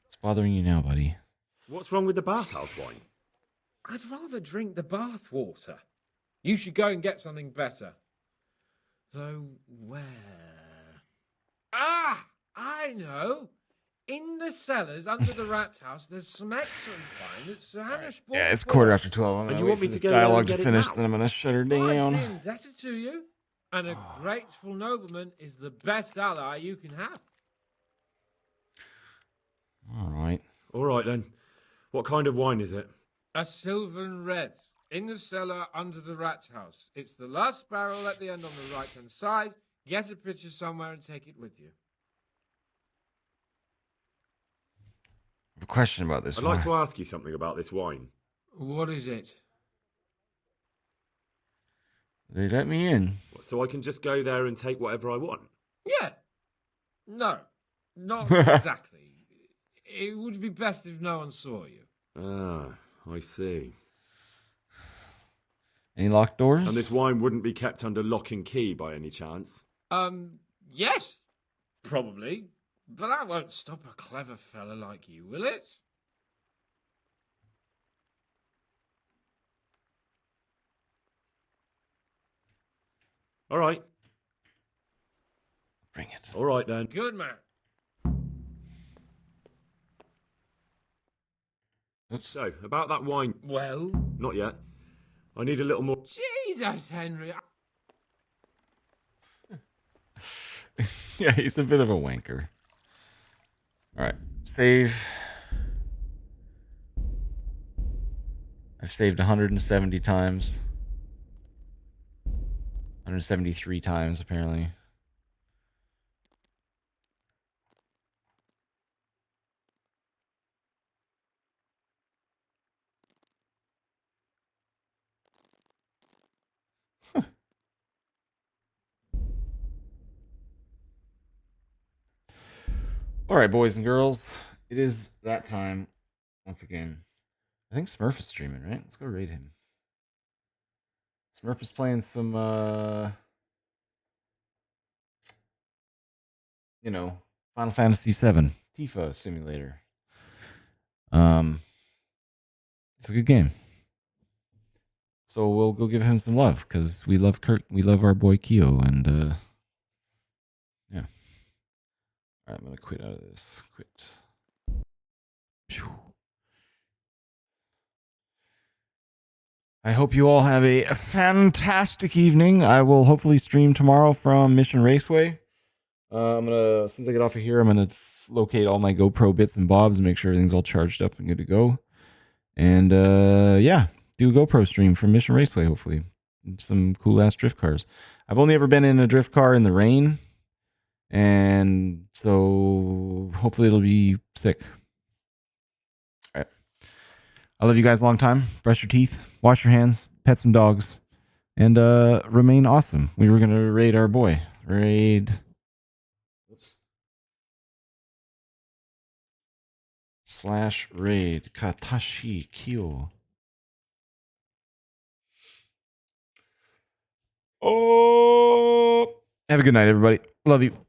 B: What's bothering you now, buddy?
E: What's wrong with the bathhouse wine?
R: I'd rather drink the bath water. You should go and get something better. Though where? Ah, I know. In the cellars under the rat house, there's some excellent wine that Sir Hamish bought.
B: Yeah, it's
R: for
B: quarter
R: us.
B: after 12. I'm
E: And
B: gonna
E: you
B: wait
E: want
B: for
E: me to
B: this
E: go there and
B: dialogue to
E: get it
B: finish,
E: now?
B: then I'm gonna shut her
R: I'd
B: down.
R: be indebted to you, and a grateful nobleman is the best ally you can have.
B: All right.
E: All right then. What kind of wine is it?
R: A Sylvan Red, in the cellar under the rat house. It's the last barrel at the end on the right-hand side. Get a picture somewhere and take it with you.
B: I have a question about this
E: I'd
B: wine.
E: like to ask you something about this wine.
R: What is it?
B: They let me in.
E: So I can just go there and take whatever I want?
R: Yeah. No, not exactly. It would be best if no one saw you.
E: Ah, I see.
B: Any locked doors?
E: And this wine wouldn't be kept under lock and key by any chance?
R: Yes, probably. But that won't stop a clever fella like you, will it?
E: All right.
B: Bring it.
E: All right then.
R: Good man.
B: Oops.
E: So, about that wine.
R: Well?
E: Not yet. I need a little more.
R: Jesus, Henry.
B: Yeah, he's a bit of a wanker. All right, save. I've saved 170 times. 173 times, apparently. All right, boys and girls, it is that time once again. I think Smurf is streaming, right? Let's go raid him. Smurf is playing some, you know, Final Fantasy VII Tifa simulator. It's a good game. So we'll go give him some love because we love Kurt. We love our boy Keo, and yeah. All right, I'm gonna quit out of this. Quit. I hope you all have a fantastic evening. I will hopefully stream tomorrow from Mission Raceway. I'm gonna, since I get off of here, I'm gonna locate all my GoPro bits and bobs and make sure everything's all charged up and good to go. And yeah, do a GoPro stream from Mission Raceway, hopefully. Some cool ass drift cars. I've only ever been in a drift car in the rain, and so hopefully it'll be sick. All right. I love you guys a long time. Brush your teeth, wash your hands, pet some dogs, and remain awesome. We were gonna raid our boy. Raid. Oops. /raid Katashi Kyo. Oh, have a good night, everybody. Love you.